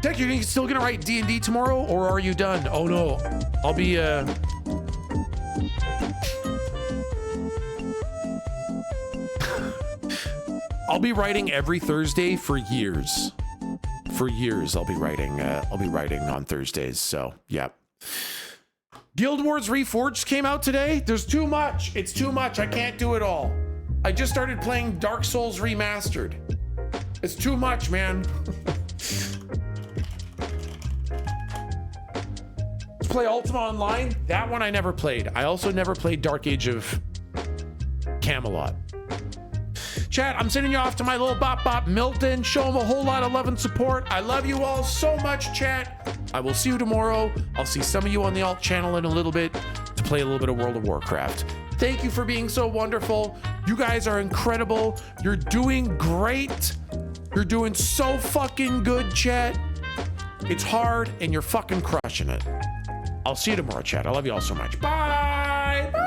Tech, you're still gonna write D&D tomorrow, or are you done? Oh no, I'll be I'll be writing every Thursday for years. For years, I'll be writing on Thursdays. So yeah, Guild Wars Reforged came out today. There's too much. It's too much. I can't do it all. I just started playing Dark Souls Remastered. It's too much, man. Let's play Ultima Online. That one I never played. I also never played Dark Age of Camelot. Chat, I'm sending you off to my little bop bop Milton. Show him a whole lot of love and support. I love you all so much, chat. I will see you tomorrow. I'll see some of you on the alt channel in a little bit to play a little bit of World of Warcraft. Thank you for being so wonderful. You guys are incredible. You're doing great. You're doing so fucking good, chat. It's hard and you're fucking crushing it. I'll see you tomorrow, chat. I love you all so much. Bye.